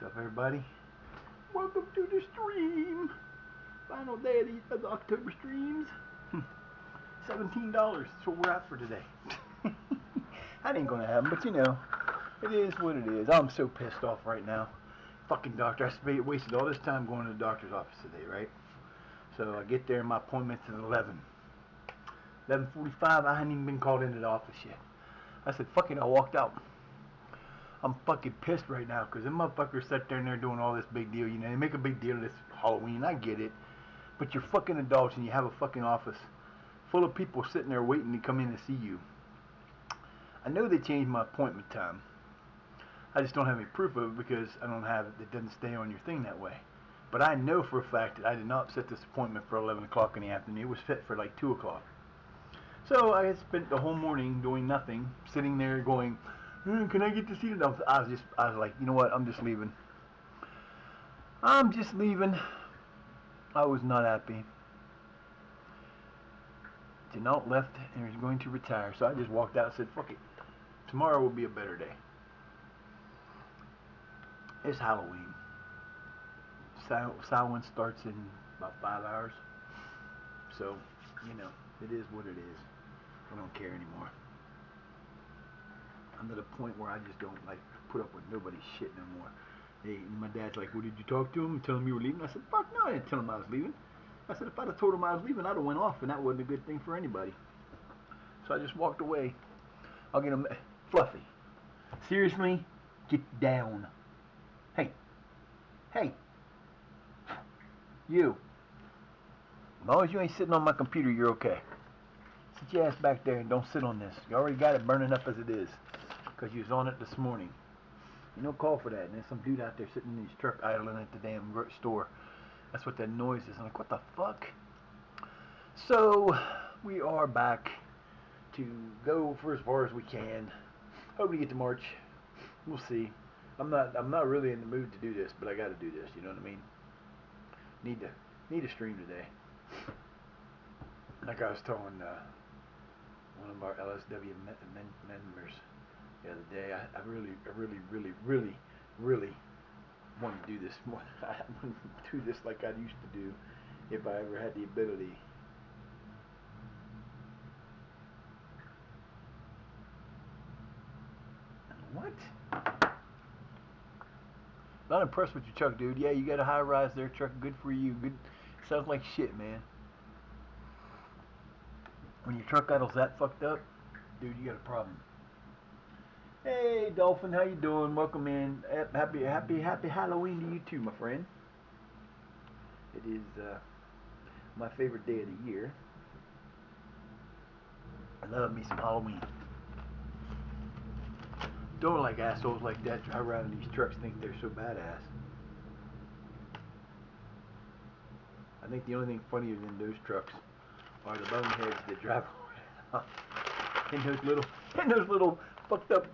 What's up, everybody? Welcome to the stream. Final day of the October streams. $17. That's what we're at for today. That ain't gonna happen, but you know, it is what it is. I'm so pissed off right now. Fucking doctor. I wasted all this time going to the doctor's office today, right? So I get there and my appointment's at 11. 11:45. I hadn't even been called into the office yet. I said, fuck it. I walked out. I'm fucking pissed right now because them motherfuckers sat there and they're doing all this big deal. You know, they make a big deal of this Halloween. I get it. But you're fucking adults and you have a fucking office full of people sitting there waiting to come in to see you. I know they changed my appointment time. I just don't have any proof of it because I don't have it. It doesn't stay on your thing that way. But I know for a fact that I did not set this appointment for 11 o'clock in the afternoon. It was set for like 2 o'clock. So I had spent the whole morning doing nothing, sitting there going, can I get to see it? I was like, you know what? I'm just leaving. I'm just leaving. I was not happy. Janelle left and was going to retire, so I just walked out and said, fuck it. Tomorrow will be a better day. It's Halloween. Samhain starts in about 5 hours. So, you know, it is what it is. I don't care anymore. I'm at a point where I just don't like put up with nobody's shit no more. Hey, my dad's like, well, did you talk to him and tell him you were leaving? I said, fuck no, I didn't tell him I was leaving. I said, if I'd have told him I was leaving, I'd have went off, and that wasn't a good thing for anybody. So I just walked away. I'll get him. Fluffy, seriously, get down. Hey, you. As long as you ain't sitting on my computer, you're okay. Sit your ass back there and don't sit on this. You already got it burning up as it is. Because you was on it this morning. You don't call for that. And there's some dude out there sitting in his truck idling at the damn store. That's what that noise is. I'm like, what the fuck? So, we are back to go for as far as we can. Hope we get to March. We'll see. I'm not really in the mood to do this, but I got to do this. You know what I mean? Need to stream today. Like I was telling one of our LSW members the other day, I really want to do this more. I want to do this like I used to do if I ever had the ability. What? Not impressed with your truck, dude. Yeah, you got a high rise there, truck. Good for you. Good. Sounds like shit, man. When your truck idle's that fucked up, dude, you got a problem. Hey, Dolphin, how you doing? Welcome in. Happy Halloween to you too, my friend. It is my favorite day of the year. I love me some Halloween. Don't like assholes like that drive around in these trucks think they're so badass. I think the only thing funnier than those trucks are the boneheads that drive around in those little fucked up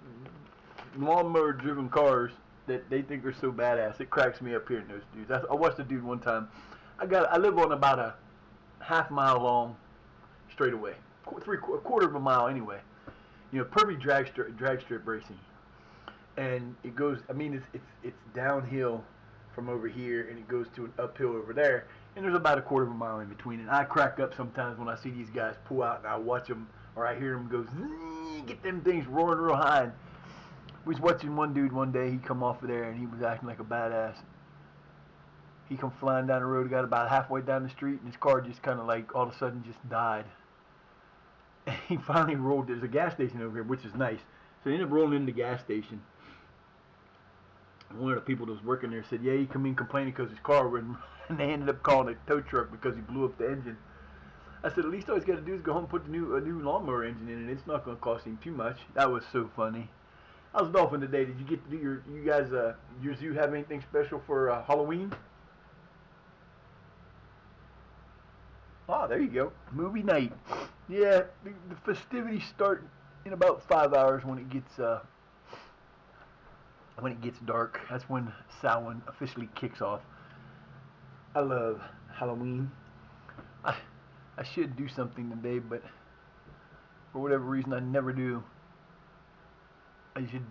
lawnmower driven cars that they think are so badass. It cracks me up hearing those dudes. I watched a dude one time. I live on about a half-mile long straightaway, a quarter of a mile anyway. You know, perfect drag strip racing, and it goes. I mean, it's downhill from over here, and it goes to an uphill over there, and there's about a quarter of a mile in between. And I crack up sometimes when I see these guys pull out, and I watch them, or I hear them go, get them things roaring real high. And we was watching one dude one day. He come off of there, and he was acting like a badass. He come flying down the road, got about halfway down the street, and his car just kind of like all of a sudden just died. And he finally rolled. There's a gas station over here, which is nice. So he ended up rolling into the gas station. And one of the people that was working there said, yeah, he come in complaining because his car wouldn't run. And they ended up calling a tow truck because he blew up the engine. I said, at least all he's got to do is go home and put a new lawnmower engine in, and it's not going to cost him too much. That was so funny. How's Dolphin today? Did you get to do you guys, your zoo have anything special for Halloween? Oh, there you go. Movie night. Yeah, the festivities start in about 5 hours when it gets dark. That's when Samhain officially kicks off. I love Halloween. I should do something today, but for whatever reason I never do. I should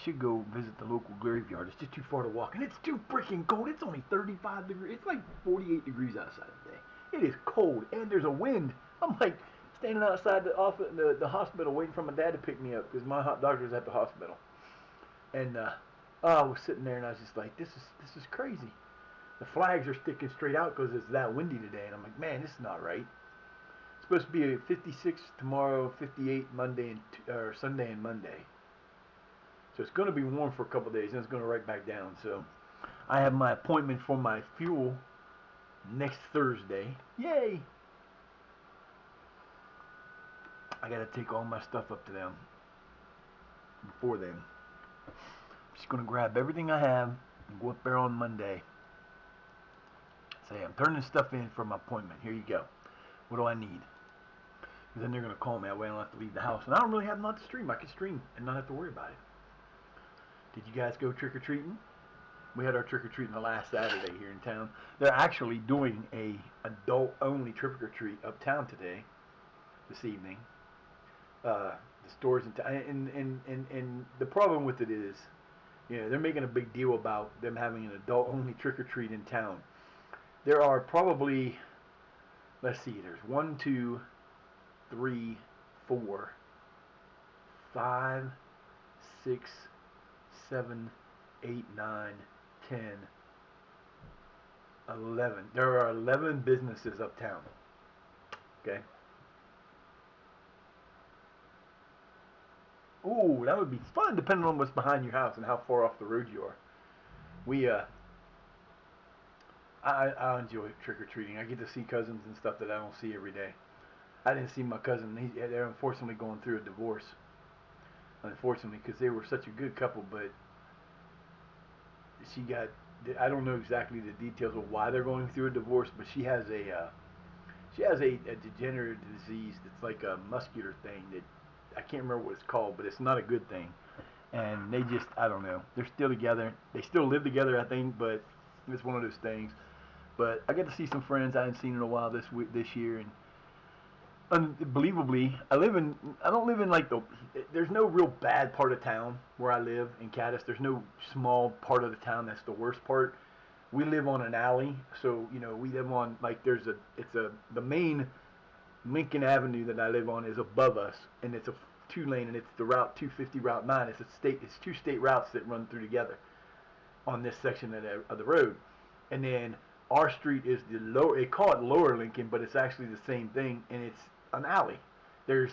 should go visit the local graveyard. It's just too far to walk, and it's too freaking cold. It's only 35 degrees. It's like 48 degrees outside today. It is cold, and there's a wind. I'm like standing outside the hospital waiting for my dad to pick me up because my doctor's at the hospital. And I was sitting there, and I was just like, this is crazy. The flags are sticking straight out because it's that windy today, and I'm like, man, this is not right. It's supposed to be a 56 tomorrow, 58 Monday or Sunday and Monday. So it's going to be warm for a couple days, and it's going to right back down. So I have my appointment for my fuel next Thursday. Yay! I got to take all my stuff up to them before then. I'm just going to grab everything I have and go up there on Monday. Say, I'm turning stuff in for my appointment. Here you go. What do I need? Because then they're going to call me. That way I don't have to leave the house. And I don't really have much to stream. I can stream and not have to worry about it. Did you guys go trick-or-treating? We had our trick-or-treating the last Saturday here in town. They're actually doing a adult-only trick-or-treat uptown today, this evening. The stores in town. And the problem with it is, you know, they're making a big deal about them having an adult-only trick-or-treat in town. There are probably, let's see, there's 1, 2, 3, 4, 5, 6, 7, 8, 9, 10, 11. There are 11 businesses uptown. Okay. Ooh, that would be fun, depending on what's behind your house and how far off the road you are. I enjoy trick-or-treating. I get to see cousins and stuff that I don't see every day. I didn't see my cousin. They're unfortunately going through a divorce. Unfortunately, because they were such a good couple, but she got, I don't know exactly the details of why they're going through a divorce, but she has a degenerative disease that's like a muscular thing that I can't remember what it's called, but it's not a good thing. And they just, I don't know. They're still together. They still live together, I think, but it's one of those things. But I get to see some friends I hadn't seen in a while this year, and unbelievably, I don't live in like there's no real bad part of town where I live in Caddis. There's no small part of the town that's the worst part. We live on an alley, so, you know, we live on, like, the main Lincoln Avenue that I live on is above us, and it's a 2-lane, and it's the Route 250, Route 9. It's 2 state routes that run through together on this section of the road. And then our street is they call it Lower Lincoln, but it's actually the same thing, and it's an alley. There's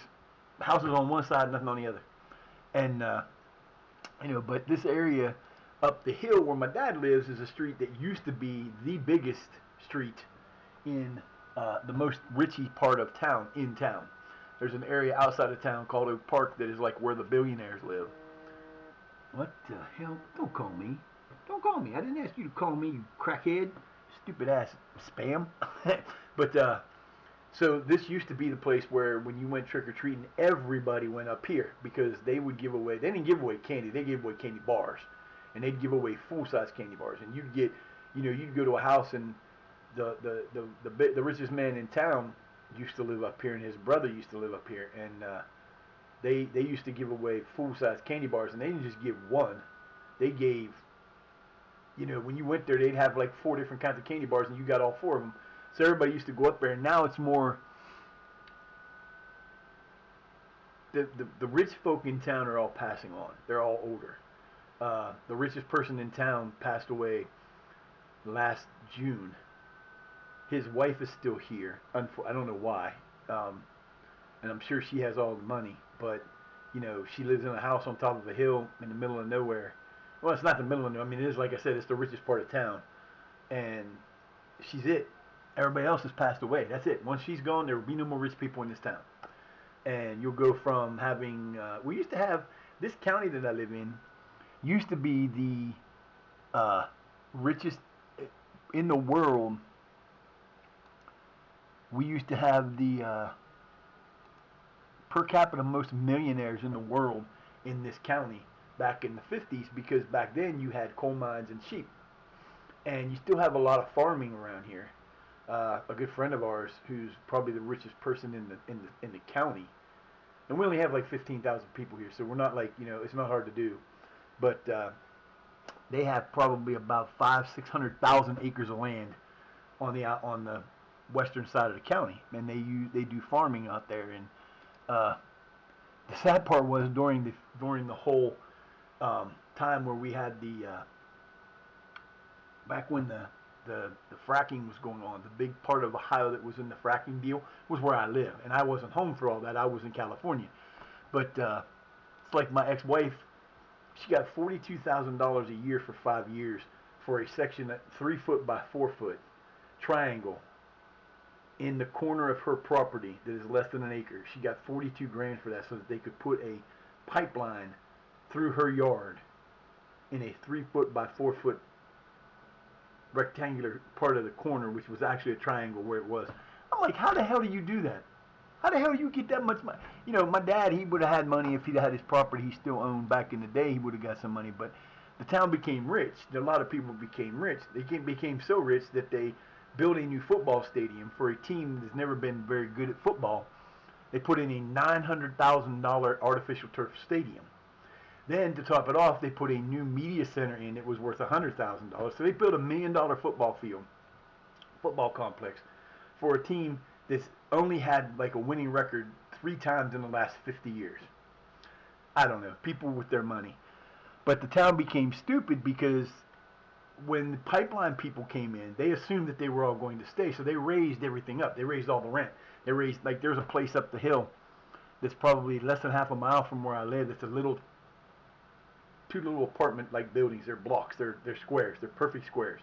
houses on one side, nothing on the other. And, you know, but this area up the hill where my dad lives is a street that used to be the biggest street in the most richy part of town, in town. There's an area outside of town called Oak Park that is like where the billionaires live. What the hell? Don't call me. Don't call me. I didn't ask you to call me, you crackhead. Stupid ass spam. But so this used to be the place where when you went trick-or-treating, everybody went up here because they would give away, they didn't give away candy, they gave away candy bars. And they'd give away full-size candy bars. And you'd get, you know, you'd go to a house, and the richest man in town used to live up here, and his brother used to live up here. And they used to give away full-size candy bars, and they didn't just give one. They gave, you know, when you went there, they'd have like 4 different kinds of candy bars, and you got all 4 of them. So everybody used to go up there, and now it's more, the rich folk in town are all passing on. They're all older. The richest person in town passed away last June. His wife is still here. I don't know why. And I'm sure she has all the money, but, you know, she lives in a house on top of a hill in the middle of nowhere. Well, it's not the middle of nowhere. I mean, it is, like I said, it's the richest part of town. And she's it. Everybody else has passed away. That's it. Once she's gone, there will be no more rich people in this town. And you'll go from having, we used to have, this county that I live in used to be the richest in the world. We used to have the per capita most millionaires in the world in this county back in the 50s, because back then you had coal mines and sheep. And you still have a lot of farming around here. A good friend of ours, who's probably the richest person in the county, and we only have like 15,000 people here, so we're not like, you know, it's not hard to do. But they have probably about 600,000 acres of land on the western side of the county, and they do farming out there. And uh, the sad part was during the whole time where we had back when the fracking was going on, the big part of Ohio that was in the fracking deal was where I live, and I wasn't home for all that. I was in California. But it's like my ex-wife, she got $42,000 a year for 5 years for a section that 3 foot by 4 foot triangle in the corner of her property that is less than an acre. She got 42 grand for that so that they could put a pipeline through her yard in a 3 foot by 4 foot rectangular part of the corner, which was actually a triangle where it was. I'm like, how the hell do you do that? How the hell do you get that much money? You know, my dad, he would have had money if he'd had his property he still owned back in the day. He would have got some money, but the town became rich. A lot of people became rich. They became so rich that they built a new football stadium for a team that's never been very good at football. They put in a $900,000 artificial turf stadium. Then, to top it off, they put a new media center in that was worth $100,000. So they built $1 million football field, football complex, for a team that's only had like a winning record 3 times in the last 50 years. I don't know, people with their money. But the town became stupid because when the pipeline people came in, they assumed that they were all going to stay, so they raised everything up. They raised all the rent. They raised, like, there's a place up the hill that's probably less than half a mile from where I live. It's two little apartment-like buildings. They're blocks. They're squares. They're perfect squares.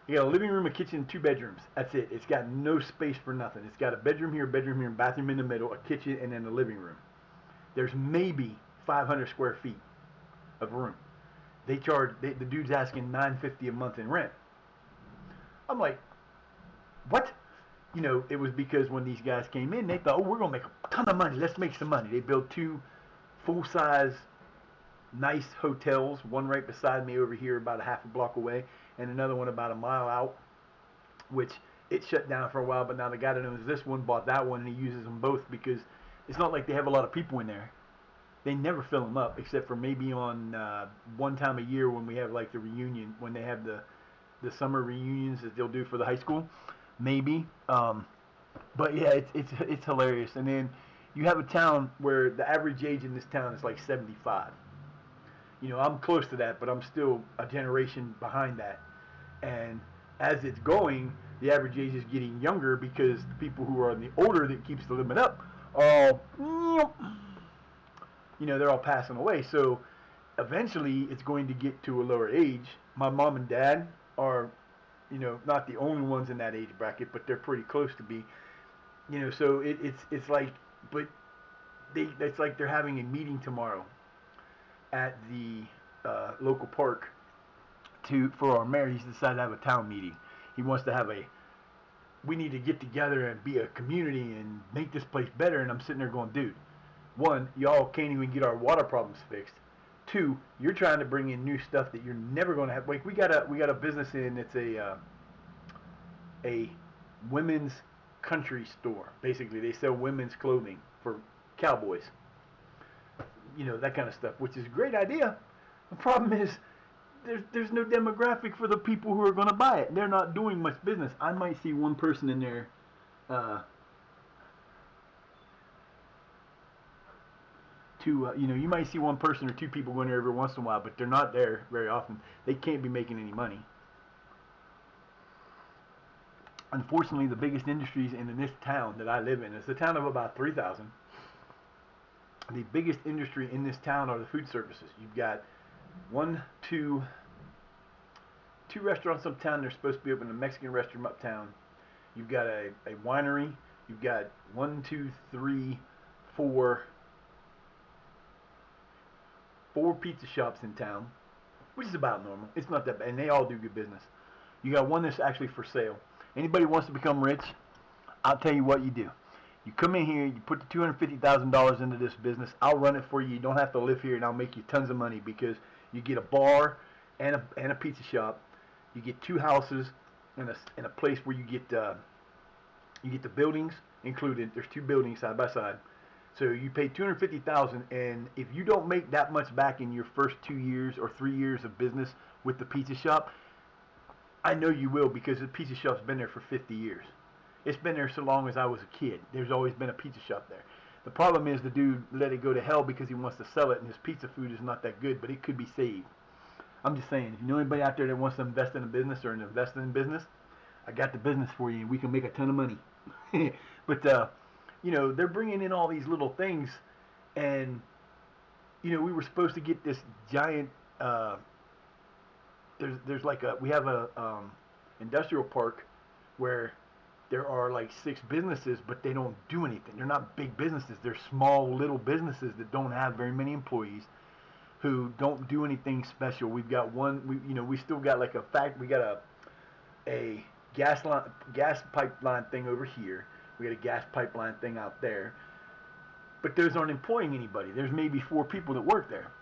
You got a living room, a kitchen, and 2 bedrooms. That's it. It's got no space for nothing. It's got a bedroom here, and bathroom in the middle, a kitchen, and then a living room. There's maybe 500 square feet of room. The dude's asking $950 a month in rent. I'm like, what? You know, it was because when these guys came in, they thought, oh, we're going to make a ton of money. Let's make some money. They built 2 full-size, nice hotels, one right beside me over here about a half a block away, and another one about a mile out, which it shut down for a while, but now the guy that owns this one bought that one, and he uses them both because it's not like they have a lot of people in there. They never fill them up except for maybe on one time a year when we have like the reunion, when they have the summer reunions that they'll do for the high school, maybe. But yeah, it's hilarious. And then you have a town where the average age in this town is like 75. You know, I'm close to that, but I'm still a generation behind that. And as it's going, the average age is getting younger because the people who are on the older that keeps the limit up are all, you know, they're all passing away. So eventually it's going to get to a lower age. My mom and dad are, you know, not the only ones in that age bracket, but they're pretty close to be. You know, so it's like, but it's like they're having a meeting tomorrow at the local park for our mayor. He's decided to have a town meeting. He wants to have we need to get together and be a community and make this place better. And I'm sitting there going, dude, 1, y'all can't even get our water problems fixed. 2, you're trying to bring in new stuff that you're never going to have. Like we got a business in. It's a women's country store. Basically, they sell women's clothing for cowboys. You know, that kind of stuff, which is a great idea. The problem is there's no demographic for the people who are going to buy it. They're not doing much business. I might see one person in there. You know, you might see one person or 2 people going there every once in a while, but they're not there very often. They can't be making any money. Unfortunately, the biggest industries in this town that I live in, it's a town of about 3,000. The biggest industry in this town are the food services. You've got 2 restaurants uptown. They're supposed to be open, a Mexican restaurant uptown. You've got a winery. You've got 1, 2, 3, 4 pizza shops in town, which is about normal. It's not that bad, and they all do good business. You got one that's actually for sale. Anybody wants to become rich, I'll tell you what you do. You come in here, you put the $250,000 into this business. I'll run it for you. You don't have to live here, and I'll make you tons of money because you get a bar and a pizza shop. You get 2 houses and a place where you get the buildings included. There's 2 buildings side by side. So you pay 250,000, and if you don't make that much back in your first 2 years or 3 years of business with the pizza shop, I know you will, because the pizza shop's been there for 50 years. It's been there so long as I was a kid. There's always been a pizza shop there. The problem is the dude let it go to hell because he wants to sell it, and his pizza food is not that good, but it could be saved. I'm just saying, if you know anybody out there that wants to invest in a business or invest in business, I got the business for you, and we can make a ton of money. But they're bringing in all these little things, and we were supposed to get this giant. There's like we have a industrial park where there are like 6 businesses, but they don't do anything. They're not big businesses. They're small little businesses that don't have very many employees, who don't do anything special. We've got one. We still got like a fact. We got a gas pipeline thing over here. We got a gas pipeline thing out there. But those aren't employing anybody. There's maybe 4 people that work there,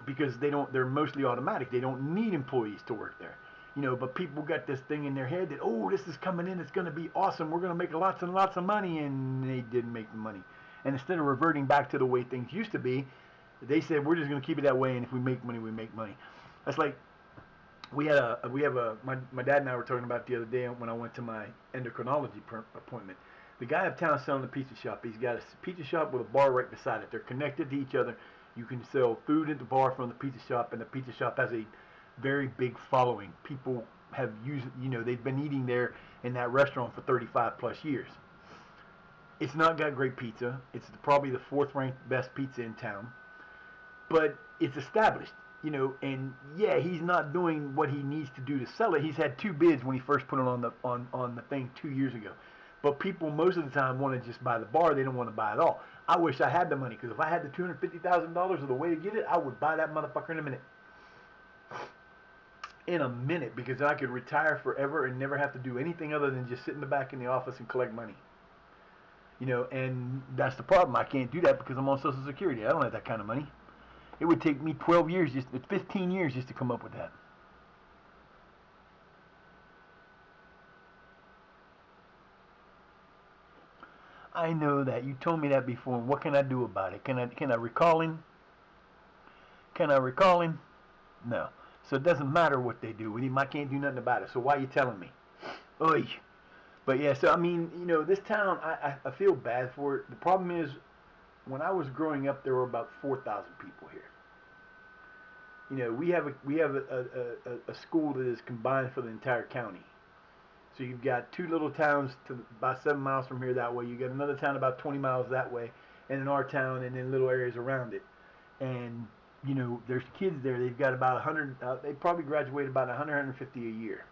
because they're mostly automatic. They don't need employees to work there. But people got this thing in their head that, oh, this is coming in, it's going to be awesome, we're going to make lots and lots of money, and they didn't make the money. And instead of reverting back to the way things used to be, they said, we're just going to keep it that way, and if we make money, we make money. That's like, my dad and I were talking about the other day when I went to my endocrinology appointment. The guy uptown selling the pizza shop, he's got a pizza shop with a bar right beside it. They're connected to each other. You can sell food at the bar from the pizza shop, and the pizza shop has a very big following. People have used, they've been eating there in that restaurant for 35 plus years. It's not got great pizza. It's probably the 4th ranked best pizza in town, but it's established, and yeah, he's not doing what he needs to do to sell it. He's had 2 bids when he first put it on the thing 2 years ago. But people most of the time want to just buy the bar. They don't want to buy it all. I wish I had the money, because if I had the $250,000 of the way to get it, I would buy that motherfucker in a minute. In a minute, because I could retire forever and never have to do anything other than just sit in the back in the office and collect money. And that's the problem. I can't do that because I'm on Social Security. I don't have that kind of money. It would take me 15 years just to come up with that. I know that. You told me that before. What can I do about it? Can I recall him? Can I recall him? No. So it doesn't matter what they do with him. I can't do nothing about it. So why are you telling me? Oy. But yeah, so I mean, this town, I feel bad for it. The problem is, when I was growing up, there were about 4,000 people here. We have a school that is combined for the entire county. So you've got 2 little towns about 7 miles from here that way. You got another town about 20 miles that way, and then our town, and then little areas around it. And there's kids there. They've got about 100. They probably graduate about 150 a year.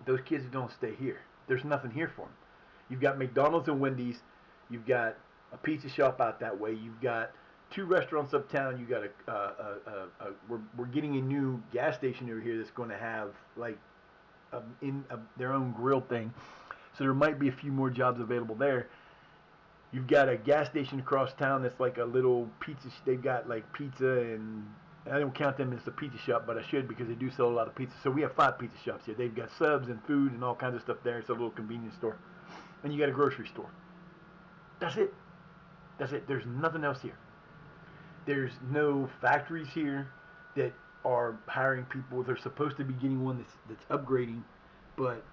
Those kids don't stay here. There's nothing here for them. You've got McDonald's and Wendy's. You've got a pizza shop out that way. You've got 2 restaurants uptown. You got we're getting a new gas station over here that's going to have like their own grill thing. So there might be a few more jobs available there. You've got a gas station across town that's like a little pizza. They've got like pizza, and I don't count them as a pizza shop, but I should, because they do sell a lot of pizza. So we have 5 pizza shops here. They've got subs and food and all kinds of stuff there. It's a little convenience store. And you got a grocery store. That's it. That's it. There's nothing else here. There's no factories here that are hiring people. They're supposed to be getting one that's upgrading, but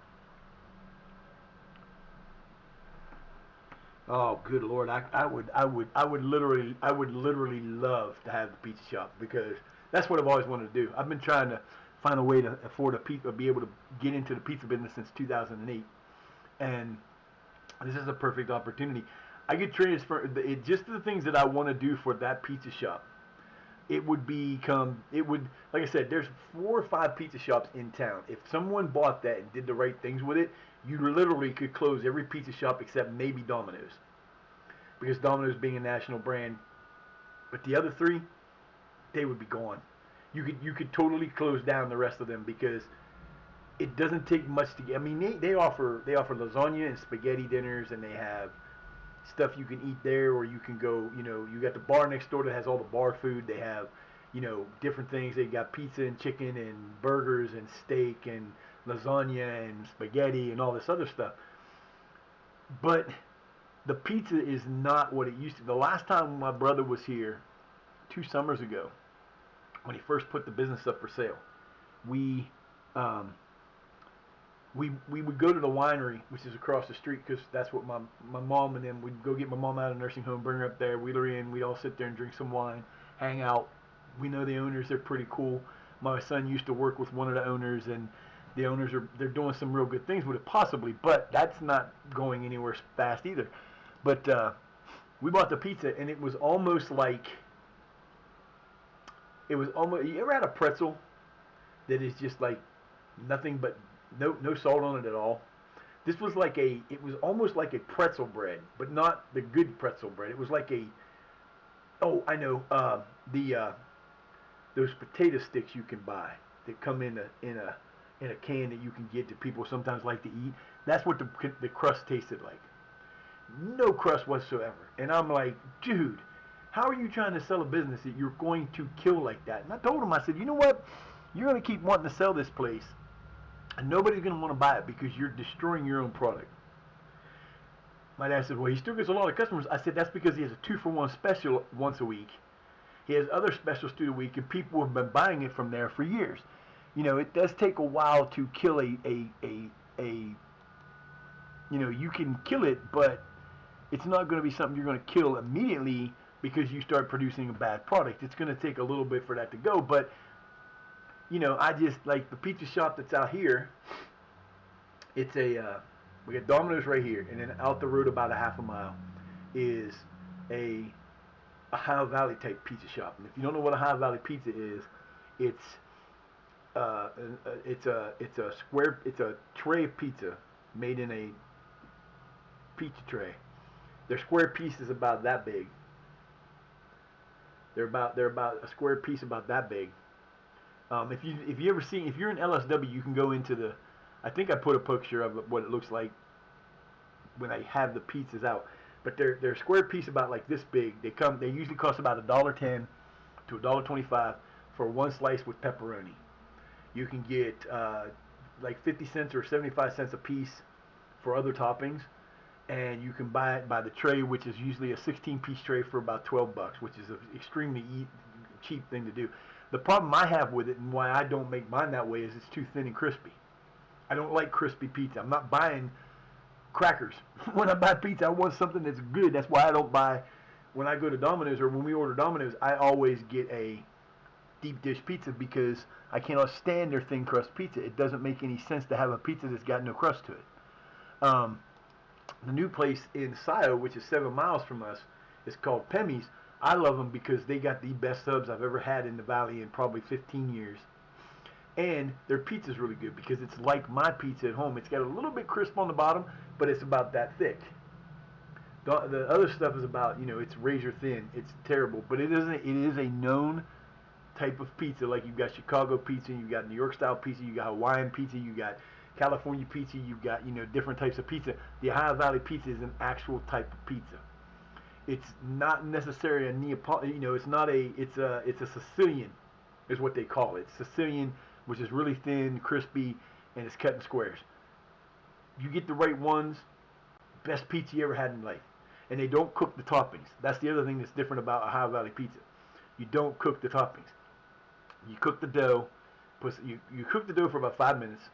oh, good Lord! I would literally love to have the pizza shop, because that's what I've always wanted to do. I've been trying to find a way to afford be able to get into the pizza business since 2008, and this is a perfect opportunity. I could transfer just the things that I want to do for that pizza shop. It would, like I said, there's 4 or 5 pizza shops in town. If someone bought that and did the right things with it, you literally could close every pizza shop except maybe Domino's, because Domino's being a national brand. But the other 3, they would be gone. You could totally close down the rest of them, because it doesn't take much to get. I mean, they offer lasagna and spaghetti dinners, and they have stuff you can eat there, or you can go. You got the bar next door that has all the bar food. They have, different things. They got pizza and chicken and burgers and steak and lasagna and spaghetti and all this other stuff. But the pizza is not what it used to. The last time my brother was here, 2 summers ago, when he first put the business up for sale, we um, we would go to the winery, which is across the street, because that's what my mom and them, we'd go get my mom out of the nursing home, bring her up there, wheel her in, we'd all sit there and drink some wine, hang out. We know the owners, they're pretty cool. My son used to work with one of the owners, and the owners they're doing some real good things with it, possibly, but that's not going anywhere fast either. But we bought the pizza, and it was almost like, you ever had a pretzel that is just like nothing but no salt on it at all? This was like it was almost like a pretzel bread, but not the good pretzel bread. It was like oh, I know, those potato sticks you can buy that come in a can that you can get that people sometimes like to eat. That's what the crust tasted like. No crust whatsoever. And I'm like, dude, how are you trying to sell a business that you're going to kill like that? And I told him, I said, you know what? You're going to keep wanting to sell this place, and nobody's going to want to buy it because you're destroying your own product. My dad said, well, he still gets a lot of customers. I said, that's because he has a 2-for-1 special once a week. He has other specials through the week, and people have been buying it from there for years. You know, it does take a while to kill you can kill it, but it's not going to be something you're going to kill immediately because you start producing a bad product. It's going to take a little bit for that to go, but I just like the pizza shop that's out here. It's we got Domino's right here, and then out the road about a half a mile is a Ohio Valley type pizza shop. And if you don't know what Ohio Valley pizza is, it's a tray of pizza made in a pizza tray. Their square piece is about that big. They're about a square piece about that big. If you're in LSW, you can go into the. I think I put a picture of what it looks like when I have the pizzas out. But they're square piece about like this big. They usually cost about $1.10 to $1.25 for one slice with pepperoni. You can get like 50 cents or 75 cents a piece for other toppings, and you can buy it by the tray, which is usually a 16-piece tray for about $12, which is an extremely cheap thing to do. The problem I have with it and why I don't make mine that way is it's too thin and crispy. I don't like crispy pizza. I'm not buying crackers. When I buy pizza, I want something that's good. That's why I don't buy, when I go to Domino's or when we order Domino's, I always get a deep dish pizza because I cannot stand their thin crust pizza. It doesn't make any sense to have a pizza that's got no crust to it. The new place in Shire, which is 7 miles from us, is called Pemmy's. I love them because they got the best subs I've ever had in the valley in probably 15 years. And their pizza's really good because it's like my pizza at home. It's got a little bit crisp on the bottom, but it's about that thick. The other stuff is about, it's razor thin. It's terrible, but it is a known type of pizza. Like you've got Chicago pizza, you've got New York style pizza, you got Hawaiian pizza, you got California pizza, you've got different types of pizza. The Ohio Valley pizza is an actual type of pizza. It's not necessarily a Neapolitan. It's a Sicilian, is what they call it. Sicilian, which is really thin, crispy, and it's cut in squares. You get the right ones, best pizza you ever had in life. And they don't cook the toppings. That's the other thing that's different about Ohio Valley pizza. You don't cook the toppings. You cook the dough. You cook the dough for about 5 minutes.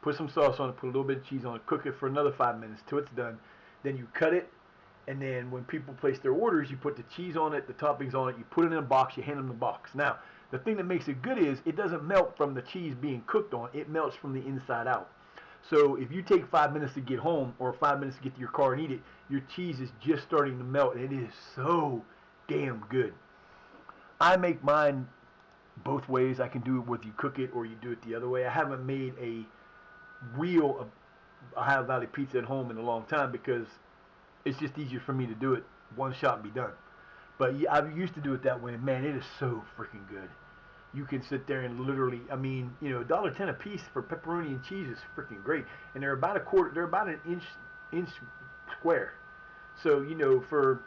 Put some sauce on it. Put a little bit of cheese on it. Cook it for another 5 minutes till it's done. Then you cut it. And then when people place their orders, you put the cheese on it, the toppings on it. You put it in a box. You hand them the box. Now, the thing that makes it good is it doesn't melt from the cheese being cooked on. It melts from the inside out. So if you take 5 minutes to get home or 5 minutes to get to your car and eat it, your cheese is just starting to melt. And it is so damn good. I make mine both ways. I can do it whether you cook it or you do it the other way. I haven't made a real Ohio Valley pizza at home in a long time because it's just easier for me to do it one shot and be done. But yeah, I used to do it that way, and man, it is so freaking good. You can sit there and literally, $1.10 a piece for pepperoni and cheese is freaking great. And they're about an inch square. So, for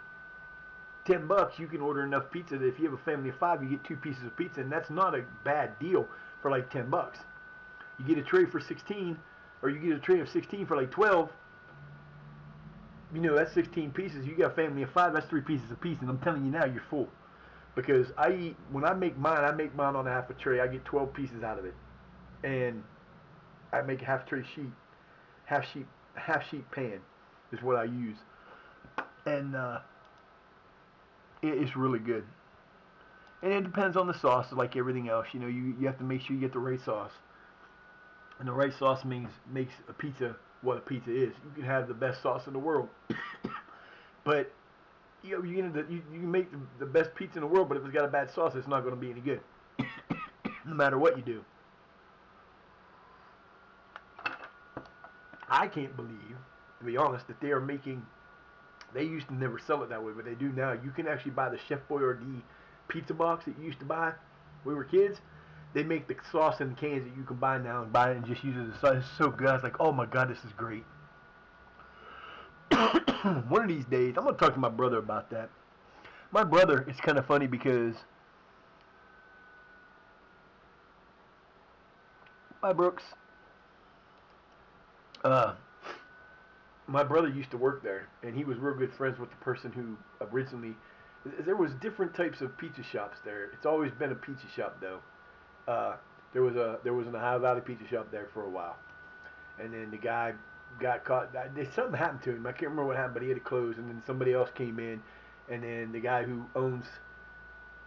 $10, you can order enough pizza that if you have a family of 5, you get 2 pieces of pizza, and that's not a bad deal for like $10. You get a tray for 16, or you get a tray of 16 for like 12. That's 16 pieces. You got a family of 5, that's 3 pieces a piece, and I'm telling you now, you're full. Because when I make mine on a half a tray. I get 12 pieces out of it, and I make a half tray sheet, half sheet, half sheet pan is what I use, and it's really good. And it depends on the sauce, like everything else. You have to make sure you get the right sauce, and the right sauce makes a pizza what a pizza is. You can have the best sauce in the world, but you can make the best pizza in the world, but if it's got a bad sauce, it's not going to be any good, no matter what you do. I can't believe, to be honest, that they are making. They used to never sell it that way, but they do now. You can actually buy the Chef Boyardee pizza box that you used to buy when we were kids. They make the sauce in cans that you can buy now and buy it and just use it as sauce. It's so good. I was like, oh my god, this is great. One of these days, I'm gonna talk to my brother about that. My brother, it's kind of funny because my Brooks, uh, my brother used to work there, and he was real good friends with the person who originally. There was different types of pizza shops there. It's always been a pizza shop though. There was an Ohio Valley pizza shop there for a while, and then the guy got caught. Something happened to him. I can't remember what happened, but he had to close, and then somebody else came in, and then the guy who owns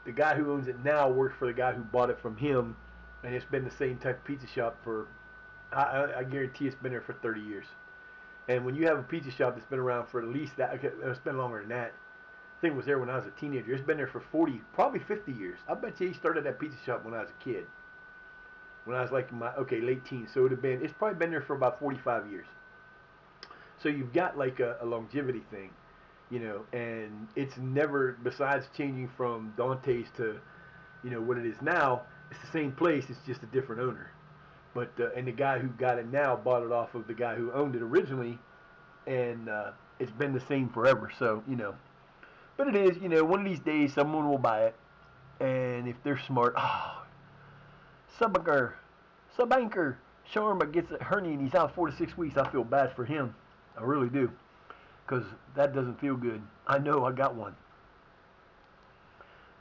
it now works for the guy who bought it from him, and it's been the same type of pizza shop for. I guarantee it's been there for 30 years. And when you have a pizza shop that's been around for at least that, okay, it's been longer than that. I think it was there when I was a teenager. It's been there for 40, probably 50 years. I bet you he started that pizza shop when I was a kid. When I was like late teens. So it's probably been there for about 45 years. So you've got like a longevity thing, and it's never, besides changing from Dante's to, what it is now, it's the same place, it's just a different owner. But, and the guy who got it now bought it off of the guy who owned it originally, and it's been the same forever, so, But it is, one of these days someone will buy it, and if they're smart, Subanker Sharma gets a hernia and he's out 4 to 6 weeks. I feel bad for him. I really do. Because that doesn't feel good. I know I got one.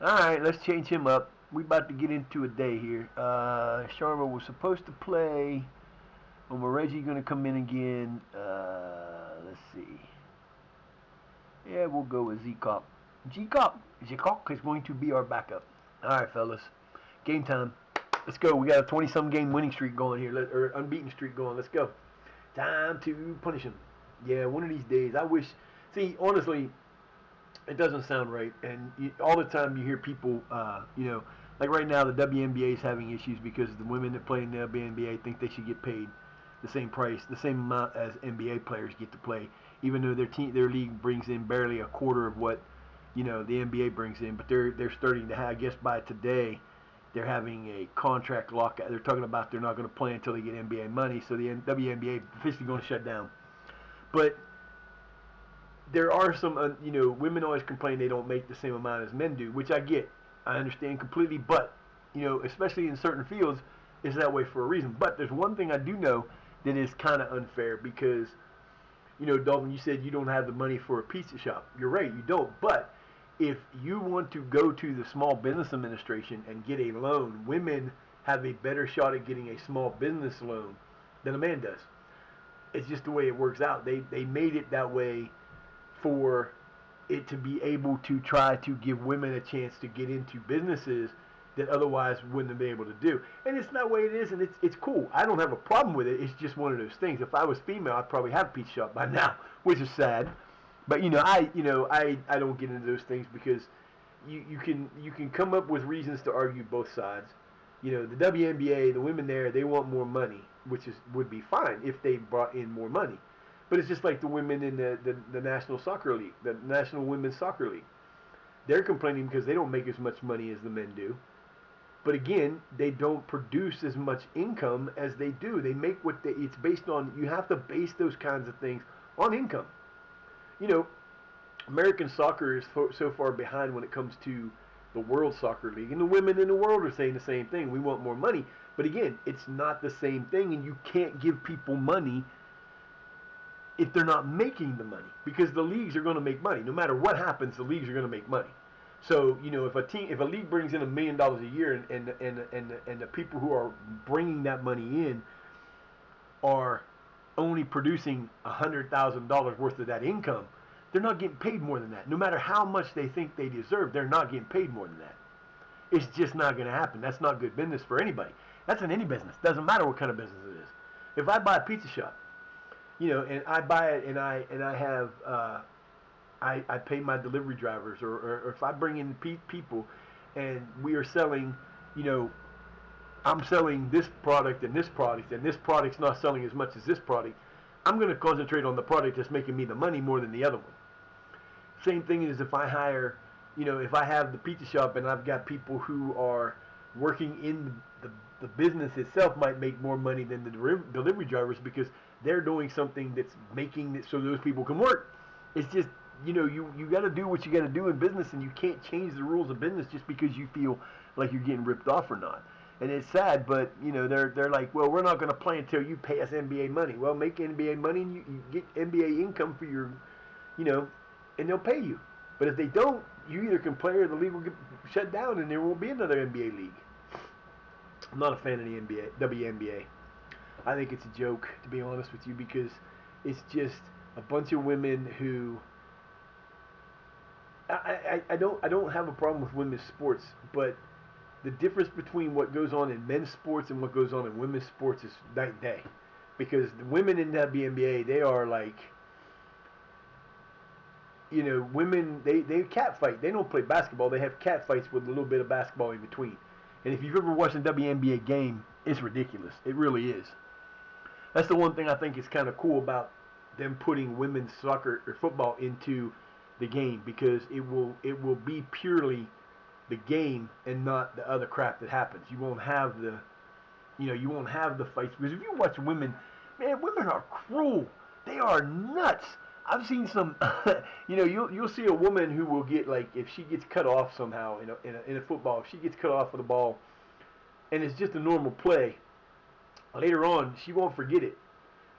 Alright, let's change him up. We about to get into a day here. Sharma was supposed to play. Reggie going to come in again. Let's see. Yeah, we'll go with Z-Cop. G-Cop is going to be our backup. Alright, fellas. Game time. Let's go. We got a 20-some game winning streak going here, or unbeaten streak going. Let's go. Time to punish him. Yeah, one of these days. I wish. See, honestly, it doesn't sound right. And all the time you hear people, like right now the WNBA is having issues because the women that play in the WNBA think they should get paid the same price, the same amount as NBA players get to play, even though their league brings in barely a quarter of what the NBA brings in. But they're starting to have, I guess by today, they're having a contract lockout. They're talking about they're not going to play until they get NBA money, so the WNBA is officially going to shut down. But there are some, women always complain they don't make the same amount as men do, which I get. I understand completely, but, especially in certain fields, it's that way for a reason. But there's one thing I do know that is kind of unfair because, Dalton, you said you don't have the money for a pizza shop. You're right, you don't. But if you want to go to the Small Business Administration and get a loan, women have a better shot at getting a small business loan than a man does. It's just the way it works out. They made it that way for it to be able to try to give women a chance to get into businesses that otherwise wouldn't have been able to do. And it's not the way it is, and it's cool. I don't have a problem with it. It's just one of those things. If I was female, I'd probably have a pizza shop by now, which is sad. But I don't get into those things because you can come up with reasons to argue both sides. The WNBA, the women there, they want more money, which would be fine if they brought in more money. But it's just like the women in the National Soccer League, the National Women's Soccer League. They're complaining because they don't make as much money as the men do. But again, they don't produce as much income as they do. They make it's based on, you have to base those kinds of things on income. American soccer is so far behind when it comes to the World Soccer League. And the women in the world are saying the same thing. We want more money. But again, it's not the same thing, and you can't give people money if they're not making the money, because the leagues are going to make money. No matter what happens, the leagues are going to make money. So if a league brings in $1 million a year, and the people who are bringing that money in are only producing $100,000 worth of that income, they're not getting paid more than that. No matter how much they think they deserve, they're not getting paid more than that. It's just not going to happen. That's not good business for anybody. That's in any business. Doesn't matter what kind of business it is. If I buy a pizza shop, and I buy it, and I have I pay my delivery drivers, or if I bring in people, and we are selling, I'm selling this product, and this product's not selling as much as this product, I'm going to concentrate on the product that's making me the money more than the other one. Same thing is if I hire, if I have the pizza shop and I've got people who are working in the business itself might make more money than the delivery drivers, because they're doing something that's making it so those people can work. It's just, you got to do what you got to do in business, and you can't change the rules of business just because you feel like you're getting ripped off or not. And it's sad, but they're like, well, we're not going to play until you pay us NBA money. Well, make NBA money, and you get NBA income for your, and they'll pay you. But if they don't, you either can play or the league will get shut down, and there won't be another NBA league. I'm not a fan of the WNBA. I think it's a joke, to be honest with you, because it's just a bunch of women who. I don't have a problem with women's sports, but the difference between what goes on in men's sports and what goes on in women's sports is night and day. Because the women in the WNBA, they are like, women, they cat fight. They don't play basketball. They have cat fights with a little bit of basketball in between. And if you've ever watched a WNBA game, it's ridiculous. It really is. That's the one thing I think is kind of cool about them putting women's soccer or football into the game, because it will be purely the game and not the other crap that happens. You won't have the fights, because if you watch women, man, women are cruel. They are nuts. I've seen some, you'll see a woman who will get, like, if she gets cut off somehow in a football, if she gets cut off of the ball, and it's just a normal play, later on she won't forget it,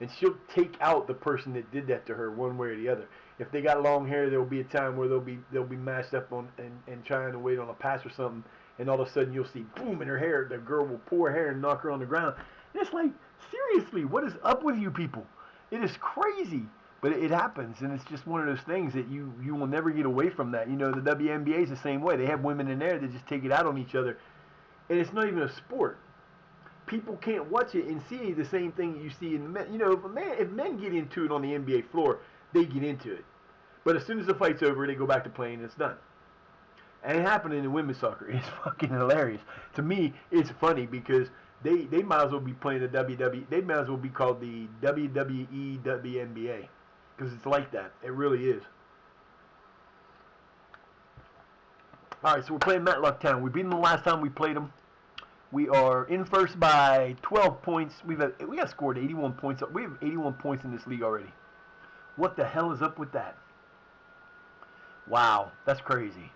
and she'll take out the person that did that to her one way or the other. If they got long hair, there will be a time where they'll be mashed up on and trying to wait on a pass or something, and all of a sudden you'll see boom in her hair. The girl will pull her hair and knock her on the ground. And it's like, seriously, what is up with you people? It is crazy, but it happens, and it's just one of those things that you will never get away from that. The WNBA is the same way. They have women in there that just take it out on each other, and it's not even a sport. People can't watch it and see the same thing you see in men. If men get into it on the NBA floor, they get into it. But as soon as the fight's over, they go back to playing, and it's done. And it happened in women's soccer. It's fucking hilarious. To me, it's funny because they might as well be playing the WWE. They might as well be called the WWE WNBA, because it's like that. It really is. All right, so we're playing Matlock Town. We beat them the last time we played them. We are in first by 12 points. We have scored 81 points. We have 81 points in this league already. What the hell is up with that? Wow, that's crazy.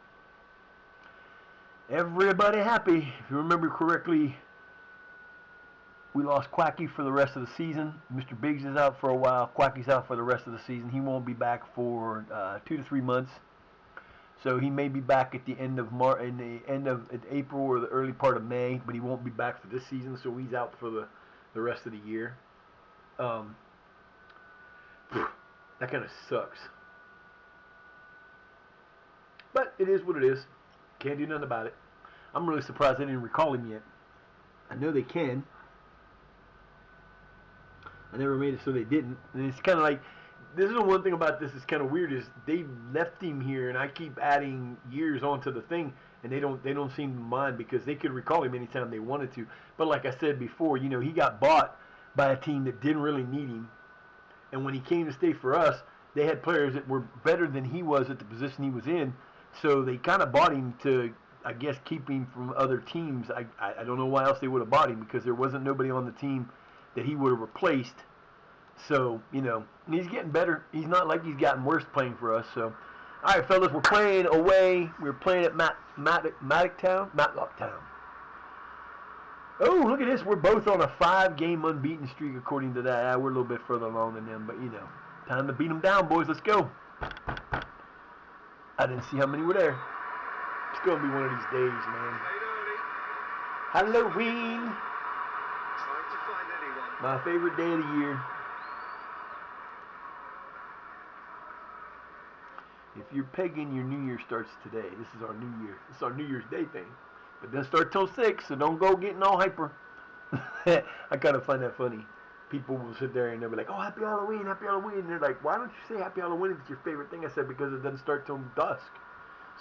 Everybody happy. If you remember correctly, we lost Quacky for the rest of the season. Mr. Biggs is out for a while. Quacky's out for the rest of the season. He won't be back for 2 to 3 months. So he may be back at the end of April or the early part of May, but he won't be back for this season. So he's out for the rest of the year. That kind of sucks. But it is what it is. Can't do nothing about it. I'm really surprised they didn't recall him yet. I know they can. I never made it so they didn't. And it's kind of like, this is the one thing about this is kind of weird, is they left him here, and I keep adding years onto the thing, and they don't seem to mind, because they could recall him anytime they wanted to. But like I said before, he got bought by a team that didn't really need him. And when he came to stay for us, they had players that were better than he was at the position he was in. So they kind of bought him to, I guess, keep him from other teams. I don't know why else they would have bought him, because there wasn't nobody on the team that he would have replaced. So, he's getting better. He's not like he's gotten worse playing for us. So, all right, fellas, we're playing away. We're playing at Matlock Town. Oh, look at this. We're both on a 5-game unbeaten streak according to that. We're a little bit further along than them, but, Time to beat them down, boys. Let's go. I didn't see how many were there. It's going to be one of these days, man. Halloween. Trying to find anyone. My favorite day of the year. If you're pagan, your New Year starts today. This is our New Year. This is our New Year's Day thing. But it doesn't start till 6, so don't go getting all hyper. I kind of find that funny. People will sit there and they'll be like, oh, happy Halloween, happy Halloween. And they're like, why don't you say happy Halloween if it's your favorite thing? I said, because it doesn't start till dusk.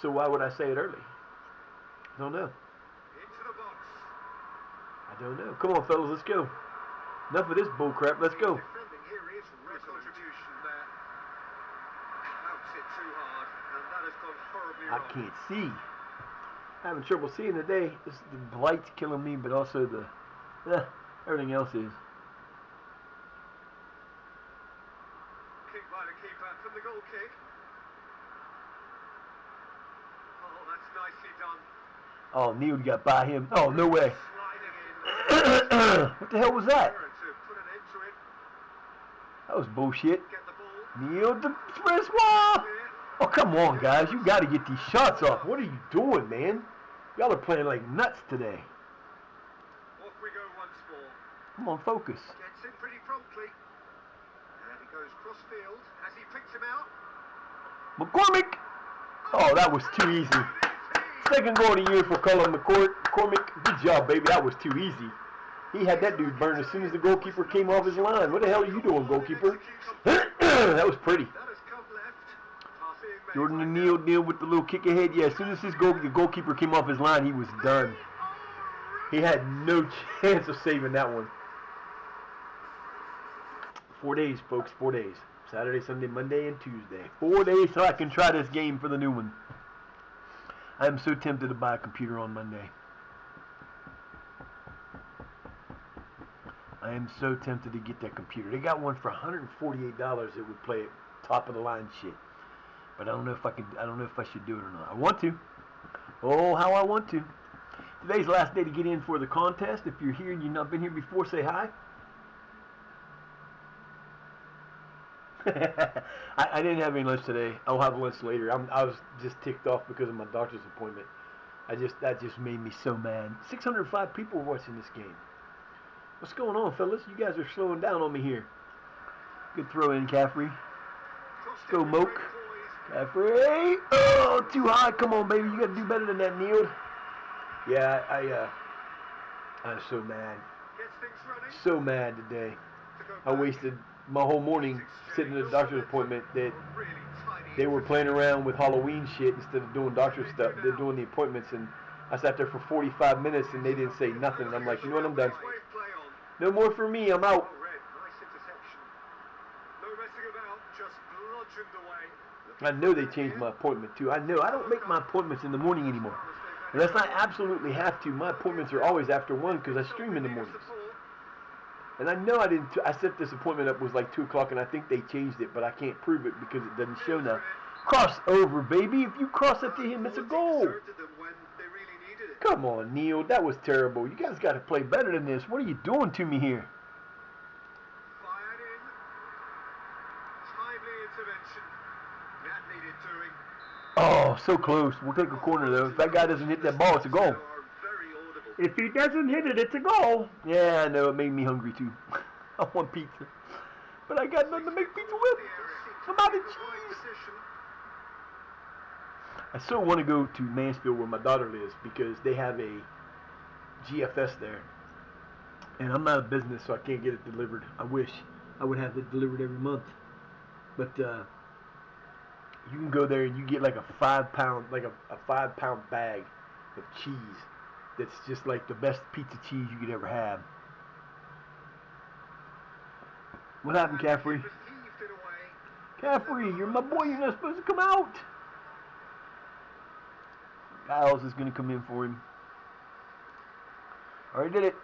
So why would I say it early? I don't know. Into the box. I don't know. Come on, fellas, let's go. Enough of this bull crap. Let's go. Defending here is good contribution there. Outs it too hard, and that has gone horribly I wrong. can't see. Having trouble seeing today. The light's killing me, but also everything else is. Kick by the keeper from the goal kick. Oh, that's nicely done. Oh, Neil got by him. Oh, no way. Sliding in. What the hell was that? To put an end to it. That was bullshit. Get the ball. Neil de Friswa. Clear. Oh, come on, guys. You got to get these shots off. What are you doing, man? Y'all are playing like nuts today. Off we go once more. Come on, focus. Gets in pretty promptly. And he goes cross field. Has he picked him out? McCormick. Oh, that was too easy. Second goal of the year for Colin McCormick. Good job, baby. That was too easy. He had that dude burned as soon as the goalkeeper came off his line. What the hell are you doing, goalkeeper? That was pretty. That has come left. Pass being made Jordan by and Neil with the little kick ahead. Yeah, as soon as the goalkeeper came off his line, he was done. He had no chance of saving that one. 4 days, folks. 4 days. Saturday, Sunday, Monday, and Tuesday. 4 days so I can try this game for the new one. I am so tempted to buy a computer on Monday. I am so tempted to get that computer. They got one for $148 that would play it top of the line shit. But I don't know if I should do it or not. I want to. Oh, how I want to. Today's the last day to get in for the contest. If you're here and you've not been here before, say hi. I didn't have any lunch today. I'll have lunch later. I was just ticked off because of my doctor's appointment. That just made me so mad. 605 people watching this game. What's going on, fellas? You guys are slowing down on me here. Good throw in, Caffrey. Let's go, Moke. Caffrey. Oh, too high. Come on, baby. You got to do better than that, Neil. Yeah, I'm so mad. So mad today. I wasted my whole morning sitting at a doctor's appointment that they were playing around with Halloween shit instead of doing doctor stuff. They're doing the appointments, and I sat there for 45 minutes and they didn't say nothing. And I'm like, you know what, I'm done. No more for me, I'm out. I know they changed my appointment too. I know. I don't make my appointments in the morning anymore. Unless I absolutely have to. My appointments are always after 1 because I stream in the mornings. And I know I set this appointment up was like 2 o'clock, and I think they changed it, but I can't prove it because it doesn't show now. Cross over, baby. If you cross it to him, it's a goal. Come on, Neil. That was terrible. You guys got to play better than this. What are you doing to me here? Fired in. Timely intervention. That needed doing. Oh, so close. We'll take a corner, though. If that guy doesn't hit that ball, it's a goal. If he doesn't hit it, it's a goal. Yeah, I know. It made me hungry, too. I want pizza. But I got nothing to make pizza with. I'm out of cheese. I so want to go to Mansfield where my daughter lives because they have a GFS there. And I'm not a business, so I can't get it delivered. I wish I would have it delivered every month. But you can go there and you get like a 5-pound, like a 5-pound bag of cheese. That's just like the best pizza cheese you could ever have. What happened, Caffrey? Caffrey, you're my boy. You're not supposed to come out. Giles is going to come in for him. Already did it.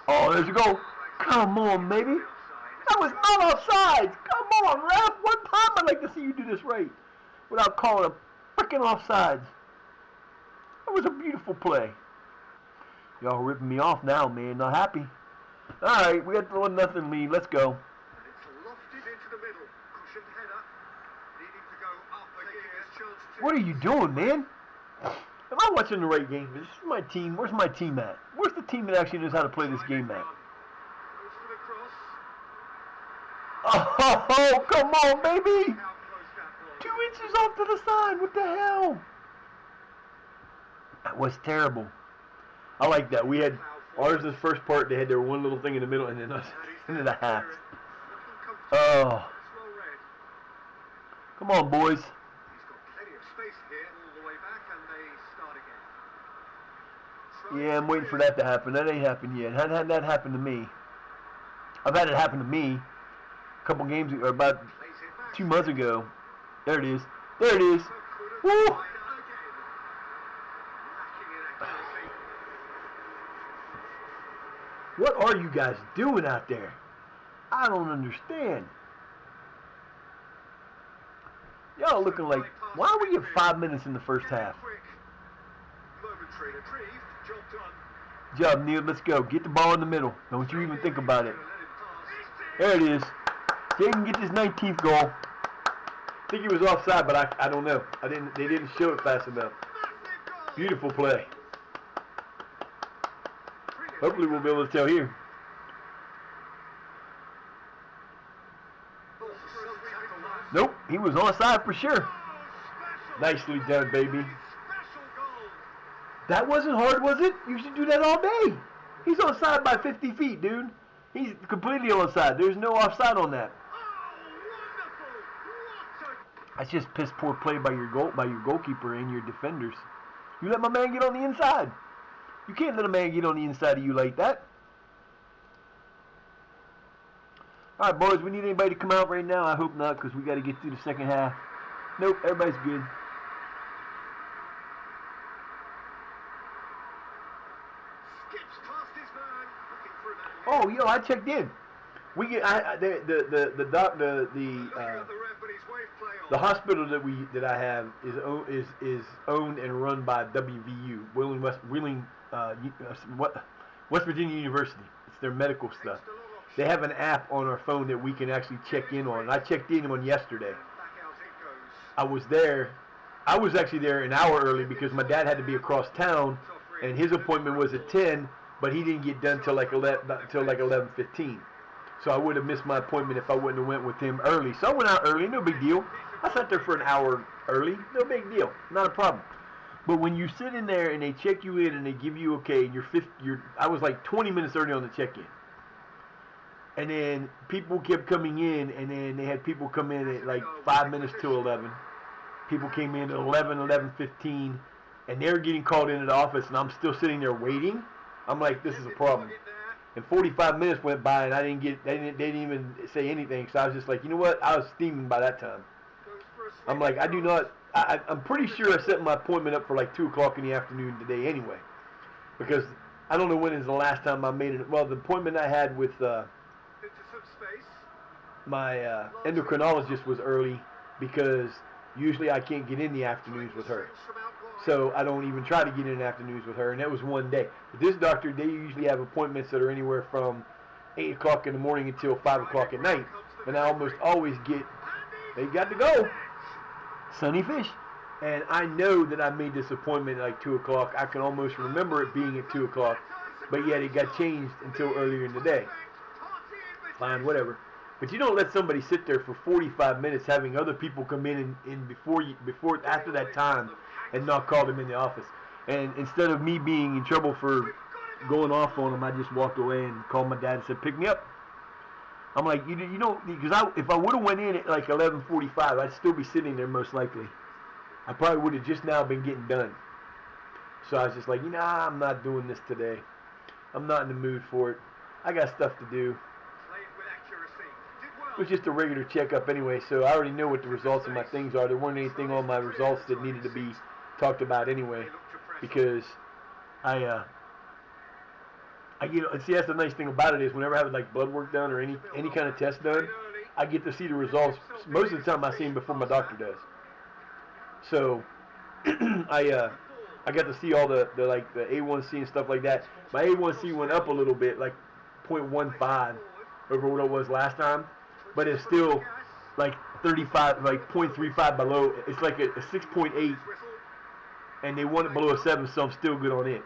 Oh, there's a goal. Come on, baby. That was not offsides. Come on, ref. One time I'd like to see you do this right without calling a freaking offsides. That was a beautiful play. Y'all ripping me off now, man. Not happy. All right, we got the 1-0 lead. Let's go. And it's lofted into the What are you doing, man? Am I watching the right game? This is my team. Where's my team at? Where's the team that actually knows how to play this game at? Oh, come on, baby! 2 inches off to the side. What the hell? That was terrible. I like that. We had ours this first part. They had their one little thing in the middle, and then us into the half. Oh, come on, boys. He's got plenty of space here all the way back, and they start again. Yeah, I'm waiting for that to happen. That ain't happened yet. Hadn't had that happen to me. I've had it happen to me a couple games ago, about 2 months ago. There it is. There it is. Woo! What are you guys doing out there? I don't understand. Y'all looking like, why were you 5 minutes in the first half? Good job, Neil. Let's go. Get the ball in the middle. Don't you even think about it. There it is. Didn't get his 19th goal. I think he was offside, but I don't know. They didn't show it fast enough. Beautiful play. Hopefully we'll be able to tell here. Nope, he was onside for sure. Nicely done, baby. That wasn't hard, was it? You should do that all day. He's onside by 50 feet, dude. He's completely onside. There's no offside on that. That's just piss poor play by your goalkeeper and your defenders. You let my man get on the inside. You can't let a man get on the inside of you like that. All right, boys, we need anybody to come out right now. I hope not, because we got to get through the second half. Nope, everybody's good. Oh, yo, I checked in. We get the hospital that I have is owned and run by WVU, West Virginia University. It's their medical stuff. They have an app on our phone that we can actually check in on. And I checked in on yesterday. I was there. I was actually there an hour early because my dad had to be across town, and his appointment was at 10, but he didn't get done till like 11:15. So I would have missed my appointment if I wouldn't have went with him early. So I went out early, no big deal. I sat there for an hour early, no big deal, not a problem. But when you sit in there and they check you in and they give you okay, and I was like 20 minutes early on the check-in. And then people kept coming in, and then they had people come in at like 5 minutes to 11. People came in at 11:15, and they're getting called into the office, and I'm still sitting there waiting. I'm like, this is a problem. And 45 minutes went by, and they didn't even say anything. So I was just like, you know what? I was steaming by that time. I'm like, I'm pretty sure I set my appointment up for like 2 o'clock in the afternoon today anyway. Because I don't know when is the last time I made it. Well, the appointment I had with my endocrinologist was early because usually I can't get in the afternoons with her. So I don't even try to get in the afternoons with her, and that was one day. But this doctor, they usually have appointments that are anywhere from 8 o'clock in the morning until 5 o'clock at night. And I almost always get, they got to go. Sunny Fish. And I know that I made this appointment at like 2 o'clock. I can almost remember it being at 2 o'clock, but yet it got changed until earlier in the day. Fine, whatever. But you don't let somebody sit there for 45 minutes having other people come in and after that time and not call them in the office. And instead of me being in trouble for going off on them, I just walked away and called my dad and said, pick me up. I'm like, you don't, because if I would have went in at like 11:45, I'd still be sitting there most likely. I probably would have just now been getting done. So I was just like, I'm not doing this today. I'm not in the mood for it. I got stuff to do. It was just a regular checkup anyway, so I already know what the results of my things are. There weren't anything on my results that needed to be talked about anyway, because see, that's the nice thing about it is whenever I have like blood work done or any kind of test done, I get to see the results. Most of the time I see them before my doctor does. So I got to see all the A1C and stuff like that. My A1C went up a little bit, like 0.15 over what it was last time, but it's still like 35, like 0.35 below. It's like a 6.8, and they want it below a 7, so I'm still good on it.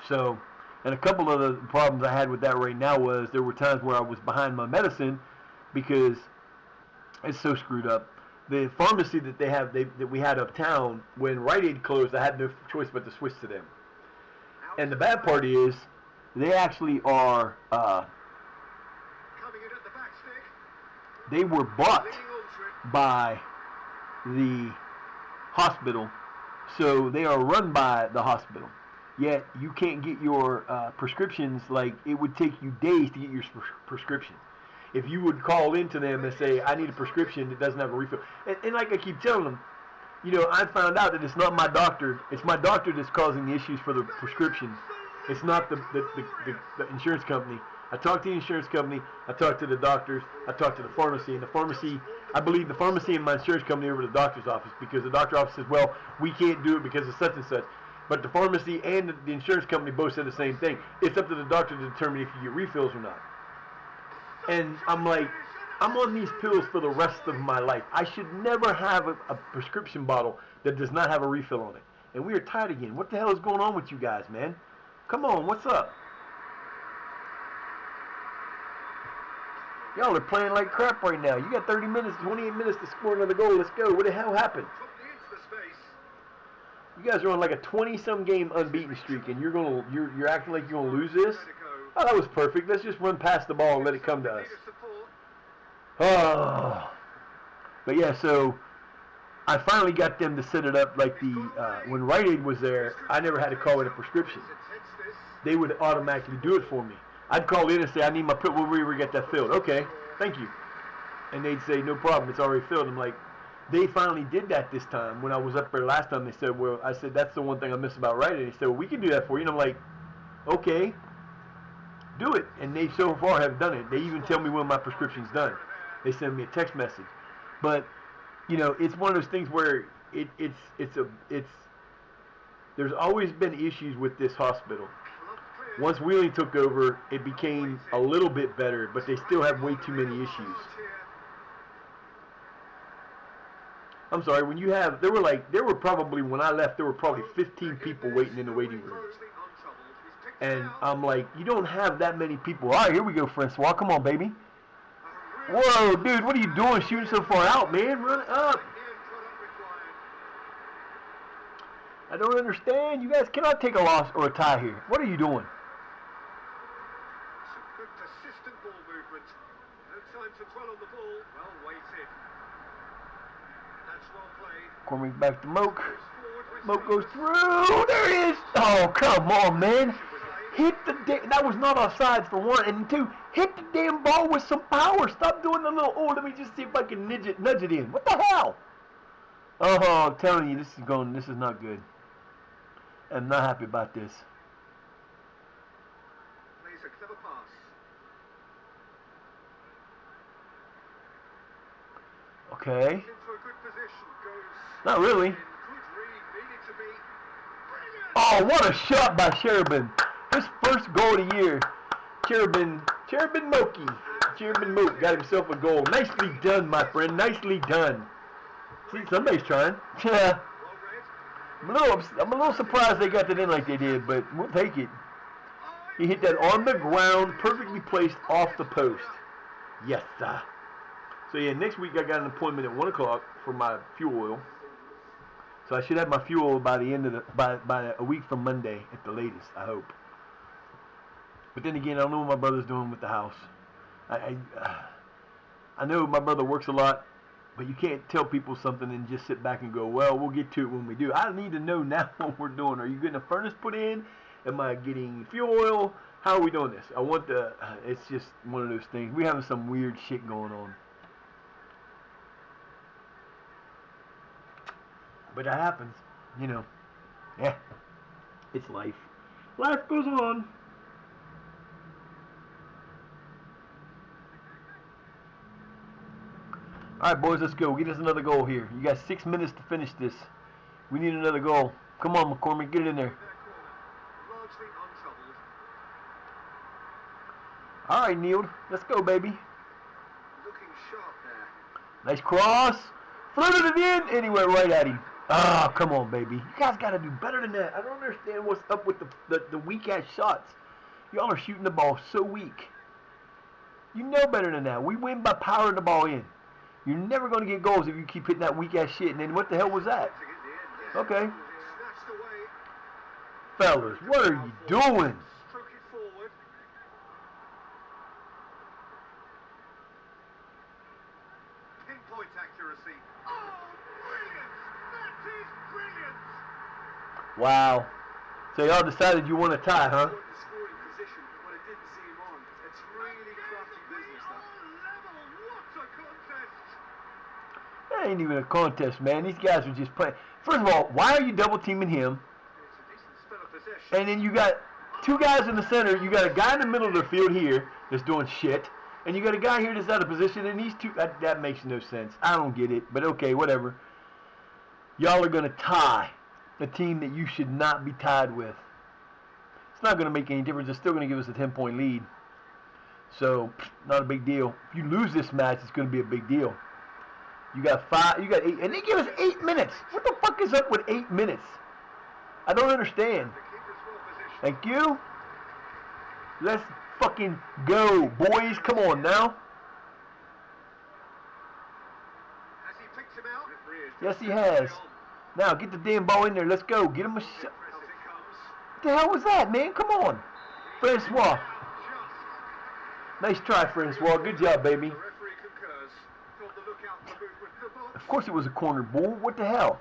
So, and a couple of the problems I had with that right now was there were times where I was behind my medicine because it's so screwed up. The pharmacy that that we had uptown, when Rite Aid closed, I had no choice but to switch to them. And the bad part is, they actually are, they were bought by the hospital, so they are run by the hospital. Yet you can't get your prescriptions. Like, it would take you days to get your prescription. If you would call into them and say, I need a prescription that doesn't have a refill, and like I keep telling them, you know, I found out that it's not my doctor. It's my doctor that's causing the issues for the prescriptions. It's not the insurance company. I talked to the insurance company. I talked to the doctors. I talked to the pharmacy. And the pharmacy, I believe the pharmacy and my insurance company over to the doctor's office, because the doctor's office says, well, we can't do it because of such and such. But the pharmacy and the insurance company both said the same thing. It's up to the doctor to determine if you get refills or not. And I'm like, I'm on these pills for the rest of my life. I should never have a prescription bottle that does not have a refill on it. And we are tired again. What the hell is going on with you guys, man? Come on, what's up? Y'all are playing like crap right now. You got 30 minutes, 28 minutes to score another goal. Let's go. What the hell happened? You guys are on like a 20-some game unbeaten streak, and you're acting like you're gonna lose this? Oh, that was perfect. Let's just run past the ball and let it come to us. Oh. But yeah, so I finally got them to set it up like when Rite Aid was there, I never had to call in a prescription. They would automatically do it for me. I'd call in and say, I need my pill. Will we ever get that filled? Okay, thank you. And they'd say, no problem, it's already filled. I'm like, they finally did that this time. When I was up there last time, they said, well, I said, that's the one thing I miss about Rite Aid. They said, well, we can do that for you. And I'm like, okay, do it. And they so far have done it. They even tell me when my prescription's done. They send me a text message. But, you know, it's one of those things where there's always been issues with this hospital. Once Wheeling took over, it became a little bit better, but they still have way too many issues. I'm sorry, when I left, there were probably 15 people waiting in the waiting room. And I'm like, you don't have that many people. All right, here we go, Francois. Come on, baby. Whoa, dude, what are you doing shooting so far out, man? Run up. I don't understand. You guys cannot take a loss or a tie here. What are you doing? Good persistent ball movement. No time to dwell on the ball. Well weighted. That's well played. Cormick back to Moke. Moke goes through. There it is. Oh, come on, man. Hit that was not offsides for one, and two, hit the damn ball with some power. Stop doing the little, let me just see if I can nudge it in. What the hell? Oh, I'm telling you, this is not good. I'm not happy about this. Plays a clever pass. Okay. Into a good position. Goes. Not really. Good read. Needed to be. Oh, what a shot by Cherubin. His first goal of the year. Cherubin Moke got himself a goal. Nicely done, my friend. Nicely done. See, somebody's trying. Yeah. I'm a little surprised they got that in like they did, but we'll take it. He hit that on the ground, perfectly placed off the post. Yes, sir. So yeah, next week I got an appointment at 1 o'clock for my fuel oil. So I should have my fuel by the end of by a week from Monday at the latest, I hope. But then again, I don't know what my brother's doing with the house. I know my brother works a lot, but you can't tell people something and just sit back and go, well, we'll get to it when we do. I need to know now what we're doing. Are you getting a furnace put in? Am I getting fuel oil? How are we doing this? It's just one of those things. We're having some weird shit going on. But that happens, you know. Yeah, it's life. Life goes on. All right, boys, let's go. Get us another goal here. You got 6 minutes to finish this. We need another goal. Come on, McCormick, get it in there. All right, Neil, let's go, baby. Looking sharp there. Nice cross. Floated it in, and he went right at him. Ah, come on, baby. You guys got to do better than that. I don't understand what's up with the weak-ass shots. Y'all are shooting the ball so weak. You know better than that. We win by powering the ball in. You're never going to get goals if you keep hitting that weak-ass shit. And then what the hell was that? Okay. Fellas, what are you doing? Stroke it forward. Pinpoint accuracy. Oh, brilliant! That is brilliant! Wow. So y'all decided you want to tie, huh? The scoring position, but I didn't see him on. It's really crafty business, that. Level. What a contest! That ain't even a contest, man. These guys are just playing. First of all, why are you double teaming him? It's a decent spell of possession. And then you got two guys in the center. You got a guy in the middle of the field here that's doing shit. And you got a guy here that's out of position. And these two, that makes no sense. I don't get it. But okay, whatever. Y'all are going to tie a team that you should not be tied with. It's not going to make any difference. It's still going to give us a 10-point lead. So, not a big deal. If you lose this match, it's going to be a big deal. You got 5, you got 8, and they give us 8 minutes. What the fuck is up with 8 minutes? I don't understand. The keeper's well positioned. Thank you. Let's fucking go, boys. Come on now. Has he picked him out? Yes, he has. Now, get the damn ball in there. Let's go. Get him a shot. As it comes. What the hell was that, man? Come on. Francois. Just. Nice try, Francois. Good job, baby. The referee concurs. On the lookout for movement in the box. Of course it was a corner bull. What the hell?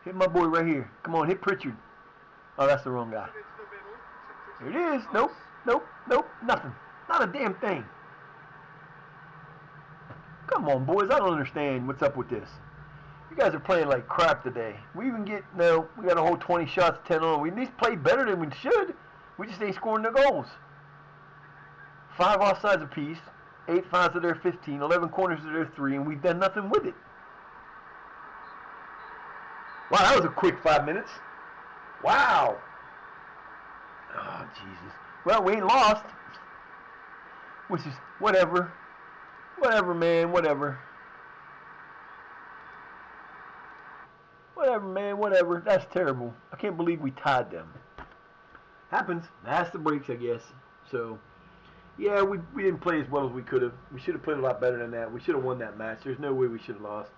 Hit my boy right here. Come on, hit Pritchard. Oh, that's the wrong guy. Into the middle. Here it is. Nope. Nope. Nope. Nothing. Not a damn thing. Come on, boys. I don't understand what's up with this. You guys are playing like crap today. We even get, no, we got a whole 20 shots, 10 on. We at least played better than we should. We just ain't scoring the goals. 5 offsides apiece. 8 fouls of their 15. 11 corners of their 3. And we've done nothing with it. Wow, that was a quick 5 minutes. Wow. Oh, Jesus. Well, we ain't lost. Which is, whatever. Whatever, man, whatever. Whatever, man, whatever. That's terrible. I can't believe we tied them. Happens. That's the breaks, I guess. So, yeah, we didn't play as well as we could have. We should have played a lot better than that. We should have won that match. There's no way we should have lost.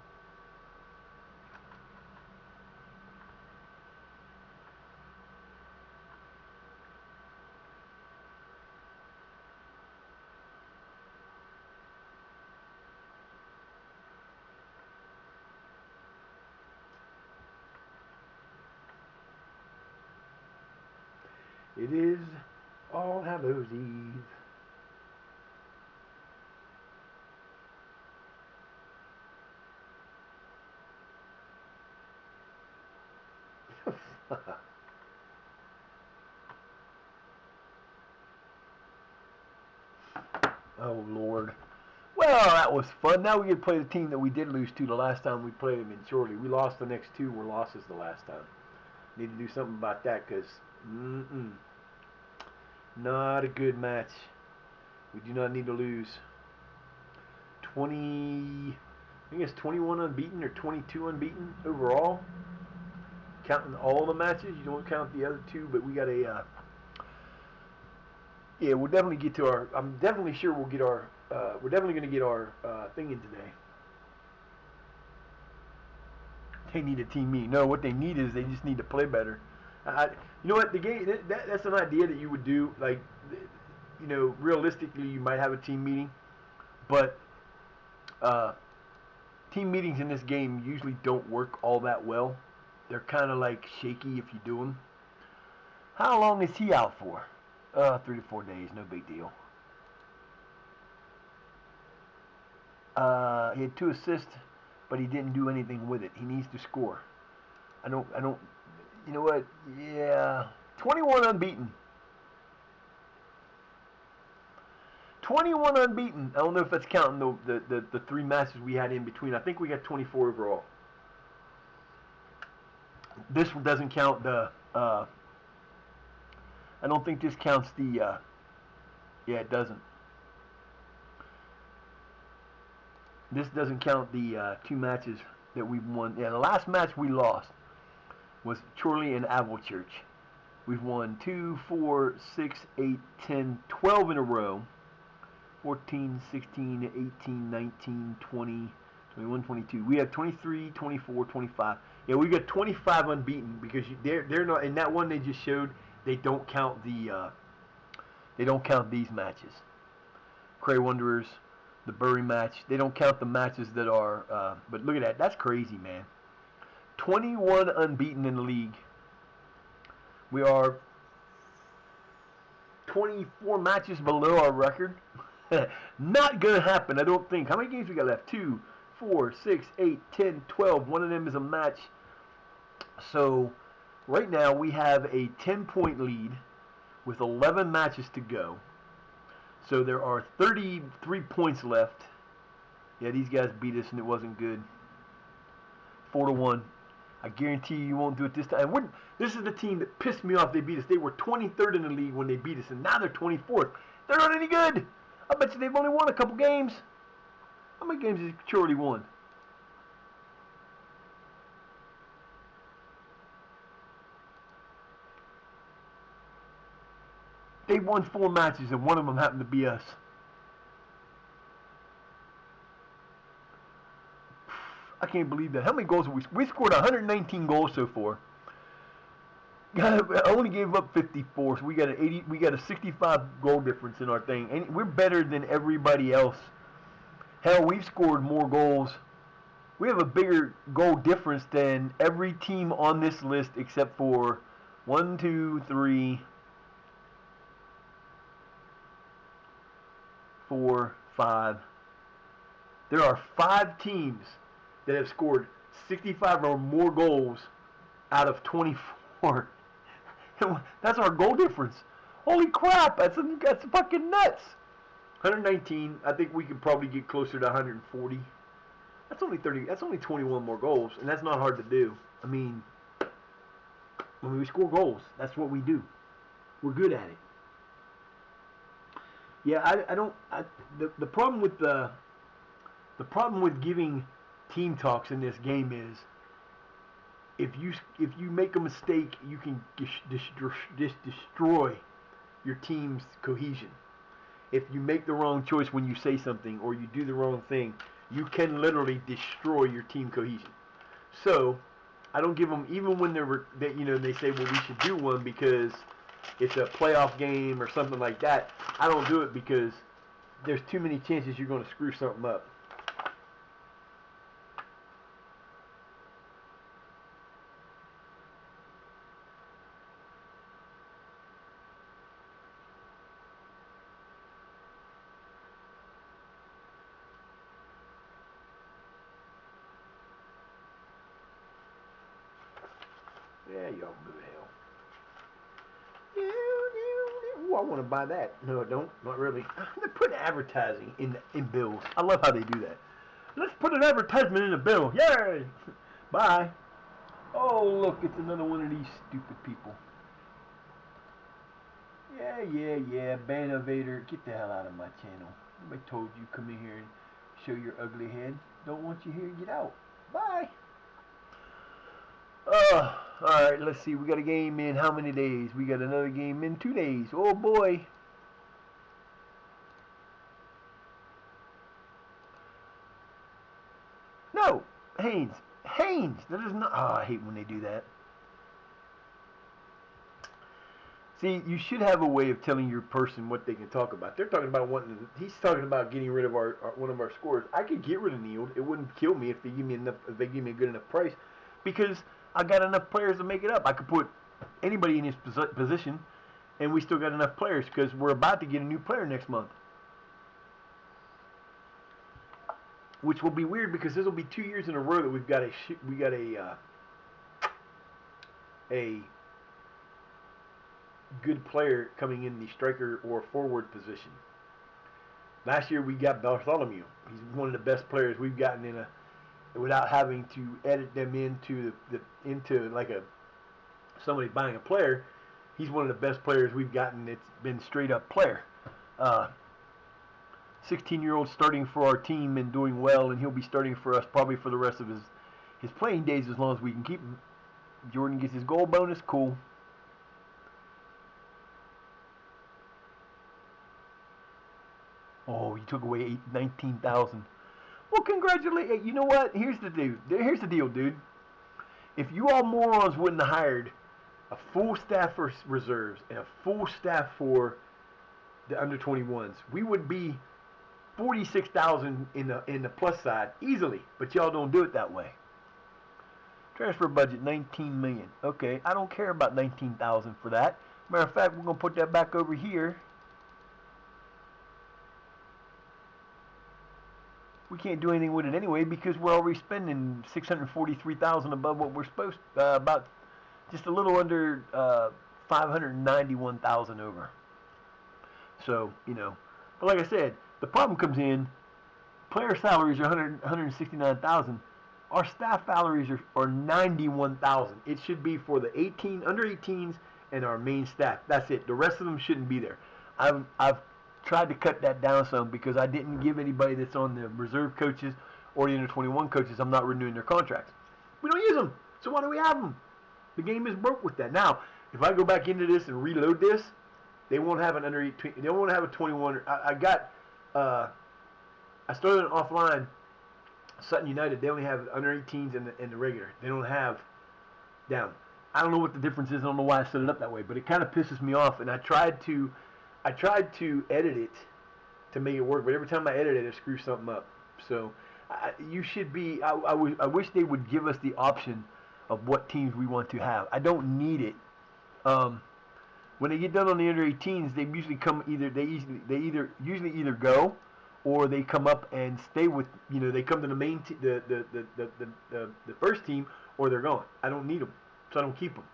It is All Hallows Eve. Oh, Lord. Well, that was fun. Now we get to play the team that we did lose to the last time we played them in Shorely. We lost the next 2 were losses the last time. Need to do something about that because, not a good match. We do not need to lose. 20, I think it's 21 unbeaten or 22 unbeaten overall. Counting all the matches. You don't count the other 2, but we got a, yeah, we'll definitely get to our, I'm definitely sure we'll get our, we're definitely going to get our thing in today. They need a team meeting. No, what they need is they just need to play better. You know what, the game, that's an idea that you would do, like, you know, realistically you might have a team meeting, but team meetings in this game usually don't work all that well. They're kind of like shaky if you do them. How long is he out for? 3 to 4 days, no big deal. He had 2 assists, but he didn't do anything with it. He needs to score. I don't, you know what? Yeah. 21 unbeaten. 21 unbeaten. I don't know if that's counting the 3 matches we had in between. I think we got 24 overall. This doesn't count the, I don't think this counts the, yeah, it doesn't. This doesn't count the 2 matches that we've won. Yeah, the last match we lost was Chorley and Church. We've won 2, 4, 6, 8, 10, 12 in a row. 14, 16, 18, 19, 20, 21, 22. We have 23, 24, 25. Yeah, we got 25 unbeaten because they're not in that one they just showed. They don't count these matches. Cray Wanderers, the Bury match. They don't count the matches that are. But look at that. That's crazy, man. 21 unbeaten in the league. We are 24 matches below our record. Not going to happen, I don't think. How many games we got left? 2, 4, 6, 8, 10, 12. One of them is a match. So, right now we have a 10-point lead with 11 matches to go. So, there are 33 points left. Yeah, these guys beat us and it wasn't good. 4-1. I guarantee you won't do it this time. This is the team that pissed me off. They beat us. They were 23rd in the league when they beat us, and now they're 24th. They're not any good. I bet you they've only won a couple games. How many games has Chorley won? They won 4 matches, and one of them happened to be us. I can't believe that. How many goals have we scored? 119 goals so far. I only gave up 54, so we got a 65 goal difference in our thing, and we're better than everybody else. Hell, we've scored more goals. We have a bigger goal difference than every team on this list except for 1, 2, 3, 4, 5. There are 5 teams that have scored 65 or more goals out of 24. That's our goal difference. Holy crap, that's fucking nuts. 119, I think we could probably get closer to 140. That's only 30. That's only 21 more goals, and that's not hard to do. I mean, when we score goals, that's what we do. We're good at it. Yeah, the problem with giving team talks in this game is if you make a mistake, you can destroy your team's cohesion. If you make the wrong choice when you say something or you do the wrong thing, you can literally destroy your team cohesion. So I don't give them, even when they say, well, we should do one because it's a playoff game or something like that. I don't do it because there's too many chances you're going to screw something up. Yeah, y'all good hell. Ooh, I want to buy that. No, I don't. Not really. They put advertising in bills. I love how they do that. Let's put an advertisement in a bill. Yay! Bye. Oh, look, it's another one of these stupid people. Yeah. Banovator, get the hell out of my channel. Nobody told you come in here and show your ugly head. Don't want you here. Get out. Bye. Alright, let's see. We got a game in how many days? We got another game in 2 days. Oh boy. No, Haynes. That is not. Oh, I hate when they do that. See, you should have a way of telling your person what they can talk about. They're talking about he's talking about getting rid of one of our scorers. I could get rid of Neal. It wouldn't kill me if they give me a good enough price, because I got enough players to make it up. I could put anybody in his position, and we still got enough players because we're about to get a new player next month. Which will be weird because this will be 2 years in a row that we got a good player coming in the striker or forward position. Last year we got Bartholomew. He's one of the best players we've gotten without having to edit them into like somebody buying a player. He's one of the best players we've gotten. It's been straight up player. 16-year-old starting for our team and doing well, and he'll be starting for us probably for the rest of his playing days as long as we can keep him. Jordan gets his goal bonus, cool. Oh, you took away 19,000. Well, congratulate. You know what? Here's the deal, dude. If you all morons wouldn't have hired a full staff for reserves and a full staff for the under 21s, we would be 46,000 in the plus side easily. But y'all don't do it that way. Transfer budget 19 million. Okay, I don't care about 19,000 for that. Matter of fact, we're gonna put that back over here. We can't do anything with it anyway because we're already spending 643,000 above what we're supposed about just a little under 591,000 over. So, but like I said, the problem comes in player salaries are 169,000. Our staff salaries are 91,000. It should be for the under 18s and our main staff. That's it. The rest of them shouldn't be there. I've tried to cut that down some because I didn't give anybody that's on the reserve coaches or the under 21 coaches. I'm not renewing their contracts. We don't use them, so why do we have them? The game is broke with that. Now, if I go back into this and reload this, they won't have an under 18. They won't have a 21. I started an offline. Sutton United, they only have under 18s and the regular. They don't have down. I don't know what the difference is. I don't know why I set it up that way, but it kind of pisses me off. And I tried to edit it to make it work, but every time I edit it, it screws something up. So you should be. I wish they would give us the option of what teams we want to have. I don't need it. When they get done on the under 18s, they usually come usually either go or they come up and stay with, they come to the main the first team, or they're gone. I don't need them, so I don't keep them.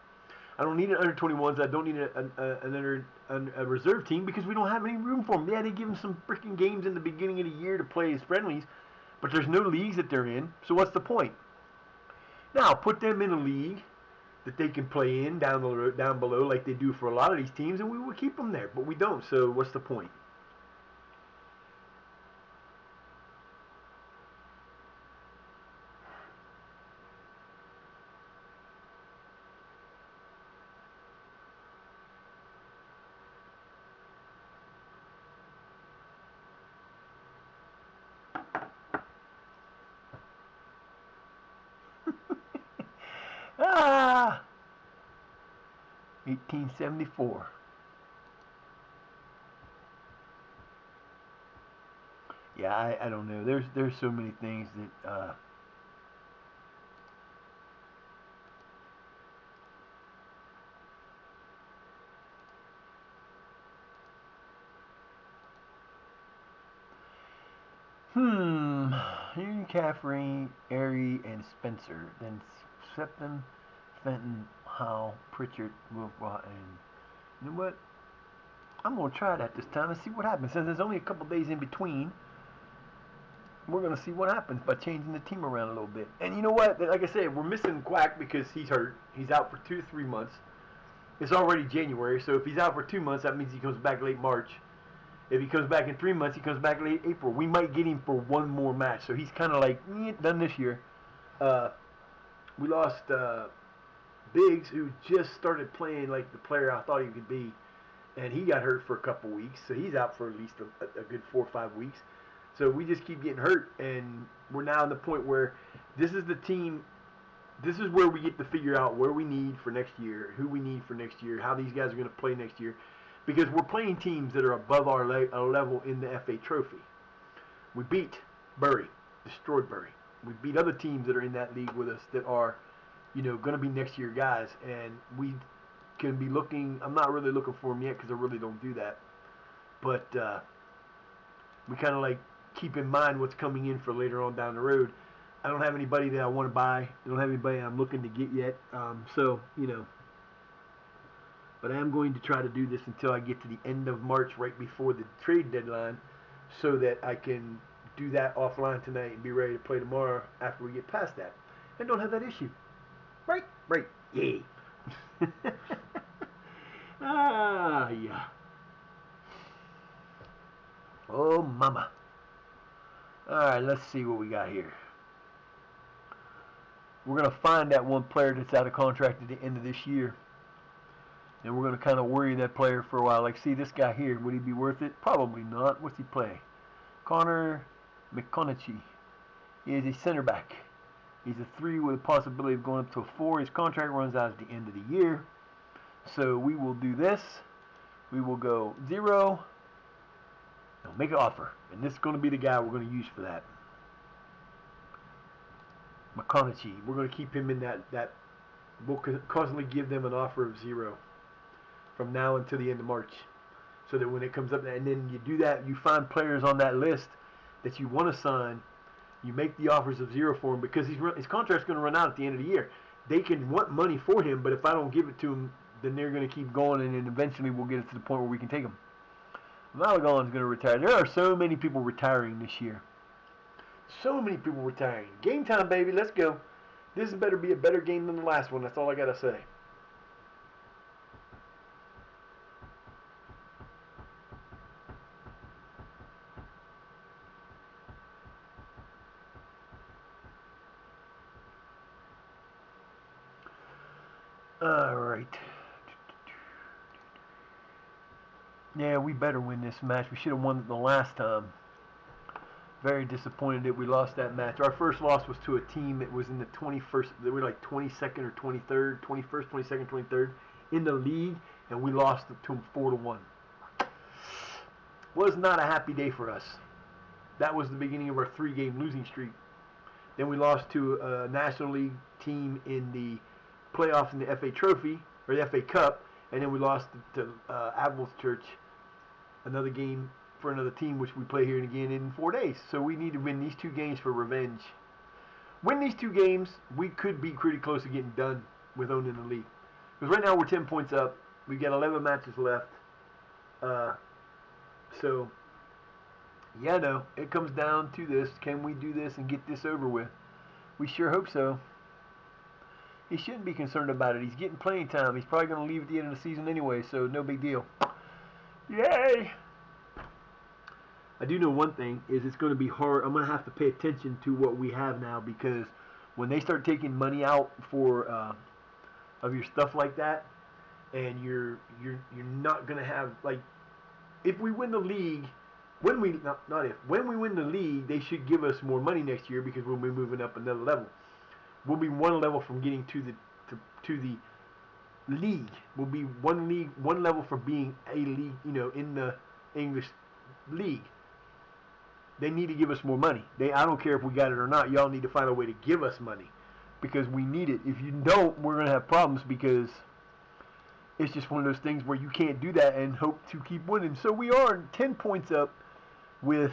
I don't need an under 21s. I don't need a reserve team because we don't have any room for them. Yeah, they give them some freaking games in the beginning of the year to play as friendlies, but there's no leagues that they're in. So what's the point? Now put them in a league that they can play in down below, like they do for a lot of these teams, and we will keep them there. But we don't. So what's the point? Ah, 1874. Yeah, I don't know. There's so many things that Union Caffrey, Airy, and Spencer. Then Septon, Fenton, Howe, Pritchard, Wilford, and you know what? I'm gonna try that this time and see what happens. Since there's only a couple days in between, we're gonna see what happens by changing the team around a little bit. And you know what? Like I said, we're missing Quack because he's hurt. He's out for 2 to 3 months. It's already January, so if he's out for 2 months, that means he comes back late March. If he comes back in 3 months, he comes back late April. We might get him for one more match. So he's kind of like, done this year. We lost Biggs, who just started playing like the player I thought he could be. And he got hurt for a couple weeks. So he's out for at least a good 4 or 5 weeks. So we just keep getting hurt. And we're now in the point where this is the team. This is where we get to figure out where we need for next year, who we need for next year, how these guys are going to play next year. Because we're playing teams that are above our level in the FA Trophy. We beat Bury, destroyed Bury. We beat other teams that are in that league with us that are, going to be next year guys. And we can be looking. I'm not really looking for them yet because I really don't do that. But we kind of like keep in mind what's coming in for later on down the road. I don't have anybody that I want to buy. I don't have anybody I'm looking to get yet. But I am going to try to do this until I get to the end of March, right before the trade deadline, so that I can do that offline tonight and be ready to play tomorrow after we get past that. And don't have that issue. Right? Right. Yay. Yeah. Oh, mama. Alright, let's see what we got here. We're going to find that one player that's out of contract at the end of this year. And we're going to kind of worry that player for a while. Like, see, this guy here, would he be worth it? Probably not. What's he play? Connor McConaughey. He is a center back. He's a 3 with a possibility of going up to a 4. His contract runs out at the end of the year. So we will do this. We will go 0. No, make an offer. And this is going to be the guy we're going to use for that. McConaughey. We're going to keep him in that. We'll constantly give them an offer of 0 from now until the end of March. So that when it comes up, and then you do that, you find players on that list that you want to sign. You make the offers of 0 for him because his contract's going to run out at the end of the year. They can want money for him, but if I don't give it to him, then they're going to keep going, and then eventually we'll get it to the point where we can take him. Malagon's going to retire. There are so many people retiring this year. So many people retiring. Game time, baby. Let's go. This better be a better game than the last one. That's all I got to say. All right. Yeah, we better win this match. We should have won it the last time. Very disappointed that we lost that match. Our first loss was to a team that was in the 21st. They were like 22nd or 23rd, 21st, 22nd, 23rd in the league, and we lost to them 4-1. Was not a happy day for us. That was the beginning of our 3-game losing streak. Then we lost to a National League team in the playoffs in the FA Trophy or the FA Cup, and then we lost to Admiral's Church, another game for another team, which we play here again in 4 days. So we need to win these 2 games for revenge. Win these 2 games, we could be pretty close to getting done with owning the league. Because right now we're 10 points up. We got 11 matches left. So, yeah, no, it comes down to this. Can we do this and get this over with? We sure hope so. He shouldn't be concerned about it. He's getting playing time. He's probably going to leave at the end of the season anyway, so no big deal. Yay! I do know one thing, is it's going to be hard. I'm going to have to pay attention to what we have now, because when they start taking money out for of your stuff like that, and you're not going to have, like, if we win the league, when we win the league, they should give us more money next year because we'll be moving up another level. We'll be one level from getting to the league. We'll be one level from being a league, in the English league. They need to give us more money. I don't care if we got it or not. Y'all need to find a way to give us money because we need it. If you don't, we're going to have problems because it's just one of those things where you can't do that and hope to keep winning. So we are 10 points up with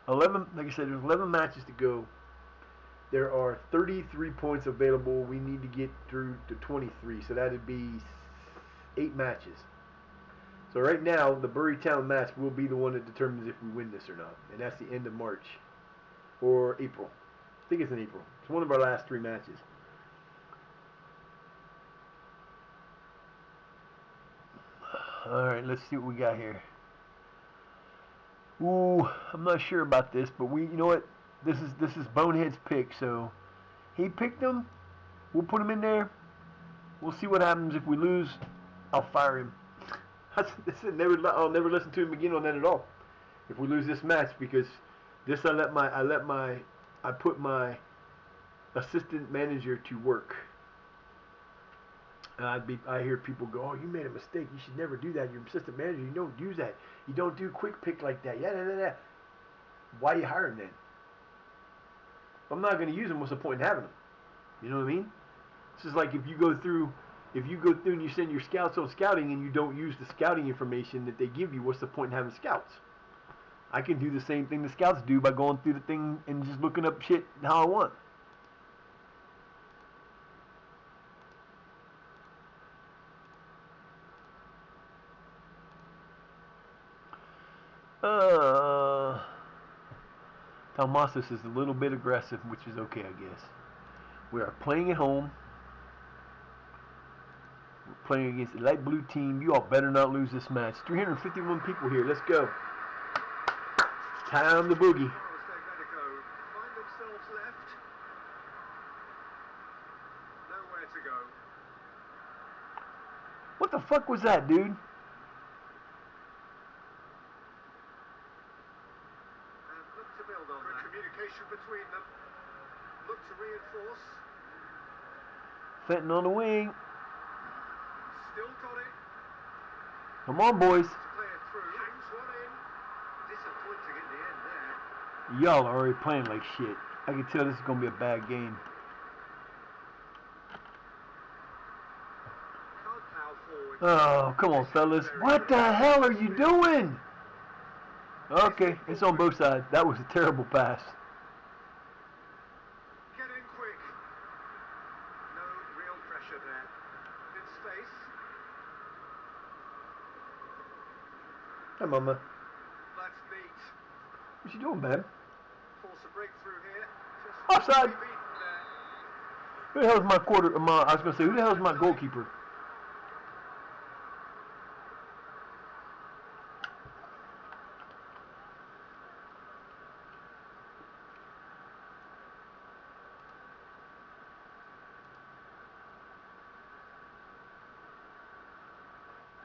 11, like I said, there's 11 matches to go. There are 33 points available. We need to get through to 23, so that would be 8 matches. So right now, the Bury Town match will be the one that determines if we win this or not, and that's the end of March or April. I think it's in April. It's one of our last 3 matches. All right, let's see what we got here. Ooh, I'm not sure about this, but you know what? This is Bonehead's pick, so he picked him. We'll put him in there. We'll see what happens. If we lose, I'll fire him. I'll never listen to him again on that at all. If we lose this match, because this I put my assistant manager to work. And I hear people go, "Oh, you made a mistake. You should never do that. You're assistant manager. You don't use that. You don't do quick pick like that. Yeah. Why are you hiring then? If I'm not going to use them, what's the point in having them? You know what I mean? This is like if you go through and you send your scouts on scouting and you don't use the scouting information that they give you, what's the point in having scouts? I can do the same thing the scouts do by going through the thing and just looking up shit how I want. Talmasis is a little bit aggressive, which is okay, I guess. We are playing at home. We're playing against the light blue team. You all better not lose this match. 351 people here. Let's go. Time to boogie. What the fuck was that, dude? And look to build on Good that. communication between them. Look to reinforce. Fenton on the wing. Still got it. Come on, boys. To play it through. Hangs one in. Disappointing in the end there. Y'all are already playing like shit. I can tell this is going to be a bad game. Can't plough forward. Oh, come on, fellas. What the hell are you doing? Okay, it's on both sides. That was a terrible pass. Get in quick. No real pressure there. In space. Hey, mama. That's neat. What you doing, babe? Force a breakthrough here. Just Offside. beaten there. Who the hell's my I was going to say, who the hell's my goalkeeper?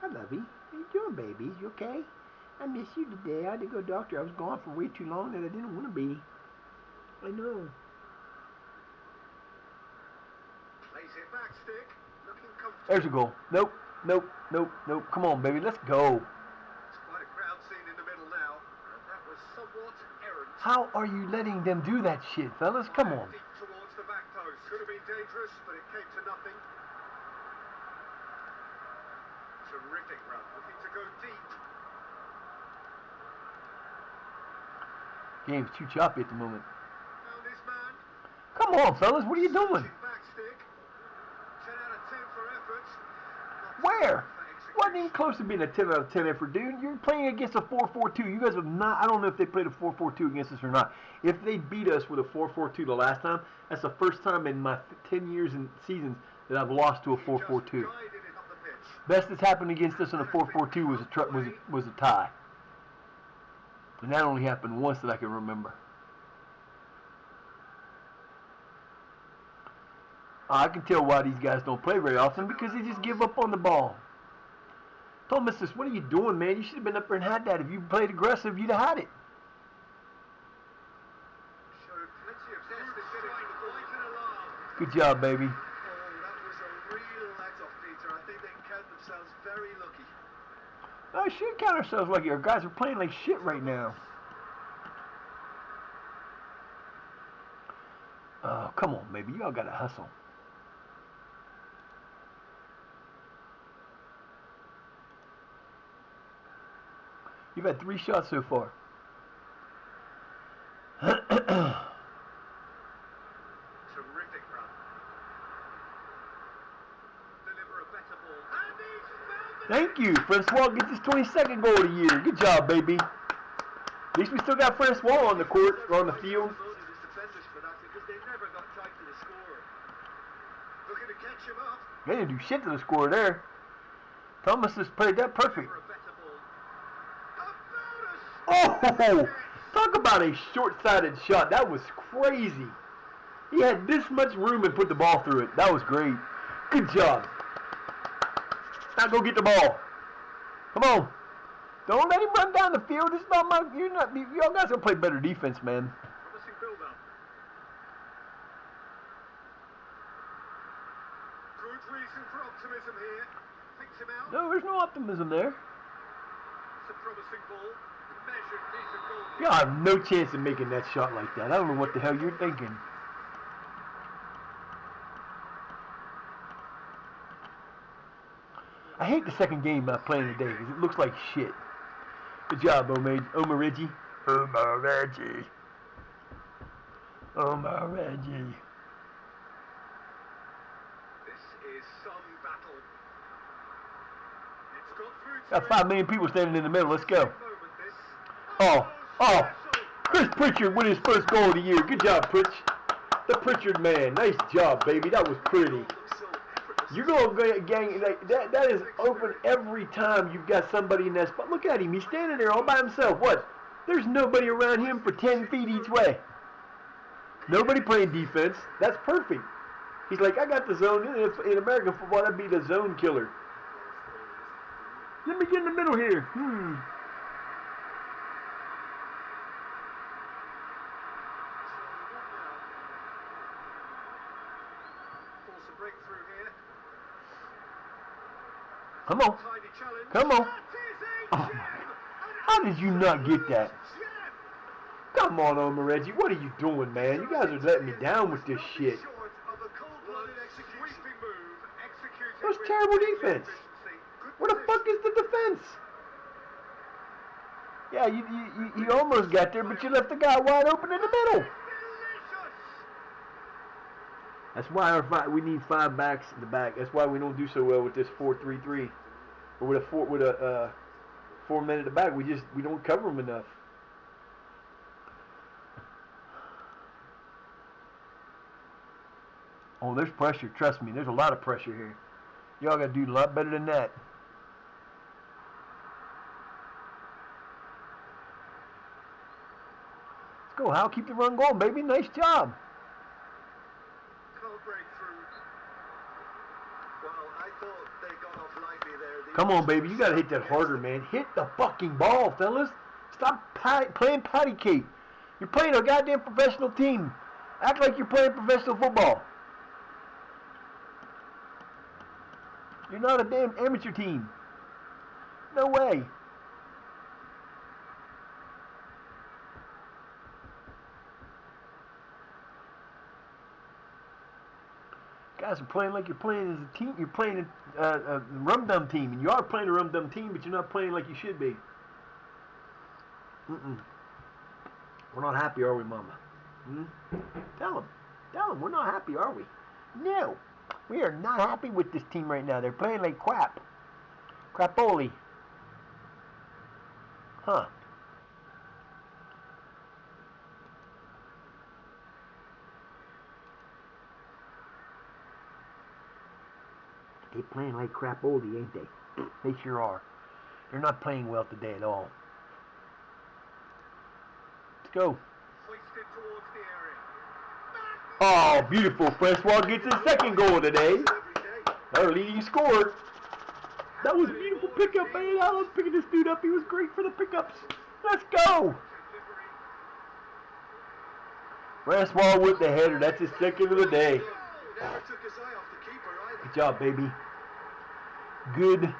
Hi, Lovey. How you doing, babies? You okay? I miss you today. I had to go to the doctor. I was gone for way too long and I didn't want to be. I know. Plays it back stick. Looking comfortable. There's a goal. Nope. Nope. Nope. Nope. Come on, baby. Let's go. It's quite a crowd scene in the middle now. And that was somewhat errant. How are you letting them do that shit, fellas? Come on. Deep towards the back post. Could have been dangerous, but it came to nothing. Terrific run. Looking to go deep. Game's too choppy at the moment. Found his man. Come on, fellas. What are you doing? Back stick. 10 out of 10 for effort. Not Where? for execution. Wasn't even close to being a 10 out of 10 effort, dude. You're playing against a 4-4-2. You guys have not. I don't know if they played a 4-4-2 against us or not. If they beat us with a 4-4-2 the last time, that's the first time in my 10 years and seasons that I've lost to a 4-4-2. Just guided it up the pitch. Best that's happened against us in a 4-4-2 was a tie. And that only happened once that I can remember. I can tell why these guys don't play very often because they just give up on the ball. Told Mrs. What are you doing, man? You should have been up there and had that. If you played aggressive, you'd have had it. Showed plenty of zest in getting to the ball. Quite an alarm. Good job, baby. Oh, that was a real let-off, Peter. I think they can count themselves very lucky. I should count ourselves lucky. Our guys are playing like shit right now. Oh, come on, baby. Y'all got to hustle. You've had 3 shots so far. Terrific run. Deliver a better ball. And he's found the Thank you. Francois gets his 22nd goal of the year. Good job, baby. At least we still got Francois on the court or on the field. Promoted as defenders for that because they never got tight to the score. looking to catch him up. They didn't do shit to the score there. Thomas has played that perfect. For a better ball. A bonus. Oh! Talk about a short-sighted shot. That was crazy. He had this much room and put the ball through it. That was great. Good job. Now go get the ball. Come on. Don't let him run down the field. This is not my. Y'all guys gonna play better defense, man. Promising build-up. Good reason for optimism here. Picks him out. No, there's no optimism there. It's a promising ball. Measured, decent goal. Y'all have no chance of making that shot like that. I don't know what the hell you're thinking. I hate the second game I'm playing today because it looks like shit. Good job, Omar Reggie. Omar Reggie. Omar Reggie. This is some battle. It's got through to Got 5 million people standing in the middle. Let's go. moment, this. Oh, special. Chris Pritchard with his first goal of the year. Good job, Pritch. The Pritchard man. Nice job, baby. That was pretty. You're going to gang like that is open every time you've got somebody in that spot. Look at him. He's standing there all by himself. What? There's nobody around him for 10 feet each way. Nobody playing defense. That's perfect. He's like, I got the zone. In American football, that'd be the zone killer. Let me get in the middle here. Force a breakthrough here. Come on. Tidy challenge. Come on. That is a Oh, gem! how did you not get that? Gem! Come on, Omar Reggie. What are you doing, man? You guys are letting me down with this shit. Short of a cold-blooded execution. Sweeping move, executed That was with terrible great defense. efficiency. Good Where the position. fuck is the defense? Yeah, you almost got there, but you left the guy wide open in the middle. Delicious! That's why we need 5 backs in the back. That's why we don't do so well with this 4-3-3, or with a 4 men at the back. We don't cover them enough. Oh, there's pressure. Trust me, there's a lot of pressure here. Y'all got to do a lot better than that. Let's go, Hal. Keep the run going, baby. Nice job. Can't break through. Well, I thought they got off lightly there. Come on, baby. You got to hit that harder, man. Hit the fucking ball, fellas. Stop playing patty cake. You're playing a goddamn professional team. Act like you're playing professional football. You're not a damn amateur team. No way. Guys are playing like you're playing as a team. You're playing a rum-dum team. And you are playing a rum-dum team, but you're not playing like you should be. We're not happy, are we, Mama? Tell them. Tell them we're not happy, are we? No. We are not happy with this team right now. They're playing like crap. Crapoli. Huh. They're playing like crapoli, ain't they? They sure are. They're not playing well today at all. Let's go. Hoisted towards the area. Oh, beautiful. Francois gets his second goal today. Our leading scorer. That was a beautiful pickup, man. I love picking this dude up. He was great for the pickups. Let's go. Francois with the header. That's his second of the day. Never took his eye off the keeper either. Good job, baby. Good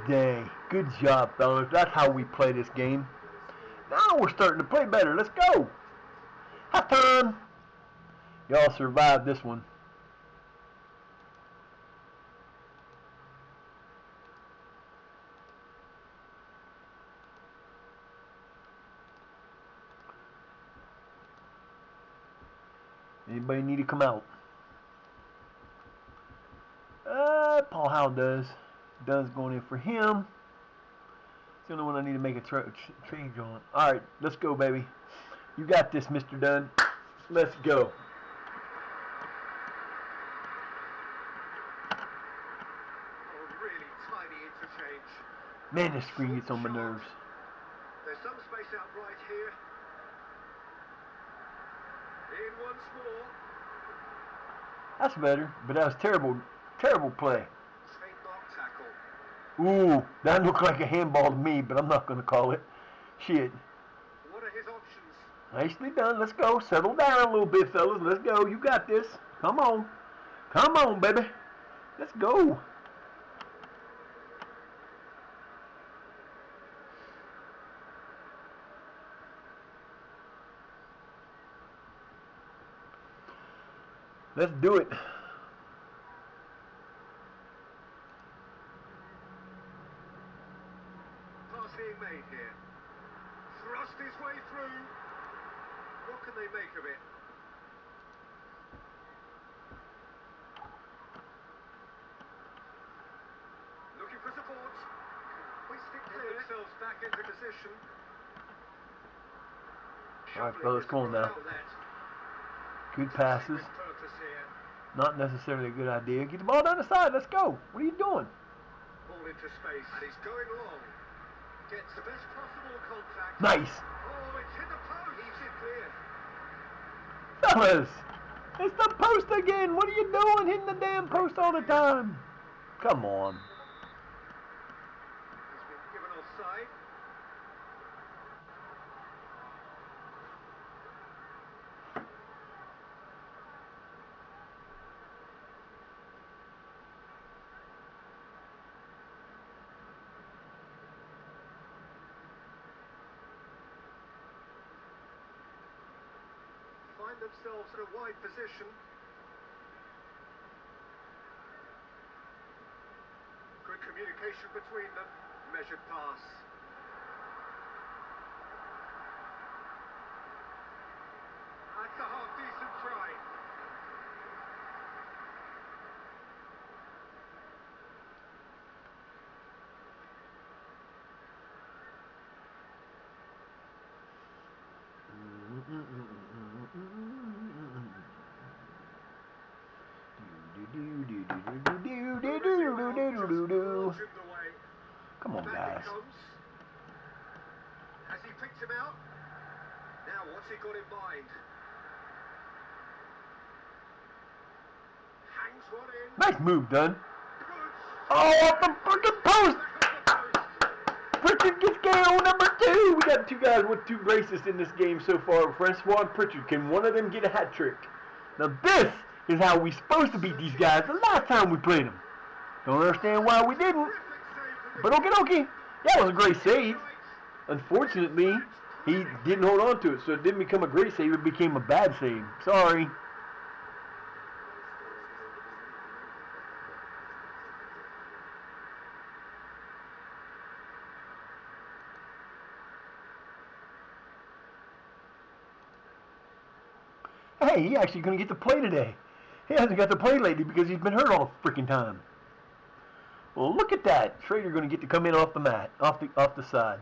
day. Good job, fellas. That's how we play this game. Now we're starting to play better. Let's go. Half time. Y'all survived this one. Anybody need to come out? Paul Howe does. Dunn's going in for him. It's the only one I need to make a change on. All right, let's go, baby. You got this, Mr. Dunn. Let's go. Oh, really tiny interchange. Man, this screen gets on my nerves. There's some space out right here. In once more. That's better, but that was terrible, terrible play. Trademark tackle. Ooh, that looked like a handball to me, but I'm not going to call it. Shit. What are his options? Nicely done. Let's go. Settle down a little bit, fellas. Let's go. You got this. Come on. Come on, baby. Let's go. Let's do it. Pass being made here. Thrust his way through. What can they make of it? Looking for support. Hoist it clear. Get themselves back into position. All right, fellas, come on now. Good passes. Purpose here. Not necessarily a good idea. Get the ball down the side. Let's go. What are you doing? Ball into space. And he's going long. Gets the best possible contact. Nice. Oh, it's hit the post. He's it clear. Fellas, it's the post again. What are you doing hitting the damn post all the time? Come on. He's been find themselves in a wide position. Good communication between them. Measured pass. That's a half-decent try. Come on, guys. Has he picked him out? Now, what's he got in mind? Hangs one in. Nice move, done. Good. Oh, off the freaking post! Pritchard gets KO number 2. We got 2 guys with 2 braces in this game so far. Francois and Pritchard. Can one of them get a hat trick? Now this is how we supposed to beat these guys the last time we played them. Don't understand why we didn't. But okie. That was a great save. Unfortunately, he didn't hold on to it, so it didn't become a great save. It became a bad save. Sorry. Hey, he actually going to get to play today. He hasn't got to play lately because he's been hurt all the freaking time. Well, look at that. Schrader going to get to come in off the mat, off the side.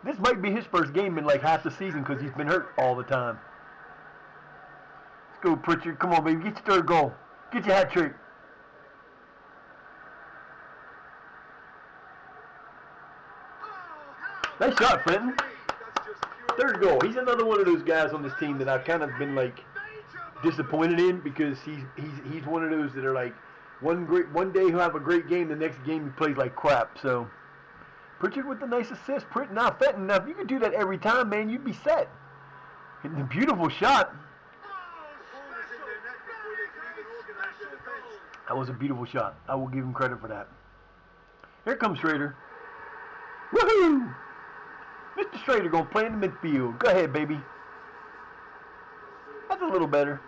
This might be his first game in like half the season because he's been hurt all the time. Let's go, Pritchard. Come on, baby. Get your 3rd goal. Get your hat trick. Nice shot, Fenton. 3rd goal. He's another one of those guys on this team that I've kind of been like disappointed in because he's one of those that are like one day he'll have a great game, the next game he plays like crap. So Pritchard with the nice assist. Now Fenton, now if you could do that every time, man, you'd be set. Hitting a beautiful shot. That was a beautiful shot. I will give him credit for that. Here comes Schrader. Woohoo! Mr. Schrader going to play in the midfield. Go ahead, baby. That's a little better.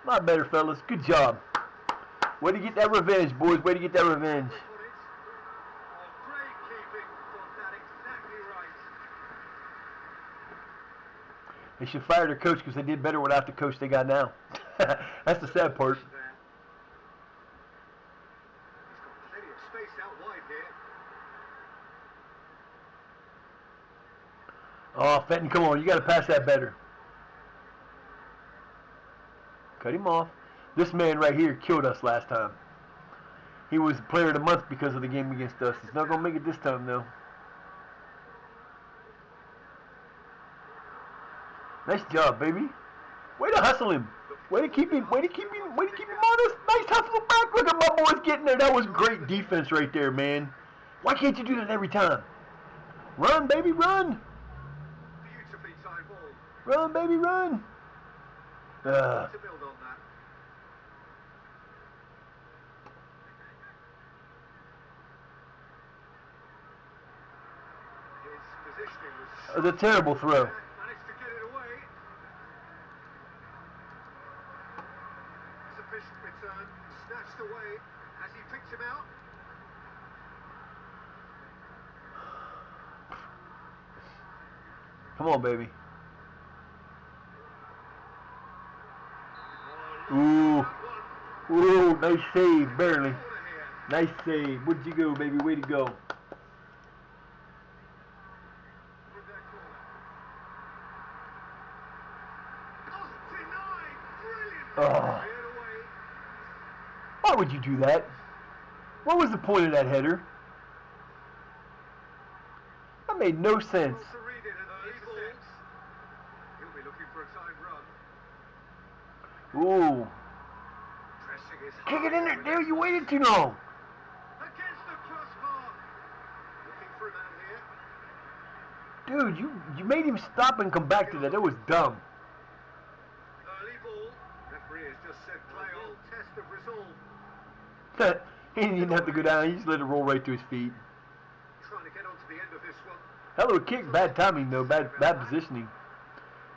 A lot better, fellas. Good job. Way to get that revenge, boys. Way to get that revenge. They should fire their coach because they did better without the coach they got now. That's the sad part. Oh, Fenton, come on. You got to pass that better. Cut him off. This man right here killed us last time. He was player of the month because of the game against us. He's not going to make it this time, though. Nice job, baby. Way to hustle him. Way to keep him honest. Nice hustle back. Look at my boys getting there. That was great defense right there, man. Why can't you do that every time? Run, baby, run. Run, baby, run. To build on that. His positioning was It was a terrible throw. managed to get it away. Sufficient return, snatched away as he picked him out. Come on, baby. Ooh. Ooh, nice save, barely. Nice save. Where'd you go, baby? Way to go. Oh. Why would you do that? What was the point of that header? That made no sense. Ooh. Kick it in there. There, you waited too long. Against the crossbar. Looking for a man here. Dude, you made him stop and come back to that. That was dumb. Early ball. Referee has just said play on. Test of resolve. He didn't have to go down. He just let it roll right to his feet. Trying to get onto the end of this one. Hell of a kick. Bad timing, though. Bad positioning.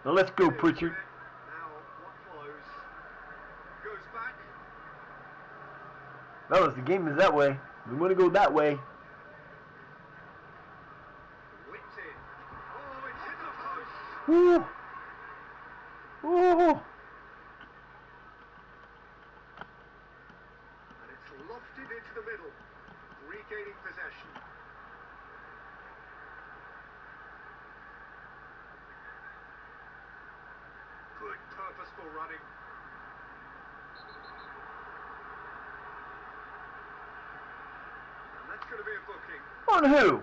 Now let's go, Pritchard. Now, what follows? Goes back. Fellas, the game is that way. We want to go that way. Whipped in. Oh, it's hit the post. Woo! Woo! And it's lofted into the middle, regaining possession. Good purposeful running. And that's going to be a booking. On who?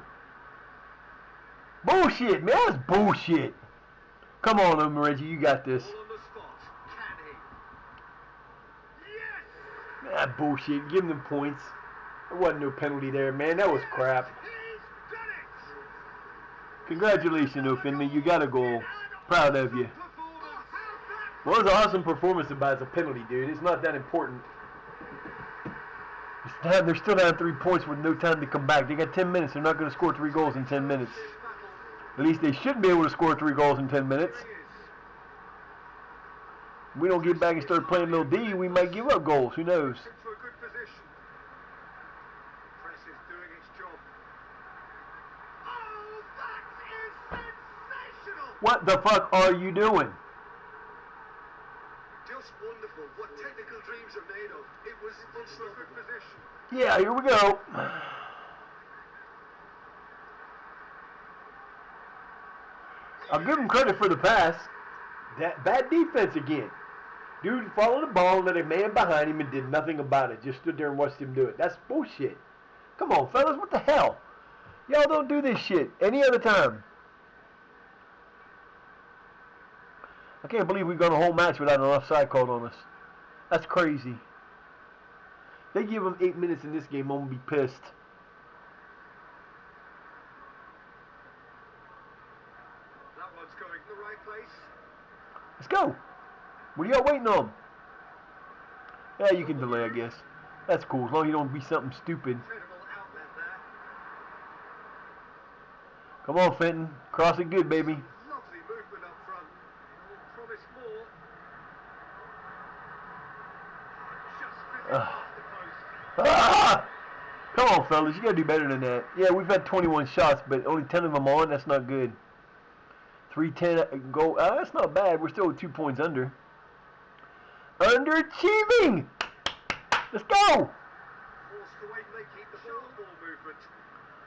Bullshit, man. That's bullshit. Come on, Reggie. You got this. All on the spot. Can he? Yes! That bullshit. Give them points. There wasn't no penalty there, man. That was crap. He's done it! Congratulations, though, Finley. You got a goal. Proud of you. Well, it was an awesome performance, but it's a penalty, dude. It's not that important. They're still down 3 points with no time to come back. They got 10 minutes. They're not going to score 3 goals in 10 minutes. At least they should be able to score 3 goals in 10 minutes. If we don't get back and start playing little D, we might give up goals. Who knows? Into a good position. Press is doing its job. Oh, that is sensational! What the fuck are you doing? Just wonderful. What technical dreams are made of. It was Into a unstoppable. good position. Yeah, here we go. I'll give him credit for the pass. That bad defense again. Dude followed the ball, let a man behind him and did nothing about it. Just stood there and watched him do it. That's bullshit. Come on, fellas, what the hell? Y'all don't do this shit any other time. I can't believe we've gone a whole match without an offside called on us. That's crazy. They give them 8 minutes in this game, I'm going to be pissed. That one's going in the right place. Let's go. What are y'all waiting on? Yeah, you can delay, I guess. That's cool, as long as you don't be something stupid. Incredible outlet there. Come on, Fenton. Cross it good, baby. Lovely movement up front. Will promise more. Just fizzing Ugh. past the post. Ah! Come on, fellas. You got to do better than that. Yeah, we've had 21 shots, but only 10 of them on. That's not good. 310 goal. That's not bad. We're still 2 points under. Underachieving! Let's go! Forced away, they keep the ball movement.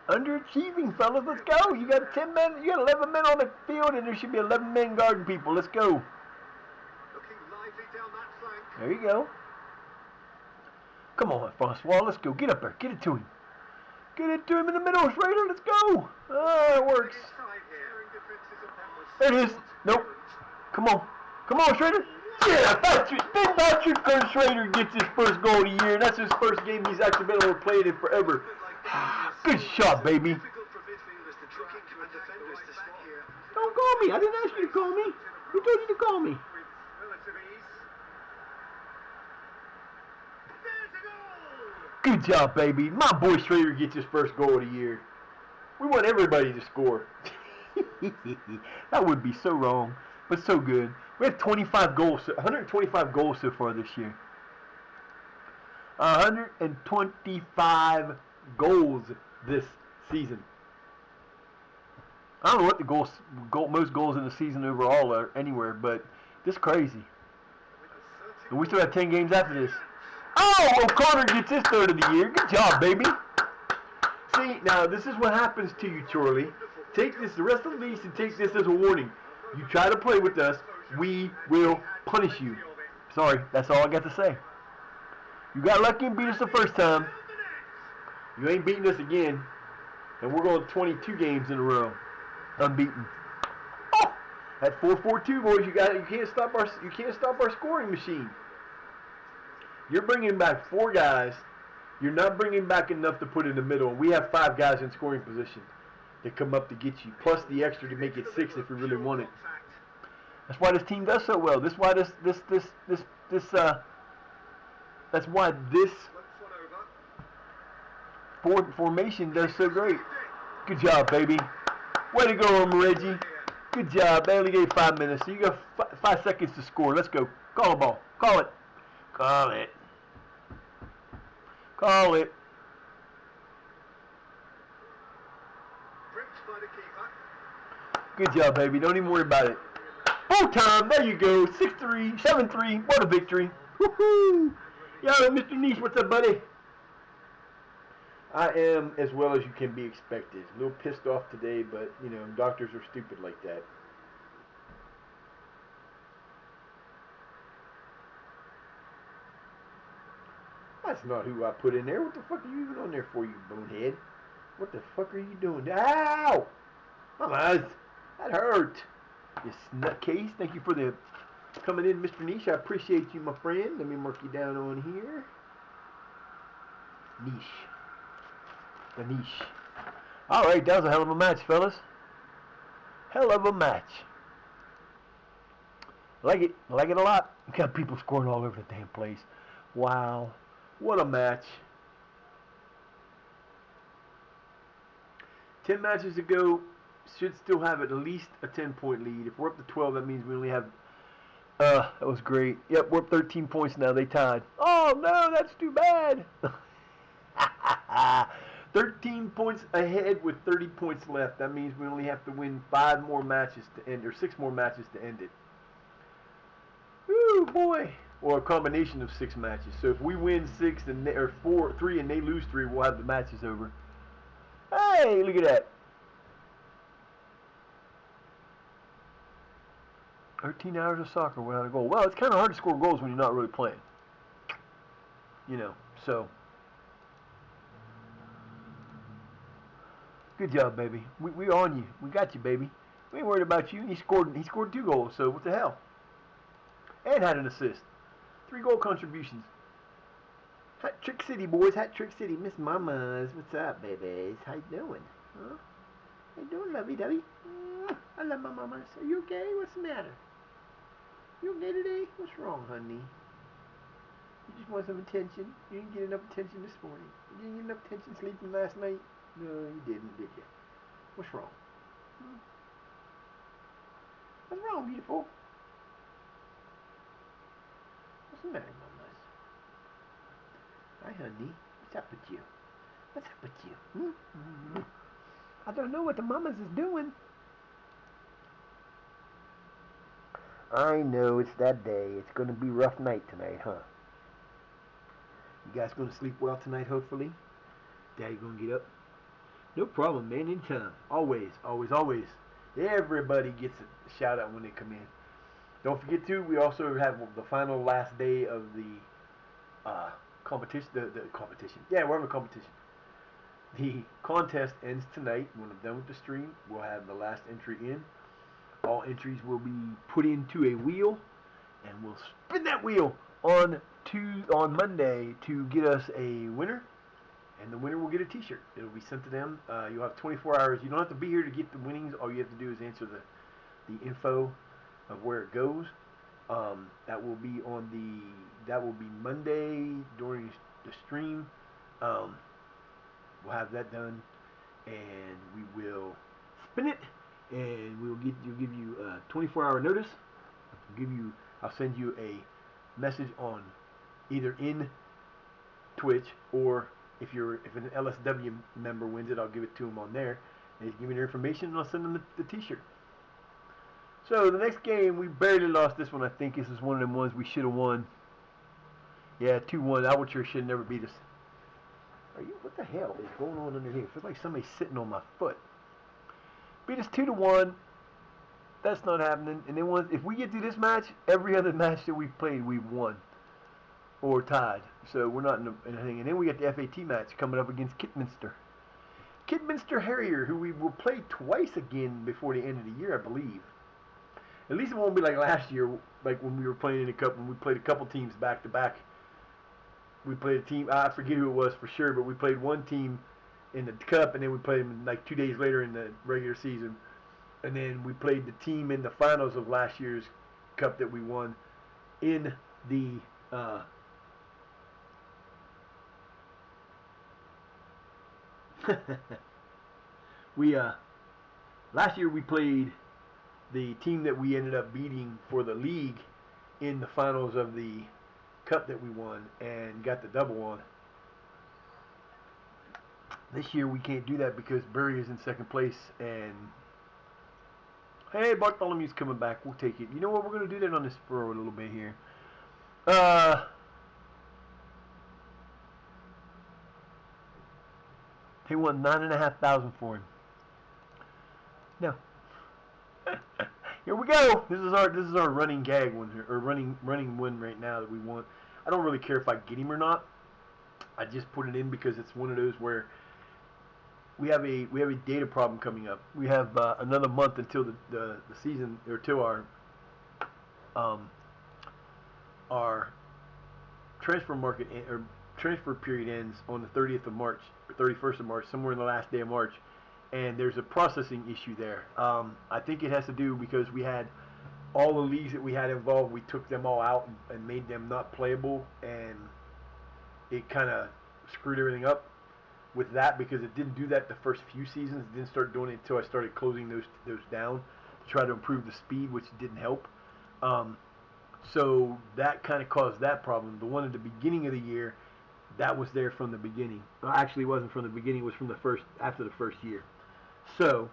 Underachieving, fellas. Let's go. You got 10 men. You got 11 men on the field, and there should be 11 men guarding people. Let's go. Looking lively down that flank. There you go. Come on, Francois. Let's go. Get up there. Get it to him. Get it to him in the middle, Schrader. Let's go. Ah, it works. Inside here, and defenses of that was There it is. Nope. Come on. Come on, Schrader. Yeah, Patrick Schrader gets his first goal of the year. That's his first game he's actually been able to play in forever. Good shot, baby. Difficult for midfielders to track and defenders to spot here. Don't call me. I didn't ask you to call me. Who told you to call me? with relative ease. There's a goal! Good job, baby. My boy Schrader gets his first goal of the year. We want everybody to score. That would be so wrong, but so good. We have 25 goals, 125 goals so far this year. 125 goals this season. I don't know what the most goals in the season overall are anywhere, but this is crazy. And we still have 10 games after this. Oh, O'Connor gets his third of the year. Good job, baby. See, now this is what happens to you, Charlie. Take this, the rest of the league should take this as a warning. You try to play with us, we will punish you. Sorry, that's all I got to say. You got lucky and beat us the first time. You ain't beating us again. And we're going 22 games in a row. Unbeaten. Oh! At 4-4-2, boys, you can't stop our scoring machine. You're bringing back 4 guys. You're not bringing back enough to put in the middle. We have 5 guys in scoring position that come up to get you, plus the extra to make it 6 if we really want it. That's why this team does so well. That's why that's why this formation does so great. Good job, baby. Way to go, Reggie. Good job. They only gave 5 minutes, so you got 5 seconds to score. Let's go. Call the ball. Call it. Call it. Call it. Gripped by the keeper. Good job, baby. Don't even worry about it. Full time. There you go. 6-3, 7-3. What a victory. Woohoo. Yo, Mr. Niche, what's up, buddy? I am as well as you can be expected. A little pissed off today, but, you know, doctors are stupid like that. That's not who I put in there. What the fuck are you even on there for, you bonehead? What the fuck are you doing? Ow! Mamas! That hurt! You nutcase. Thank you for the coming in, Mr. Niche. I appreciate you, my friend. Let me mark you down on here. Niche. The niche. Alright, that was a hell of a match, fellas. Hell of a match. Like it. Like it a lot. We got people scoring all over the damn place. Wow. What a match. 10 matches to go. Should still have at least a 10-point lead. If we're up to 12, that means we only have... that was great. Yep, we're up 13 points now. They tied. Oh, no, that's too bad. 13 points ahead with 30 points left. That means we only have to win 5 more matches to end, or 6 more matches to end it. Woo, boy. Or a combination of 6 matches. So if we win 6 and they, or 3 and they lose 3, we'll have the matches over. Hey, look at that. 13 hours of soccer without a goal. Well, it's kind of hard to score goals when you're not really playing. You know, so. Good job, baby. We on you. We got you, baby. We ain't worried about you. He scored 2 goals, so what the hell? And had an assist. 3 goal contributions. Hat Trick City, boys. Hat Trick City. Miss Mamas. What's up, babies? How you doing? Huh? How you doing, lovey-dovey? I love my mamas. Are you okay? What's the matter? You okay today? What's wrong, honey? You just want some attention? You didn't get enough attention this morning. You didn't get enough attention sleeping last night? No, you didn't, did you? What's wrong? What's wrong, beautiful? What's the matter, mamas? Hi, honey. What's up with you? What's up with you? I don't know what the mamas is doing. I know, it's that day. It's going to be a rough night tonight, huh? You guys going to sleep well tonight, hopefully? Daddy going to get up? No problem, man. Anytime. Always, always, always. Everybody gets a shout out when they come in. Don't forget to, we also have the final last day of the competition. The competition. Yeah, we're having a competition. The contest ends tonight. When I'm done with the stream, we'll have the last entry in. All entries will be put into a wheel, and we'll spin that wheel on Monday to get us a winner, and the winner will get a T-shirt. It'll be sent to them. You'll have 24 hours. You don't have to be here to get the winnings. All you have to do is answer the info of where it goes. That will be Monday during the stream. We'll have that done, and we will spin it. And we'll give you a 24-hour notice. I'll send you a message on either in Twitch, or if an LSW member wins it, I'll give it to them on there. They give me their information, and I'll send them the T-shirt. So the next game, we barely lost this one. I think this is one of them ones we should have won. Yeah, 2-1. Albatross should never beat us. What the hell is going on under here? It feels like somebody's sitting on my foot. Beat us 2-1. That's not happening. And then if we get through this match, every other match that we've played, we've won or tied. So we're not in anything. And then we got the FAT match coming up against Kidminster. Kidminster Harrier, who we will play twice again before the end of the year, I believe. At least it won't be like last year, like when we were playing in a cup, when we played a couple teams back to back. We played a team, I forget who it was for sure, but we played one team in the cup, and then we played them like 2 days later in the regular season. And then we played the team in the finals of last year's cup that we won in the last year we played the team that we ended up beating for the league in the finals of the cup that we won and got the double on. This year we can't do that because Bury is in second place and hey, Bartholomew's coming back. We'll take it. You know what? We're going to do that on this for a little bit here. They won $9,500 for him. No. Here we go. This is our running gag one here, or running one right now that we want. I don't really care if I get him or not. I just put it in because it's one of those where we have a data problem coming up. We have another month until the season, or till our transfer market or transfer period ends on the 30th of March, or 31st of March, somewhere in the last day of March, and there's a processing issue there. I think it has to do because we had all the leagues that we had involved, we took them all out and made them not playable, and it kind of screwed everything up with that because it didn't do that the first few seasons. It didn't start doing it until I started closing those down to try to improve the speed, which didn't help. So that kind of caused that problem. The one at the beginning of the year, that was there from the beginning. Well, actually, it wasn't from the beginning. It was from after the first year. So,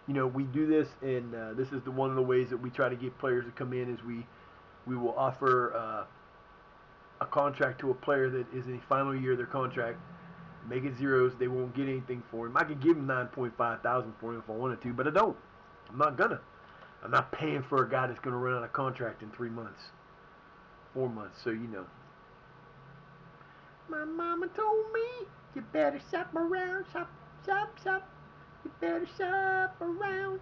you know, we do this, and this is one of the ways that we try to get players to come in is we will offer a contract to a player that is in the final year of their contract, make it zeros. They won't get anything for him. I could give him $9,500 for him if I wanted to, but I don't. I'm not gonna. I'm not paying for a guy that's going to run out of contract in 3 months, 4 months, so you know. My mama told me, you better shop around, shop. You better shop around.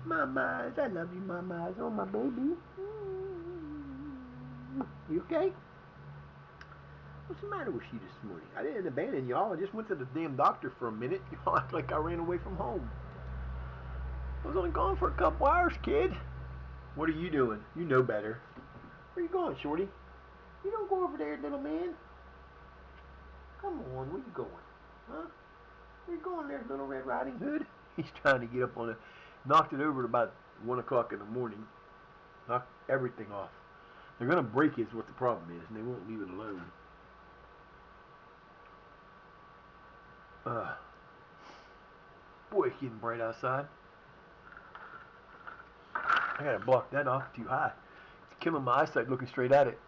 Mamas, I love you, mamas. Oh, my baby. You okay? What's the matter with you this morning? I didn't abandon y'all. I just went to the damn doctor for a minute. Y'all act like I ran away from home. I was only gone for a couple hours, kid. What are you doing? You know better. Where you going, Shorty? You don't go over there, little man. Come on, where you going? Huh? Where you going there, little Red Riding Hood? He's trying to get up on it. Knocked it over at about 1 o'clock in the morning. Knocked everything off. They're going to break it is what the problem is, and they won't leave it alone. Boy, it's getting bright outside. I gotta block that off too high. It's killing my eyesight looking straight at it.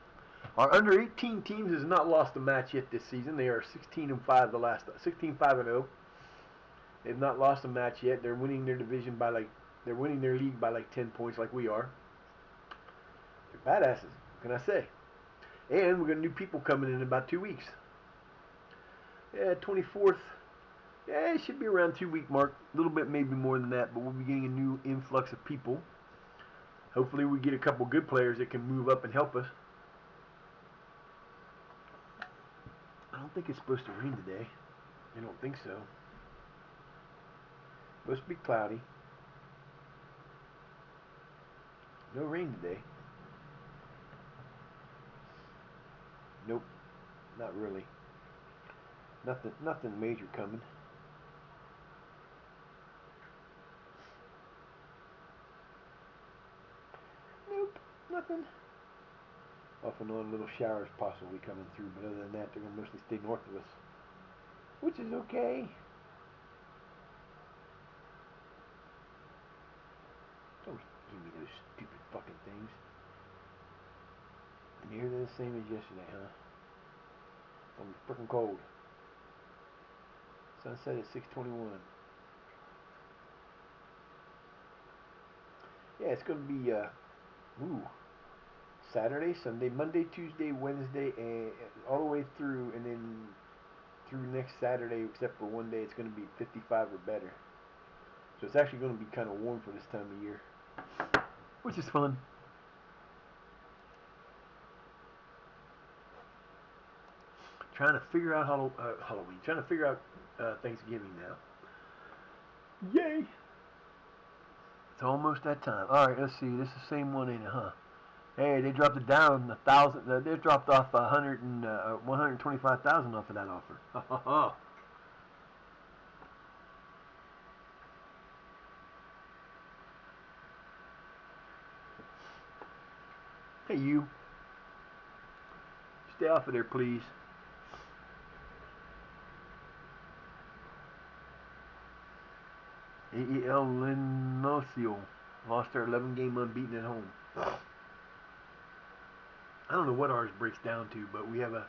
Our under 18 teams has not lost a match yet this season. They are 16-5 the last 16-5-0. They've not lost a match yet. They're winning their division by they're winning their league by 10 points like we are. They're badasses. What can I say? And we got new people coming in about 2 weeks. Yeah, 24th. Yeah, it should be around 2 week mark. A little bit, maybe more than that, but we'll be getting a new influx of people. Hopefully we get a couple good players that can move up and help us. I don't think it's supposed to rain today. I don't think so. Supposed to be cloudy. No rain today. Nope. Not really. Nothing major coming. Nope. Nothing. Off and on little showers possibly coming through, but other than that, they're going to mostly stay north of us. Which is okay. Don't give me those stupid fucking things. Near the same as yesterday, huh? It's gonna be freaking cold. Sunset at 6:21. Yeah, it's gonna be Saturday, Sunday, Monday, Tuesday, Wednesday, and all the way through, and then through next Saturday, except for one day, it's gonna be 55 or better. So it's actually gonna be kind of warm for this time of year, which is fun. Trying to figure out Halloween. Trying to figure out Thanksgiving now. Yay! It's almost that time. All right, let's see. This is the same one, ain't it, huh? Hey, they dropped it down 1,000. They dropped off 125,000 off of that offer. Ha ha ha! Hey, you. Stay off of there, please. AEL Lenocio lost their 11 game unbeaten at home. I don't know what ours breaks down to, but we have an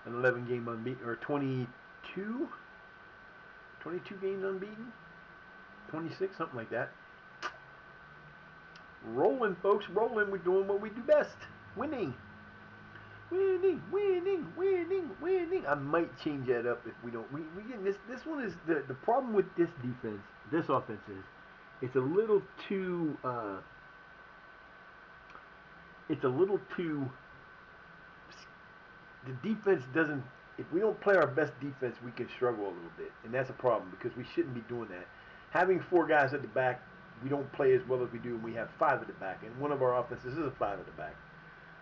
11 game unbeaten, or 22? 22 games unbeaten? 26, something like that. Rolling, folks, rolling. We're doing what we do best. Winning. Winning, winning, winning, winning. I might change that up if we don't. We get this one is the problem with this defense, this offense is, it's a little too it's a little too the defense doesn't, if we don't play our best defense, we can struggle a little bit. And that's a problem because we shouldn't be doing that. Having four guys at the back, we don't play as well as we do when we have five at the back. And one of our offenses is a five at the back.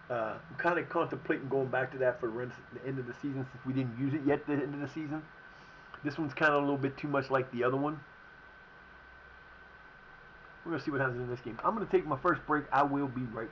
I'm kind of contemplating going back to that for the end of the season since we didn't use it yet at the end of the season. This one's kind of a little bit too much like the other one. We're going to see what happens in this game. I'm going to take my first break. I will be right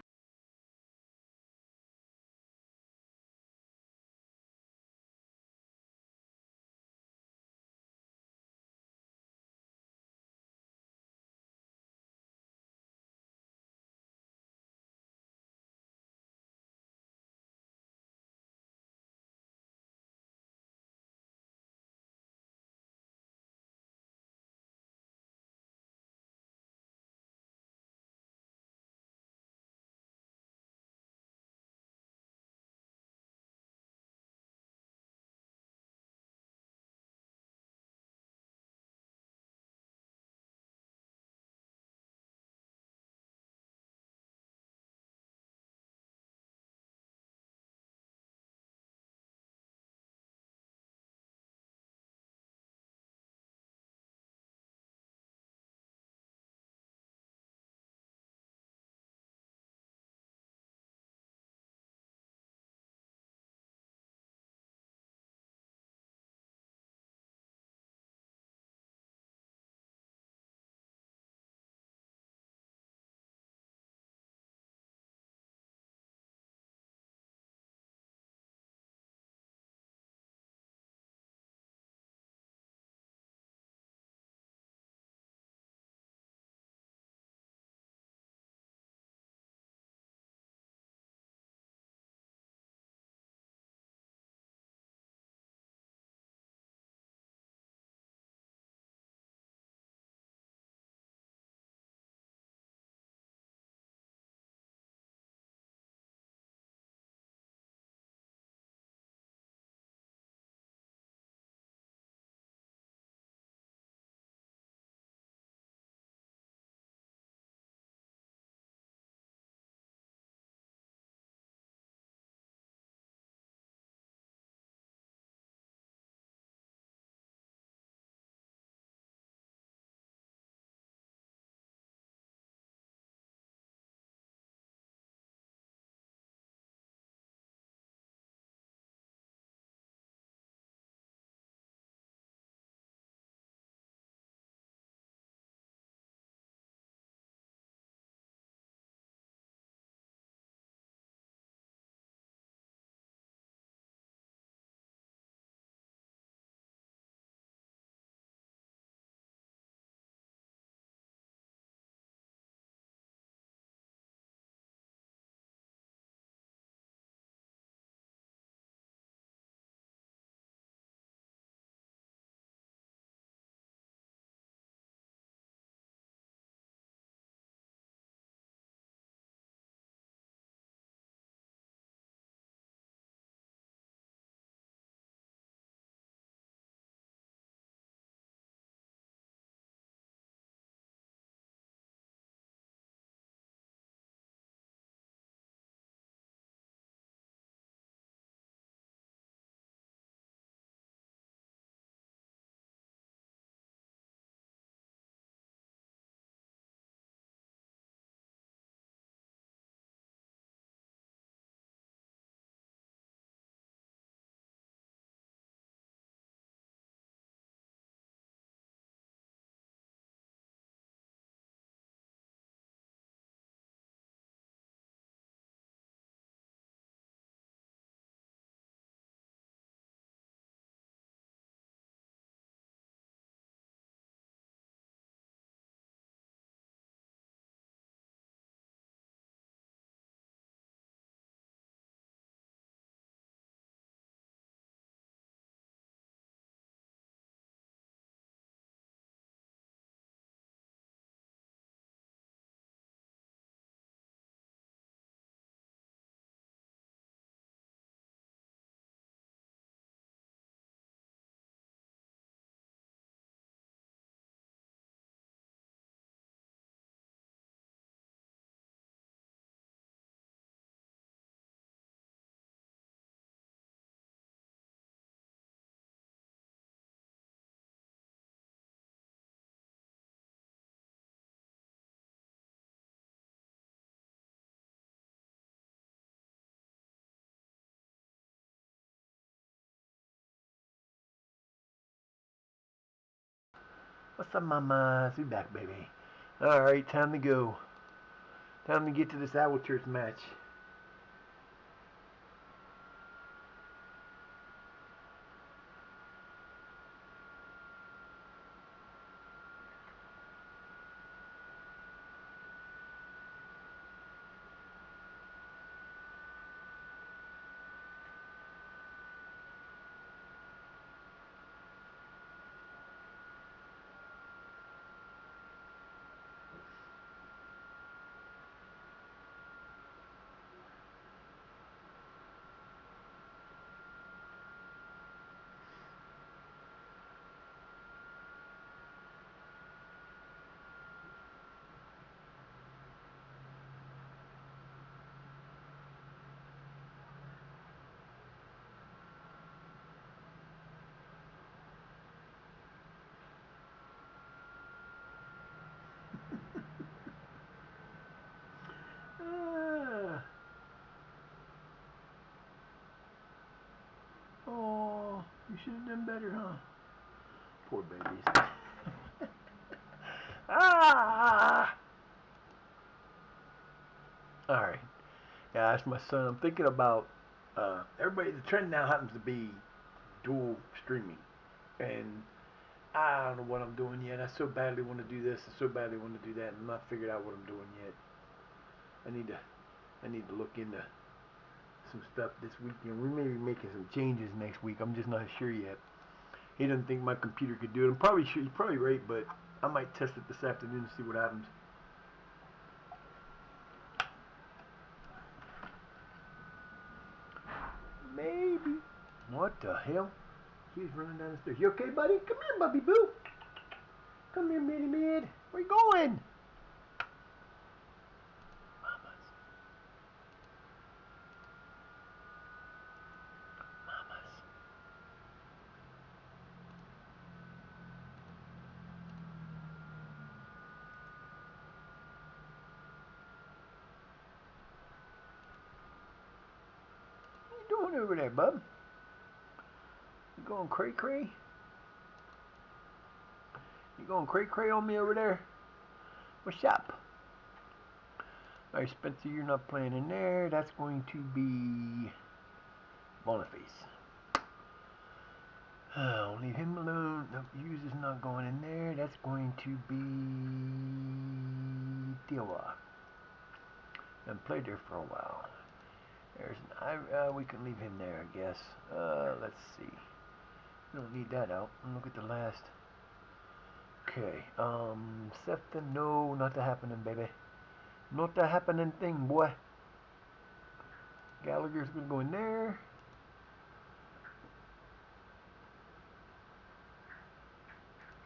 What's up, mama? We back, baby. Alright, time to go. Time to get to this Owl Church match. Oh, you should have done better, huh? Poor babies. Ah! Alright. Yeah, that's my son. I'm thinking about everybody. The trend now happens to be dual streaming, and I don't know what I'm doing yet. I so badly want to do this. I so badly want to do that, and I'm not figured out what I'm doing yet. I need to look into some stuff this weekend. We may be making some changes next week. I'm just not sure yet. He doesn't think my computer could do it. I'm probably sure. He's probably right, but I might test it this afternoon to see what happens. Maybe. What the hell? He's running down the stairs. You okay, buddy? Come here, Bubby Boo. Come here, Minnie Mid. Where you going? Mamas. Mamas. What you doing over there, bub? You going cray-cray? You going cray-cray on me over there? What's up? Alright, Spencer, you're not playing in there. That's going to be Boniface. I'll leave him alone. The Hughes is not going in there. That's going to be Dila. Been played there for a while. There's an we can leave him there, I guess. Let's see. We don't need that out. Look at the last. Okay. Sefton, no, not the happening, baby. Not the happening thing, boy. Gallagher's gonna go in there.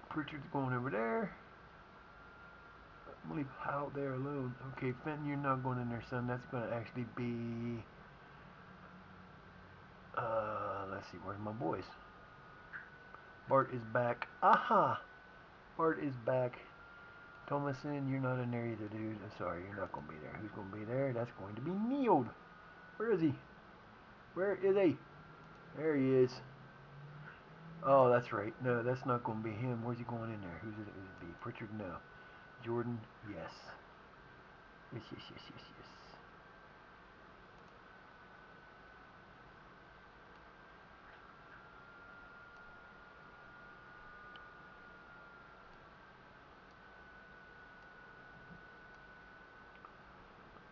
Pritchard's going over there. I'm gonna leave Hal there alone. Okay, Fenton, you're not going in there, son. That's gonna actually be. Let's see, where's my boys? Bart is back. Aha! Bart is back. Thomason, you're not in there either, dude. I'm sorry, you're not gonna be there. Who's gonna be there? That's going to be Neiled. Where is he? Where is he? There he is. Oh, that's right. No, that's not going to be him. Where's he going in there? Who's it going to be? Pritchard? No. Jordan? Yes. Yes, yes, yes, yes, yes.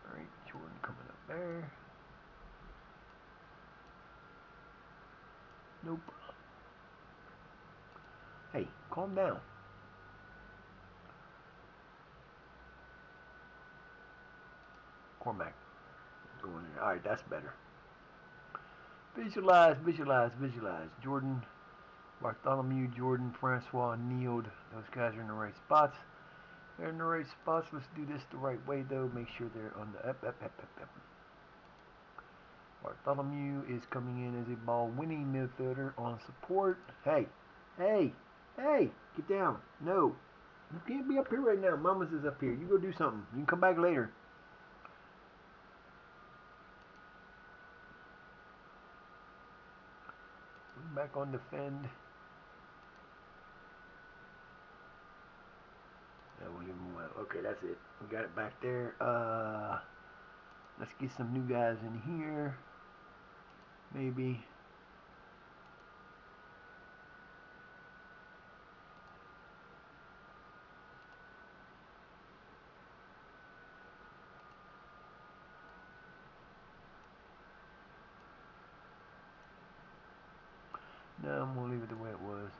Alright, Jordan coming up there. Nope. Hey, calm down. Cormac. Going in. Alright, that's better. Visualize, visualize, visualize. Jordan, Bartholomew, Jordan, Francois, Neiled. Those guys are in the right spots. They're in the right spots. Let's do this the right way, though. Make sure they're on the up. Bartholomew is coming in as a ball-winning midfielder on support. Hey, hey, hey, get down. No, you can't be up here right now. Mama's is up here. You go do something. You can come back later. Back on defend. Okay, that's it. We got it back there. Let's get some new guys in here. Maybe. No, I'm gonna leave it the way it was.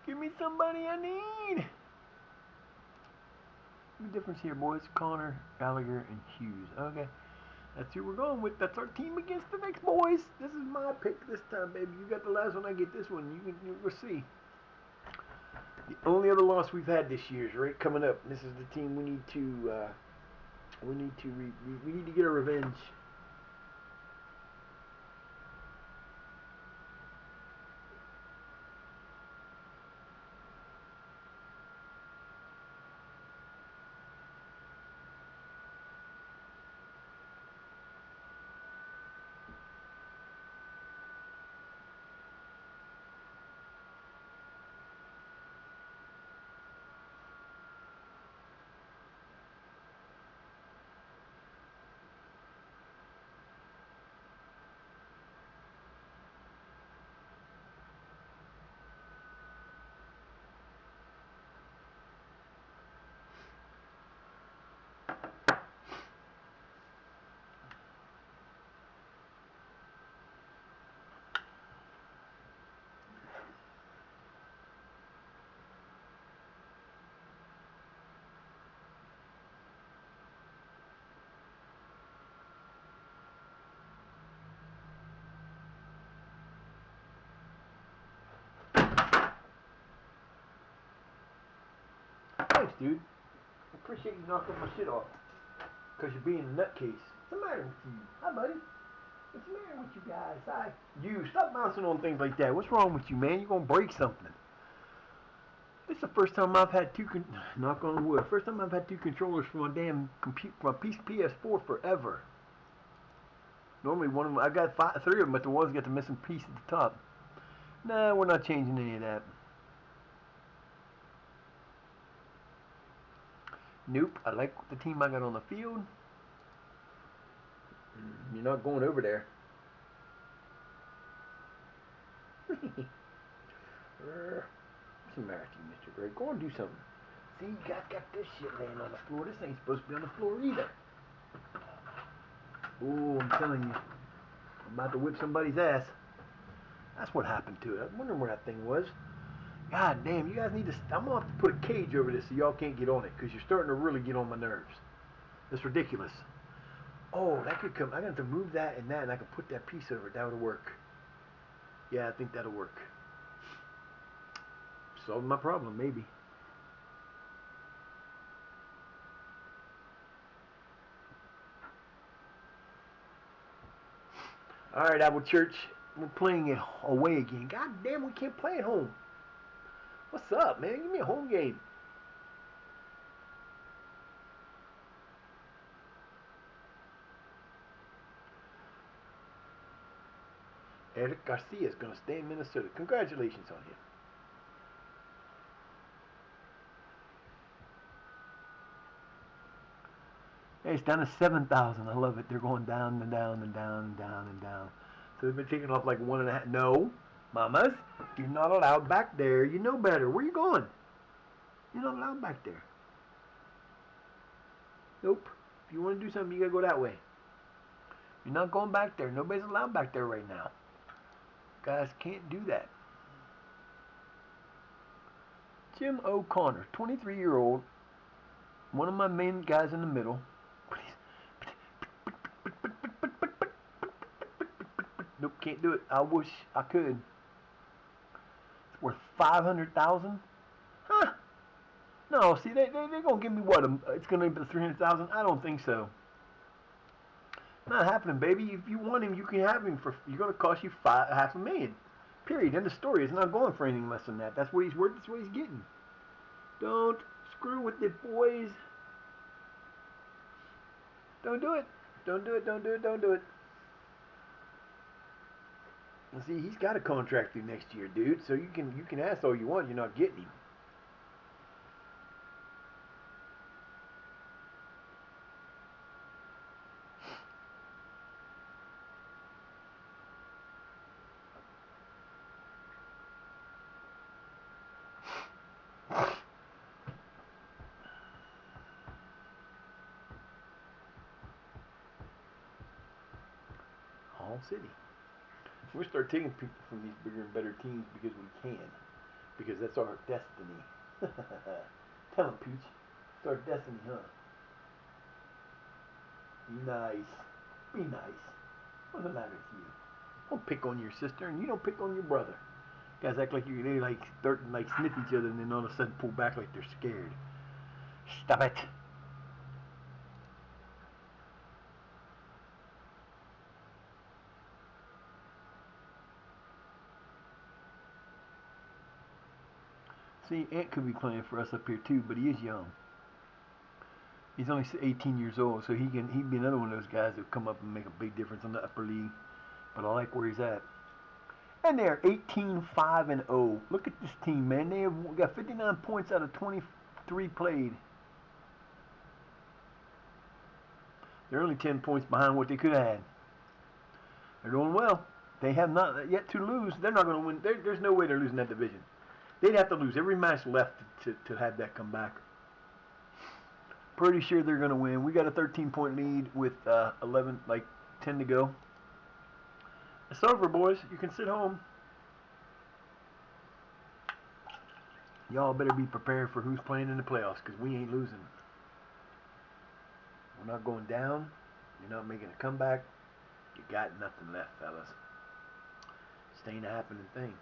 Give me somebody I need. The difference here, boys. Connor, Gallagher, and Hughes. Okay. That's who we're going with. That's our team against the next boys. This is my pick this time, baby. You got the last one, I get this one. You'll see. The only other loss we've had this year is right coming up. This is the team we need to we need to get a revenge. Thanks, dude. I appreciate you knocking my shit off. Because you're being a nutcase. What's the matter with you? Hi, buddy. What's the matter with you guys? Hi. You, stop bouncing on things like that. What's wrong with you, man? You're going to break something. This is the first time I've had knock on wood, first time I've had two controllers for my damn my PS4 forever. Normally one of them, I got three of them, but the one's got the missing piece at the top. Nah, we're not changing any of that. Nope, I like the team I got on the field. You're not going over there. What's the matter with you, Mr. Gray? Go and do something. See, you guys got this shit laying on the floor. This ain't supposed to be on the floor either. Ooh, I'm telling you. I'm about to whip somebody's ass. That's what happened to it. I was wondering where that thing was. God damn, you guys need to... I'm going to have to put a cage over this so y'all can't get on it, because you're starting to really get on my nerves. It's ridiculous. Oh, that could come... I got to move that, and I can put that piece over it. That would work. Yeah, I think that'll work. Solve my problem, maybe. Alright, Apple Church. We're playing it away again. God damn, we can't play at home. What's up, man? Give me a home game. Eric Garcia is going to stay in Minnesota. Congratulations on him. Hey, it's down to 7,000. I love it. They're going down and down and down and down and down. So they've been taking off like 1.5. No, mamas, you're not allowed back there. You know better. Where you going? You're not allowed back there. Nope. If you want to do something, you got to go that way. You're not going back there. Nobody's allowed back there right now. Guys can't do that. Jim O'Connor, 23-year-old, one of my main guys in the middle. Nope, can't do it. I wish I could. It's worth 500,000. Huh? No, see, they're gonna give me what? It's gonna be 300,000. I don't think so. Not happening, baby. If you want him, you can have him for. You're gonna cost you $500,000. Period. End of story. It's not going for anything less than that. That's what he's worth. That's what he's getting. Don't screw with it, boys. Don't do it. Don't do it. Don't do it. Don't do it. And see, he's got a contract through next year, dude. So you can ask all you want. You're not getting him. city. We'll start taking people from these bigger and better teams because we can. Because that's our destiny. Tell them, Peach. It's our destiny, huh? Be nice. Be nice. What's the matter with you? Don't pick on your sister, and you don't pick on your brother. Guys act like they like start like sniff each other, and then all of a sudden pull back like they're scared. Stop it. See, Ant could be playing for us up here too, but he is young. He's only 18 years old, so he'd be another one of those guys that come up and make a big difference in the upper league. But I like where he's at. And they're 18-5-0. Look at this team, man. They have got 59 points out of 23 played. They're only 10 points behind what they could have had. They're doing well. They have not yet to lose. They're not going to win. There's no way they're losing that division. They'd have to lose every match left to have that come back. Pretty sure they're going to win. We got a 13-point lead with 10 to go. It's over, boys. You can sit home. Y'all better be prepared for who's playing in the playoffs, because we ain't losing. We're not going down. You're not making a comeback. You got nothing left, fellas. This ain't a happening thing.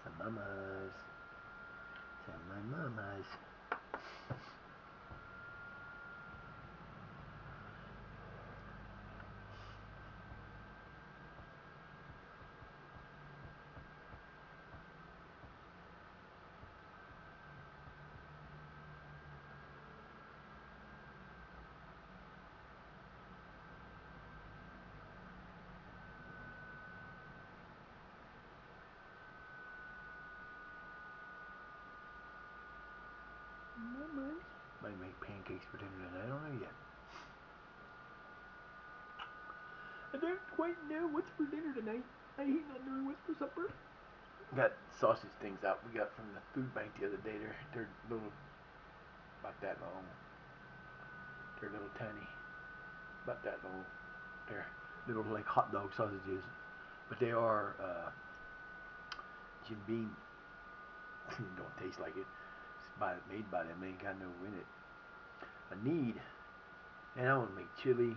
Some mamas. Some my mamas. Mamas. Might make pancakes for dinner tonight. I don't know yet. I don't quite know what's for dinner tonight. I hate not knowing what's for supper. Got sausage things out we got from the food bank the other day. They're little, about that long. They're little tiny, about that long. They're little like hot dog sausages, but they are Jim Beam. Don't taste like it. It's made by them. Ain't got no in it. I need, and I want to make chili.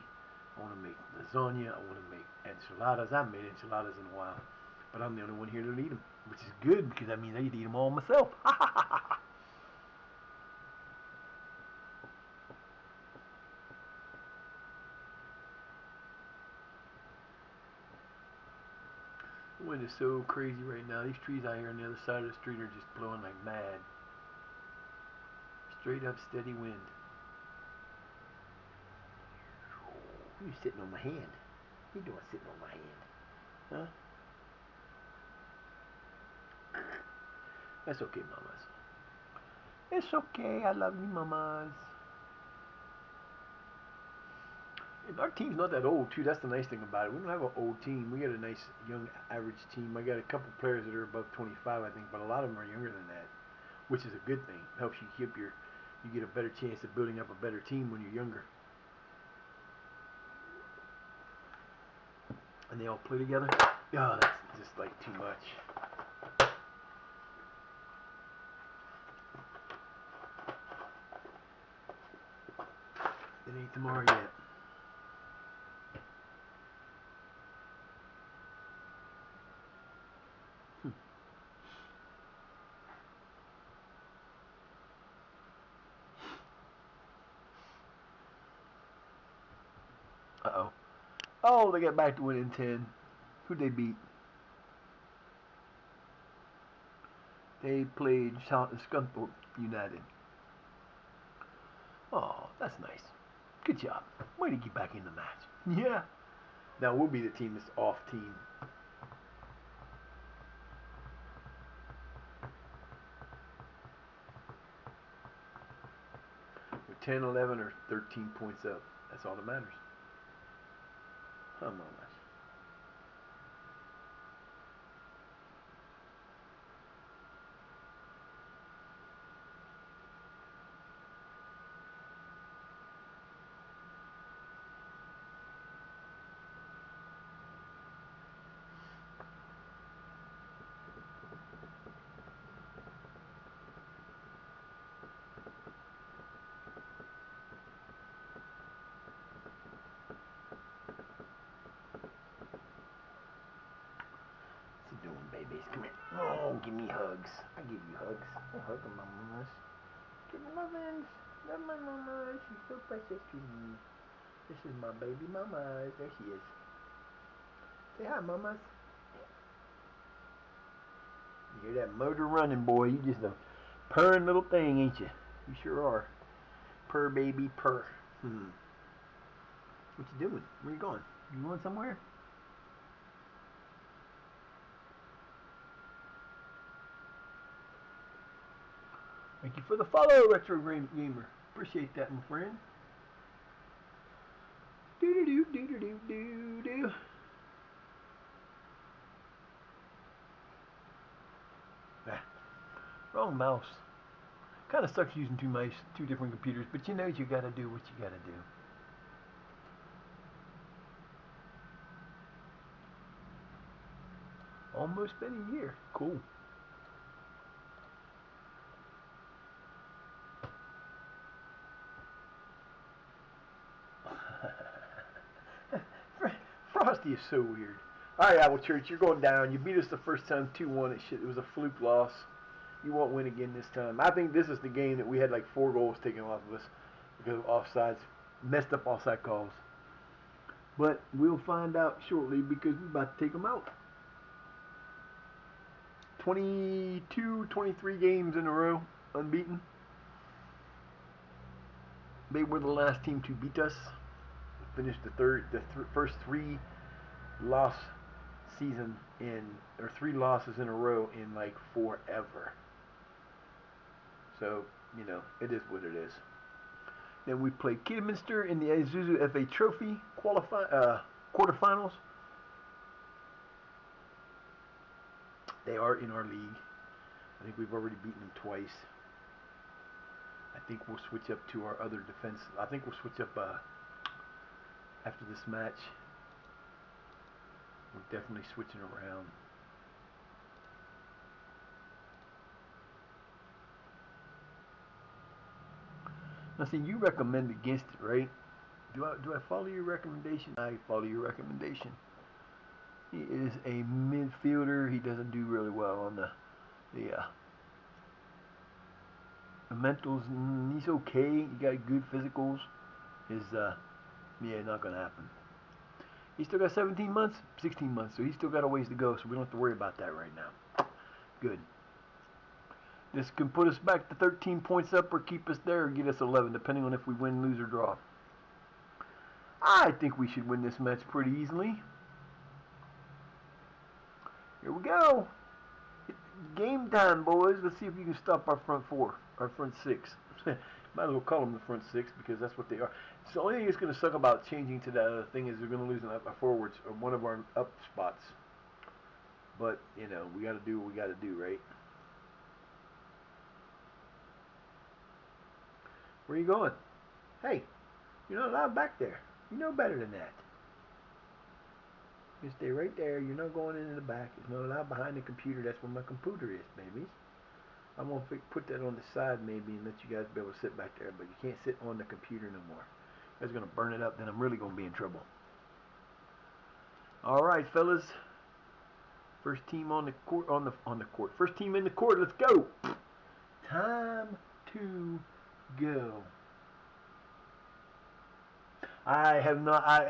I want to make lasagna. I want to make enchiladas. I haven't made enchiladas in a while, but I'm the only one here to eat them, which is good because that means I get to eat them all myself. The wind is so crazy right now. These trees out here on the other side of the street are just blowing like mad. Straight up steady wind. You sitting on my hand? You doing sitting on my hand? Huh? That's okay, mamas. It's okay. I love you, mamas. And our team's not that old, too. That's the nice thing about it. We don't have an old team. We got a nice, young, average team. I got a couple players that are above 25, I think, but a lot of them are younger than that, which is a good thing. It helps you keep you get a better chance of building up a better team when you're younger. And they all play together. Oh, that's just like too much. It ain't tomorrow yet. Uh-oh. Oh, they got back to winning 10. Who'd they beat? They played Scunthorpe United. Oh, that's nice. Good job. Way to get back in the match. Yeah. Now we'll be the team that's off team. With 10, 11, or 13 points up. That's all that matters. Come on. What's he doing, babies? Come here. Oh, give me hugs. I give you hugs. Oh, hug my mamas. Give me lovins. Love my mama. She's so precious to me. This is my baby mama. There she is. Say hi, mamas. You hear that motor running, boy? You just a purring little thing, ain't you? You sure are. Purr, baby, purr. What you doing? Where you going? You going somewhere? Thank you for the follow, Retro Gamer. Appreciate that, my friend. Do do do do do do do. Ah, wrong mouse. Kind of sucks using two different computers, but you know you gotta do what you gotta do. Almost been a year. Cool. Frosty is so weird. Alright, Owl Church, you're going down. You beat us the first time 2-1. It was a fluke loss. You won't win again this time. I think this is the game that we had like 4 goals taken off of us because of offsides. Messed up offside calls. But we'll find out shortly because we're about to take them out. 22, 23 games in a row, unbeaten. They were the last team to beat us. Finished the first 3 loss season or 3 losses in a row in like forever. So, you know, it is what it is. Then we play Kidminster in the Isuzu FA Trophy quarterfinals. They are in our league. I think we've already beaten them twice. I think we'll switch up to our other defense. I think we'll switch up after this match. We're definitely switching around. Now, see, you recommend against it, right? Do I follow your recommendation? I follow your recommendation. He is a midfielder. He doesn't do really well on the mentals. He's okay. He got good physicals. Not gonna happen. He's still got 17 months, 16 months, so he's still got a ways to go. So we don't have to worry about that right now. Good. This can put us back to 13 points up or keep us there or get us 11, depending on if we win, lose, or draw. I think we should win this match pretty easily. Here we go. Game time, boys. Let's see if you can stop our front 4, our front 6. Might as well call them the front 6 because that's what they are. So the only thing that's going to suck about changing to that other thing is we're going to lose our forwards or one of our up spots. But, you know, we got to do what we got to do, right? Where are you going? Hey, you're not allowed back there. You know better than that. You stay right there. You're not going into the back. It's not allowed behind the computer. That's where my computer is, babies. I'm going to put that on the side maybe and let you guys be able to sit back there. But you can't sit on the computer no more. You guys are going to burn it up. Then I'm really going to be in trouble. All right, fellas. First team on the court. On the court. First team in the court. Let's go. Time to go. I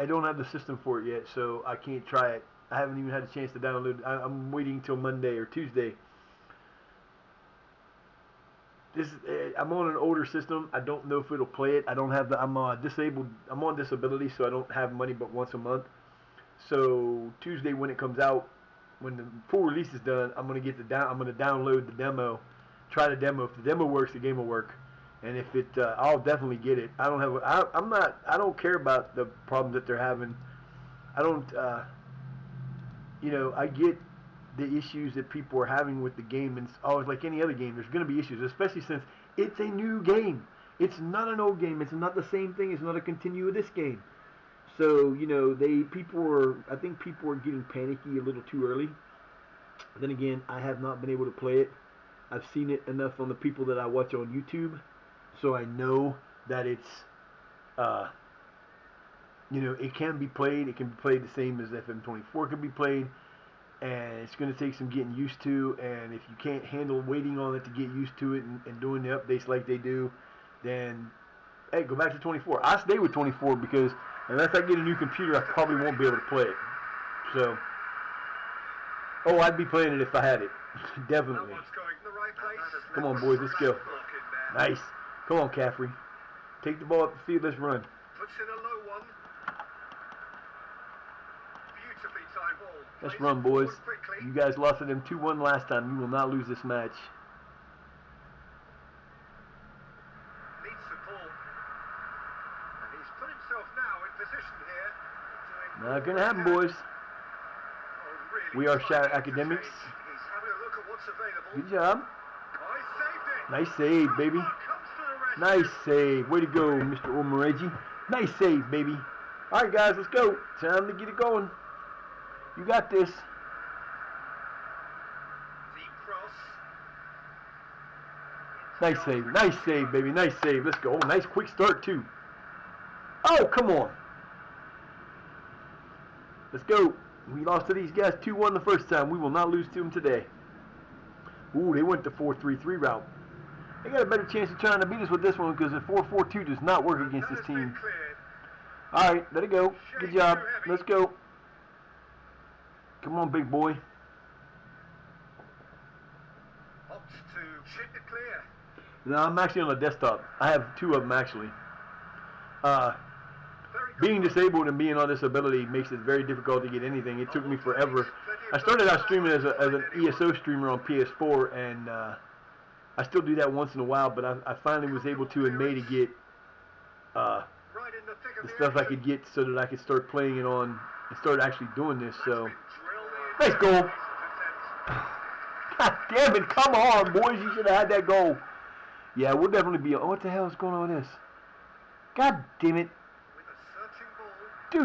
don't have the system for it yet, so I can't try it. I haven't even had a chance to download it. I'm waiting until Monday or Tuesday. I'm on an older system. I don't know if it'll play it. I don't have the. I'm disabled. I'm on disability, so I don't have money but once a month. So Tuesday when it comes out, when the full release is done, I'm gonna download the demo, try the demo. If the demo works, the game will work. And if it, I'll definitely get it. I don't have. I'm not. I don't care about the problems that they're having. I don't. I get the issues that people are having with the game, and it's always like any other game. There's going to be issues, especially since it's a new game. It's not an old game. It's not the same thing. It's not a continue of this game. So I think people are getting panicky a little too early. Then again, I have not been able to play it. I've seen it enough on the people that I watch on YouTube, so I know that uh, it can be played. It can be played the same as FM24 can be played, and it's going to take some getting used to. And if you can't handle waiting on it to get used to it and doing the updates like they do, then hey, go back to 24. I stay with 24 because unless I get a new computer, I probably won't be able to play it. So, I'd be playing it if I had it. Definitely. Come on, boys, let's go. Nice. Come on, Caffrey. Take the ball up the field. Let's run. Puts in a low one. Beautifully timed ball. Let's run, boys. You guys lost to them 2-1 last time. You will not lose this match. Needs support. And he's put himself now in position here. Not gonna happen, boys. Really We are Shire Academics. He's having a look at what's available. Good job. Oh, he saved it. Nice save, baby. Comes to the Nice rescue. save. Way to go, Mr. Omareji. Nice save, baby. All right, guys, let's go. Time to get it going. You got this. Deep cross. Nice save. Nice save, baby. Nice save. Let's go. Oh, nice quick start, too. Oh, come on. Let's go. We lost to these guys 2-1 the first time. We will not lose to them today. Ooh, they went the 4-3-3 route. They got a better chance of trying to beat us with this one because the 4-4-2 does not work against this team. All right, let it go. Good job. Let's go. Come on, big boy. Opts to chip it clear. No, I'm actually on the desktop. I have two of them, actually. Very good. Being disabled and being on disability makes it very difficult to get anything. It took me forever. I started out streaming as an ESO streamer on PS4, and I still do that once in a while, but I finally was able to in May to get Right in the thick of the the stuff I action. could get so that I could start playing it on and start actually doing this. So, Been drilled in. nice goal. God damn it, come on, boys. You should have had that goal. Yeah, we'll definitely be. Oh, what the hell is going on with this? God damn it. With a searching ball.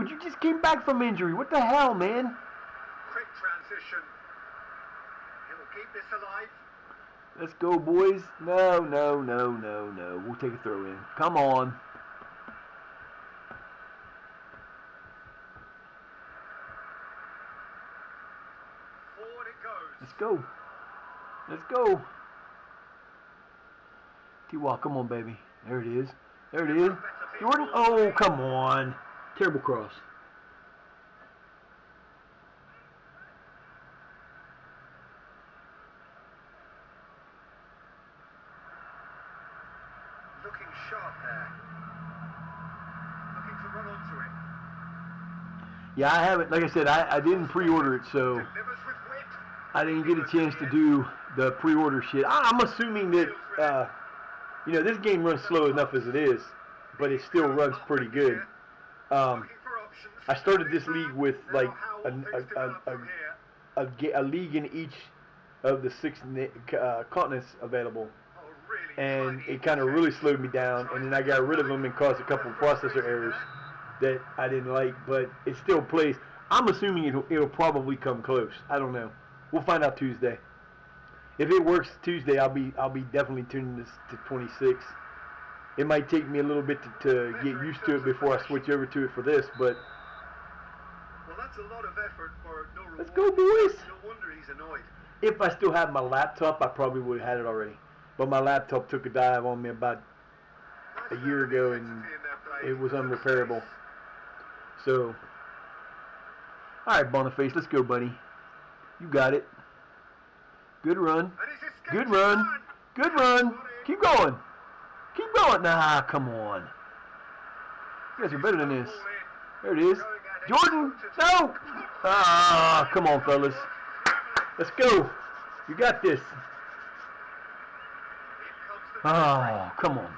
Dude, you just came back from injury. What the hell, man? Quick transition. He'll keep this alive. Let's go, boys. No. We'll take a throw in. Come on. Forward it goes. Let's go. Let's go. T-Wall, come on, baby. There it is. There it is. Jordan. Oh, come on. Terrible cross. Looking sharp there. Looking to run onto it. Yeah, I haven't. Like I said, I didn't pre-order it, so Delivers with wit. I didn't get a chance to do the pre-order shit. I'm assuming that, this game runs slow enough as it is, but it still runs pretty good. Looking for options. I started this league with like Now, how will things develop from here? a league in each of the 6 continents available, Oh, really and tiny it kind of really change. slowed me down. And then I got rid of them and caused a couple of processor errors that I didn't like, but it still plays. I'm assuming it'll probably come close. I don't know. We'll find out Tuesday. If it works Tuesday, I'll be definitely tuning this to 26. It might take me a little bit to get used to it before I switch over to it for this, but Well, that's a lot of effort for no reward. let's go, boys. No wonder he's annoyed. If I still had my laptop, I probably would have had it already. But my laptop took a dive on me about a year ago, and it was unrepairable. So, all right, Boniface, let's go, buddy. You got it. Good run. Good run. Good run. Keep going. Keep going. Nah, come on. You guys are better than this. There it is. Jordan, no. Ah, come on, fellas. Let's go. You got this. Oh, come on.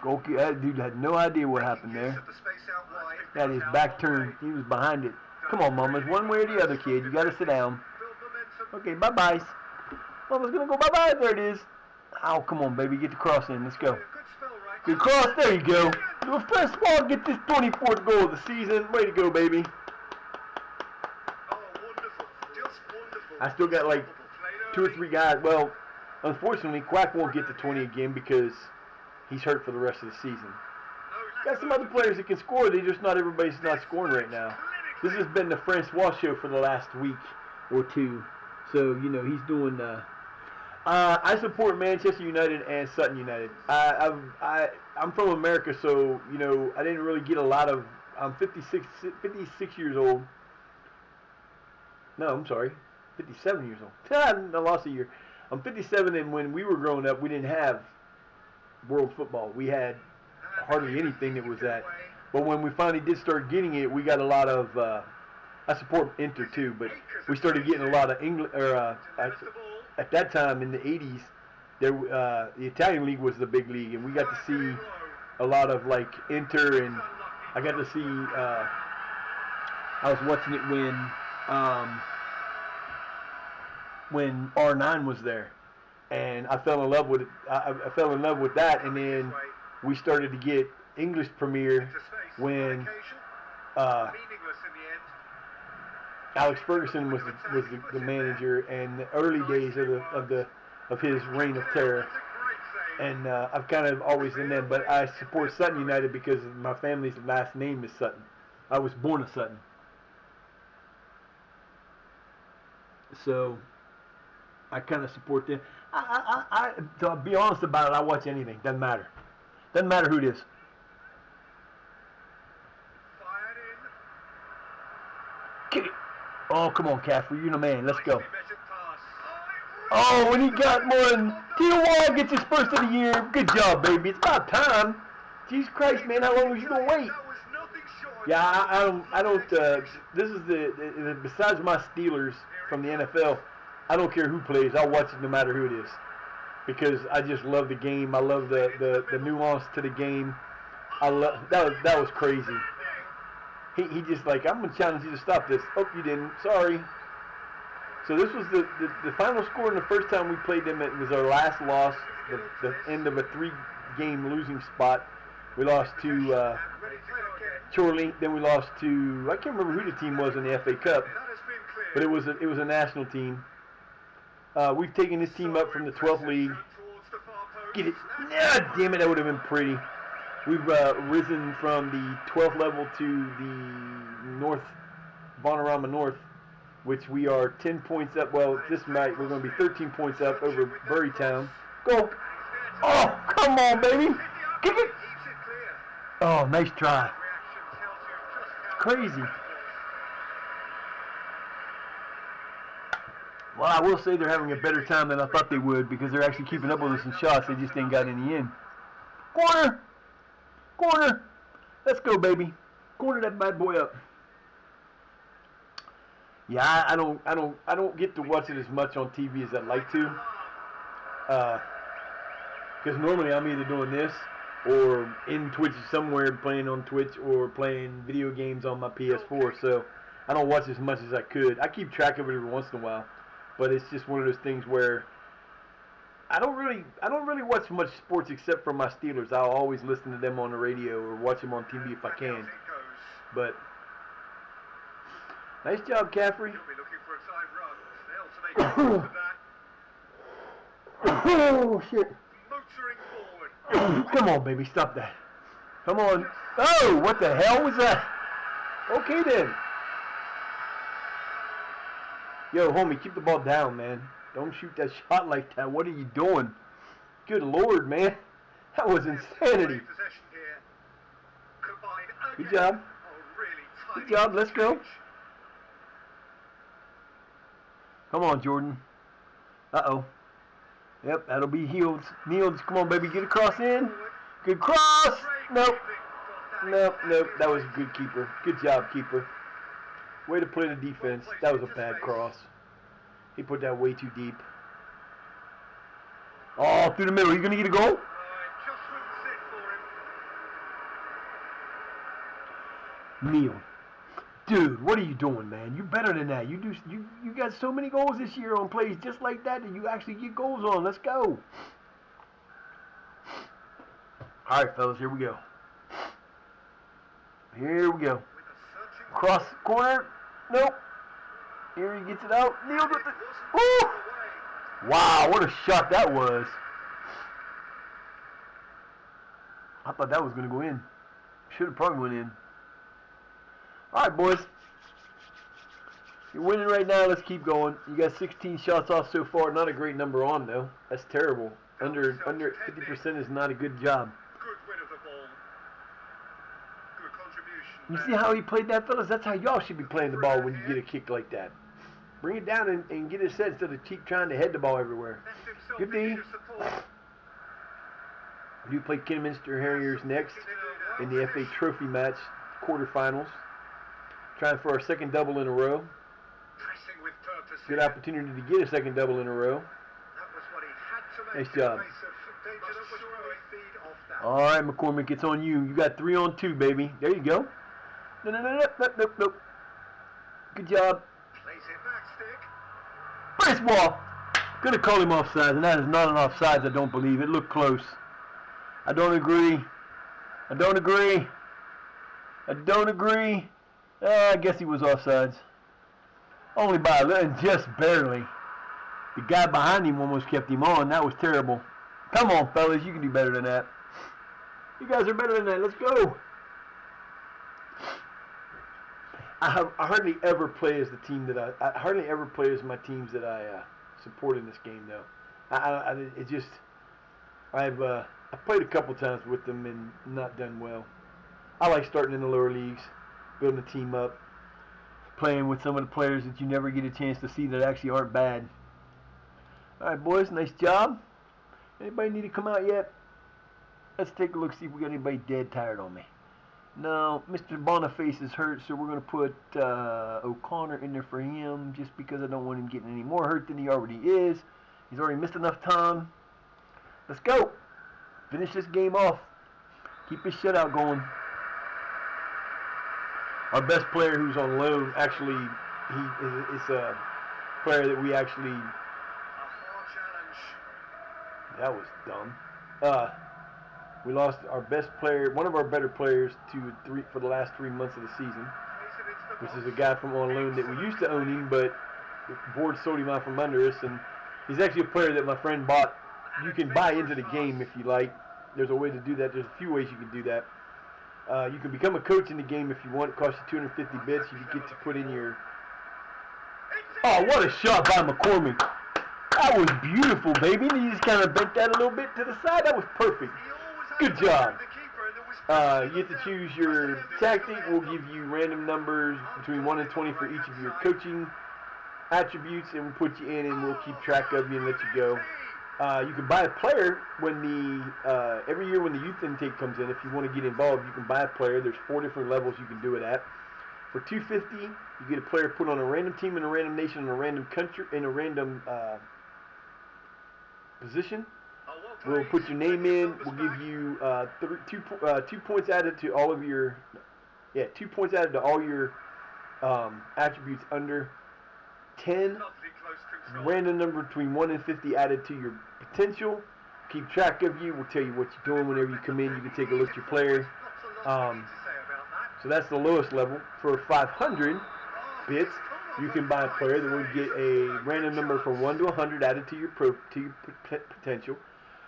Goalkeeper, that dude had no idea what happened Use there. of the space out wide. Had his back turned. He was behind it. Come on, Mamas. One way or the other, kid. You got to sit down. Build momentum. Okay, bye-bye. Mama's going to go bye-bye. There it is. Oh, come on, baby. Get the cross in. Let's go. Good spell, right? Good cross. There you go. The first ball gets his 24th goal of the season. Way to go, baby. Oh, wonderful. Just wonderful. I still got like Played 2 or early. 3 guys. Well, unfortunately, Quack won't get to 20 again because he's hurt for the rest of the season. No, Got some other players that can score. They just not everybody's not scoring right now. This has been the Francois show for the last week or two. So, you know, he's doing I support Manchester United and Sutton United. I'm from America, so, you know, I didn't really get a lot of I'm 56 years old. No, I'm sorry. 57 years old. I lost a year. I'm 57, and when we were growing up, we didn't have world football. We had hardly anything that was that. But when we finally did start getting it, we got a lot of. I support Inter too, but we started getting a lot of England. At that time in the 80s, the Italian league was the big league, and we got to see a lot of like Inter, and I got to see. I was watching it when R9 was there, and I fell in love with it. I fell in love with that, and then we started to get English Premier when Meaningless in the end. Alex Ferguson was the manager, and the early days of his reign of terror. And I've kind of always been them, but I support Sutton United because my family's last name is Sutton. I was born a Sutton. So I kind of support them. To be honest about it, I watch anything. Doesn't matter. Doesn't matter who it is. Fired in. Get it. Oh, come on, Caffrey. You're the man. Let's go. Nicely measured pass. Oh, and he got one. T.Y. gets his first of the year. Good job, baby. It's about time. Jesus Christ, man. How long was you going to wait? That was nothing short of Yeah, I don't, this is besides my Steelers from the NFL, I don't care who plays. I'll watch it no matter who it is. Because I just love the game. I love the nuance to the game. That was crazy. He just like, I'm going to challenge you to stop this. Oh, you didn't. Sorry. So this was the final score in the first time we played them. It was our last loss, the end of a 3-game losing spot. We lost to ready to go again. Chorley. Then we lost to, I can't remember who the team was in the FA Cup, That has been clear. but it was a national team. We've taken this team up from the 12th league. Towards the far post. Get it. Yeah, damn it, that would have been pretty. We've risen from the 12th level to the North, Bonorama North, which we are 10 points up. Well, this night we're going to be 13 points up over Bury Town. Go. Oh, come on, baby. Kick it. Keeps it clear. Oh, nice try. Reaction tells you just how Crazy. Well, I will say they're having a better time than I thought they would because they're actually keeping up with us in shots. They just ain't got any in. Corner! Corner! Let's go, baby. Corner that bad boy up. Yeah, I don't get to watch it as much on TV as I'd like to. Because normally I'm either doing this or in Twitch somewhere playing on Twitch or playing video games on my PS4. So I don't watch as much as I could. I keep track of it every once in a while. But it's just one of those things where I don't really watch much sports except for my Steelers. I'll always listen to them on the radio or watch them on TV if I can. But nice job, Caffrey. He'll be looking for a side run. They'll to make use of that. Oh shit! Motoring forward. Come on, baby, stop that. Come on. Oh, what the hell was that? Okay then. Yo, homie, keep the ball down, man. Don't shoot that shot like that. What are you doing? Good Lord, man. That was insanity. Possession here. Combine Good again. job. Oh, really Good job. Let's go. Come on, Jordan. Uh-oh. Yep, that'll be Healds. Niels, come on, baby. Get a cross in. Good cross. Nope. Nope. That was a good keeper. Good job, keeper. Way to play the defense. That was a bad cross. He put that way too deep. Oh, through the middle. You going to get a goal? Just wouldn't sit for him. Neil. Dude, what are you doing, man? You better than that. You got so many goals this year on plays just like that that you actually get goals on. Let's go. All right, fellas, here we go. Here we go. Cross corner. Nope. Here he gets it out. Neil with it. Woo! Wow, what a shot that was. I thought that was going to go in. Should have probably went in. All right, boys. You're winning right now. Let's keep going. You got 16 shots off so far. Not a great number on, though. That's terrible. Under 50% is not a good job. Good win of the ball. Good contribution. You see how he played that, fellas? That's how y'all should be playing the ball when you get a kick like that. Bring it down and get it set instead of keep trying to head the ball everywhere. Good D. We do play Kidderminster Harriers next in the FA Trophy match, quarterfinals. Trying for our second double in a row. Pressing with purpose. Good opportunity to get a second double in a row. That was what he had to make. Nice job. All right, McCormick, it's on you. You got 3 on 2, baby. There you go. Nope. Good job. Plays it back, stick. Brace ball. Gonna call him offside, and that is not an offside. I don't believe it. Looked close. I don't agree. I guess he was offsides. Only by a little, just barely. The guy behind him almost kept him on. That was terrible. Come on, fellas. You can do better than that. You guys are better than that. Let's go. I hardly ever play as the team that I hardly ever play as my teams that I support in this game, though. I've played a couple times with them and not done well. I like starting in the lower leagues, building a team up, playing with some of the players that you never get a chance to see that actually aren't bad. All right, boys, nice job. Anybody need to come out yet? Let's take a look, see if we got anybody dead tired on me. No, Mr. Boniface is hurt, so we're going to put O'Connor in there for him just because I don't want him getting any more hurt than he already is. He's already missed enough time. Let's go. Finish this game off. Keep his shutout going. Our best player who's on loan, actually, he is a player that we actually... A hard challenge. That was dumb. We lost our best player, one of our better players, for the last 3 months of the season, which is a guy from on loan that we used to own him, but the board sold him out from under us, and he's actually a player that my friend bought. You can buy into the game if you like. There's a way to do that. There's a few ways you can do that. You can become a coach in the game if you want. It costs you 250 bits. You get to put in your... Oh, what a shot by McCormick. That was beautiful, baby. And he just kind of bent that a little bit to the side. That was perfect. Good job. You get to choose your tactic. We'll give you random numbers between 1 and 20 for each of your coaching attributes, and we'll put you in, and we'll keep track of you and let you go. You can buy a player when every year when the youth intake comes in. If you want to get involved, you can buy a player. There's 4 different levels you can do it at. For $250, you get a player put on a random team in a random nation in a random country in a random position. We'll put your name in. We'll give you 2 points added to all of your 2 points added to all your attributes under 10. Random number between 1 and 50 added to your potential. Keep track of you. We'll tell you what you're doing whenever you come in. You can take a look at your player. So that's the lowest level. For 500 bits, you can buy a player that will get a random number from 1 to 100 added to your potential.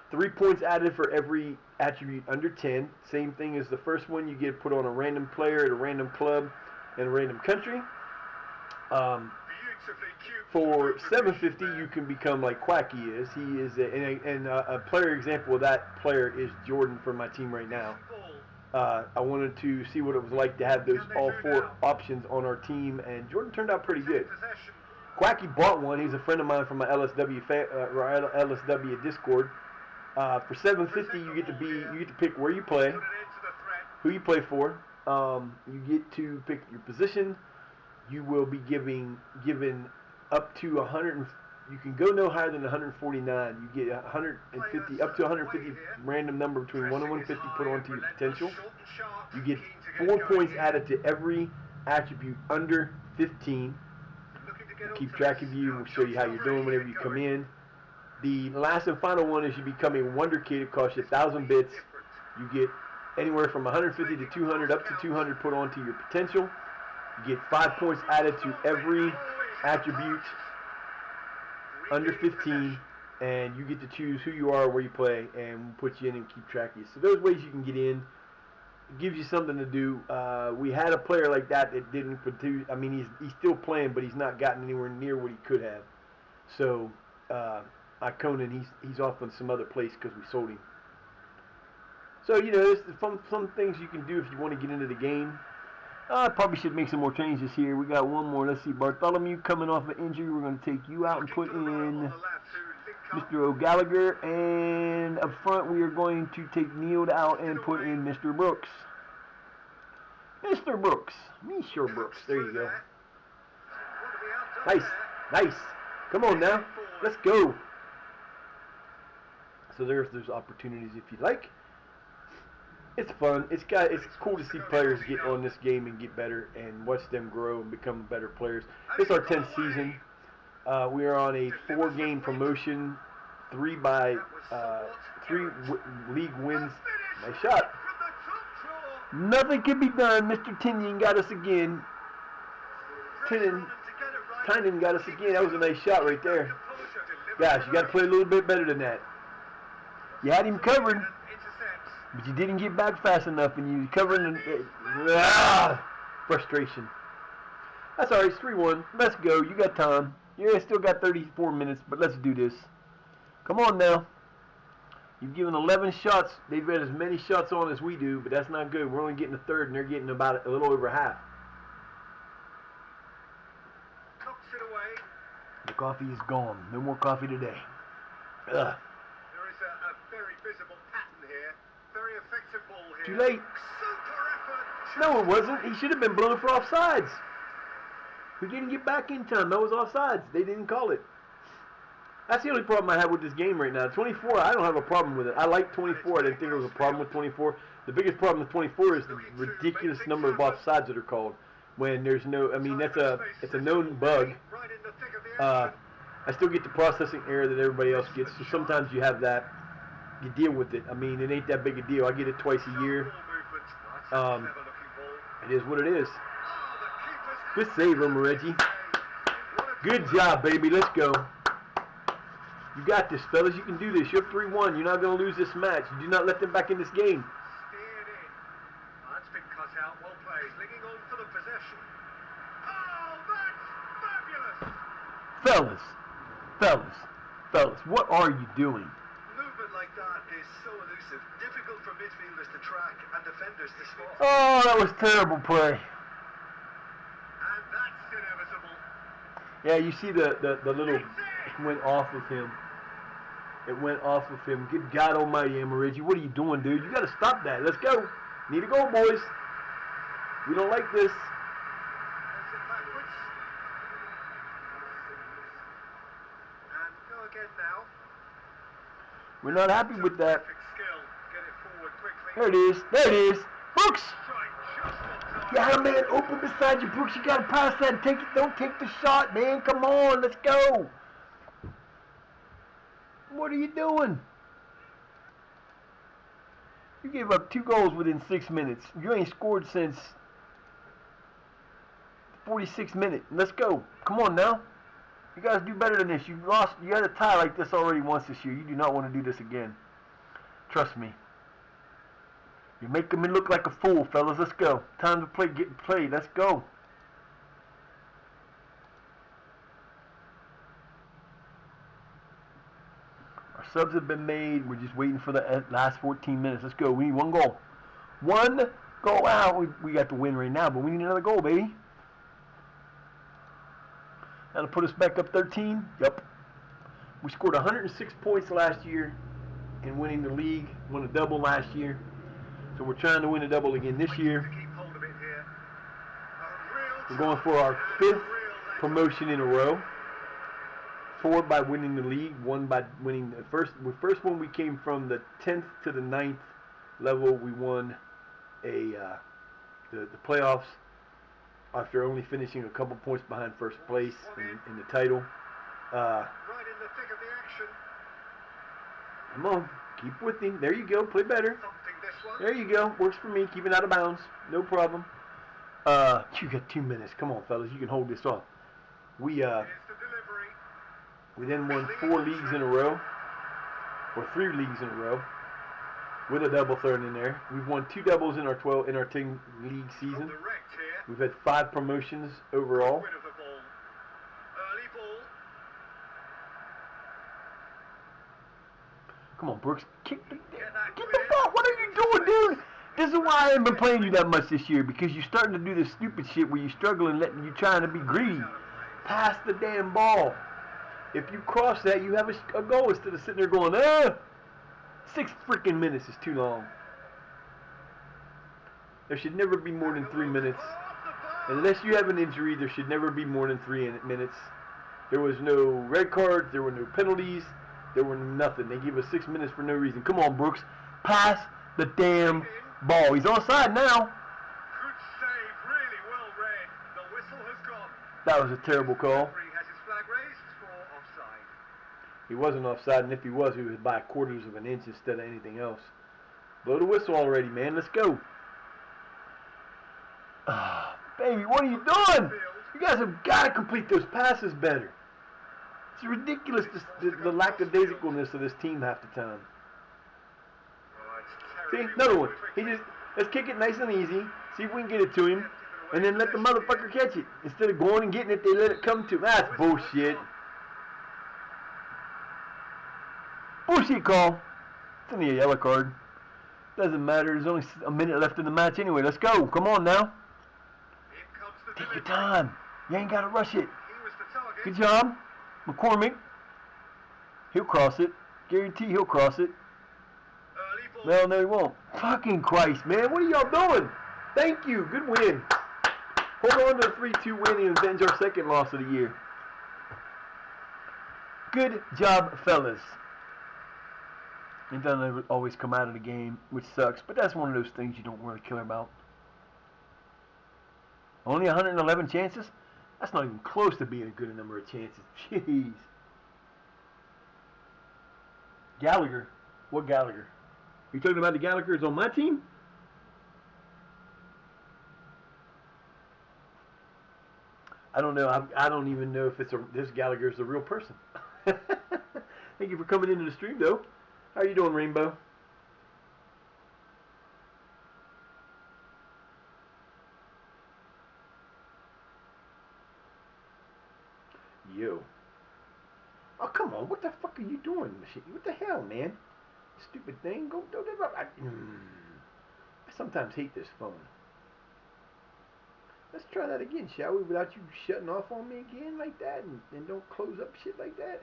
3 points added for every attribute under 10. Same thing as the first one. You get put on a random player at a random club in a random country. For $750, you can become like Quacky is. He is a player example of that player is Jordan for my team right now. I wanted to see what it was like to have those all 4 options on our team, and Jordan turned out pretty good. Quacky bought one. He's a friend of mine from my LSW Discord. For $750, you get to pick where you play, who you play for. You get to pick your position. You will be given up to You can go no higher than 149. You get 150, up to 150 random number between 1 and 150 put onto your potential. You get 4 points added to every attribute under 15. We'll keep track of you. We'll show you how you're doing whenever you come in. The last and final one is you become a Wonder Kid. It costs you 1,000 bits. You get anywhere from 150 to 200, up to 200 put onto your potential. You get 5 points added to every attribute under 15, and you get to choose who you are, where you play, and we'll put you in and keep track of you. So those ways you can get in. It gives you something to do. We had a player like that didn't produce. I mean, he's still playing, but he's not gotten anywhere near what he could have. So, Conan, he's off on some other place because we sold him. So, you know, there's some things you can do if you want to get into the game. I probably should make some more changes here. We got one more. Let's see. Bartholomew coming off an injury. We're going to take you out and put in Mr. O'Gallagher. And up front, we are going to take Neil out and put in Mr. Brooks. Mr. Brooks. Mr. Brooks. There you go. Nice. Nice. Come on now. Let's go. So there's opportunities if you like. It's fun. It's cool to see players get on this game and get better and watch them grow and become better players. It's our 10th season. We are on a 4-game promotion, 3 league wins. Nice shot. Nothing can be done. Mr. Tinian got us again. Tynan got us again. That was a nice shot right there. Guys, you got to play a little bit better than that. You had him covered, but you didn't get back fast enough, and you covered frustration. That's all right. It's 3-1. Let's go. You got time. You still got 34 minutes, but let's do this. Come on now. You've given 11 shots. They've got as many shots on as we do, but that's not good. We're only getting a third, and they're getting about a little over half. The coffee is gone. No more coffee today. Ugh. There is a very visible pattern here. Very effective ball here. Too late. Super effort. No, it wasn't. He should have been blown for offsides. We didn't get back in time. That was offsides. They didn't call it. That's the only problem I have with this game right now. 24, I don't have a problem with it. I like 24. I didn't think there was a problem with 24. The biggest problem with 24 is the ridiculous number of offsides that are called. When there's no, I mean, it's a known bug. I still get the processing error that everybody else gets, so sometimes you have that. You deal with it. I mean, it ain't that big a deal. I get it twice a year. It is what it is. Good save, Reggie. Good job, baby. Let's go. You got this, fellas. You can do this. You're 3-1. You're not going to lose this match. You do not let them back in this game. That's been cut out. Well played. Linking on for the possession. Oh, that's fabulous. Fellas, what are you doing? Movement like that is so elusive. Difficult for midfielders to track and defenders to spot. Oh, that was terrible play. And that's inevitable. Yeah, you see the little, it went off of him. It went off of him. Good God almighty, Amarigi. What are you doing, dude? You got to stop that. Let's go. Need to go, boys. We don't like this. We're not happy with that. There it is. There it is. Brooks! Yeah, man, open beside you, Brooks. You got to pass that and take it. Don't take the shot, man. Come on, let's go. What are you doing? You gave up 2 goals within 6 minutes. You ain't scored since 46 minutes. Let's go. Come on now. You guys do better than this. You had a tie like this already once this year. You do not want to do this again. Trust me. You're making me look like a fool, fellas. Let's go. Time to play. Get played. Let's go. Our subs have been made. We're just waiting for the last 14 minutes. Let's go. We need 1 goal. 1 goal out. We got the win right now, but we need another goal, baby. That'll put us back up 13. Yep. We scored 106 points last year in winning the league. Won a double last year. So we're trying to win a double again this year. We're going for our 5th promotion in a row. 4 by winning the league, 1 by winning the first one. We came from the 10th to the 9th level. We won the playoffs after only finishing a couple points behind first place in the title. Right in the thick of the action. Come on, keep with him. There you go. Play better. Something this one. There you go. Works for me. Keep it out of bounds. No problem. You got 2 minutes. Come on, fellas. You can hold this off. We Here's the delivery. we then won 4 leagues in a row, or 3 leagues in a row, with a double thrown in there. We've won 2 doubles in our 10 league season. Direct here. We've had 5 promotions overall. Rid of the ball. Early ball. Come on, Brooks. Get the clear. ball. What are you doing, dude? This is why I haven't been playing you that much this year, because you're starting to do this stupid shit where you're struggling, you're trying to be greedy. Pass the damn ball. If you cross that, you have a goal instead of sitting there going, 6 freaking minutes is too long. There should never be more than 3 minutes. Unless you have an injury, there should never be more than 3 minutes. There was no red cards, there were no penalties, there were nothing. They gave us 6 minutes for no reason. Come on, Brooks. Pass the damn ball. He's offside now. Good save, really well read. The whistle has gone. That was a terrible call. Referee has his flag raised for offside. He wasn't offside, and if he was by quarters of an inch instead of anything else. Blow the whistle already, man. Let's go. Baby, what are you doing? You guys have got to complete those passes better. It's ridiculous, the lackadaisicalness of this team half the time. See, another one. Let's kick it nice and easy. See if we can get it to him. And then let the motherfucker catch it. Instead of going and getting it, they let it come to him. That's bullshit. Bullshit call. It's only a yellow card. Doesn't matter. There's only a minute left in the match anyway. Let's go. Come on now. Take your time. You ain't got to rush it. Good job. McCormick. He'll cross it. Guarantee he'll cross it. Well, no, he won't. Fucking Christ, man. What are y'all doing? Thank you. Good win. Hold on to a 3-2 win and avenge our second loss of the year. Good job, fellas. It doesn't always come out of the game, which sucks, but that's one of those things you don't really care about. Only 111 chances? That's not even close to being a good number of chances. Jeez. Gallagher. What Gallagher? You talking about the Gallaghers on my team? I don't know. I don't even know if this Gallagher's a real person. Thank you for coming into the stream, though. How are you doing, Rainbow? Yo. Oh, come on. What the fuck are you doing? What the hell, man? Stupid thing. Go. I sometimes hate this phone. Let's try that again, shall we? Without you shutting off on me again like that, and don't close up shit like that.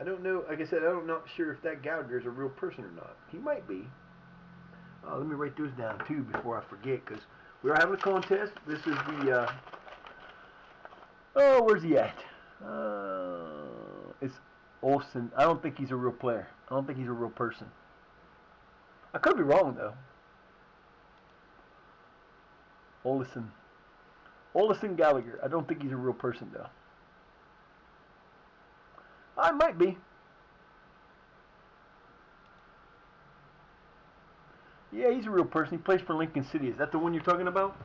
I don't know. Like I said, I'm not sure if that Gallagher is a real person or not. He might be. Let me write those down too before I forget, because we are having a contest. This is the. Where's he at? It's Olsen. I don't think he's a real player. I don't think he's a real person. I could be wrong though. Olsen Gallagher. I don't think he's a real person though. I might be. Yeah, he's a real person. He plays for Lincoln City. Is that the one you're talking about?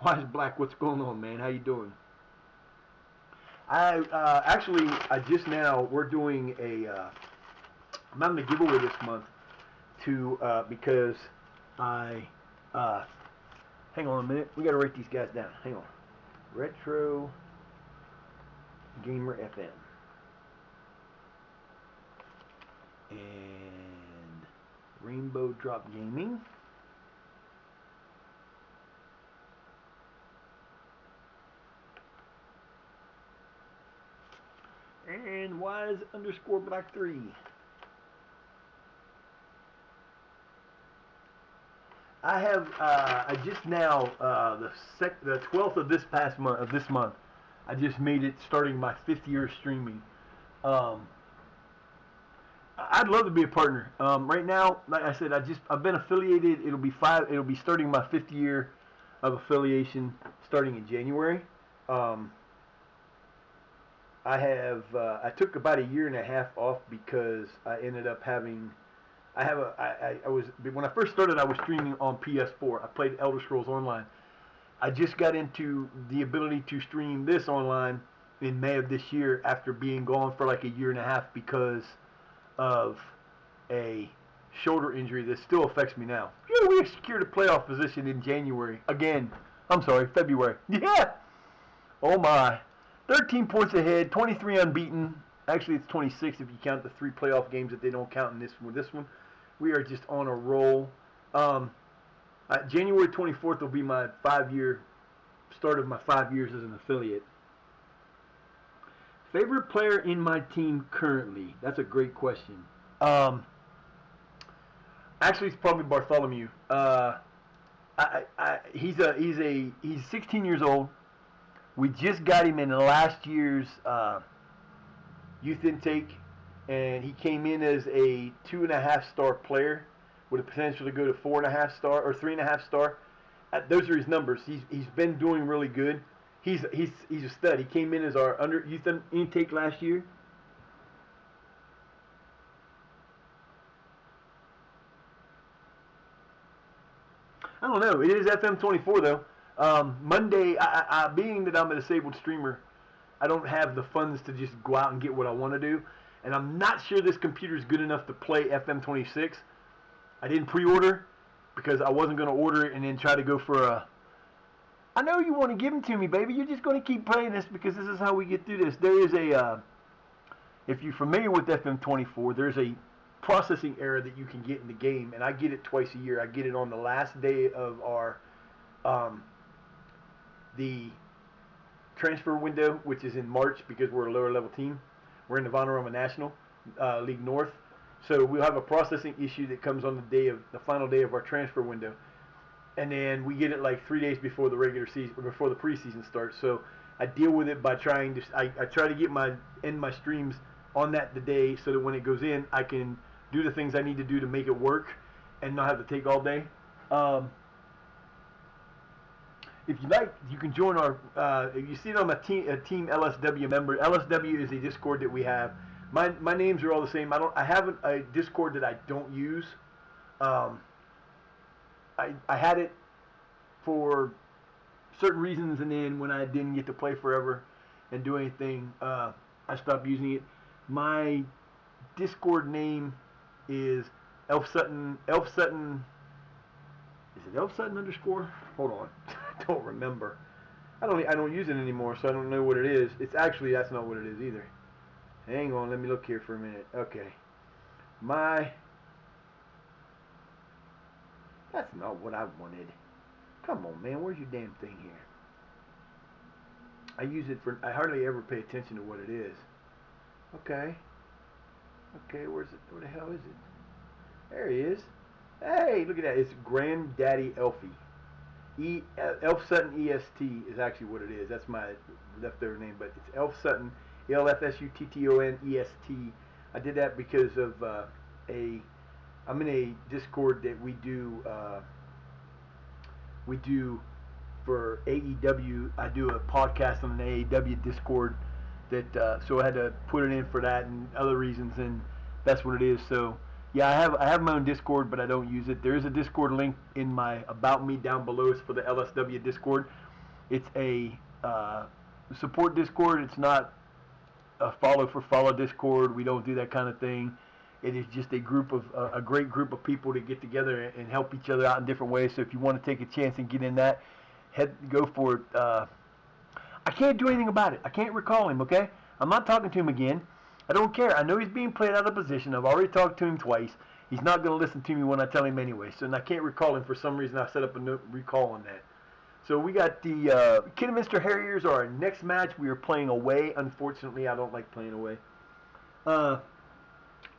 Why is Black? What's going on, man? How you doing? Actually, we're doing I'm having a giveaway this month because hang on a minute. We got to write these guys down. Hang on. Retro Gamer FM. And Rainbow Drop Gaming. And Wise_Black3. I have I just now the 12th of this month I just made it starting my 5th year streaming. Um, I'd love to be a partner. Right now, like I said, I've been affiliated. It'll be starting my 5th year of affiliation starting in January. Um, I took about a year and a half off because I ended up having I have a I was when I first started I was streaming on PS4. I played Elder Scrolls Online. I just got into the ability to stream this online in May of this year after being gone for like a year and a half because of a shoulder injury that still affects me now. Yeah, we secured a playoff position in January again. I'm sorry, February. Yeah. Oh my. 13 points ahead, 23 unbeaten. Actually, it's 26 if you count the 3 playoff games that they don't count in this one. This one, we are just on a roll. January 24th will be my 5-year start of my 5 years as an affiliate. Favorite player in my team currently? That's a great question. Um, Actually, it's probably Bartholomew. He's 16 years old. We just got him in last year's youth intake, and he came in as a 2.5-star player with a potential to go to 4.5-star or 3.5-star. Those are his numbers. He's been doing really good. He's a stud. He came in as our under youth intake last year. I don't know. It is FM24 though. Monday, being that I'm a disabled streamer, I don't have the funds to just go out and get what I want to do, and I'm not sure this computer is good enough to play FM26. I didn't pre-order because I wasn't going to order it and then try to go for a. I know you want to give them to me, baby. You're just going to keep playing this because this is how we get through this. There is a. If you're familiar with FM24, there's a processing error that you can get in the game, and I get it twice a year. I get it on the last day of our the transfer window, which is in March because we're a lower level team. We're in the Vanarama National League North, so we'll have a processing issue that comes on the final day of our transfer window, and then we get it like 3 days before the regular season, before the preseason starts. So I deal with it by trying to I try to get my streams on the day so that when it goes in, I can do the things I need to do to make it work and not have to take all day. If you like, you can join our. If you see it on my team LSW member. LSW is a Discord that we have. My names are all the same. I have a Discord that I don't use. I had it for certain reasons, and then when I didn't get to play forever and do anything, I stopped using it. My Discord name is Elf Sutton. Elf Sutton. Is it Elf Sutton underscore? Hold on. I don't remember. I don't use it anymore, so I don't know what it is. It's actually that's not what it is either. Hang on, let me look here for a minute. Okay. That's not what I wanted. Come on, man, where's your damn thing here? I hardly ever pay attention to what it is. Okay. Okay, where the hell is it? There he is. Hey, look at that. It's Granddaddy Elfie. Elf Sutton EST is actually what it is. That's my leftover name, but it's Elf Sutton, ELFSUTTON EST. I did that because of I'm in a Discord that we do for AEW. I do a podcast on an AEW Discord that so I had to put it in for that and other reasons, and that's what it is. So yeah, I have my own Discord, but I don't use it. There is a Discord link in my About Me down below. It's for the LSW Discord. It's a support Discord. It's not a follow Discord. We don't do that kind of thing. It is just a great group of people to get together and help each other out in different ways. So if you want to take a chance and get in that, go for it. I can't do anything about it. I can't recall him, okay? I'm not talking to him again. I don't care. I know he's being played out of position. I've already talked to him twice. He's not going to listen to me when I tell him anyway. So I can't recall him for some reason. I set up a recall on that. So we got the Kidderminster Harriers are our next match. We are playing away. Unfortunately, I don't like playing away.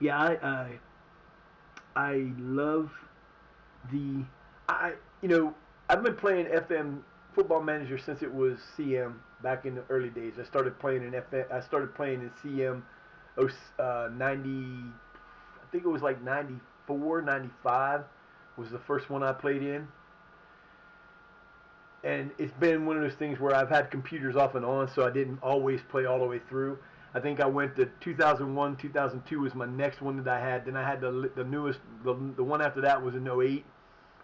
Yeah, I love the. I've been playing FM Football Manager since it was CM back in the early days. I started playing in FM. I started playing in CM 90. I think it was like 94, 95 was the first one I played in. And it's been one of those things where I've had computers off and on, so I didn't always play all the way through. I think I went to 2001, 2002 was my next one that I had. Then I had the newest, the one after that was in '08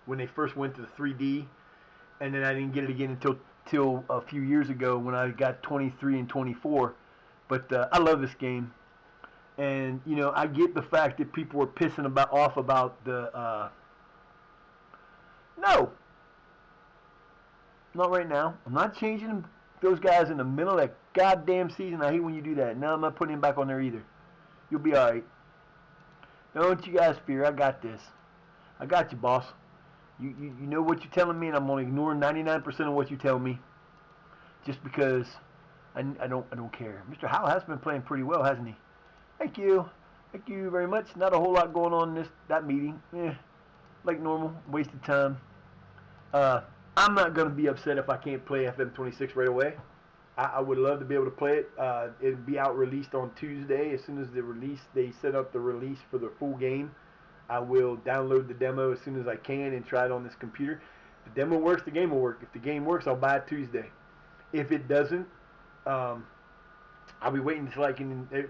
when they first went to the 3D, and then I didn't get it again until a few years ago when I got 23 and 24. But I love this game, and I get the fact that people were pissing off about the no. Not right now. I'm not changing those guys in the middle of that goddamn season. I hate when you do that. No, I'm not putting him back on there either. You'll be alright. Don't you guys fear. I got this. I got you, boss. You know what you're telling me, and I'm going to ignore 99% of what you tell me. Just because I don't care. Mr. Howell has been playing pretty well, hasn't he? Thank you. Thank you very much. Not a whole lot going on in that meeting. Like normal. Wasted time. I'm not going to be upset if I can't play FM26 right away. I would love to be able to play it. It'll be out released on Tuesday. As soon as they set up the release for the full game, I will download the demo as soon as I can and try it on this computer. If the demo works, the game will work. If the game works, I'll buy it Tuesday. If it doesn't, I'll be waiting until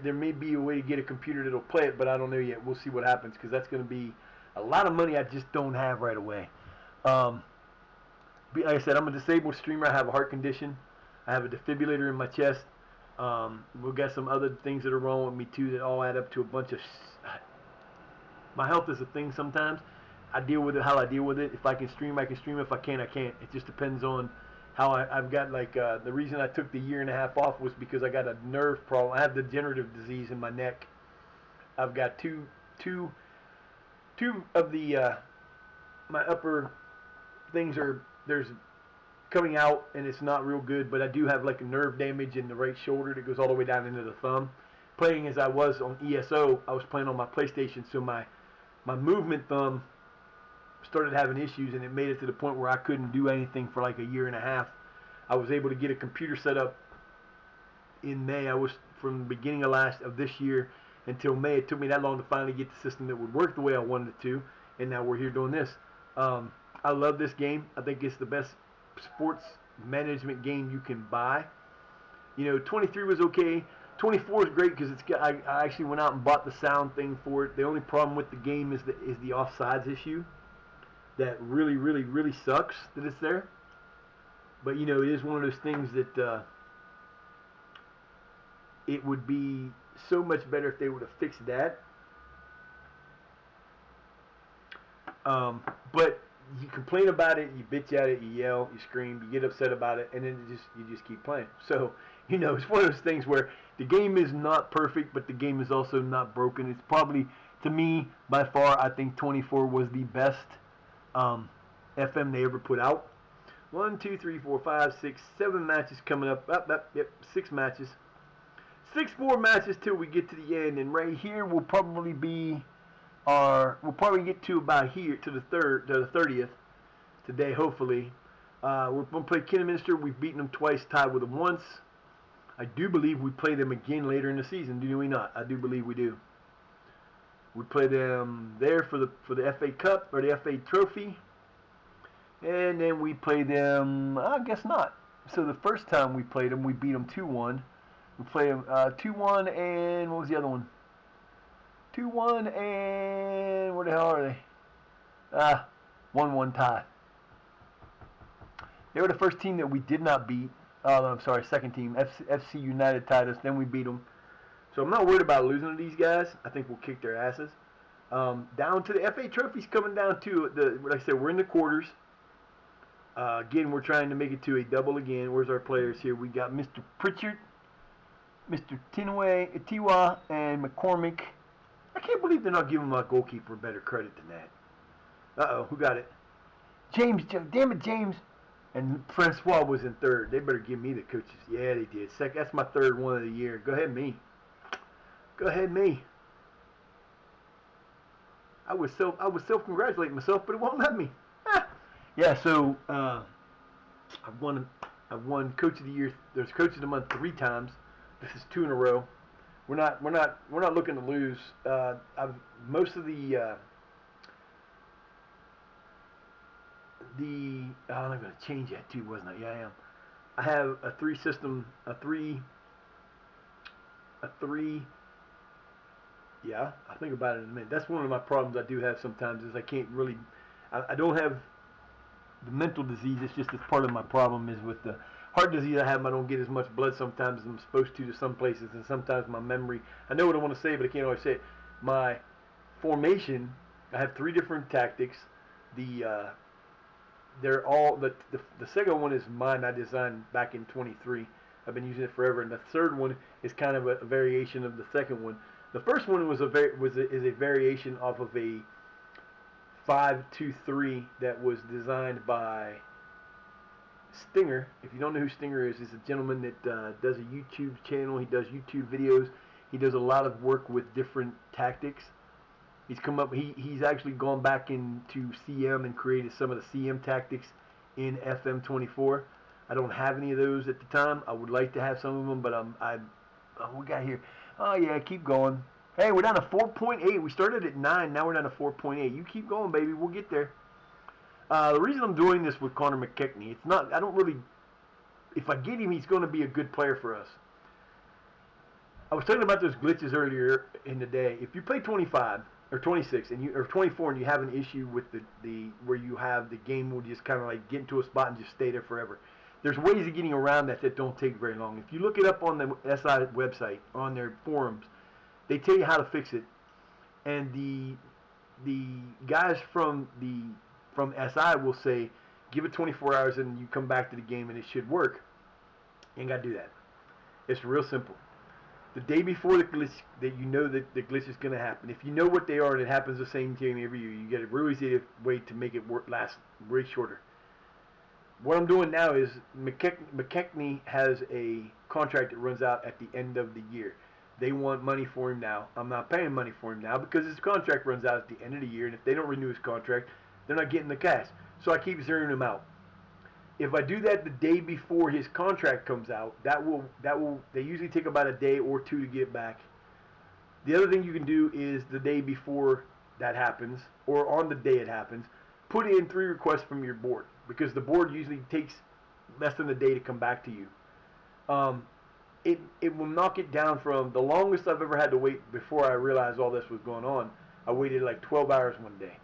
there may be a way to get a computer that'll play it, but I don't know yet. We'll see what happens because that's going to be a lot of money I just don't have right away. Like I said, I'm a disabled streamer. I have a heart condition. I have a defibrillator in my chest. We've got some other things that are wrong with me too that all add up to a bunch of. My health is a thing sometimes. I deal with it how I deal with it. If I can stream, I can stream. If I can't, I can't. It just depends on how I've got the reason I took the year and a half off was because I got a nerve problem. I have degenerative disease in my neck. I've got two of the my upper things there's coming out and it's not real good, but I do have like a nerve damage in the right shoulder that goes all the way down into the thumb. Playing as I was on ESO, I was playing on my PlayStation, so my movement thumb started having issues, and it made it to the point where I couldn't do anything for like a year and a half. I was able to get a computer set up in May. I was from the beginning of this year until May. It took me that long to finally get the system that would work the way I wanted it to, and now we're here doing this. I love this game. I think it's the best sports management game you can buy. 23 was okay. 24 is great because I actually went out and bought the sound thing for it. The only problem with the game is the offsides issue. That really, really, really sucks that it's there. But it is one of those things that it would be so much better if they would have fixed that. But you complain about it, you bitch at it, you yell, you scream, you get upset about it, and then you just keep playing. So, it's one of those things where the game is not perfect, but the game is also not broken. It's probably, to me, by far, I think 24 was the best FM they ever put out. 1, 2, 3, 4, 5, 6, 7 matches coming up. Yep, 6 matches. 6 more matches till we get to the end, and right here will probably be we'll probably get to about here to the 30th today, hopefully. We're going to play Kidderminster. We've beaten them twice, tied with them once. I do believe we play them again later in the season. Do we not? I do believe we do. We play them there for the FA Cup or the FA Trophy, and then we play them. I guess not. So the first time we played them, we beat them 2-1. We play them 2-1, and what was the other one? 2-1, and where the hell are they? 1-1 tie. They were the first team that we did not beat. I'm sorry, second team. FC United tied us, then we beat them. So I'm not worried about losing to these guys. I think we'll kick their asses. Down to the FA Trophy's coming down to like I said, we're in the quarters. Again, we're trying to make it to a double again. Where's our players here? We got Mr. Pritchard, Mr. Tiwa, and McCormick. I can't believe they're not giving my goalkeeper better credit than that. Uh-oh, who got it? James, damn it, James. And Francois was in third. They better give me the coaches. Yeah, they did. That's my third one of the year. Go ahead, me. Go ahead, me. I was self-congratulating myself, but it won't let me. Yeah, so I've won I've won Coach of the Year. There's Coach of the Month 3 times. This is 2 in a row. We're not looking to lose. I've most of the I'm not going to change that too, wasn't I? Yeah, I am. I have a three system, a three. Yeah, I'll think about it in a minute. That's one of my problems I do have sometimes is I can't really. I don't have the mental disease. It's just as part of my problem is with the heart disease I have. I don't get as much blood sometimes as I'm supposed to some places, and sometimes my memory. I know what I want to say, but I can't always say it. My formation. I have 3 different tactics. The they're all the second one is mine. I designed back in 23. I've been using it forever, and the third one is kind of a variation of the second one. The first one is a variation off of a 5-2-3 that was designed by Stinger. If you don't know who Stinger is, he's a gentleman that does a YouTube channel. He does YouTube videos. He does a lot of work with different tactics. He's come up. He's actually gone back into CM and created some of the CM tactics in FM24. I don't have any of those at the time. I would like to have some of them, but we got here. Oh yeah, keep going. Hey, we're down to 4.8. We started at 9. Now we're down to 4.8. You keep going, baby. We'll get there. The reason I'm doing this with Connor McKechnie, it's not. I don't really. If I get him, he's going to be a good player for us. I was talking about those glitches earlier in the day. If you play 25 or 26 or 24 and you have an issue with the where you have the game will just kind of like get into a spot and just stay there forever. There's ways of getting around that don't take very long. If you look it up on the SI website on their forums, they tell you how to fix it. And the guys from SI will say, give it 24 hours and you come back to the game and it should work. You ain't got to do that. It's real simple. The day before the glitch, that you know that the glitch is going to happen. If you know what they are and it happens the same game every year, you get a really easy way to make it last way shorter. What I'm doing now is McKechnie has a contract that runs out at the end of the year. They want money for him now. I'm not paying money for him now because his contract runs out at the end of the year, and if they don't renew his contract, they're not getting the cash. So I keep zeroing him out. If I do that the day before his contract comes out, they usually take about a day or 2 to get it back. The other thing you can do is the day before that happens, or on the day it happens, put in 3 requests from your board, because the board usually takes less than a day to come back to you. It will knock it down from the longest I've ever had to wait before I realized all this was going on. I waited like 12 hours one day.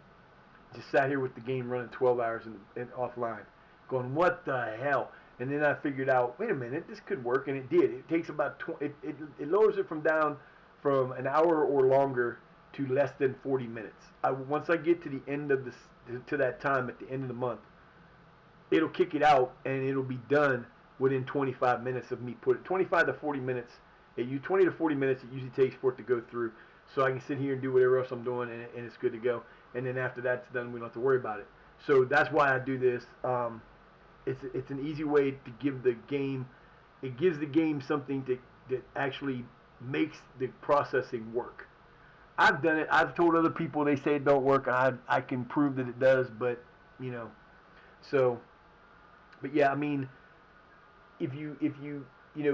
Just sat here with the game running 12 hours and offline, going, what the hell? And then I figured out, wait a minute, this could work, and it did. It takes about it lowers it from an hour or longer to less than 40 minutes. Once I get to the end of to that time at the end of the month, it'll kick it out and it'll be done within 25 minutes of me 25 to 40 minutes. 20 to 40 minutes it usually takes for it to go through, so I can sit here and do whatever else I'm doing, and it's good to go. And then after that's done, we don't have to worry about it. So that's why I do this. It's an easy way to give the game. It gives the game something that actually makes the processing work. I've done it. I've told other people, they say it don't work. I can prove that it does, but you know. So, but yeah, I mean, if you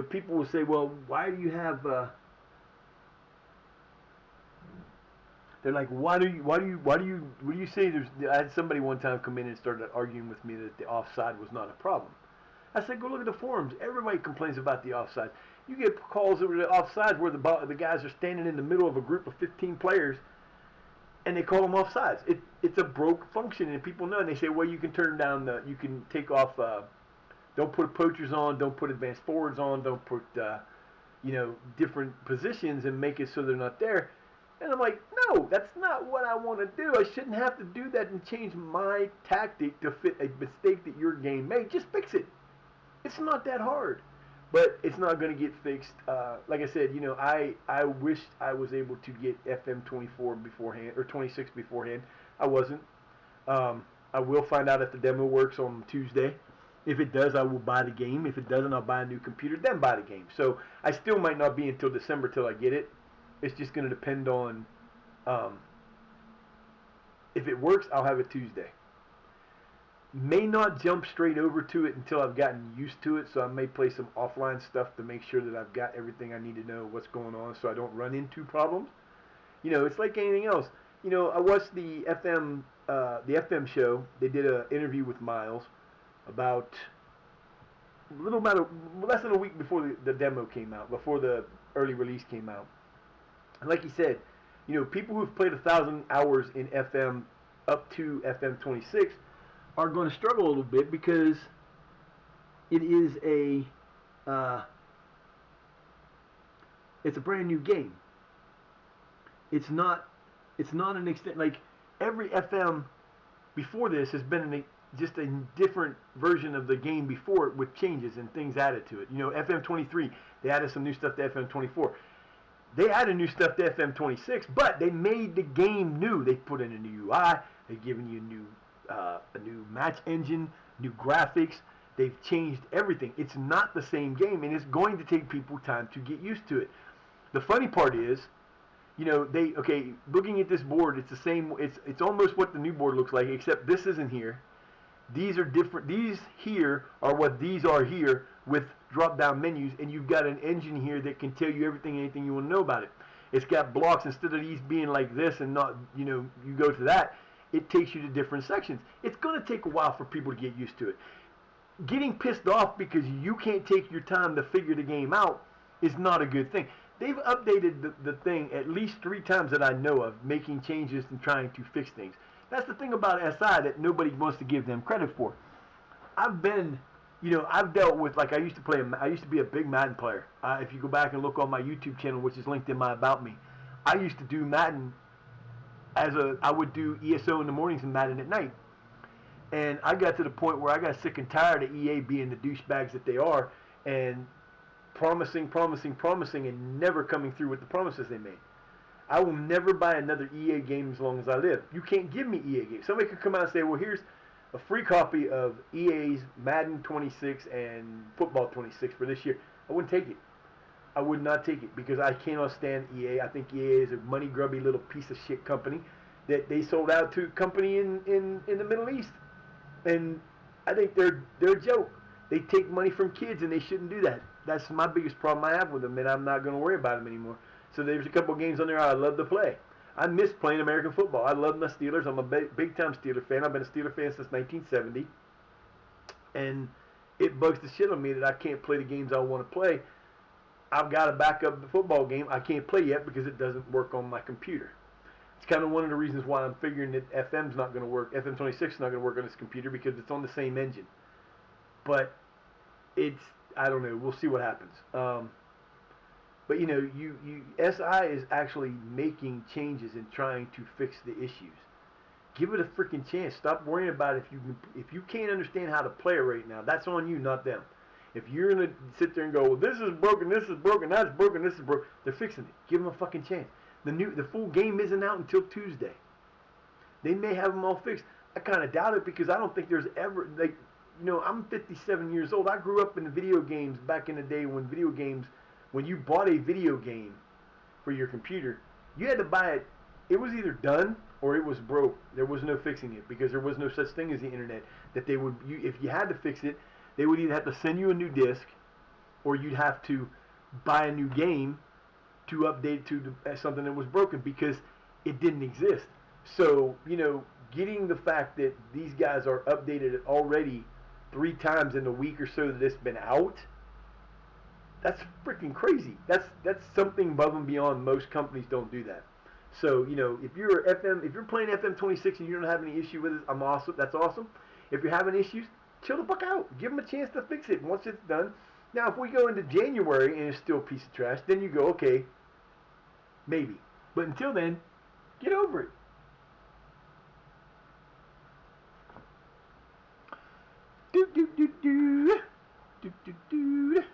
people will say, well, why do you have? They're like, what do you say? I had somebody one time come in and started arguing with me that the offside was not a problem. I said, go look at the forums. Everybody complains about the offside. You get calls over the offsides where the guys are standing in the middle of a group of 15 players, and they call them offsides. It's a broke function, and people know. And they say, well, you can turn down you can take off. Don't put poachers on. Don't put advanced forwards on. Don't put different positions and make it so they're not there. And I'm like, no, that's not what I want to do. I shouldn't have to do that and change my tactic to fit a mistake that your game made. Just fix it. It's not that hard. But it's not going to get fixed. Like I said, I wish I was able to get FM24 beforehand, or 26 beforehand. I wasn't. I will find out if the demo works on Tuesday. If it does, I will buy the game. If it doesn't, I'll buy a new computer, then buy the game. So I still might not be until December till I get it. It's just going to depend on if it works, I'll have it Tuesday. May not jump straight over to it until I've gotten used to it, so I may play some offline stuff to make sure that I've got everything I need to know what's going on so I don't run into problems. It's like anything else. I watched the FM show. They did an interview with Miles about a little matter less than a week before the demo came out, before the early release came out. And like he said, people who've played 1,000 hours in FM up to FM 26 are going to struggle a little bit because it is uh, it's a brand new game. It's not an extent like every FM before this has been just a different version of the game before it with changes and things added to it. FM 23, they added some new stuff to FM 24. They added new stuff to FM 26, but they made the game new. They put in a new UI. They've given you a new match engine, new graphics. They've changed everything. It's not the same game, and it's going to take people time to get used to it. The funny part is, looking at this board, it's the same. It's almost what the new board looks like, except this isn't here. These are different. These here are what these are here with drop-down menus, and you've got an engine here that can tell you anything you want to know about it. It's got blocks instead of these being like this and not, you go to that. It takes you to different sections. It's going to take a while for people to get used to it. Getting pissed off because you can't take your time to figure the game out is not a good thing. They've updated the thing at least 3 times that I know of, making changes and trying to fix things. That's the thing about SI that nobody wants to give them credit for. I've dealt with, like, I used to be a big Madden player. If you go back and look on my YouTube channel, which is linked in my About Me, I used to do Madden I would do ESO in the mornings and Madden at night. And I got to the point where I got sick and tired of EA being the douchebags that they are and promising, and never coming through with the promises they made. I will never buy another EA game as long as I live. You can't give me EA games. Somebody could come out and say, well, here's a free copy of EA's Madden 26 and Football 26 for this year. I wouldn't take it. I would not take it because I cannot stand EA. I think EA is a money-grubby little piece of shit company that they sold out to a company in the Middle East. And I think they're a joke. They take money from kids, and they shouldn't do that. That's my biggest problem I have with them, and I'm not going to worry about them anymore. So there's a couple of games on there I love to play. I miss playing American football. I love my Steelers. I'm a big-time Steeler fan. I've been a Steeler fan since 1970. And it bugs the shit on me that I can't play the games I want to play. I've got a backup football game I can't play yet because it doesn't work on my computer. It's kind of one of the reasons why I'm figuring that FM's not going to work. FM 26 is not going to work on this computer because it's on the same engine. But I don't know. We'll see what happens. But SI is actually making changes and trying to fix the issues. Give it a freaking chance. Stop worrying about if you can't understand how to play it right now. That's on you, not them. If you're gonna sit there and go, well, this is broken, that's broken, this is broken, they're fixing it. Give them a fucking chance. The full game isn't out until Tuesday. They may have them all fixed. I kind of doubt it because I don't think there's ever I'm 57 years old. I grew up in the video games back in the day when you bought a video game for your computer, you had to buy it. It was either done or it was broke. There was no fixing it because there was no such thing as the internet. That if you had to fix it, they would either have to send you a new disc, or you'd have to buy a new game to update to something that was broken because it didn't exist. So getting the fact that these guys are updated it already 3 times in the week or so that it's been out. That's freaking crazy. That's something above and beyond. Most companies don't do that. So if you're playing FM 26 and you don't have any issue with it, I'm awesome. That's awesome. If you're having issues, chill the fuck out. Give them a chance to fix it. Once it's done. Now, if we go into January and it's still a piece of trash, then you go, okay, maybe. But until then, get over it. Do do do do do do do.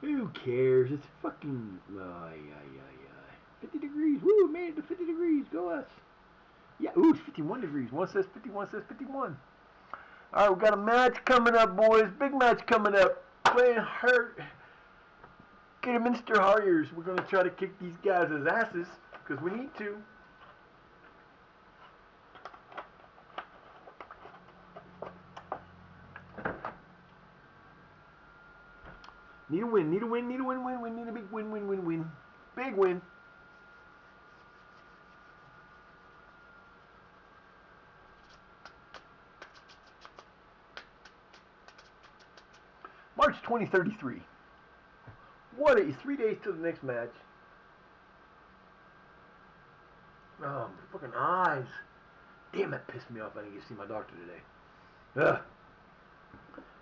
Who cares? It's fucking 50 degrees. Woo, made it to 50 degrees. Go us. Yeah, ooh, it's 51 degrees. One says 50, one says 51. All right, we got a match coming up, boys. Big match coming up. Playing hurt. Kidderminster Harriers. We're going to try to kick these guys' asses because we need to. Need a win, need a win, need a win, win, win, need a big win, win, win, win. Big win. March 2033. What is 3 days till the next match? Oh, my fucking eyes. Damn, that pissed me off. I didn't get to see my doctor today. Ugh.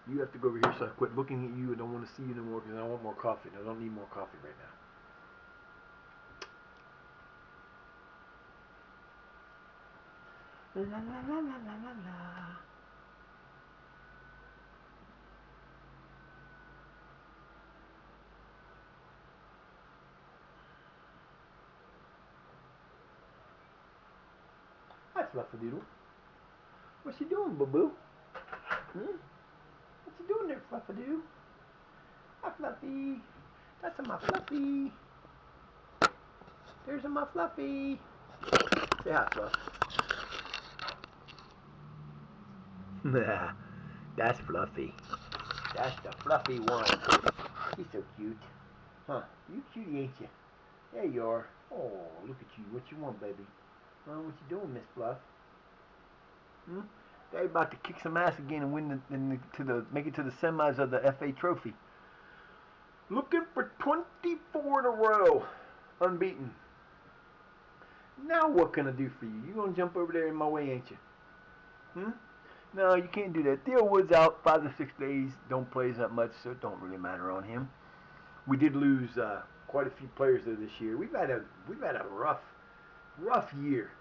You have to go over here, so I quit looking at you. I don't want to see you no more because I want more coffee. I don't need more coffee right now. La la la la la la la. That's Fluffadoodle. What's she doing, boo-boo? Hmm? What you doing there, Fluffadoo? Hi, Fluffy. That's my Fluffy. There's my Fluffy. Say hi, Fluff. Nah, that's Fluffy. That's the Fluffy one. He's so cute. Huh, you cutie, ain't you? There you are. Oh, look at you. What you want, baby? What you doing, Miss Fluff? Hmm? They're about to kick some ass again and win make it to the semis of the FA Trophy. Looking for 24 in a row, unbeaten. Now what can I do for you? You gonna jump over there in my way, ain't you? Hmm? No, you can't do that. Theo Wood's out 5 to 6 days. Don't play that much, so it don't really matter on him. We did lose quite a few players though this year. We've had a rough year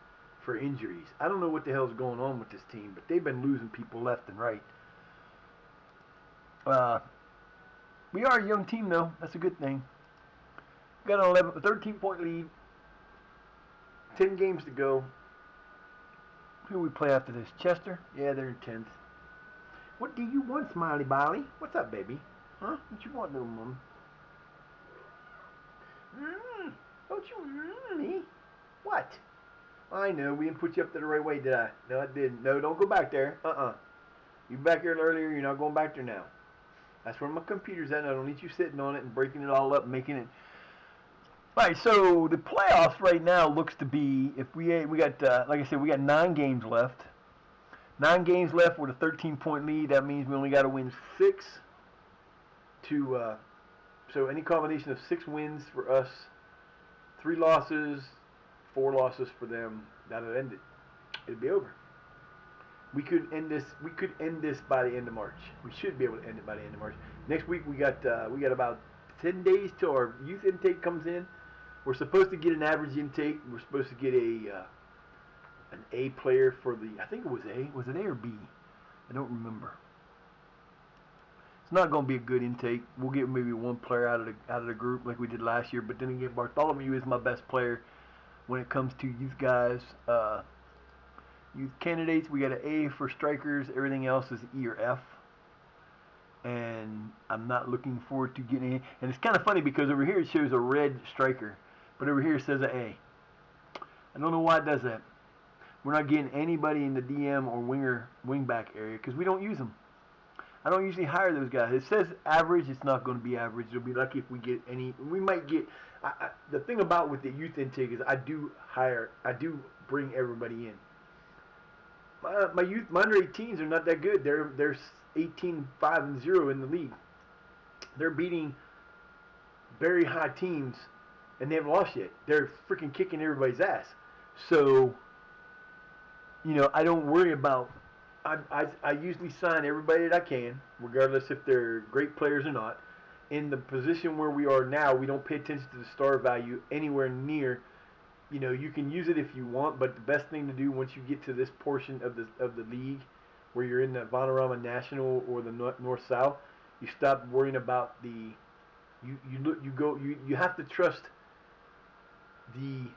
for injuries. I don't know what the hell's going on with this team, but they've been losing people left and right. We are a young team though. That's a good thing. Got an 13-point lead. 10 games to go. Who do we play after this? Chester? Yeah, they're in 10th. What do you want, Smiley Bolly? What's up, baby? Huh? What you want, little mom? Don't you me? What? I know, we didn't put you up there the right way, did I? No, I didn't. No, don't go back there. You were back there earlier, you're not going back there now. That's where my computer's at, and I don't need you sitting on it and breaking it all up and making it. Right, so the playoffs right now looks to be, if we got, like I said, we got 9 games left. 9 games left with a 13-point lead. That means we only got to win 6 to, so any combination of 6 wins for us, 3 losses, 4 losses for them, that'll end it. It'll be over. We could end this by the end of March. We should be able to end it by the end of March. Next week we got about 10 days till our youth intake comes in. We're supposed to get an average intake. We're supposed to get an A player for the, I think it was A. Was it A or B? I don't remember. It's not going to be a good intake. We'll get maybe 1 player out of the group like we did last year. But then again, Bartholomew is my best player when it comes to youth guys. Youth candidates, we got an A for strikers. Everything else is E or F. And I'm not looking forward to getting A. And it's kind of funny because over here it shows a red striker. But over here it says an A. I don't know why it does that. We're not getting anybody in the DM or wingback area because we don't use them. I don't usually hire those guys. It says average. It's not going to be average. It'll be lucky if we get any. We might get. The thing about with the youth intake is I do bring everybody in. My youth, my under 18s are not that good. They're 18-5-0 in the league. They're beating very high teams, and they haven't lost yet. They're freaking kicking everybody's ass. So, I don't worry about. I usually sign everybody that I can, regardless if they're great players or not. In the position where we are now, we don't pay attention to the star value anywhere near. You can use it if you want, but the best thing to do once you get to this portion of the league, where you're in the Vanarama National or the North-South, you stop worrying about the. You have to trust the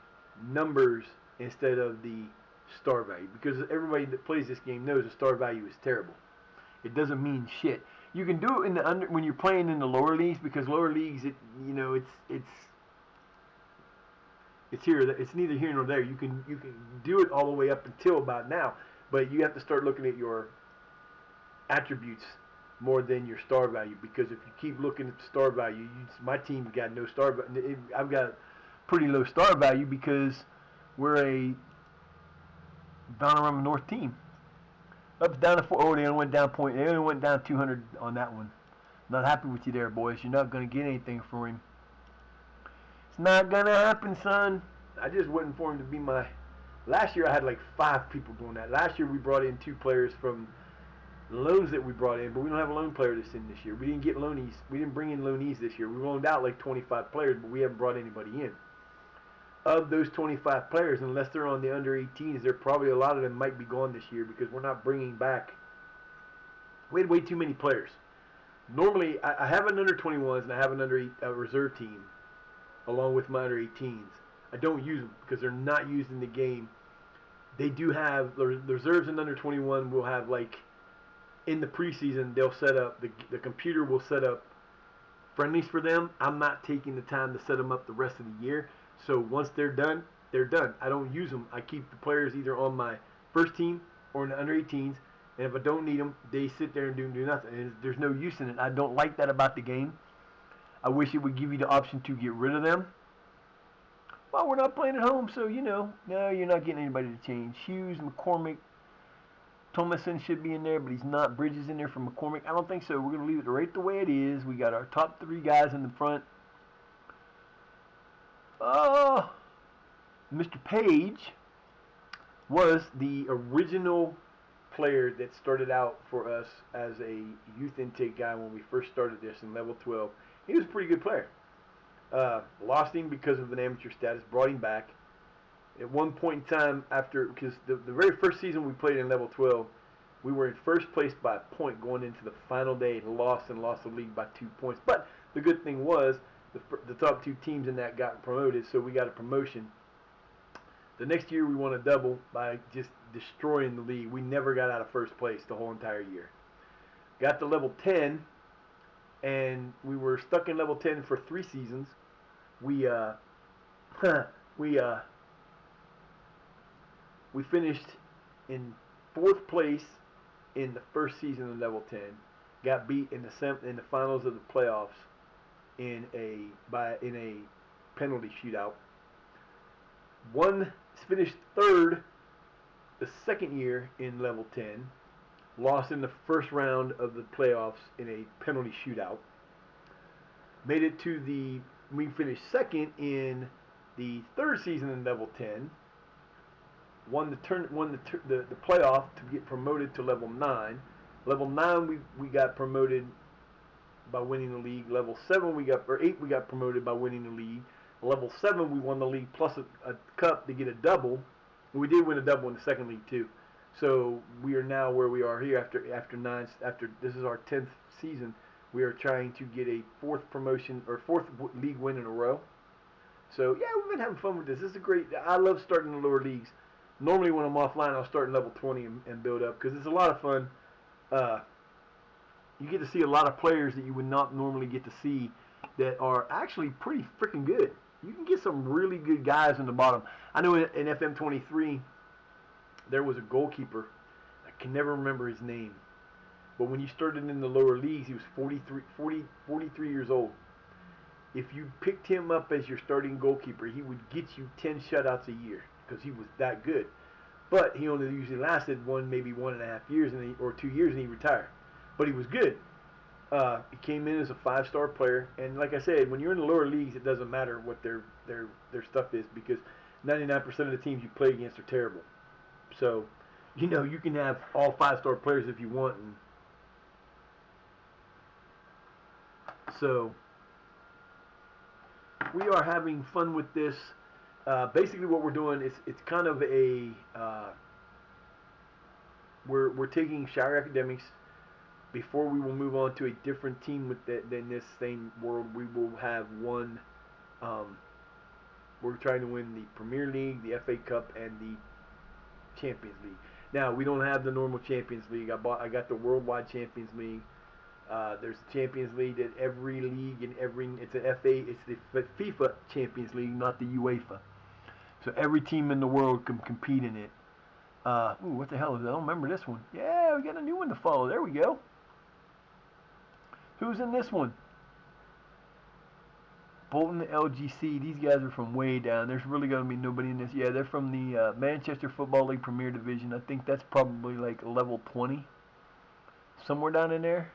numbers instead of the star value, because everybody that plays this game knows the star value is terrible. It doesn't mean shit. You can do it in the when you're playing in the lower leagues, because lower leagues, it's here. It's neither here nor there. You can do it all the way up until about now, but you have to start looking at your attributes more than your star value, because if you keep looking at the star value, my team's got no star value. I've got pretty low star value because we're a Bound North team. Up down to 4. Oh, they only went down point. They only went down 200 on that one. Not happy with you there, boys. You're not going to get anything for him. It's not going to happen, son. I just waiting for him to be my. Last year I had like 5 people doing that. Last year we brought in 2 players from loans that we brought in, but we don't have a loan player that's in this year. We didn't get loanees. We didn't bring in loanees this year. We loaned out like 25 players, but we haven't brought anybody in. Of those 25 players, unless they're on the under 18s, there probably a lot of them might be gone this year, because we're not bringing back. We had way too many players. Normally, I have an under 21s and I have an under reserve team, along with my under 18s. I don't use them because they're not used in the game. They do have the reserves and under 21 will have, like, in the preseason, they'll set up, the computer will set up friendlies for them. I'm not taking the time to set them up the rest of the year. So once they're done, they're done. I don't use them. I keep the players either on my first team or in the under 18s. And if I don't need them, they sit there and do nothing. And there's no use in it. I don't like that about the game. I wish it would give you the option to get rid of them. Well, we're not playing at home, so, no, you're not getting anybody to change. Hughes, McCormick, Thomason should be in there, but he's not. Bridges in there for McCormick. I don't think so. We're going to leave it right the way it is. We got our top 3 guys in the front. Mr. Page was the original player that started out for us as a youth intake guy when we first started this in level 12. He was a pretty good player. Lost him because of an amateur status, brought him back. At one point in time, because the very first season we played in level 12, we were in first place by a point going into the final day, and lost the league by 2 points. But the good thing was the top 2 teams in that got promoted, so we got a promotion. The next year we won a double by just destroying the league. We never got out of first place the whole entire year. Got to level 10, and we were stuck in level 10 for 3 seasons. We finished in 4th place in the first season of level 10. Got beat in the finals of the playoffs in a penalty shootout. Finished 3rd the second year in level 10. Lost in the first round of the playoffs in a penalty shootout. Made it to we finished 2nd in the 3rd season in level 10. Won the playoff to get promoted to level 9. Level 9 we got promoted by winning the league. Level 7 8 we got promoted by winning the league. Level 7 we won the league plus a cup to get a double. And we did win a double in the second league too. So we are now where we are here after this is our 10th season. We are trying to get a 4th promotion or 4th league win in a row. So yeah, we've been having fun with this. This is great. I love starting the lower leagues. Normally when I'm offline, I'll start in level 20 and build up, because it's a lot of fun. You get to see a lot of players that you would not normally get to see that are actually pretty freaking good. You can get some really good guys in the bottom. I know in FM23 there was a goalkeeper. I can never remember his name. But when you started in the lower leagues, he was 43 years old. If you picked him up as your starting goalkeeper, he would get you 10 shutouts a year, because he was that good. But he only usually lasted maybe 1.5 years or 2 years, and he retired. But he was good. He came in as a 5-star player, and like I said, when you're in the lower leagues, it doesn't matter what their stuff is, because 99% of the teams you play against are terrible. So, you can have all 5-star players if you want. And so, we are having fun with this. Basically, what we're doing is it's kind of a we're taking Shire Academics. Before we will move on to a different team than this same world, we will have one. We're trying to win the Premier League, the FA Cup, and the Champions League. Now we don't have the normal Champions League. I got the Worldwide Champions League. There's the Champions League that every league and it's an it's the FIFA Champions League, not the UEFA. So every team in the world can compete in it. Ooh, what the hell is that? I don't remember this one. Yeah, we got a new one to follow. There we go. Who's in this one? Bolton LGC. These guys are from way down. There's really going to be nobody in this. Yeah, they're from the Manchester Football League Premier Division. I think that's probably like level 20. Somewhere down in there.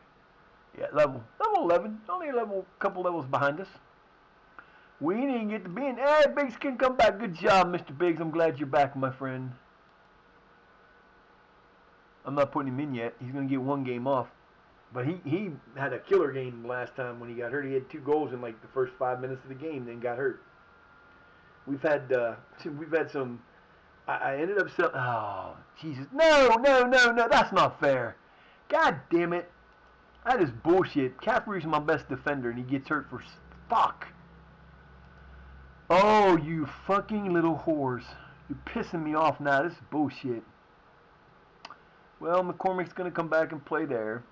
Yeah, level 11. Only a couple levels behind us. We didn't get to be in. Hey, Biggs can come back. Good job, Mr. Biggs. I'm glad you're back, my friend. I'm not putting him in yet. He's going to get one game off. But he had a killer game last time when he got hurt. He had 2 goals in like the first 5 minutes of the game, then got hurt. We've had some. I ended up selling. Oh Jesus! No! That's not fair. God damn it! That is bullshit. Caffrey's my best defender, and he gets hurt for fuck. Oh, you fucking little whores! You're pissing me off now. This is bullshit. Well, McCormick's gonna come back and play there.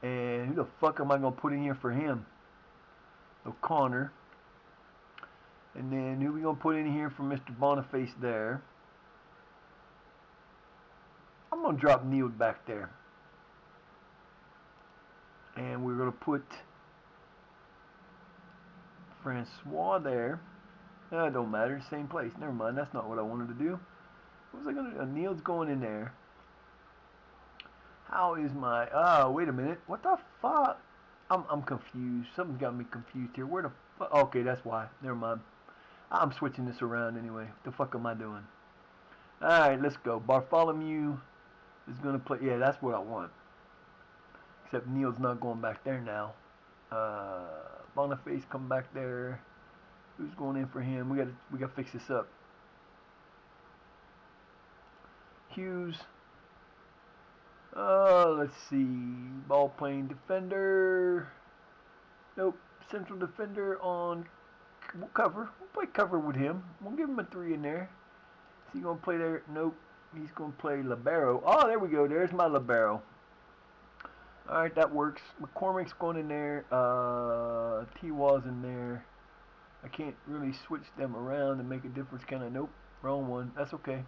And who the fuck am I going to put in here for him? O'Connor. And then who we going to put in here for Mr. Boniface there? I'm going to drop Neil back there. And we're going to put Francois there. It don't matter. Same place. Never mind. That's not what I wanted to do. What was I going to do? Neil's going in there. How is my... Oh, wait a minute. What the fuck? I'm confused. Something's got me confused here. Where the fuck... Okay, that's why. Never mind. I'm switching this around anyway. What the fuck am I doing? Alright, let's go. Bartholomew is going to play... Yeah, that's what I want. Except Neil's not going back there now. Boniface come back there. Who's going in for him? We got to fix this up. Hughes... let's see. Ball playing defender. Nope. Central defender on. We'll cover. We'll play cover with him. We'll give him a 3 in there. Is he going to play there? Nope. He's going to play libero. Oh, there we go. There's my libero. Alright, that works. McCormick's going in there. T-Wall's in there. I can't really switch them around to make a difference, can I? Nope. Wrong one. That's okay.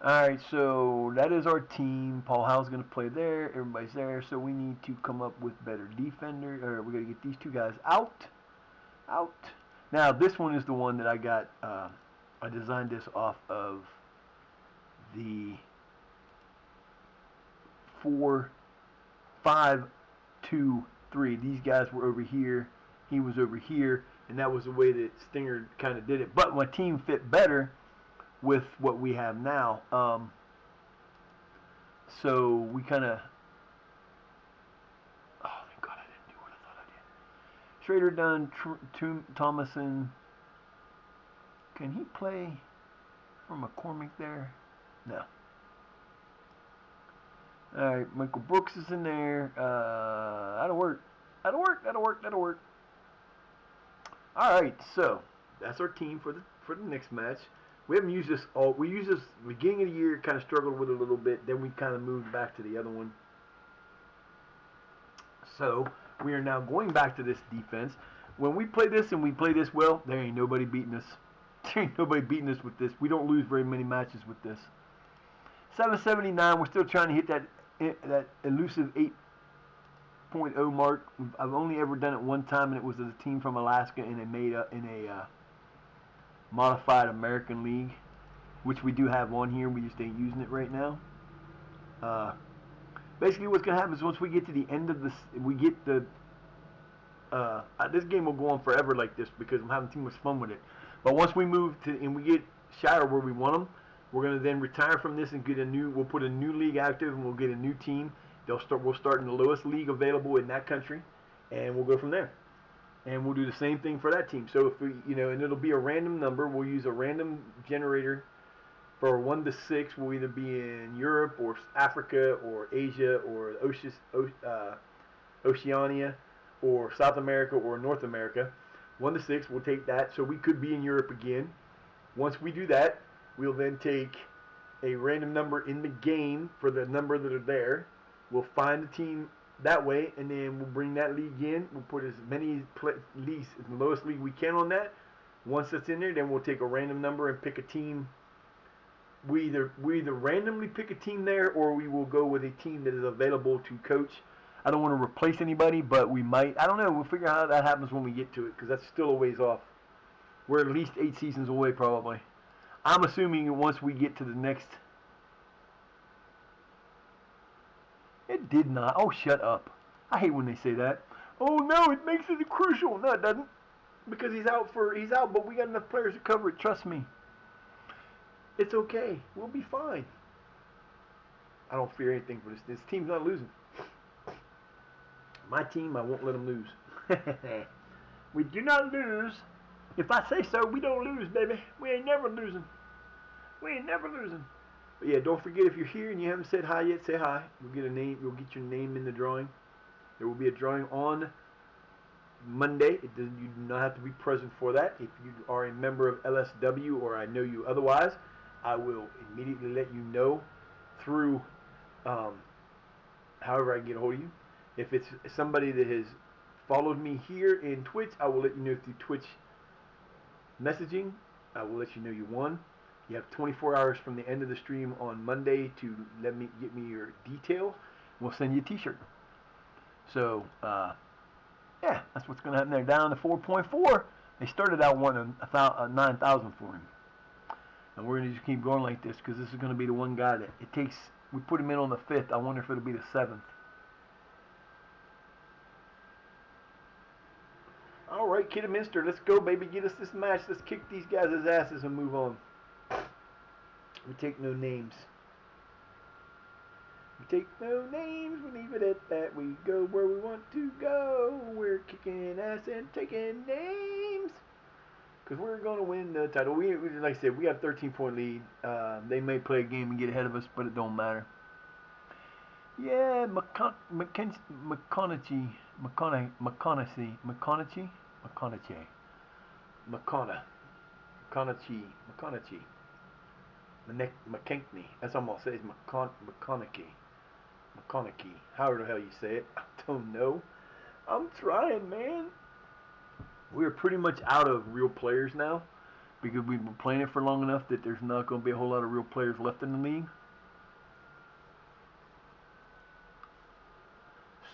Alright, so that is our team. Paul Howe's going to play there. Everybody's there. So we need to come up with better defender. Or we're going to get these 2 guys out. Now, this one is the one that I got. I designed this off of the 4-5-2-3. These guys were over here. He was over here. And that was the way that Stinger kind of did it. But my team fit better with what we have now. So we kind of... Oh, thank God I didn't do what I thought I did. Schrader done. Thomason. Can he play for McCormick there? No. Alright, Michael Brooks is in there. That'll work. Alright, so that's our team for the next match. We haven't used this all. We used this beginning of the year, kind of struggled with it a little bit. Then we kind of moved back to the other one. So we are now going back to this defense. When we play this and we play this well, there ain't nobody beating us. There ain't nobody beating us with this. We don't lose very many matches with this. 779. We're still trying to hit that elusive 8.0 mark. I've only ever done it one time, and it was as a team from Alaska in a modified American League, which we do have on here. We just ain't using it right now. Basically, what's gonna happen is once we get to the end of this, we get the. This game will go on forever like this because I'm having too much fun with it. But once we move to and we get Shire where we want them, we're gonna then retire from this and get a new. We'll put a new league active and we'll get a new team. We'll start in the lowest league available in that country, and we'll go from there. And we'll do the same thing for that team. So if we, and it'll be a random number. We'll use a random generator for 1 to 6. We'll either be in Europe or Africa or Asia or Oceania or South America or North America. 1 to 6, we'll take that. So we could be in Europe again. Once we do that, we'll then take a random number in the game for the number that are there. We'll find a team that way, and then we'll bring that league in. We'll put as many leagues, the lowest league we can on that. Once that's in there, then we'll take a random number and pick a team. We either randomly pick a team there, or we will go with a team that is available to coach. I don't want to replace anybody, but we might. I don't know. We'll figure out how that happens when we get to it, because that's still a ways off. We're at least 8 seasons away, probably. I'm assuming once we get to the next. It did not. Oh, shut up. I hate when they say that. Oh no, it makes it crucial. No, it doesn't. Because he's out, but we got enough players to cover it. Trust me. It's okay. We'll be fine. I don't fear anything for this. This team's not losing. My team, I won't let them lose. We do not lose. If I say so, we don't lose, baby. We ain't never losing. We ain't never losing. But yeah, don't forget, if you're here and you haven't said hi yet, say hi. You'll get a name. You'll get your name in the drawing. There will be a drawing on Monday. You do not have to be present for that. If you are a member of LSW or I know you otherwise, I will immediately let you know through however I can get a hold of you. If it's somebody that has followed me here in Twitch, I will let you know through Twitch messaging. I will let you know you won. You have 24 hours from the end of the stream on Monday to get me your details. We'll send you a t-shirt. So, yeah, that's what's going to happen there. Down to 4.4. They started out wanting 9,000 for him. And we're going to just keep going like this, because this is going to be the one guy that it takes. We put him in on the 5th. I wonder if it'll be the 7th. All right, Kidderminster, let's go, baby. Get us this match. Let's kick these guys' asses and move on. We take no names. We take no names. We leave it at that. We go where we want to go. We're kicking ass and taking names. Because we're going to win the title. We like I said, we got a 13-point lead. They may play a game and get ahead of us, but it don't matter. Yeah, McConaughey. McKinkney. That's all I'm going to say is McConaughey. However the hell you say it. I don't know. I'm trying, man. We're pretty much out of real players now, because we've been playing it for long enough that there's not going to be a whole lot of real players left in the league.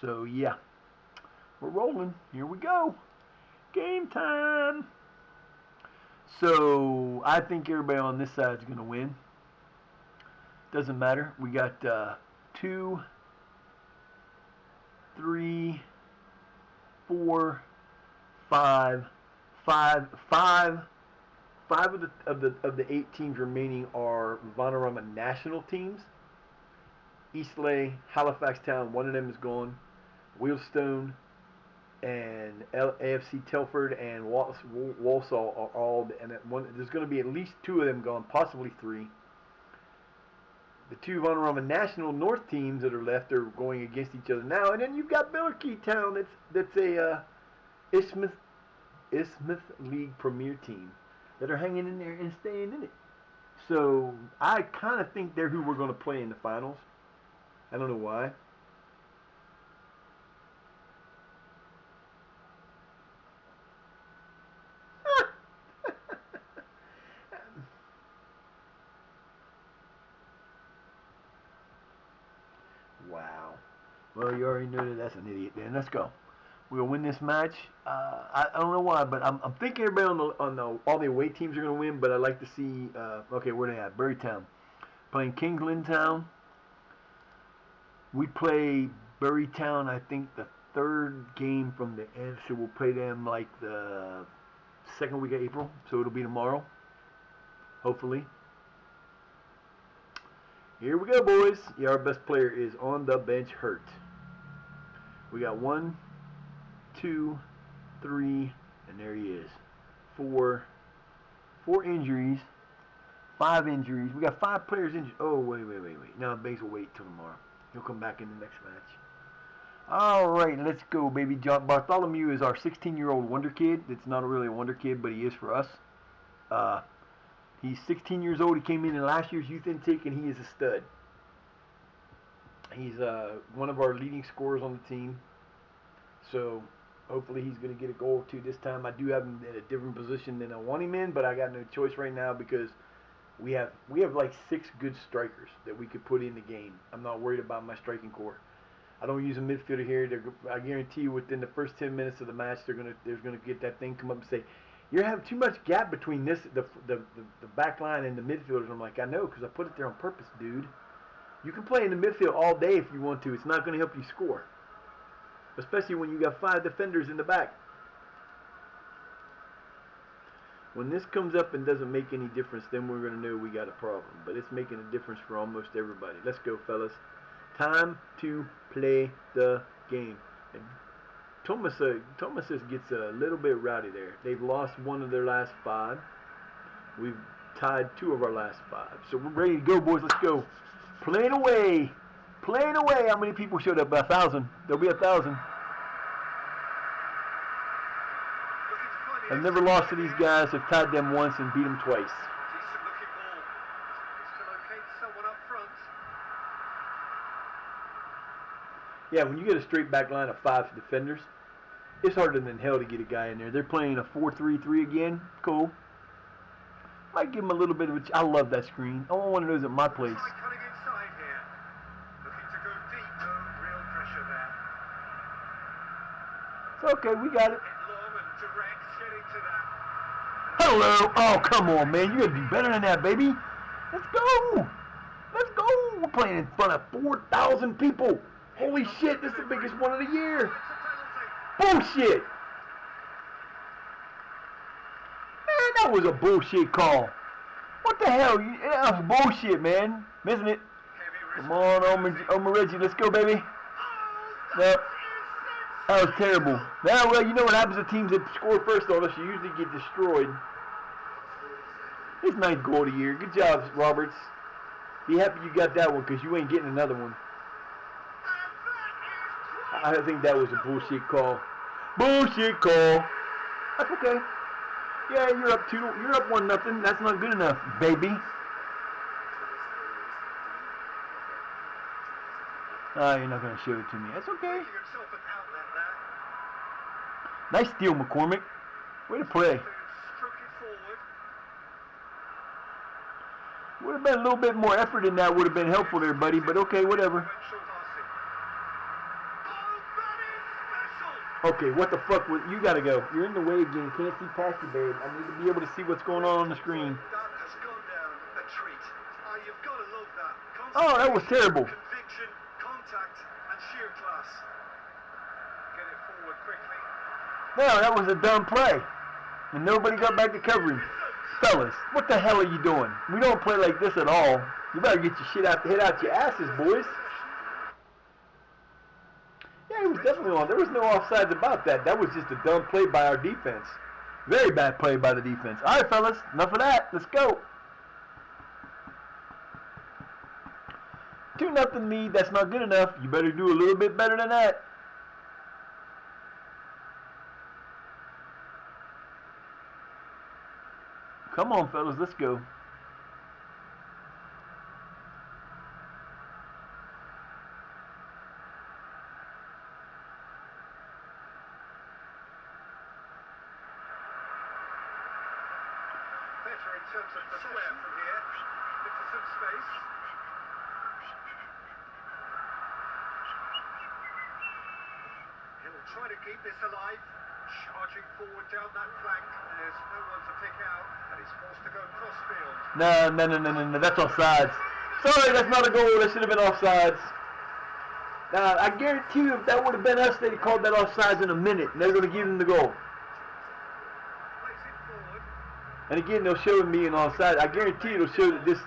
So, yeah. We're rolling. Here we go. Game time. So, I think everybody on this side is going to win. Doesn't matter. We got 2, 3, 4, 5 of the 8 teams remaining are Vanarama national teams. Eastleigh, Halifax Town, one of them is gone. Wheelstone and AFC Telford and Walsall are all, and there's going to be at least 2 of them gone, possibly 3. The 2 Vanarama National North teams that are left are going against each other now, and then you've got Billerkey Town. That's a Isthmus League Premier team that are hanging in there and staying in it. So I kind of think they're who we're going to play in the finals. I don't know why. Wow. Well, you already know that that's an idiot. Then let's go. We'll win this match. I don't know why, but I'm thinking everybody on all the away teams are going to win. But I'd like to see. Okay, where they at? Burytown playing Kingsland Town. We play Burytown. I think the 3rd game from the end, so we'll play them like the 2nd week of April. So it'll be tomorrow, hopefully. Here we go, boys. Yeah, our best player is on the bench, hurt. We got 1, 2, 3, and there he is. 4 injuries, 5 injuries. We got 5 players injured. Oh, wait. No, Banks will wait till tomorrow. He'll come back in the next match. All right, let's go, baby. John Bartholomew is our 16-year-old wonder kid. It's not really a wonder kid, but he is for us. He's 16 years old. He came in last year's youth intake, and he is a stud. He's one of our leading scorers on the team. So hopefully he's going to get a goal or two this time. I do have him in a different position than I want him in, but I got no choice right now because we have like 6 good strikers that we could put in the game. I'm not worried about my striking core. I don't use a midfielder here. I guarantee you within the first 10 minutes of the match, there's gonna get that thing come up and say, "You're having too much gap between the back line and the midfielders." I'm like, I know, because I put it there on purpose, dude. You can play in the midfield all day if you want to. It's not going to help you score, especially when you got 5 defenders in the back. When this comes up and doesn't make any difference, then we're going to know we got a problem. But it's making a difference for almost everybody. Let's go, fellas. Time to play the game. And Thomas gets a little bit rowdy there. They've lost 1 of their last 5. We've tied 2 of our last 5. So we're ready to go, boys. Let's go. Playing away. Playing away. How many people showed up? 1,000. There'll be 1,000. I've never lost to these guys. I've tied them once and beat them twice. Decent looking ball. It's to locate someone up front. Yeah, when you get a straight back line of 5 defenders, it's harder than hell to get a guy in there. They're playing a 4-3-3 again. Cool. Might give him a little bit of a... I love that screen. I want one of those at my place. Try cutting inside here. Looking to go deep. No real pressure there. It's okay, we got it. Hit long and direct. Getting to that. Hello. Oh, come on, man. You gotta do better than that, baby. Let's go. Let's go. We're playing in front of 4,000 people. Holy shit, this is the biggest one of the year. It's a penalty. Bullshit. Man, that was a bullshit call. What the hell? That was bullshit, man. Isn't it? Heavy Come on, Omar Reggie. Let's go, baby. No. That was terrible. Now, well, you know what happens to teams that score first on us? You usually get destroyed. His 9th goal of the year. Good job, Roberts. Be happy you got that one, because you ain't getting another one. I think that was a bullshit call. Bullshit call. That's okay. Yeah, you're up 2. You're up 1-0. That's not good enough, baby. Oh, you're not gonna show it to me. That's okay. Making himself an outlet there. Nice steal, McCormick. Way to play. Stroke it forward. Would have been a little bit more effort in that. Would have been helpful there, buddy. But okay, whatever. Eventual passing. Oh, that is special. Okay, what the fuck? You gotta go. You're in the way again. Can't see past you, babe. I need to be able to see what's going on the screen. That has gone down a treat. You've got to love that. Oh, that was terrible. Conviction, contact, and sheer class. Get it forward quickly. No, that was a dumb play. And nobody got back to covering. Fellas, what the hell are you doing? We don't play like this at all. You better get your shit out, head out your asses, boys. Yeah, he was definitely on. There was no offsides about that. That was just a dumb play by our defense. Very bad play by the defense. All right, fellas, enough of that. Let's go. 2-0 lead. That's not good enough. You better do a little bit better than that. Come on, fellas, let's go. Better in terms of the square from here. Into some space. He'll try to keep this alive. Charging forward down that flank. There's no one to pick out, and he's forced to go cross-field. No. That's offsides. Sorry, that's not a goal. That should have been offsides. Now, I guarantee you if that would have been us, they'd have called that offsides in a minute, and they're going to give him the goal. Plays it forward. And again, they'll show me an offside. I guarantee you it'll show that this...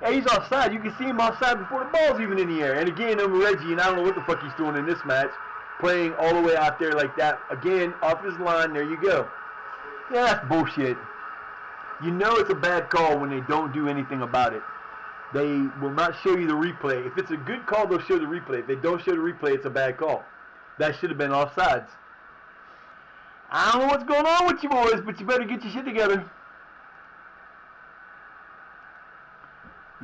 Hey, he's offside. You can see him offside before the ball's even in the air. And again, over Reggie, and I don't know what the fuck he's doing in this match, playing all the way out there like that. Again, off his line. There you go. Yeah, that's bullshit. You know it's a bad call when they don't do anything about it. They will not show you the replay. If it's a good call, they'll show the replay. If they don't show the replay, it's a bad call. That should have been offsides. I don't know what's going on with you boys, but you better get your shit together.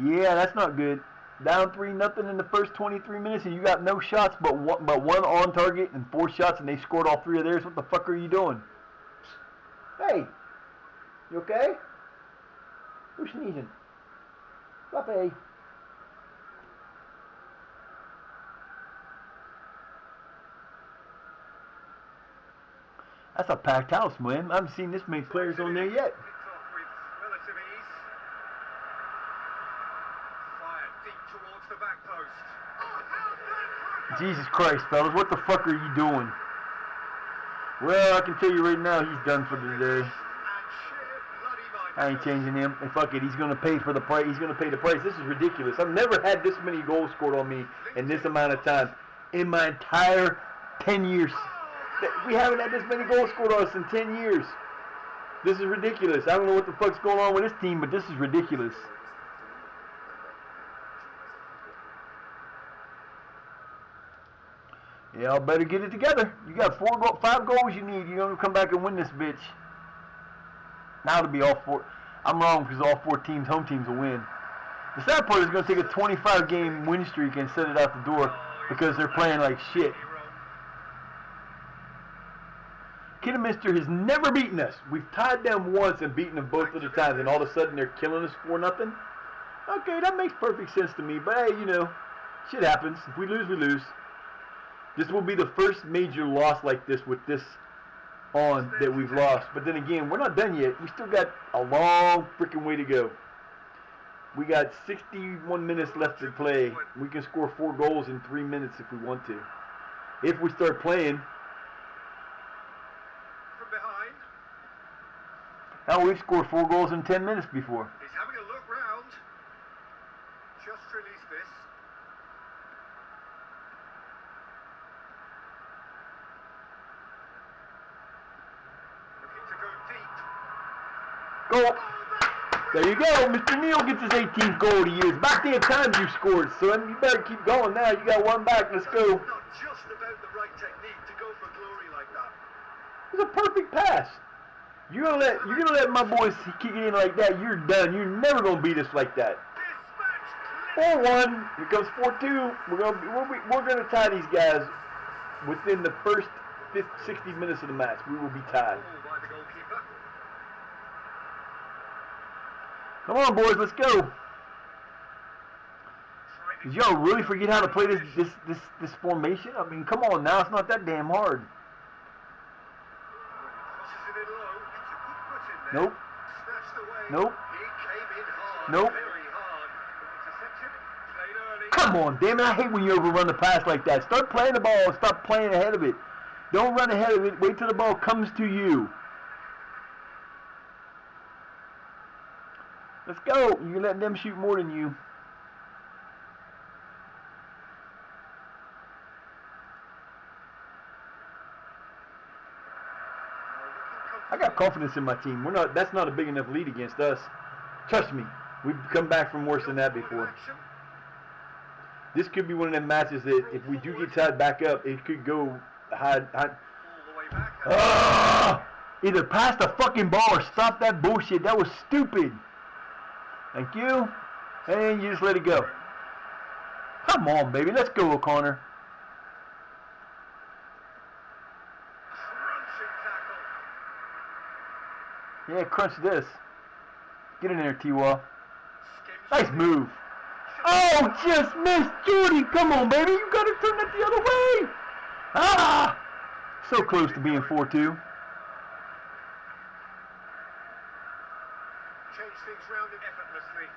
Yeah, that's not good. Down 3-0 in the first 23 minutes, and you got no shots but one on target and 4 shots, and they scored all 3 of theirs. What the fuck are you doing? Hey, you okay? Who's sneezing? Fluffy. That's a packed house, man. I haven't seen this many players on there yet. Picked off with relative ease. Fired deep towards the back post. Oh, how's that? Jesus Christ, fellas, what the fuck are you doing? Well, I can tell you right now, he's done for the day. And sheer bloody I ain't changing him. And fuck it, he's gonna pay for the price. He's gonna pay the price. This is ridiculous. I've never had this many goals scored on me in this amount of time in my entire 10 years. We haven't had this many goals scored on us in 10 years. This is ridiculous. I don't know what the fuck's going on with this team, but this is ridiculous. Y'all better get it together. You got 5 goals you need. You're going to come back and win this bitch. Now it'll be all 4. I'm wrong because all 4 teams, home teams, will win. The sad part is going to take a 25-game win streak and set it out the door because they're playing like shit. Kidderminster has never beaten us. We've tied them once and beaten them both of the times, and all of a sudden they're killing us 4-0. Okay, that makes perfect sense to me, but hey, you know, shit happens. If we lose, we lose. This will be the first major loss like this with this on that we've lost. But then again, we're not done yet. We still got a long freaking way to go. We got 61 minutes left to play. We can score 4 goals in 3 minutes if we want to. If we start playing. From behind. Now we've scored 4 goals in 10 minutes before. He's having a look round. Just release this. Looking to go deep. Goal. There you go. Mr. Neal gets his 18th goal of the year. It's about damn time you scored, son. You better keep going now. You got 1 back. Let's go. Not just about the right technique to go for glory like that. It's a perfect pass. You're gonna let my boys kick it in like that. You're done. You're never gonna beat us like that. 4-1. Here comes 4-2. We're gonna tie these guys within the first 60 minutes of the match. We will be tied. Ball by the goalkeeper. Come on, boys. Let's go. Did y'all really forget how to play this formation? I mean, come on now. It's not that damn hard. Crosses it in low. It's a good foot in there. Nope. Snatched away. Nope. He came in hard, Nope. very hard. Intercepted. Played early. Come on, damn it. I hate when you overrun the pass like that. Start playing the ball. Stop playing ahead of it. Don't run ahead of it. Wait till the ball comes to you. Let's go. You're letting them shoot more than you. I got confidence in my team. That's not a big enough lead against us. Trust me. We've come back from worse than that before. This could be one of them matches that if we do get tied back up, it could go high. All the way back. Either pass the fucking ball or stop that bullshit. That was stupid. Thank you. And you just let it go. Come on, baby. Let's go, O'Connor. Crunching tackle. Yeah, crunch this. Get in there, T-Wall. Skims Nice move. Oh, just missed Jordy. Come on, baby. You got to turn that the other way. Ah! So close to being 4-2. Change things round it effortlessly.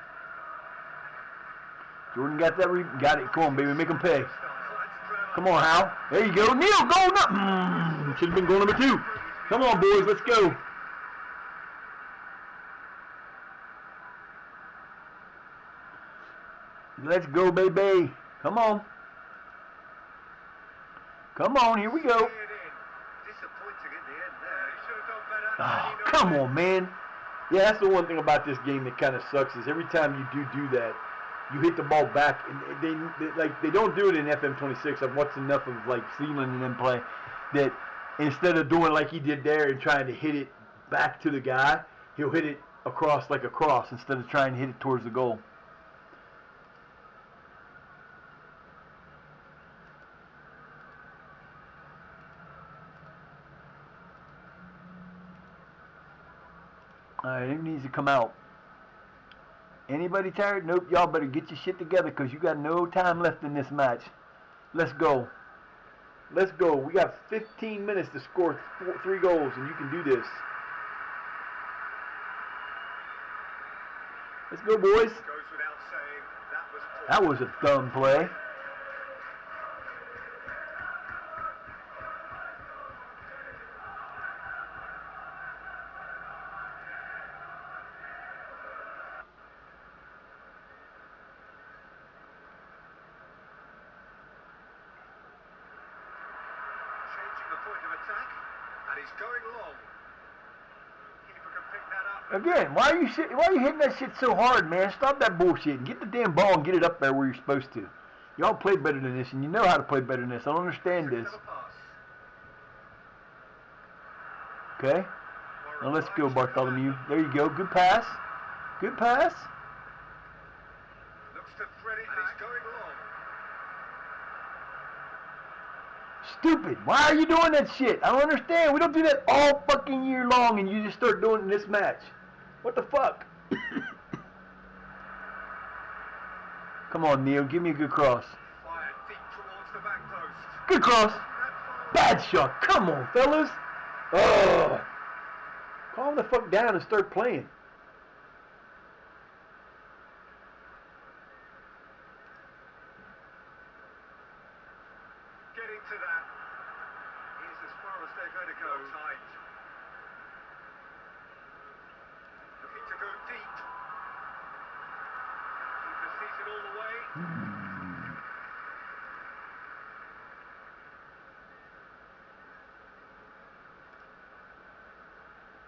Jordan got that. Got it. Come on, baby. Make him pay. That's clever. Come on, Hal. There you go. Neil, goal number. Should have been goal number 2. Come on, boys. Let's go. Let's go, baby. Come on. Come on. Here we go. Disappointing in the end there. there. He should have done better. Oh, come on, man. Yeah, that's the one thing about this game that kind of sucks is every time you do that, you hit the ball back, and they don't do it in FM26. I've watched enough of like Sealand and them play that instead of doing like he did there and trying to hit it back to the guy, he'll hit it across like a cross instead of trying to hit it towards the goal. Alright, it needs to come out. Anybody tired? Nope. Y'all better get your shit together because you got no time left in this match. Let's go. Let's go. We got 15 minutes to score 3 goals, and you can do this. Let's go, boys. Goes without saying, That was a dumb play. Changing the point of attack, and he's going long. Keeper can pick that up. Again, why are you hitting that shit so hard, man? Stop that bullshit and get the damn ball and get it up there where you're supposed to. Y'all play better than this, and you know how to play better than this. I don't understand this. Okay? Now let's go, Bartholomew. There you go. Good pass. Good pass. Looks to thread it, and he's going long. Stupid. Why are you doing that shit? I don't understand. We don't do that all fucking year long, and you just start doing it in this match. What the fuck? Come on, Neil. Give me a good cross. Fired deep towards the back post. Good cross. Bad shot. Come on, fellas. Oh. Calm the fuck down and start playing. Getting to that is as far as they're going to go. Tight. Looking to go deep. Keeper sees it all the way.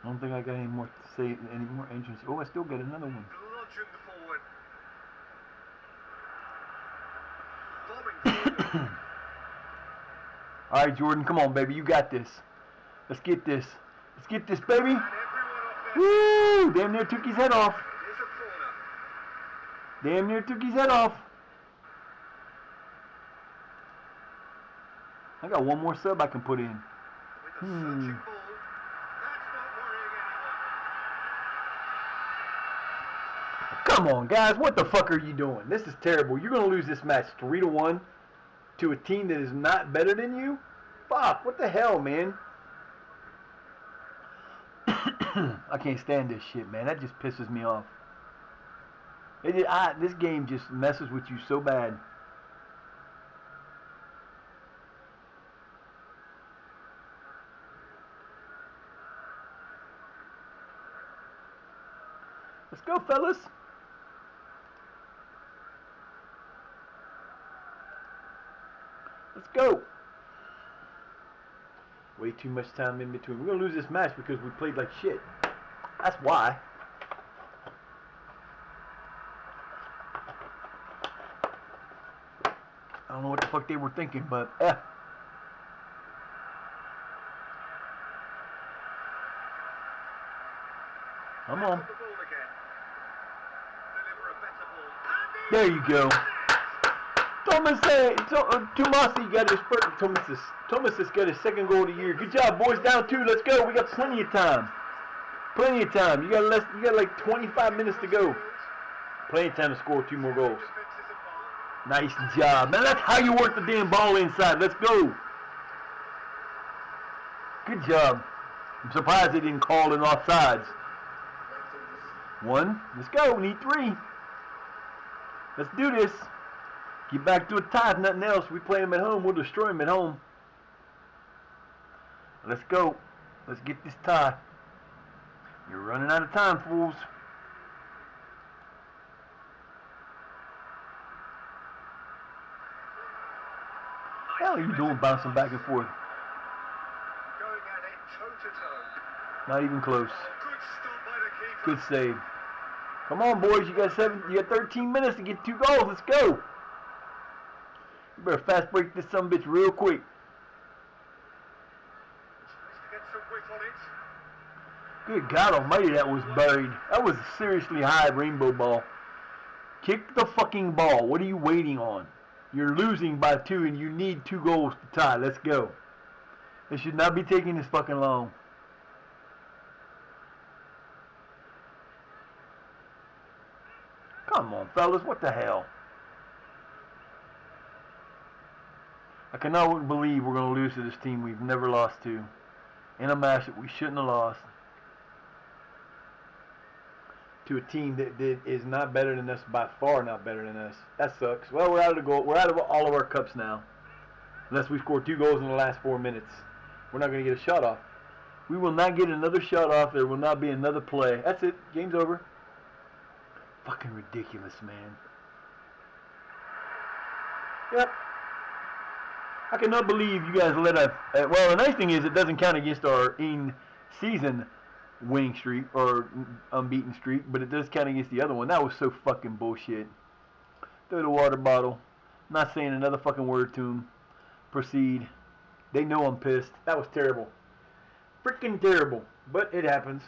I don't think I got any more to say, any more entries. Oh, I still got another one. Bludgeoned forward. Bombing forward. All right, Jordan, come on, baby. You got this. Let's get this. Let's get this, baby. And everyone off there. Woo! Damn near took his head off. It is a corner. Damn near took his head off. I got one more sub I can put in. With a searching ball. That's not worrying anyone. Come on, guys. What the fuck are you doing? This is terrible. You're going to lose this match 3-1 to a team that is not better than you? Fuck. What the hell, man? I can't stand this shit, man. That just pisses me off. This game just messes with you so bad. Let's go, fellas. Let's go. Way too much time in between. We're going to lose this match because we played like shit. That's why. I don't know what the fuck they were thinking, but Come on. The ball again. Deliver a better ball. There you go. Tomasi got his first. Thomas has got his second goal of the year. Good job, boys. Down 2. Let's go. We got plenty of time. Plenty of time. You got like 25 minutes to go. Plenty of time to score 2 more goals. Nice job, man. That's how you work the damn ball inside. Let's go. Good job. I'm surprised they didn't call in offsides. 1. Let's go. We need 3. Let's do this. Get back to a tie, if nothing else. We play them at home. We'll destroy them at home. Let's go. Let's get this tie. You're running out of time, fools. What the hell are you doing bouncing back and forth? Going at it toe-to-toe. Not even close. Good stop by the keeper. Good save. Come on, boys. You got 13 minutes to get 2 goals. Let's go. You better fast break this son of a bitch real quick. Tries to get some width on it. Good God almighty, that was buried. That was a seriously high rainbow ball. Kick the fucking ball. What are you waiting on? You're losing by 2 and you need 2 goals to tie. Let's go. It should not be taking this fucking long. Come on, fellas. What the hell? I cannot believe we're going to lose to this team we've never lost to in a match that we shouldn't have lost. To a team that is not better than us, by far not better than us. That sucks. Well, we're out of the goal. We're out of all of our cups now. Unless we score 2 goals in the last 4 minutes. We're not going to get a shot off. We will not get another shot off. There will not be another play. That's it. Game's over. Fucking ridiculous, man. Yep. I cannot believe you guys let a... well, the nice thing is it doesn't count against our in-season winning streak or unbeaten streak, but it does count against the other one. That was so fucking bullshit. Throw the water bottle. Not saying another fucking word to him. Proceed. They know I'm pissed. That was terrible. Freaking terrible. But it happens.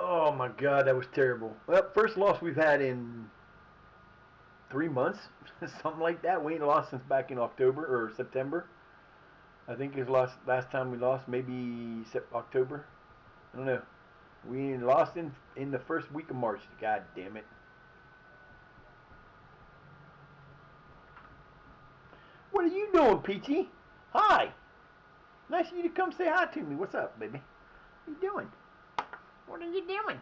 Oh my god, that was terrible. Well, first loss we've had in 3 months. Something like that. We ain't lost since back in October or September. I think it was last time we lost, maybe October. I don't know. We lost in the first week of March. God damn it. What are you doing, Peachy? Hi. Nice of you to come say hi to me. What's up, baby? What are you doing? What are you doing?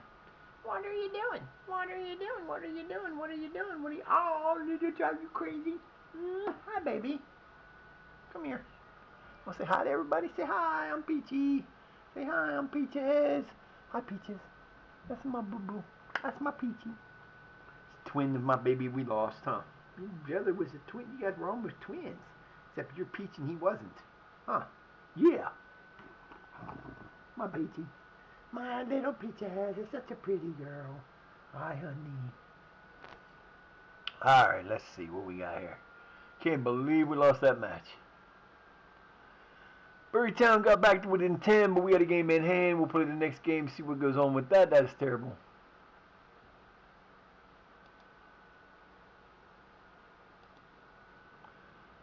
What are you doing? What are you doing? What are you doing? What are you doing? What are you... Oh, did it drive you crazy? Hi, baby. Come here. Want to say hi to everybody? Say hi, I'm Peachy. Say hi, I'm Peaches. Hi, Peaches. That's my boo-boo. That's my Peachy. It's twin of my baby we lost, huh? Your brother was a twin. You guys were almost twins. Except you're Peach and he wasn't. Huh? Yeah. My Peachy. My little Peaches is such a pretty girl. Hi, honey. Alright, let's see what we got here. Can't believe we lost that match. Burytown got back to within 10, but we had a game in hand. We'll play the next game, see what goes on with that. That is terrible.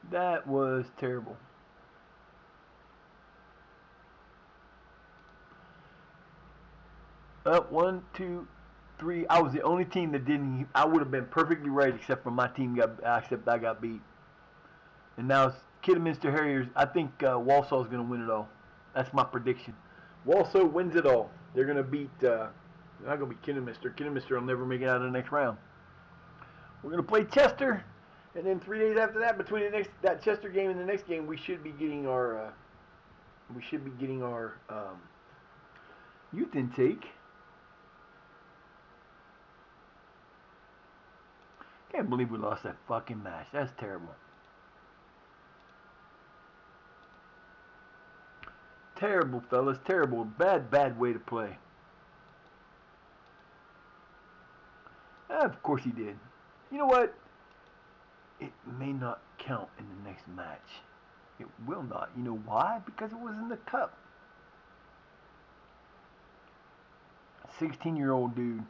That was terrible. Up 1, 2, 3. I was the only team that didn't. I would have been perfectly right, except for my team except I got beat. And now it's Kidderminster Harriers. I think Walsall's going to win it all. That's my prediction. Walsall wins it all. They're going to beat. They're not going to beat Kidderminster. Kidderminster will never make it out of the next round. We're going to play Chester, and then 3 days after that, between that Chester game and the next game, we should be getting our. Youth intake. Can't believe we lost that fucking match. That's terrible. Terrible, fellas. Terrible. Bad way to play. Of course he did. You know what? It may not count in the next match. It will not. You know why? Because it was in the cup. 16-year-old dude.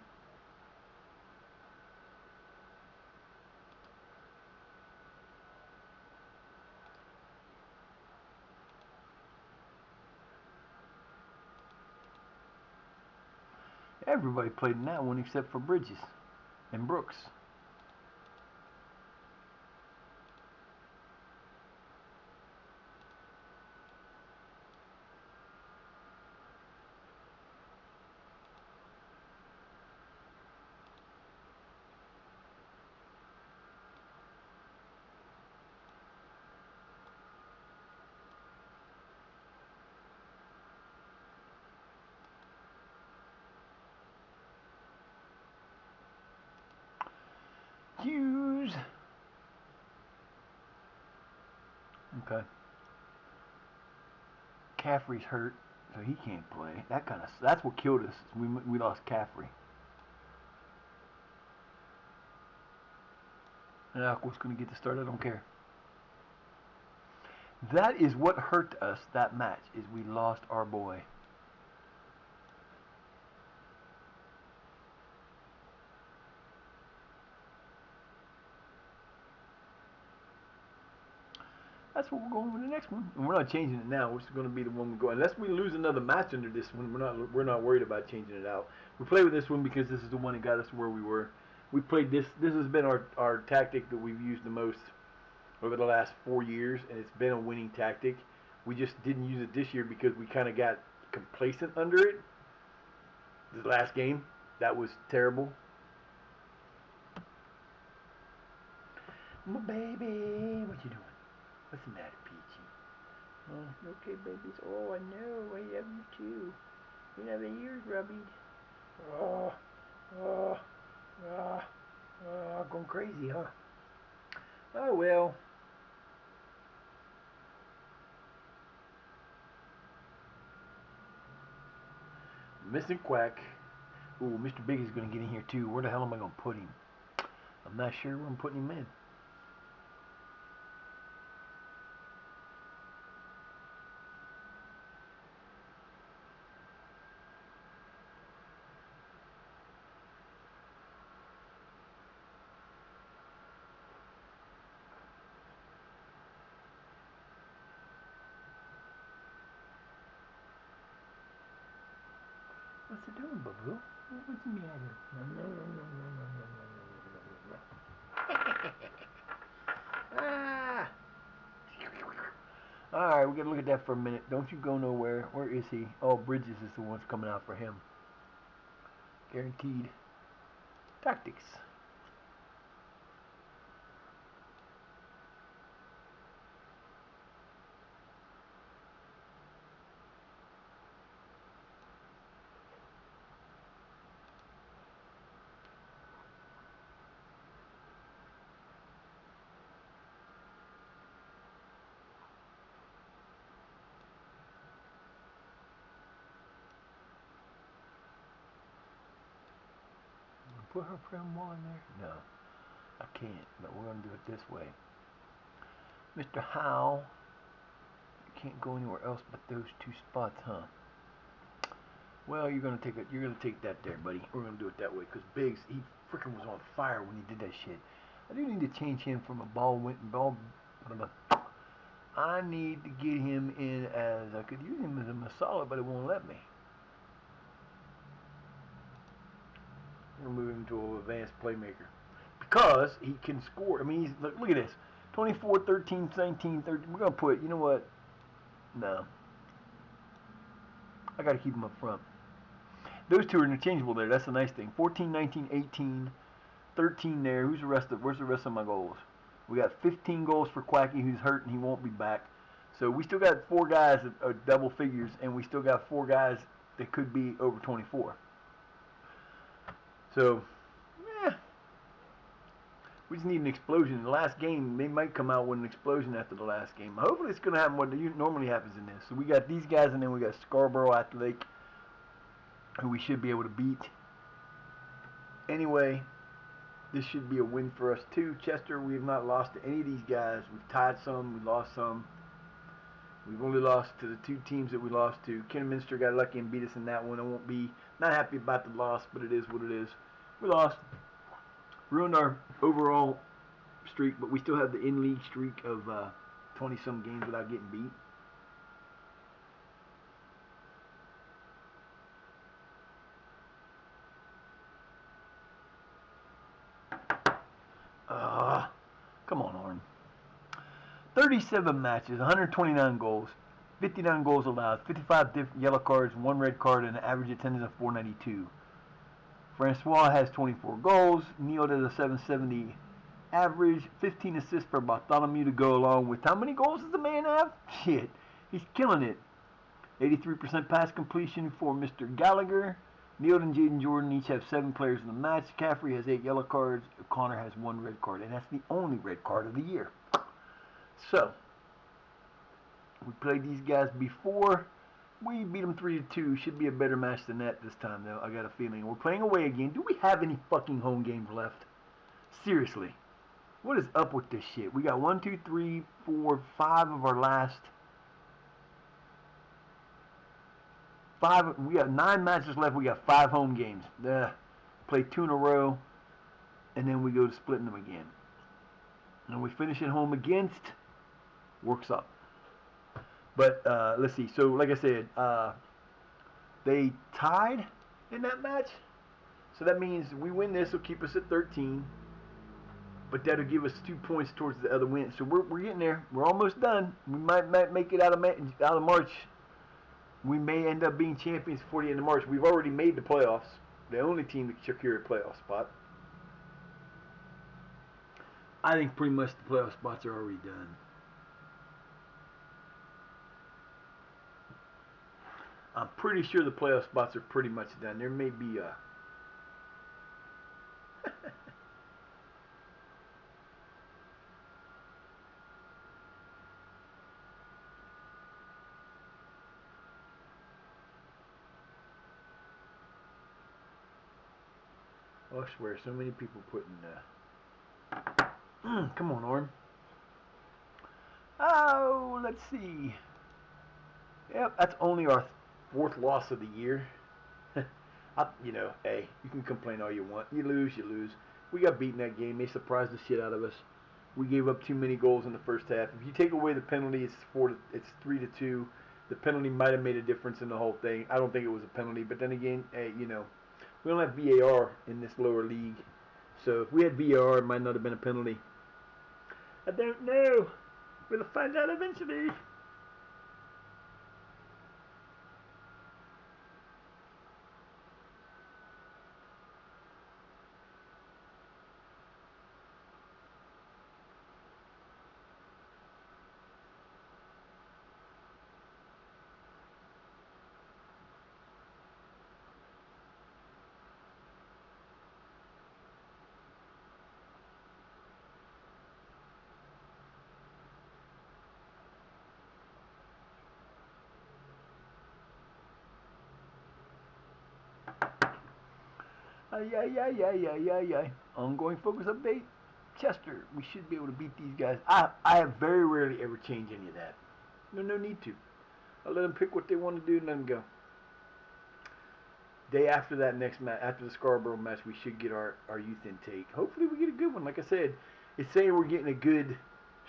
Everybody played in that one except for Bridges and Brooks. Hughes. Okay. Caffrey's hurt, so he can't play. That's what killed us. We lost Caffrey. And Aqua's going to get the start. I don't care. That is what hurt us that match. Is we lost our boy. That's what we're going with the next one. And we're not changing it now. We're just going to be the one we go. Unless we lose another match under this one, we're not worried about changing it out. We play with this one because this is the one that got us where we were. We played this. This has been our tactic that we've used the most over the last 4 years, and it's been a winning tactic. We just didn't use it this year because we kind of got complacent under it. This last game, that was terrible. My baby, what you doing? What's the matter, Peachy? Oh, you okay, babies? Oh, I know. I love you too. You have the ears rubbing. Oh, oh, going crazy, huh? Oh well. Missing Quack. Ooh, Mr. Biggie's gonna get in here too. Where the hell am I gonna put him? I'm not sure where I'm putting him in. What's it doing, Boo-Boo? What's the matter? Ah! Alright, we gotta look at that for a minute. Don't you go nowhere. Where is he? Oh, Bridges is the one coming out for him. Guaranteed. Tactics. Put her friend wall in there? No, I can't, but we're going to do it this way. Mr. Howe, you can't go anywhere else but those two spots, huh? Well, you're gonna take that there, buddy. We're gonna do it that way, because Biggs, he freaking was on fire when he did that shit. I do need to change him from a ball. I need to get him in as, I could use him as a Masala, but it won't let me. I'm gonna move him to an advanced playmaker because he can score. I mean, he's look at this, 24, 13, 19, 30. We're gonna put. You know what? No, I gotta keep him up front. Those two are interchangeable there. That's the nice thing. 14, 19, 18, 13 there. Where's the rest of my goals? We got 15 goals for Quacky, who's hurt and he won't be back. So we still got 4 guys at double figures, and we still got 4 guys that could be over 24. So, we just need an explosion. The last game, they might come out with an explosion after the last game. Hopefully it's going to happen what normally happens in this. So we got these guys, and then we got Scarborough Athletic, who we should be able to beat. Anyway, this should be a win for us too. Chester, we have not lost to any of these guys. We've tied some, we lost some. We've only lost to the 2 teams that we lost to. Kidderminster got lucky and beat us in that one. I won't be not happy about the loss, but it is what it is. We lost. Ruined our overall streak, but we still have the in-league streak of 20-some games without getting beat. Come on, Horn. 37 matches, 129 goals, 59 goals allowed, 55 yellow cards, 1 red card, and an average attendance of 492. Francois has 24 goals. Neil does a 770 average. 15 assists for Bartholomew to go along with. How many goals does the man have? Shit. He's killing it. 83% pass completion for Mr. Gallagher. Neil and Jaden Jordan each have 7 players in the match. Caffrey has 8 yellow cards. Connor has 1 red card. And that's the only red card of the year. So, we played these guys before. We beat them 3-2. Should be a better match than that this time, though. I got a feeling. We're playing away again. Do we have any fucking home games left? Seriously. What is up with this shit? We got 1, 2, 3, 4, 5 of our last 5. We got 9 matches left. We got 5 home games. Play 2 in a row, and then we go to splitting them again. And we finish at home against works up. But let's see. So like I said, they tied in that match. So that means we win this will keep us at 13. But that'll give us 2 points towards the other win. So we're getting there. We're almost done. We might make it out of March. We may end up being champions before the end of March. We've already made the playoffs. The only team to secure a playoff spot. I think pretty much the playoff spots are already done. I'm pretty sure the playoff spots are pretty much done. There may be a I swear, so many people putting come on, Orm. Oh, let's see. Yep, that's only our 4th loss of the year. Hey, you can complain all you want. You lose, you lose. We got beaten that game. They surprised the shit out of us. We gave up too many goals in the first half. If you take away the penalty, it's 3-2. The penalty might have made a difference in the whole thing. I don't think it was a penalty, but then again, hey, we don't have VAR in this lower league. So if we had VAR, it might not have been a penalty. I don't know. We'll find out eventually. Ay, ay, ay, ay, ay, ay, ay. Ongoing focus update. Chester, we should be able to beat these guys. I have very rarely ever changed any of that. No need to. I let them pick what they want to do and let them go. Day after that next match, after the Scarborough match, we should get our youth intake. Hopefully we get a good one. Like I said, it's saying we're getting a good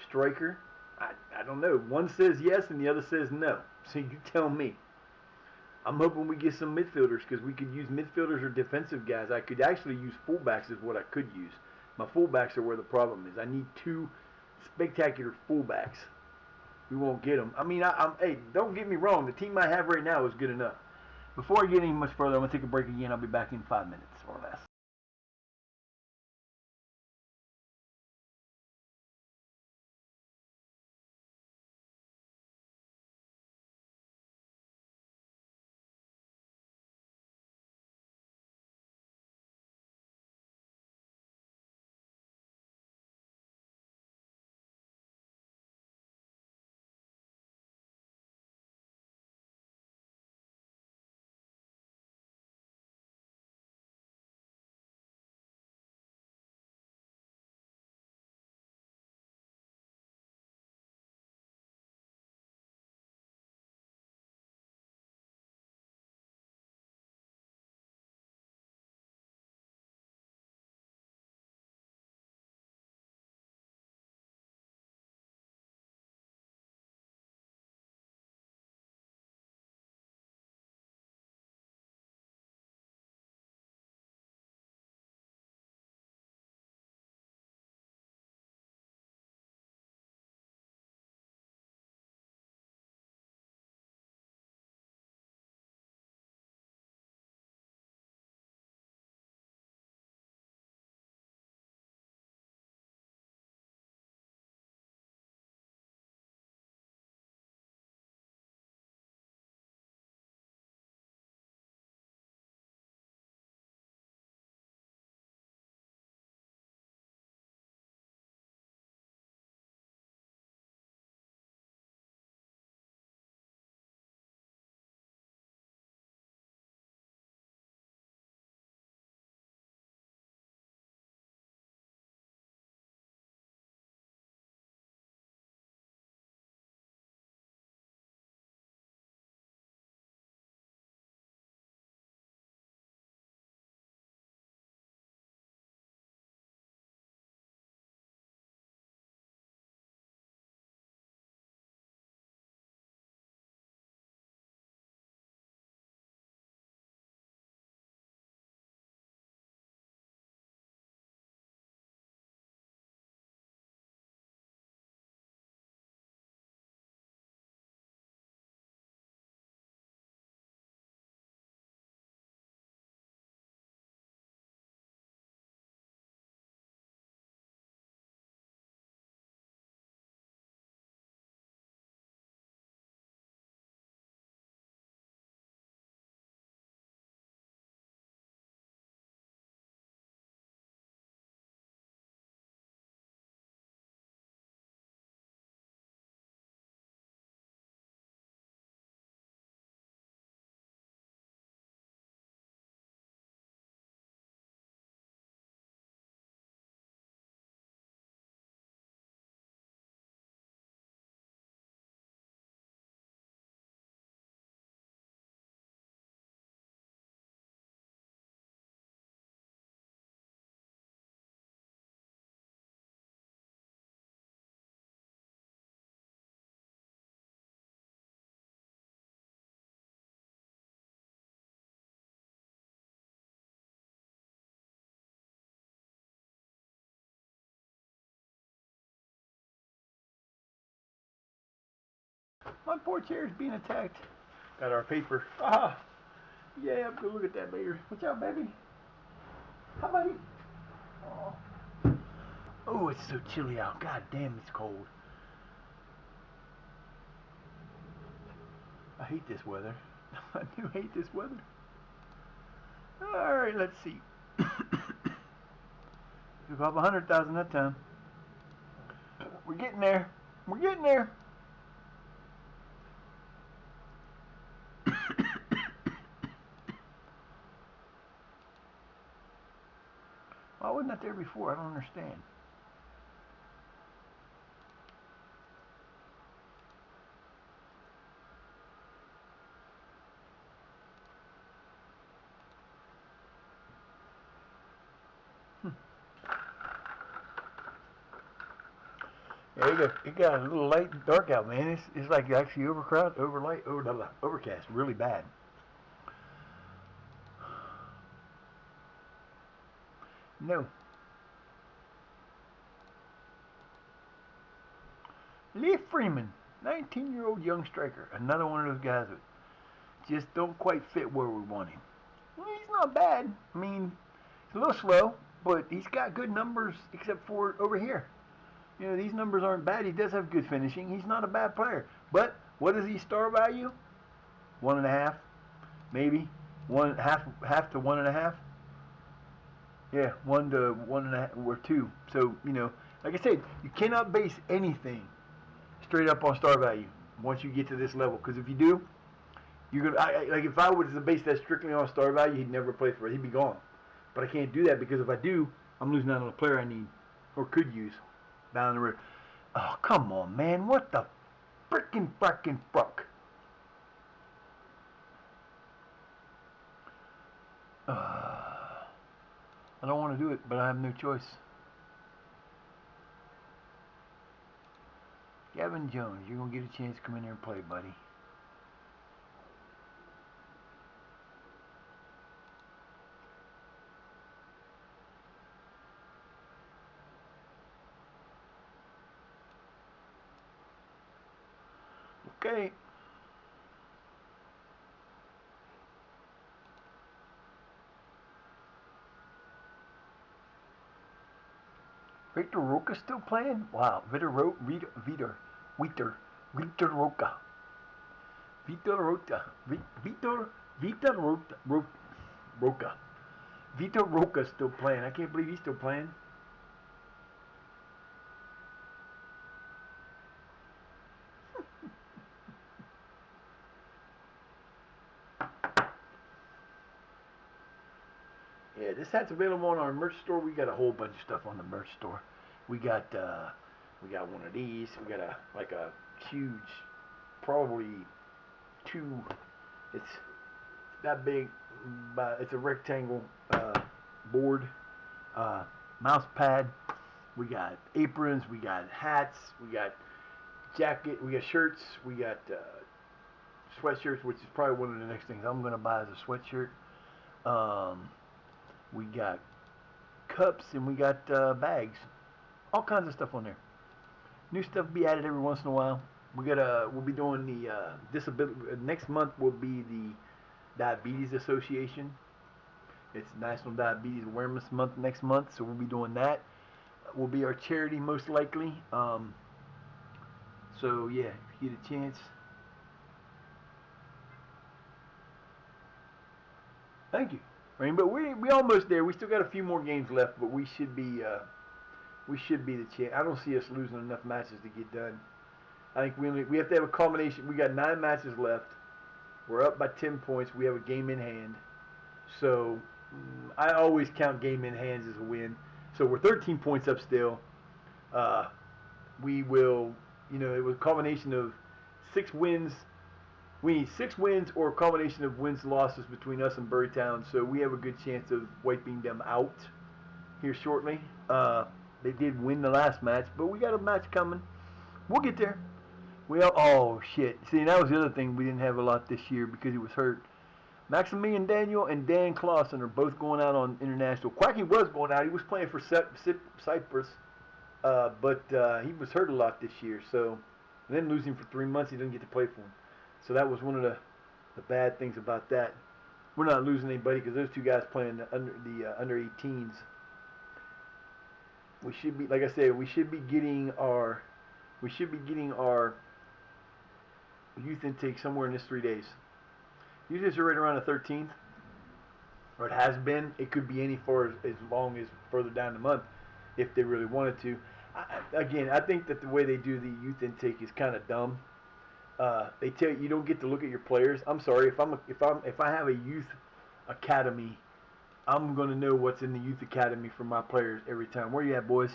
striker. I don't know. One says yes and the other says no. So you tell me. I'm hoping we get some midfielders because we could use midfielders or defensive guys. I could actually use fullbacks is what I could use. My fullbacks are where the problem is. I need 2 spectacular fullbacks. We won't get them. I mean, hey, don't get me wrong. The team I have right now is good enough. Before I get any much further, I'm going to take a break again. I'll be back in 5 minutes or less. My poor chair is being attacked. Got our paper. Ah, yeah, go look at that later. Watch out, baby. Hi, buddy. Oh. Oh, it's so chilly out. God damn, it's cold. I hate this weather. I do hate this weather. Alright, let's see. Took off 100,000 that time. We're getting there. We're getting there. Why wasn't that there before? I don't understand. Yeah, it got a little light and dark out, man. It's like actually overcrowded, overcast, really bad. No. Leif Freeman, 19-year-old young striker, another one of those guys that just don't quite fit where we want him. Well, he's not bad. I mean, he's a little slow, but he's got good numbers except for over here. You know, these numbers aren't bad. He does have good finishing. He's not a bad player. But what is his star value? 1.5, maybe. Half to 1.5. Yeah, 1 to 1.5 or 2. So, you know, like I said, you cannot base anything straight up on star value once you get to this level. Because if you do, you're gonna like if I was to base that strictly on star value, he'd never play for it. He'd be gone. But I can't do that because if I do, I'm losing out on a player I need or could use down the road. Oh, come on, man. What the frickin' fuck? I don't want to do it, but I have no choice. Gavin Jones, you're going to get a chance to come in there and play, buddy. Okay. Victor Roca still playing? Wow. Vitor Roca. Vitor Roca. Vitor Roca still playing. I can't believe he's still playing. Yeah, this hat's available on our merch store. We got a whole bunch of stuff on the merch store. We got one of these. We got a huge, probably two. It's that big, but it's a rectangle board, mouse pad. We got aprons. We got hats. We got jacket. We got shirts. We got sweatshirts, which is probably one of the next things I'm gonna buy is a sweatshirt. We got cups and we got bags. All kinds of stuff on there. New stuff be added every once in a while. We'll be doing the disability. Next month will be the Diabetes Association. It's National Diabetes Awareness Month next month, so we'll be doing that. Will be our charity most likely. So yeah, if you get a chance. Thank you. Rainbow, we almost there. We still got a few more games left, but we should be the champ. I don't see us losing enough matches to get done. I think we have to have a combination. We got 9 matches left. We're up by 10 points. We have a game in hand. So I always count game in hands as a win. So we're 13 points up still. We will, it was a combination of 6 wins. We need 6 wins or a combination of wins and losses between us and Burrytown. So we have a good chance of wiping them out here shortly. They did win the last match, but we got a match coming. We'll get there. Oh shit. See, that was the other thing we didn't have a lot this year because he was hurt. Maximilian Daniel and Dan Clausen are both going out on international. Quacky was going out. He was playing for Cyprus, but he was hurt a lot this year. So And then lose him for 3 months, he doesn't get to play for him. So that was one of the bad things about that. We're not losing anybody because those two guys playing under 18s. We should be, like I said, we should be getting our youth intake somewhere in this 3 days. Usually it's right around the 13th, or it has been. It could be any far as long as further down the month if they really wanted to. I think that the way they do the youth intake is kind of dumb. They tell you don't get to look at your players. I'm sorry, if I have a youth academy, I'm gonna know what's in the youth academy for my players every time. Where you at, boys?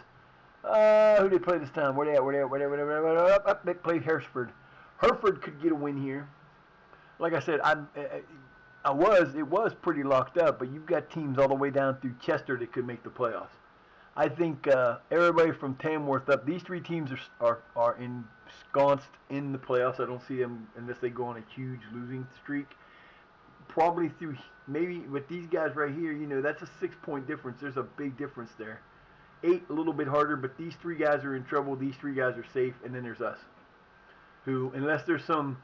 Who they play this time? Where they at? Where they play Hereford. Hereford could get a win here. Like I said, it was pretty locked up, but you've got teams all the way down through Chester that could make the playoffs. I think everybody from Tamworth up, these three teams are ensconced in the playoffs. I don't see them unless they go on a huge losing streak. Probably through, maybe with these guys right here, that's a 6-point difference. There's a big difference there. 8, a little bit harder, but these three guys are in trouble. These three guys are safe, and then there's us, who, unless there's some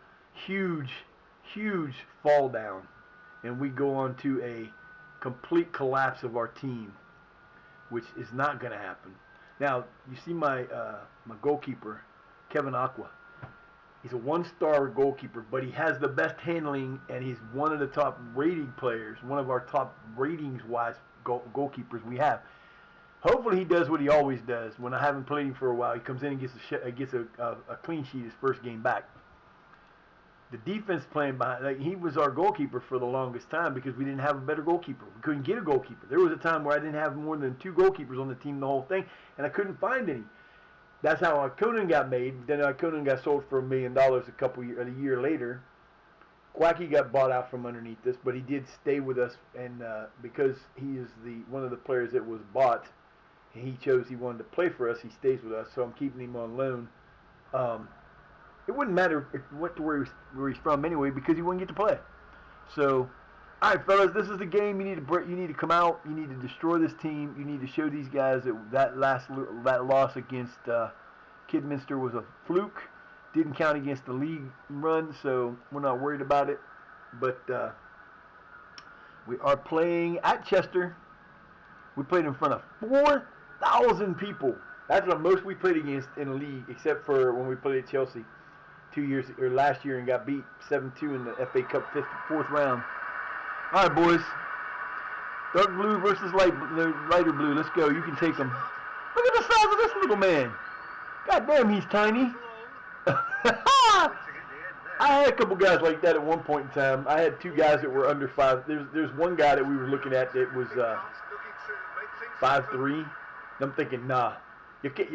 huge fall down, and we go on to a complete collapse of our team, which is not going to happen. Now, you see my goalkeeper, Kevin Aqua. He's a 1-star goalkeeper, but he has the best handling, and he's one of the top rated players, one of our top ratings-wise goalkeepers we have. Hopefully he does what he always does. When I haven't played him for a while, he comes in and gets a clean sheet his first game back. The defense playing behind, he was our goalkeeper for the longest time because we didn't have a better goalkeeper. We couldn't get a goalkeeper. There was a time where I didn't have more than 2 goalkeepers on the team the whole thing, and I couldn't find any. That's how Ikonen got made. Then Ikonen got sold for $1 million a year later. Quacky got bought out from underneath us, but he did stay with us, and because he is one of the players that was bought, and he chose he wanted to play for us, he stays with us. So I'm keeping him on loan. It wouldn't matter if he went to where he's from anyway because he wouldn't get to play. So, all right, fellas, this is the game. You need to come out. You need to destroy this team. You need to show these guys that loss against Kidminster was a fluke. Didn't count against the league run, so we're not worried about it. But we are playing at Chester. We played in front of 4,000 people. That's the most we played against in the league, except for when we played at Chelsea last year and got beat 7-2 in the FA Cup 4th round. All right, boys. Dark blue versus lighter blue. Let's go. You can take them. Look at the size of this little man. God damn, he's tiny. I had a couple guys like that at one point in time. I had 2 guys that were under 5. There's one guy that we were looking at that was 5'3". I'm thinking, nah.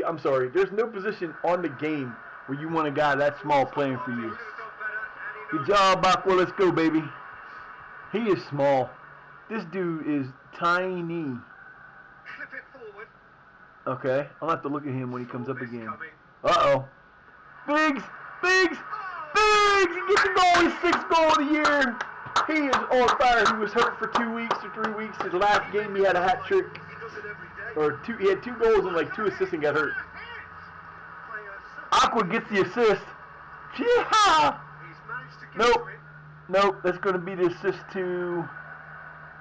I'm sorry. There's no position on the game where you want a guy that small playing for you. Good job, Aqua. Let's go, baby. He is small. This dude is tiny. Okay, I'll have to look at him when he comes up again. Uh-oh. Biggs! He gets the goal. He's 6th goal of the year. He is on fire. He was hurt for 2 weeks or 3 weeks. His last game, he had a hat trick. He had 2 goals and 2 assists and got hurt. Aqua gets the assist. Yeah! Nope. That's going to be the assist to...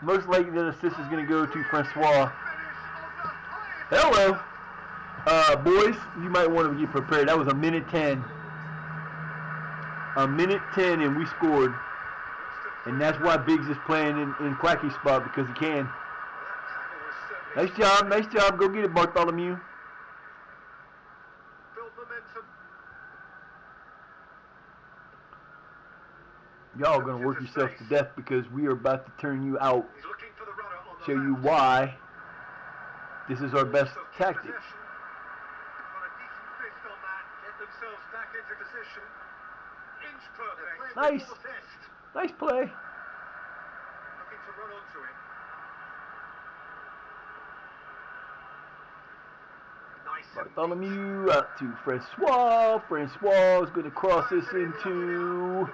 Most likely the assist is going to go to Francois. Hello. Boys, you might want to get prepared. That was a minute 10. A minute 10 and we scored. And that's why Biggs is playing in Quacky's spot, because he can. Nice job. Go get it, Bartholomew. Y'all are going to work yourselves to death because we are about to turn you out. Show you why this is our best tactic. Nice play. Bartholomew out to Francois. Francois is going to cross this into...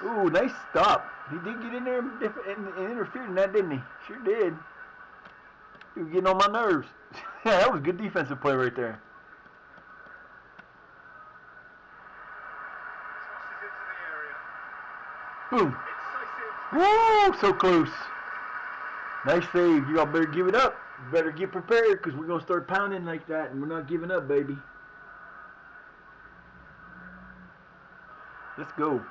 Ooh, nice stop. He did get in there and interfered in that, didn't he? Sure did. He was getting on my nerves. That was good defensive play right there. Boom. Incisive. Woo! So close. Nice save. You all better give it up. You better get prepared because we're going to start pounding like that and we're not giving up, baby. Let's go. Running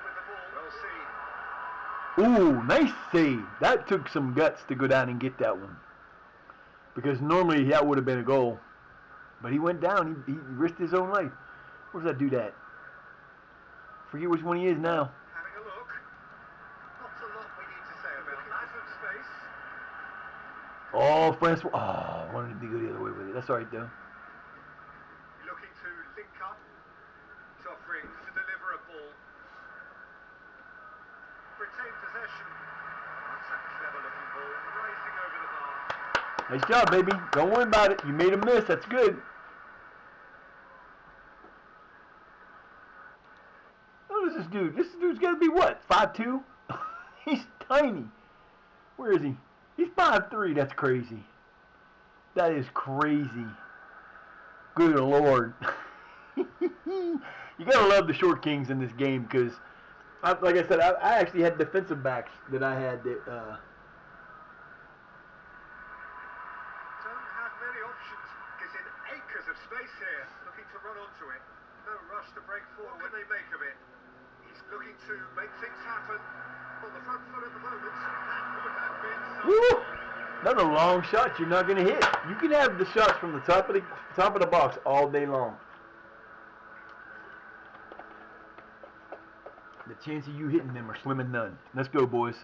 with the ball. Well seen. Ooh, nice save. That took some guts to go down and get that one. Because normally that would have been a goal. But he went down. He risked his own life. Where's that dude at? Forget which one he is now. Having a look. Not a lot we need to say about that. Some space. Oh, Francois. Oh, I wanted to go the other way with it. That's all right, though. Looking to link up. He's offering to deliver a ball. Retain possession. That's a clever looking ball. Rising over the bar. Nice job, baby. Don't worry about it. You made a miss. That's good. What is this dude? This dude's got to be what? 5'2"? He's tiny. Where is he? He's 5'3". That's crazy. That is crazy. Good Lord. You got to love the short kings in this game because, like I said, I actually had defensive backs that I had that... Don't have many options. Gives in acres of space here. Looking to run onto it. No rush to break forward. What can they make of it? He's looking to make things happen. On the front foot at the moment. That would have been Woo! something. Another long shot you're not going to hit. You can have the shots from the top of the box all day long. The chance of you hitting them are slim and none. Let's go, boys.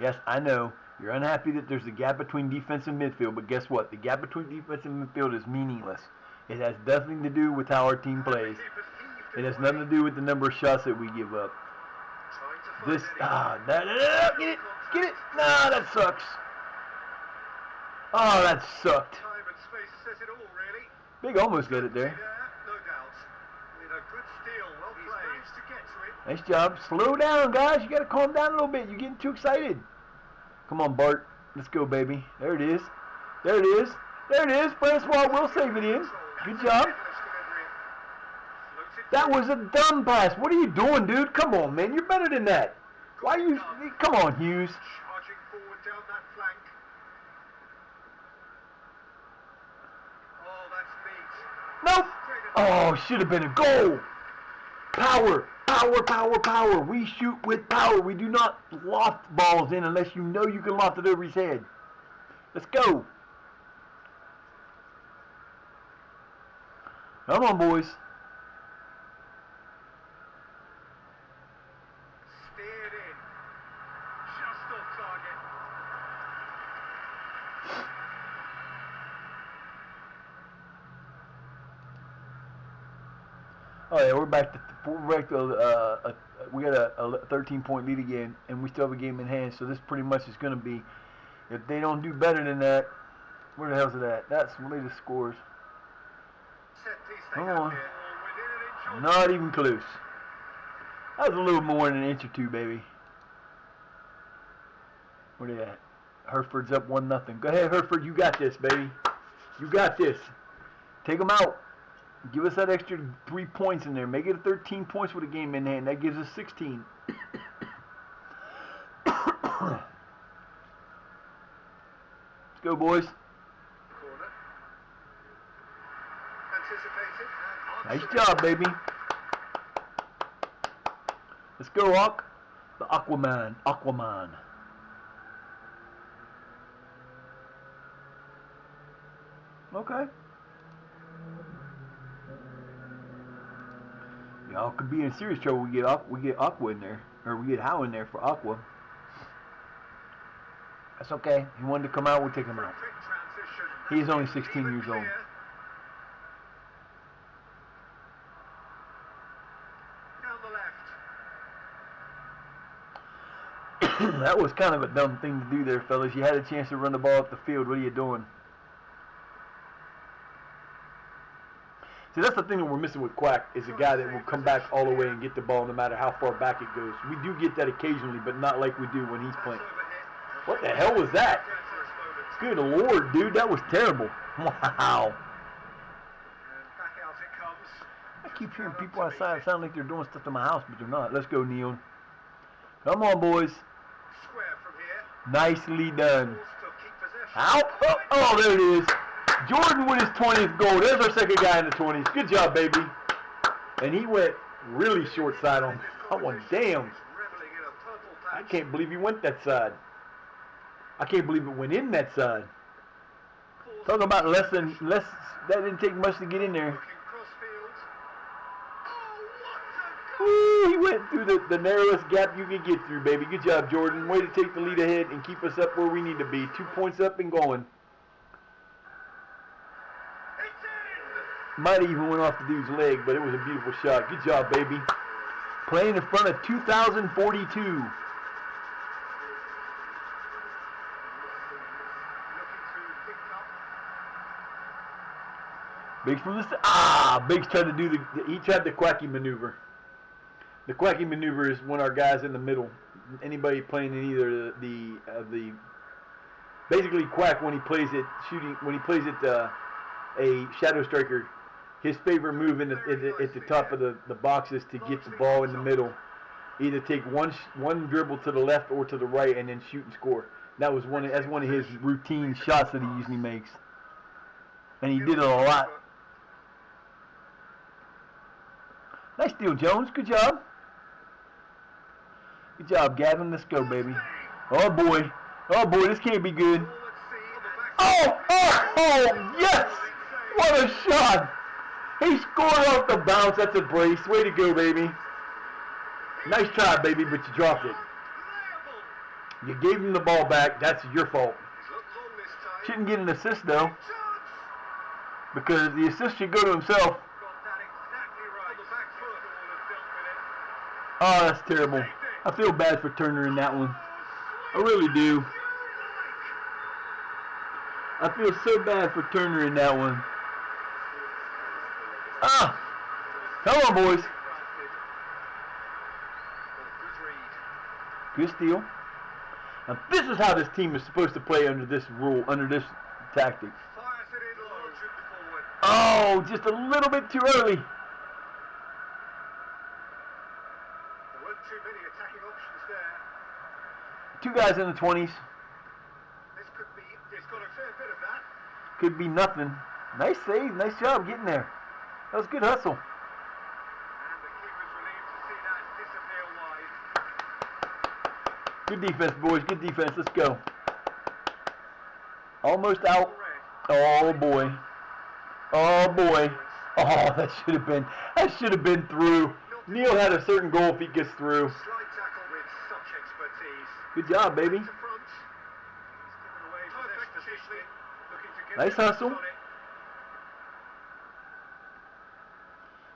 Yes, I know. You're unhappy that there's a gap between defense and midfield, but guess what? The gap between defense and midfield is meaningless. It has nothing to do with how our team plays. It has nothing to do with the number of shots that we give up. This, get it, get it. Nah, that sucks. Oh, that sucked. Time and space says it all, really. Big almost got it there. No doubt. With a good steal, well played. He's managed to get to it. Nice job. Slow down, guys. You got to calm down a little bit. You're getting too excited. Come on, Bart. Let's go, baby. There it is. There it is. There it is. Francois will save it in. Good job. That was a dumb pass. What are you doing, dude? Come on, man. You're better than that. Why are you... Come on, Hughes. Charging forward down that flank. Oh, that's neat. Nope. Oh, should have been a goal. Power. Power, power, power. We shoot with power. We do not loft balls in unless you know you can loft it over his head. Let's go. Come on, boys. Steered in. Just off target. Oh yeah, we're back to we got a 13-point lead again, and we still have a game in hand. So this pretty much is going to be, if they don't do better than that, where the hell's it at? That's the latest scores. Set piece they Come have on. here. Within an inch or Not even close. That was a little more than an inch or two, baby. Where they at? Hereford's up 1-0. Go ahead, Hereford. You got this, baby. You got this. Take them out. Give us that extra 3 points in there. Make it 13 points with a game in hand. That gives us 16. Let's go, boys. corner. Anticipated. Nice job, baby. Let's go, Aqu. The Aquaman. Aquaman. Okay. Y'all could be in serious trouble. We get Aqua in there, or we get Howe in there for Aqua. That's okay. He wanted to come out. We'll take him out. Quick transition. He's only 16 Even years old. clear. Down the left. That was kind of a dumb thing to do there, fellas. You had a chance to run the ball up the field. What are you doing? See, that's the thing that we're missing with Quack, is a guy that will come back all the way and get the ball no matter how far back it goes. We do get that occasionally, but not like we do when he's playing. What the hell was that? Good Lord, dude, that was terrible. Wow. keep hearing people outside. It sound like they're doing stuff to my house, but they're not. Let's go, Neil. Come on, boys. Square from here. Nicely done. Balls to keep possession. Out. Oh, there it is. Jordan with his 20th goal. There's our second guy in the 20s. Good job, baby. And he went really short side on that one. Damn. I can't believe he went that side. I can't believe it went in that side. Talking about less. That didn't take much to get in there. Woo, he went through the narrowest gap you could get through, baby. Good job, Jordan. Way to take the lead ahead and keep us up where we need to be. 2 points up and going. Might even went off the dude's leg, but it was a beautiful shot. Good job, baby. Playing in front of 2,042. Biggs from the Biggs tried to do he tried the quacky maneuver. The quacky maneuver is when our guys in the middle, anybody playing in either the basically quack when he plays it a shadow striker. His favorite move at the top of the box is to get the ball in the middle. Either take one dribble to the left or to the right and then shoot and score. That's one of his routine shots that he usually makes. And he did it a lot. Nice deal, Jones. Good job. Good job, Gavin. Let's go, baby. Oh, boy. Oh, boy. This can't be good. Oh, yes! What a shot! He scored off the bounce. That's a brace. Way to go, baby. Nice try, baby, but you dropped it. You gave him the ball back. That's your fault. Shouldn't get an assist, though, because the assist should go to himself. Oh, that's terrible. I feel bad for Turner in that one. I really do. I feel so bad for Turner in that one. Come on, boys. Good steal. Now this is how this team is supposed to play under this rule, under this tactic. Oh, just a little bit too early. There weren't too many attacking options there. 2 guys in the 20s. It's got a fair bit of that. Could be nothing. Nice save. Nice job getting there. That was good hustle. And the keeper's relieved to see that disappear wide. Good defense, boys. Good defense. Let's go. Almost out. Oh, boy. Oh, boy. Oh, that should have been through. Neil had a certain goal if he gets through. Slide tackle with such expertise. Good job, baby. To front. He's given away perfect positioning. Looking to get Nice the hustle. on it.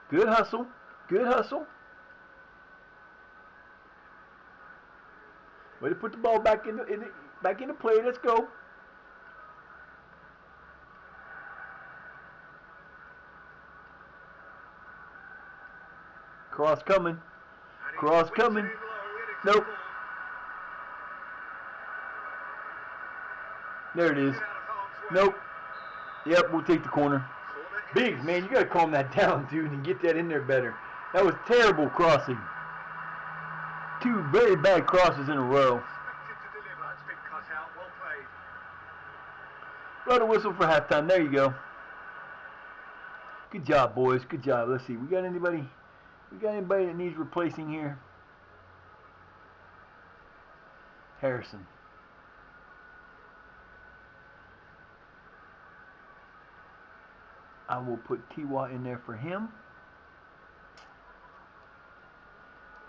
Good hustle. Good hustle. Way to put the ball back into play. Let's go. Cross coming. Cross coming. Nope. There it is. Nope. Yep, we'll take the corner. Biggs, man, you got to calm that down, dude, and get that in there better. That was terrible crossing. 2 very bad crosses in a row. Blow the whistle for halftime. There you go. Good job, boys. Good job. Let's see. We got anybody that needs replacing here? Harrison. I will put T.Y. in there for him.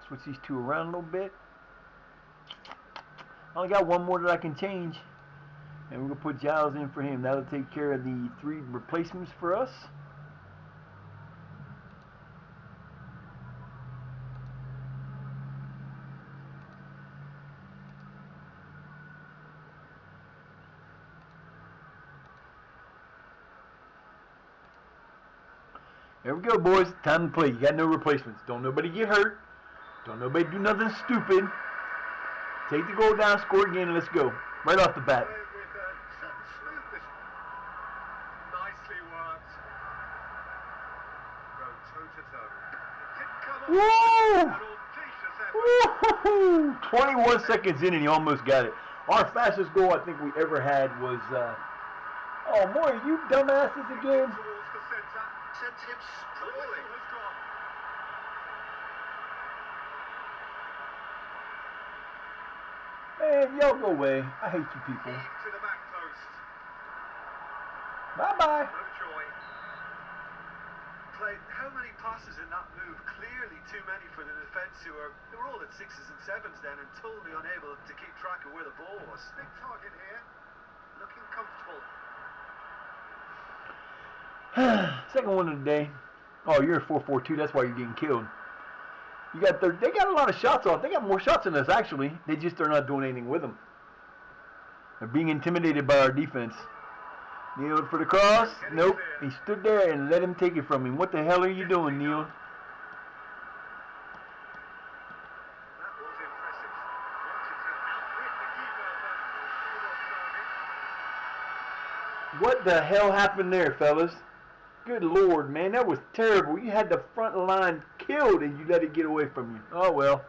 Switch these 2 around a little bit. I only got 1 more that I can change. And we're going to put Giles in for him. That'll take care of the 3 replacements for us. There we go, boys. Time to play. You got no replacements. Don't nobody get hurt. Don't nobody do nothing stupid. Take the goal down, score again, and let's go. Right off the bat. Nicely worked. Go toe to toe. Woo! Jesus, Woo! 21 seconds in and he almost got it. Our fastest goal I think we ever had was, oh, more you dumbasses again. towards the centre. Sent him sprawling. Has gone. Man, y'all go away. I hate you people. Heave to the back post. Bye-bye. No joy. Played how many passes in that move? Clearly too many for the defence who were all at 6s and 7s then and totally unable to keep track of where the ball was. Big target here. Looking comfortable. Second one of the day. Oh, you're a 4-4-2. That's why you're getting killed. You got they got a lot of shots off. They got more shots than us, actually. They just are not doing anything with them. They're being intimidated by our defense. Neil for the cross. Nope. He stood there and let him take it from him. What the hell are you doing, Neil? That was impressive. Wanted to outwit the keeper, but short off target. What the hell happened there, fellas? Good Lord, man. That was terrible. You had the front line killed and you let it get away from you. Oh, well.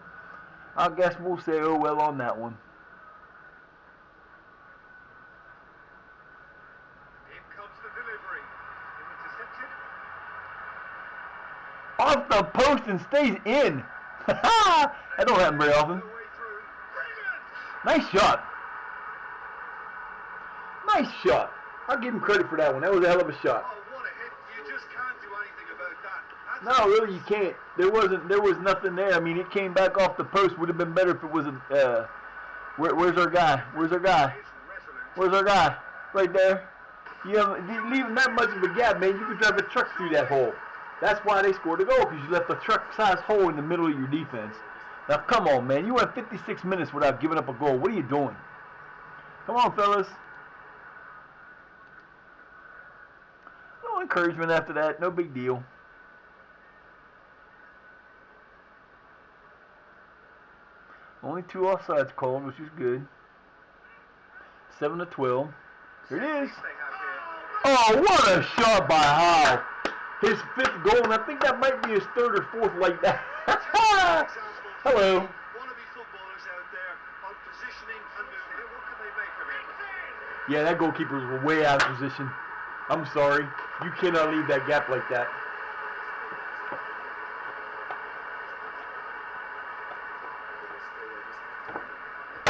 I guess we'll say oh, well on that one. In comes the delivery. Intercepted. Off the post and stays in. That don't happen very often. No way through. Brilliant! Nice shot. Nice shot. I'll give him credit for that one. That was a hell of a shot. Oh, what a hit. You just can't do anything about that. No, really, you can't. There was nothing there. I mean, it came back off the post. Would have been better if it was a. Where's our guy? Where's our guy? It's resolute. Where's our guy? Right there. You leave him that much of a gap, man. You could drive a truck through that hole. That's why they scored a goal, because you left a truck-sized hole in the middle of your defense. Now, come on, man. You went 56 minutes without giving up a goal. What are you doing? Come on, fellas. No encouragement after that. No big deal. Only 2 offsides called, which is good. 7-12. Here it is. They have here. Oh, what a shot by Howe. His 5th goal, and I think that might be his 3rd or 4th like that. Hello. Wannabe footballers out there on positioning and movement. What can they make of it? Yeah, that goalkeeper was way out of position. I'm sorry. You cannot leave that gap like that.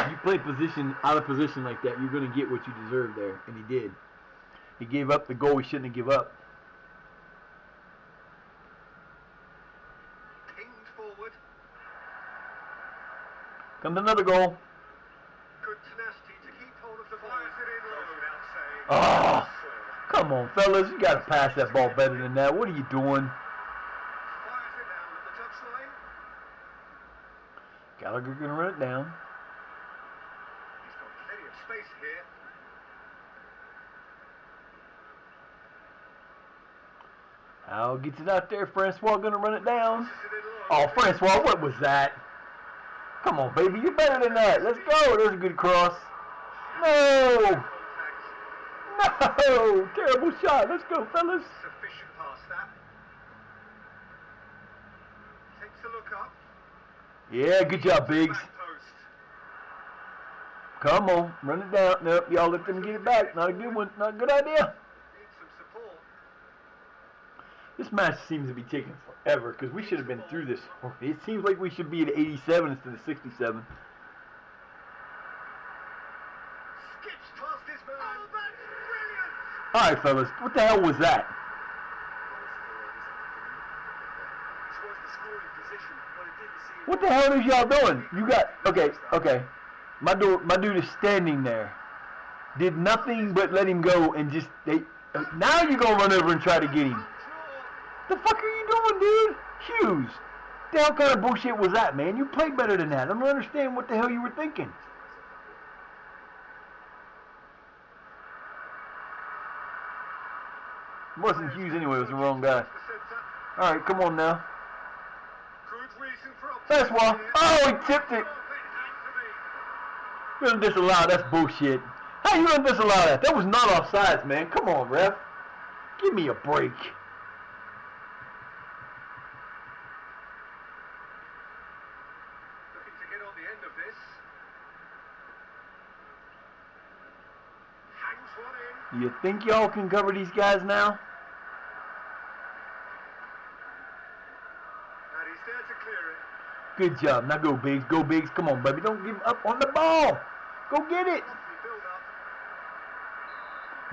You play position out of position like that, you're going to get what you deserve there, and he did. He gave up the goal he shouldn't have given up. Pinged forward. Comes another goal. Good tenacity to keep hold of the ball. Fires it in low without saying. Oh, come on, fellas. You got to pass that ball better than that. What are you doing? Fires it down at the touchline. Gallagher going to run it down. He's got plenty of space here. Al gets it out there. Francois going to run it down. Passes it in low. Oh, Francois, what was that? Come on, baby. You're better than that. Let's go. There's a good cross. No. Contact. No. Terrible shot. Let's go, fellas. Sufficient past that. Takes a look up. Yeah, good job, Biggs. Back post. Come on. Run it down. Nope, y'all let them get it back. Not a good one. Not a good idea. Needs some support. This match seems to be taking forever because we should have been through this. It seems like we should be at 87 instead of 67. Skips past his man. Oh, that's brilliant! All right, fellas. What the hell was that? Towards the scoring position, but it didn't seem. What the hell is y'all doing? You got okay. My dude is standing there. Did nothing but let him go and just now you're gonna run over and try to get him. The fuck are you doing, dude? Hughes. The hell kind of bullshit was that, man? You played better than that. I don't understand what the hell you were thinking. It wasn't Hughes anyway, it was the wrong guy. Alright, come on now. Good reason for That's why. Oh, he tipped it. You don't disallow, that's bullshit. How you gonna disallow that? That was not offsides, man. Come on, ref. Give me a break. end of this. Hangs one in. You think y'all can cover these guys now? And he's there to clear it. Good job. Now go, Biggs. Go, Biggs. Come on, baby. Don't give up on the ball. Go get it. Lovely build up.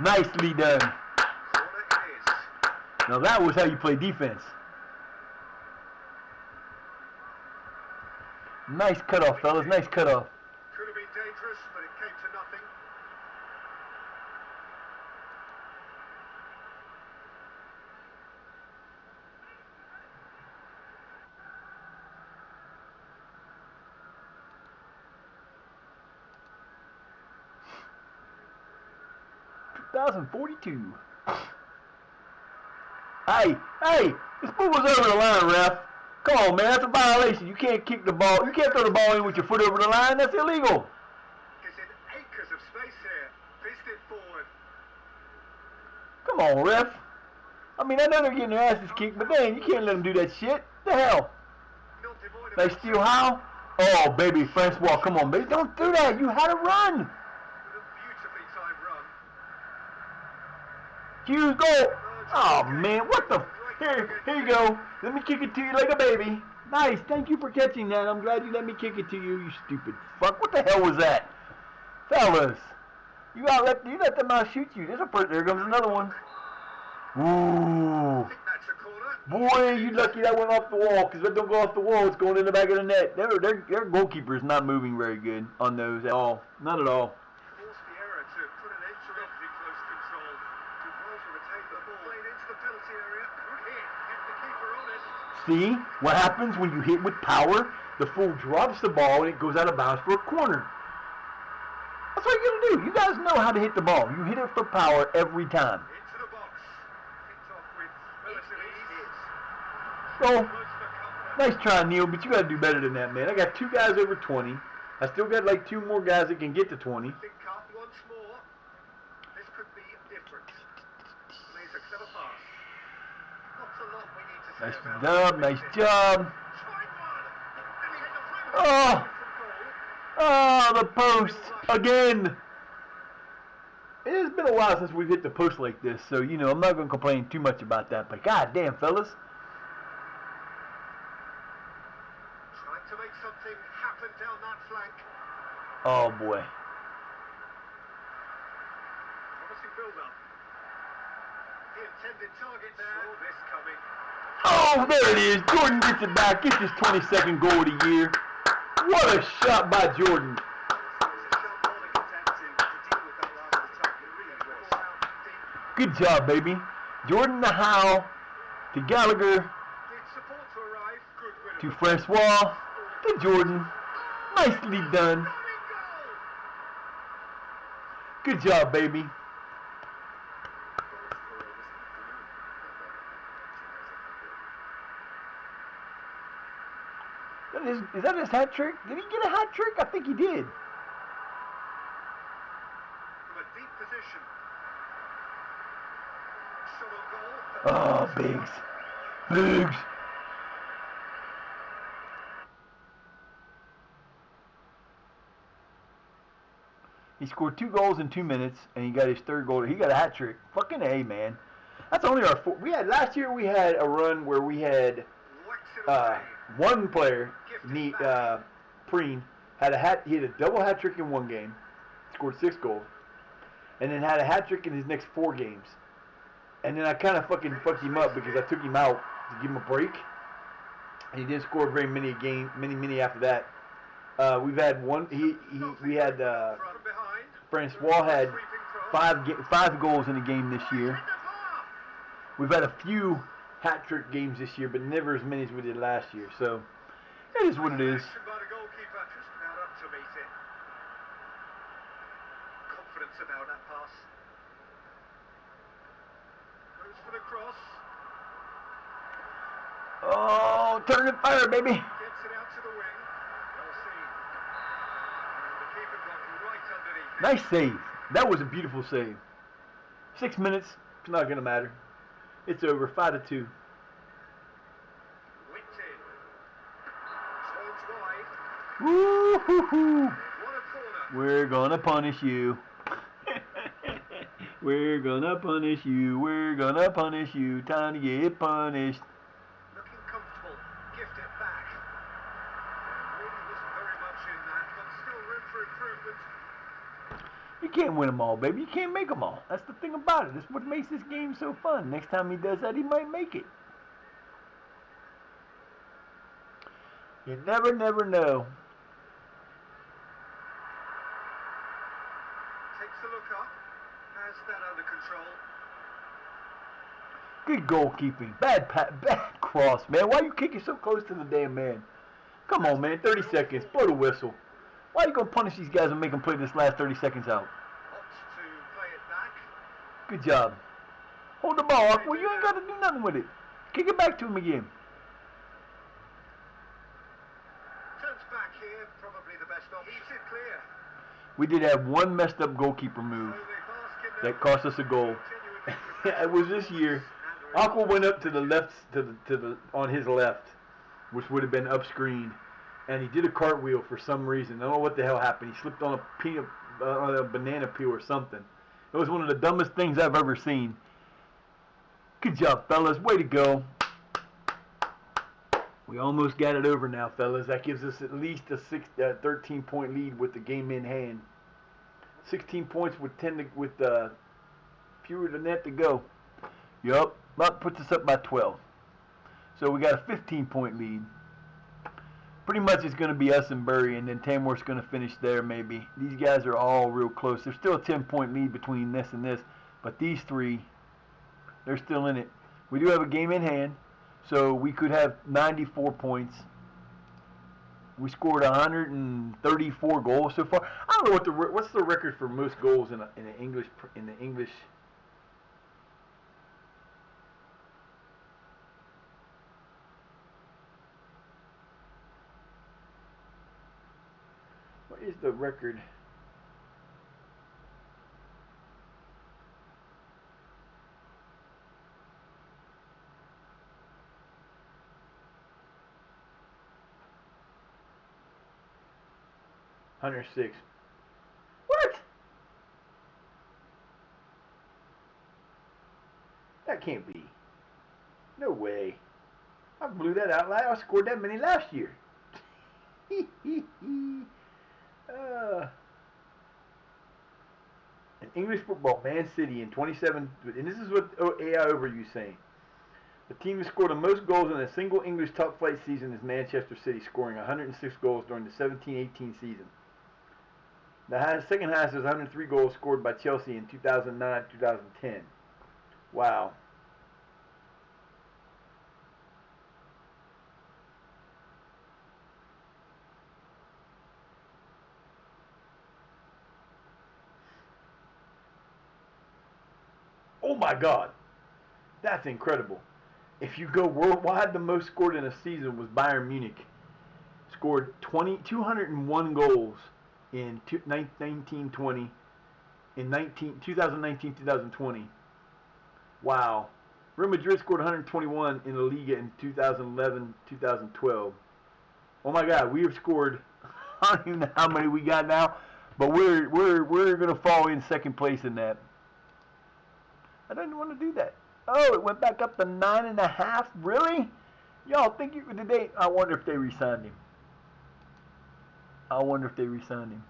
Nicely done. Corner it is. Now that was how you play defense. Nice cutoff, fellas. Nice cutoff. Could have been dangerous, but it came to nothing. $2,042. Hey, this move was over the line, ref. Come on, man, that's a violation. You can't kick the ball. You can't throw the ball in with your foot over the line. That's illegal. Gives it acres of space here. Fist it forward. Come on, ref. I mean, I know they're getting their asses kicked, but dang, you can't let them do that shit. The hell? Not devoid of They action. steal how? Oh, baby, Francois, come on, baby. Don't do that. You had to run. With a beautifully timed run. Hughes, go. Oh, man, what the? Here you go. Let me kick it to you like a baby. Nice. Thank you for catching that. I'm glad you let me kick it to you, you stupid fuck. What the hell was that? Fellas, you let them shoot you. There comes another one. Ooh. I think that's a corner. Boy, you lucky that went off the wall, because if it don't go off the wall, it's going in the back of the net. Their goalkeeper is not moving very good on those at all. Not at all. Forced the error to put an end to it. In close control. Too well to retain the ball. Played into the penalty area. Good hit. Kept the keeper honest. See what happens when you hit with power? The fool drops the ball and it goes out of bounds for a corner. That's what you're going to do. You guys know how to hit the ball. You hit it for power every time. Into the box. Picked off with relative ease. So, Close for comfort. nice try, Neil, but you got to do better than that, man. I got 2 guys over 20. I still got like 2 more guys that can get to 20. Think up once more. This could be different. Plays a clever pass. Not a lot we need to say Nice about job, it. nice job. Tried one. And he hit the front of Oh. it from goal. Oh, the post again. It has been a while since we've hit the post like this, so you know I'm not going to complain too much about that. But goddamn, fellas, Trying to make something happen down that flank. oh boy, Promising build-up. The intended target there. Saw this coming. oh there it is. Jordan gets it back. Gets his 22nd goal of the year. What a shot by Jordan. It was a sharp ball to get down to deal with that last attack. It really was. Ball out deep. Good job, baby. Jordan to Howe, to Gallagher, Did support to arrive. Good win. to Francois, to Jordan. Nicely done. Running goal. Good job, baby. Is that his hat trick? Did he get a hat trick? I think he did. From a deep position. Shot on goal. Oh, Biggs. Biggs. He scored 2 goals in 2 minutes, and he got his 3rd goal. He got a hat trick. Fucking A, man. That's only our 4th. Last year we had a run where we had Whacks it away. one player, Preen, he had a double hat trick in 1 game, scored 6 goals, and then had a hat trick in his next 4 games. And then I kind of fucked him up because I took him out to give him a break, and he didn't score very many after that. We've had one. We had From behind. Francois had Sweeping cross. 5 goals in a game this year. Hit the bar. We've had a few hat trick games this year, but never as many as we did last year. So it is what it is. Action by the goalkeeper, just about up to meet it. Confidence about that pass. Goes for the cross. Oh, turn and fire, baby. Gets it out to the wing. Well seen. And the keeper got right underneath it. Nice save. That was a beautiful save. 6 minutes. It's not gonna matter. It's over. 5-2. Whipped in. Turns wide. Woo-hoo-hoo. What a corner. We're gonna punish you. We're gonna punish you. We're gonna punish you. Time to get punished. Looking comfortable. Gift it back. Really wasn't very much in that, but still room for improvement. You can't win them all, baby. You can't make them all. That's the thing about it. That's what makes this game so fun. Next time he does that, he might make it. You never know. Takes a look up. Has that under control. Good goalkeeping. Bad cross, man. Why are you kicking so close to the damn man? Come on, man. 30 seconds. Blow the whistle. Why are you going to punish these guys and make them play this last 30 seconds out? Opts to play it back. Good job. Hold the ball up. Well, you ain't got to do nothing with it. Kick it back to him again. Turns back here. Probably the best option. He's it clear. We did have one messed up goalkeeper move So they bask in that cost us a goal. It was this year. Aqua went up to the left, to the on his left, which would have been up screen, and he did a cartwheel for some reason. I don't know what the hell happened. He slipped on a banana peel or something. It was one of the dumbest things I've ever seen. Good job, fellas. Way to go. We almost got it over now, fellas. That gives us at least a 13-point lead with the game in hand. 16 points with fewer than that to go. Yup, that puts us up by 12. So we got a 15-point lead. Pretty much it's going to be us and Bury, and then Tamworth's going to finish there maybe. These guys are all real close. There's still a 10-point lead between this and this, but these three, they're still in it. We do have a game in hand, so we could have 94 points. We scored 134 goals so far. I don't know what's the record for most goals in the English. What is the record? $106. What? That can't be. No way. I blew that out loud. I scored that many last year. In English football, Man City in 27, and this is what AI Overview is saying. The team who scored the most goals in a single English top flight season is Manchester City, scoring 106 goals during the 17-18 season. The second highest was 103 goals scored by Chelsea in 2009-2010. Wow. Oh my God. That's incredible. If you go worldwide, the most scored in a season was Bayern Munich. Scored 201 goals in 1920, in 2019-2020. Wow. Real Madrid scored 121 in La Liga in 2011-2012. Oh my God, we have scored, I don't even know how many we got now, but we're going to fall in second place in that. I didn't want to do that. Oh, it went back up to 9.5. Really? Y'all think you could today? I wonder if they re-signed him. I wonder if they re-signed him.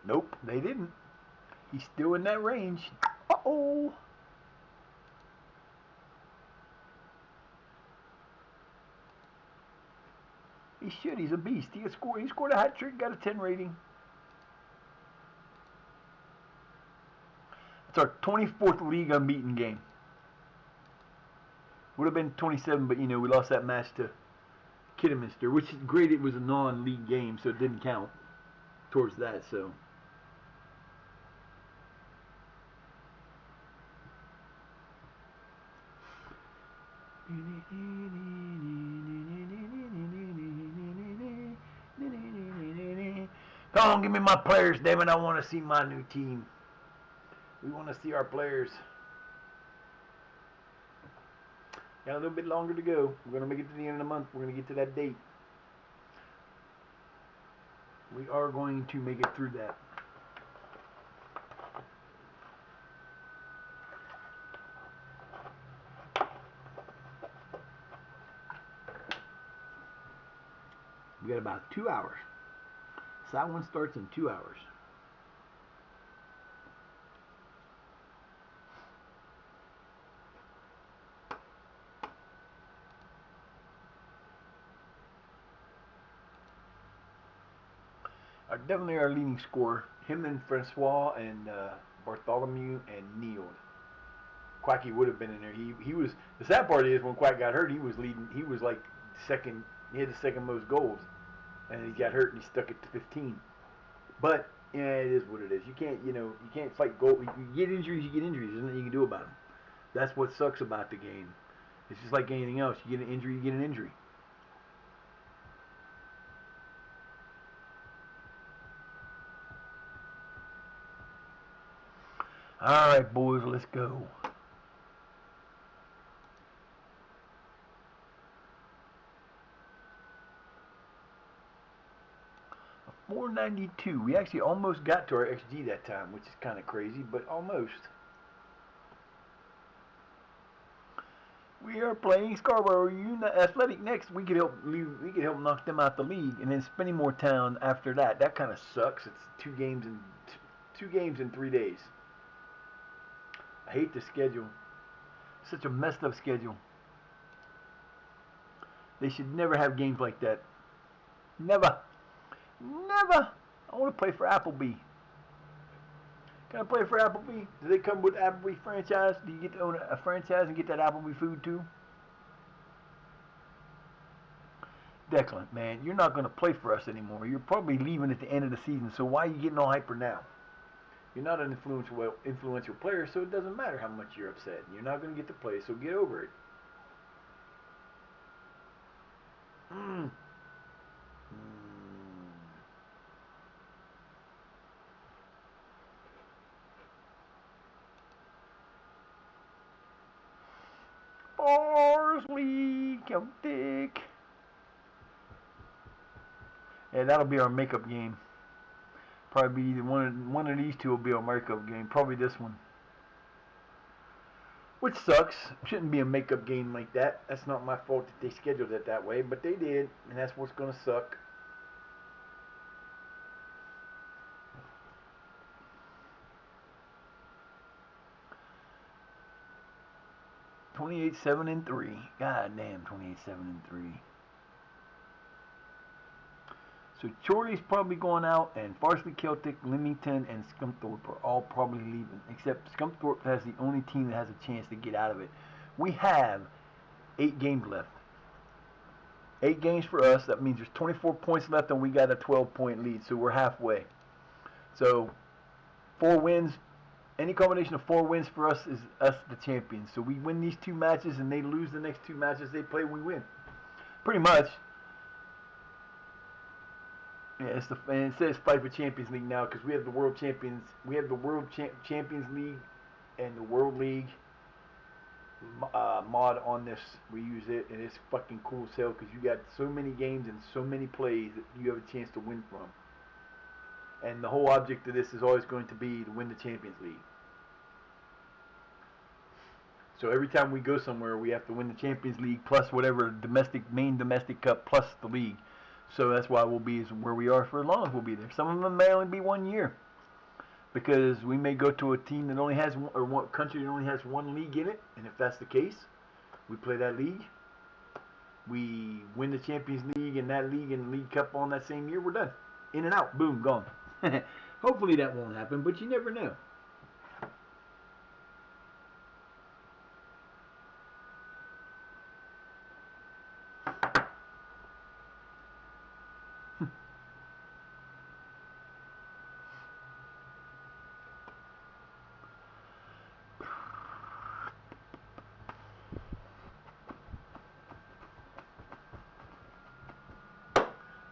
Nope, they didn't. He's still in that range. Uh-oh. He should. He's a beast. He scored a hat trick, got a 10 rating. It's our 24th league unbeaten game. Would have been 27, but we lost that match to Kidderminster, which is great. It was a non-league game, so it didn't count towards that. So. Come on, give me my players, damn it. I want to see my new team. We want to see our players. Got a little bit longer to go. We're going to make it to the end of the month. We're going to get to that date. We are going to make it through that. We got about 2 hours. So that one starts in 2 hours. Definitely our leading scorer. Him and Francois and Bartholomew and Neil. Quacky would have been in there. He was. The sad part is when Quack got hurt, he was leading. He was like second. He had the second most goals, and he got hurt and he stuck it to 15. But yeah, it is what it is. You can't fight goal. You get injuries, you get injuries. There's nothing you can do about them. That's what sucks about the game. It's just like anything else. You get an injury, you get an injury. All right, boys, let's go. A 492. We actually almost got to our XG that time, which is kind of crazy, but almost. We are playing Scarborough Athletic next. We could help knock them out the league, and then Spennymoor Town after that. That kind of sucks. It's two games in 3 days. I hate the schedule. Such a messed up schedule. They should never have games like that. Never. Never. I want to play for Appleby. Can I play for Appleby? Do they come with Appleby franchise? Do you get to own a franchise and get that Appleby food too? Declan, man, you're not going to play for us anymore. You're probably leaving at the end of the season, so why are you getting all hyper now? You're not an influential player, so it doesn't matter how much you're upset. You're not going to get to play, so get over it. Parsley, Celtic. Yeah, that'll be our makeup game. Probably be either one of these two will be our makeup game. Probably this one. Which sucks. Shouldn't be a makeup game like that. That's not my fault that they scheduled it that way, but they did, and that's what's gonna suck. $28-7-3. God damn, 28-7-3. So Chorley's probably going out, and Farsley Celtic, Leamington, and Scunthorpe are all probably leaving. Except Scunthorpe has the only team that has a chance to get out of it. We have 8 games left. 8 games for us. That means there's 24 points left, and we got a 12-point lead. So we're halfway. So 4 wins. Any combination of 4 wins for us is us the champions. So we win these 2 matches, and they lose the next 2 matches they play. We win. Pretty much. Yeah, and it says fight for Champions League now because we have the World Champions. We have the World Champions League and the World League mod on this. We use it, and it's fucking cool as hell because you got so many games and so many plays that you have a chance to win from. And the whole object of this is always going to be to win the Champions League. So every time we go somewhere, we have to win the Champions League plus whatever main domestic cup plus the league. So that's why we'll be where we are for as long as we'll be there. Some of them may only be 1 year, because we may go to a team that only has one country that only has 1 league in it, and if that's the case, we play that league. We win the Champions League and that league and League Cup on that same year. We're done, in and out, boom, gone. Hopefully that won't happen, but you never know.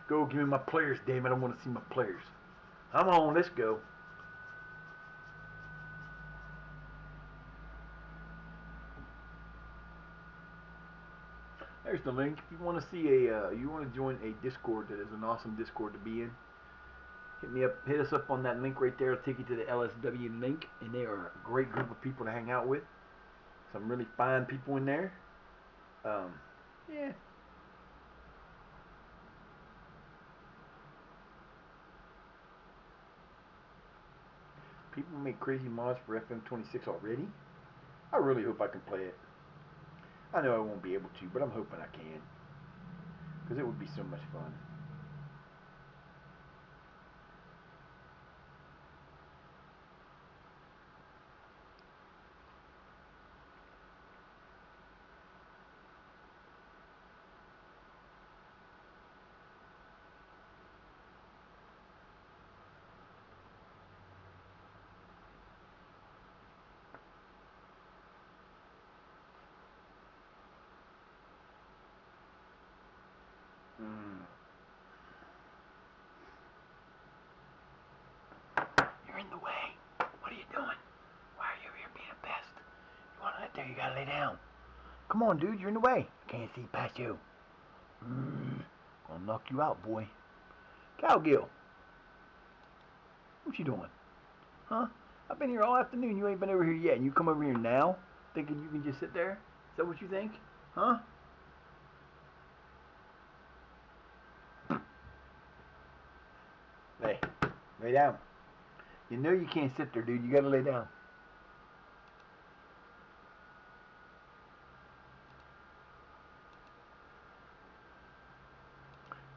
Go, give me my players, damn it. I want to see my players. Come on, let's go. There's the link. If you want to see you want to join a Discord that is an awesome Discord to be in, hit me up. Hit us up on that link right there. It'll take you to the LSW link, and they are a great group of people to hang out with. Some really fine people in there. Yeah. People make crazy mods for FM26 already. I really hope I can play it. I know I won't be able to, but I'm hoping I can. Because it would be so much fun. You're in the way. What are you doing? Why are you here being a pest? You want to let there? You gotta lay down. Come on, dude. You're in the way. I can't see past you. Gonna knock you out, boy. Cowgill. What you doing? Huh? I've been here all afternoon. You ain't been over here yet. And you come over here now, thinking you can just sit there? Is that what you think? Huh? Lay down. You know you can't sit there, dude. You gotta lay down.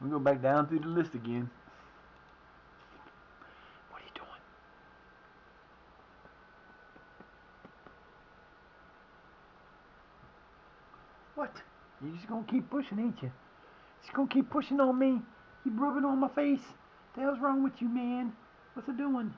We go back down through the list again. What are you doing? What? You just gonna keep pushing, ain't you? Just gonna keep pushing on me. Keep rubbing on my face. What the hell's wrong with you, man? What's it doing?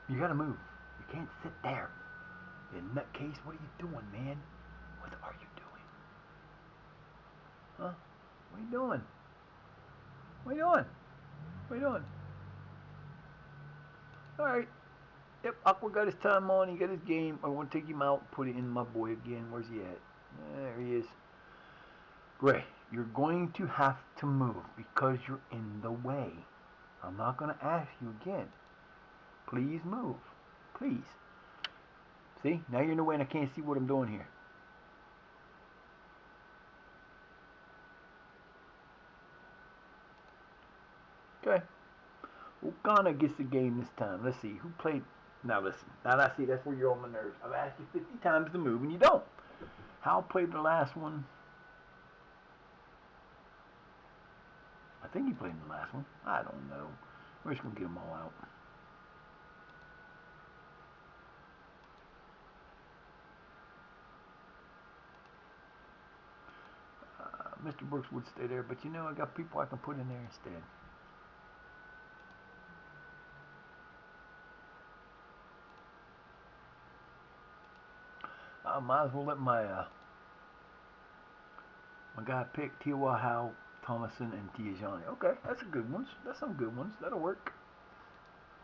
You gotta move. You can't sit there. You nutcase, what are you doing, man? What are you doing? Huh? What are you doing? What are you doing? What are you doing? Alright. Yep, Aqua got his time on. He got his game. I want to take him out, put it in my boy again. Where's he at? There he is. Gray, you're going to have to move because you're in the way. I'm not going to ask you again. Please move. Please. See? Now you're in the way and I can't see what I'm doing here. Okay. Okana gets the game this time. Let's see. Who played? Now listen. Now I see that's where you're on my nerves. I've asked you 50 times to move and you don't. Hal played the last one. I think he played in the last one. I don't know. We're just going to get them all out. Mr. Brooks would stay there, but you know, I got people I can put in there instead. I might as well let my guy pick Tiwa Howe, Thomason, and Tiajani. Okay, that's a good ones. That's some good ones. That'll work.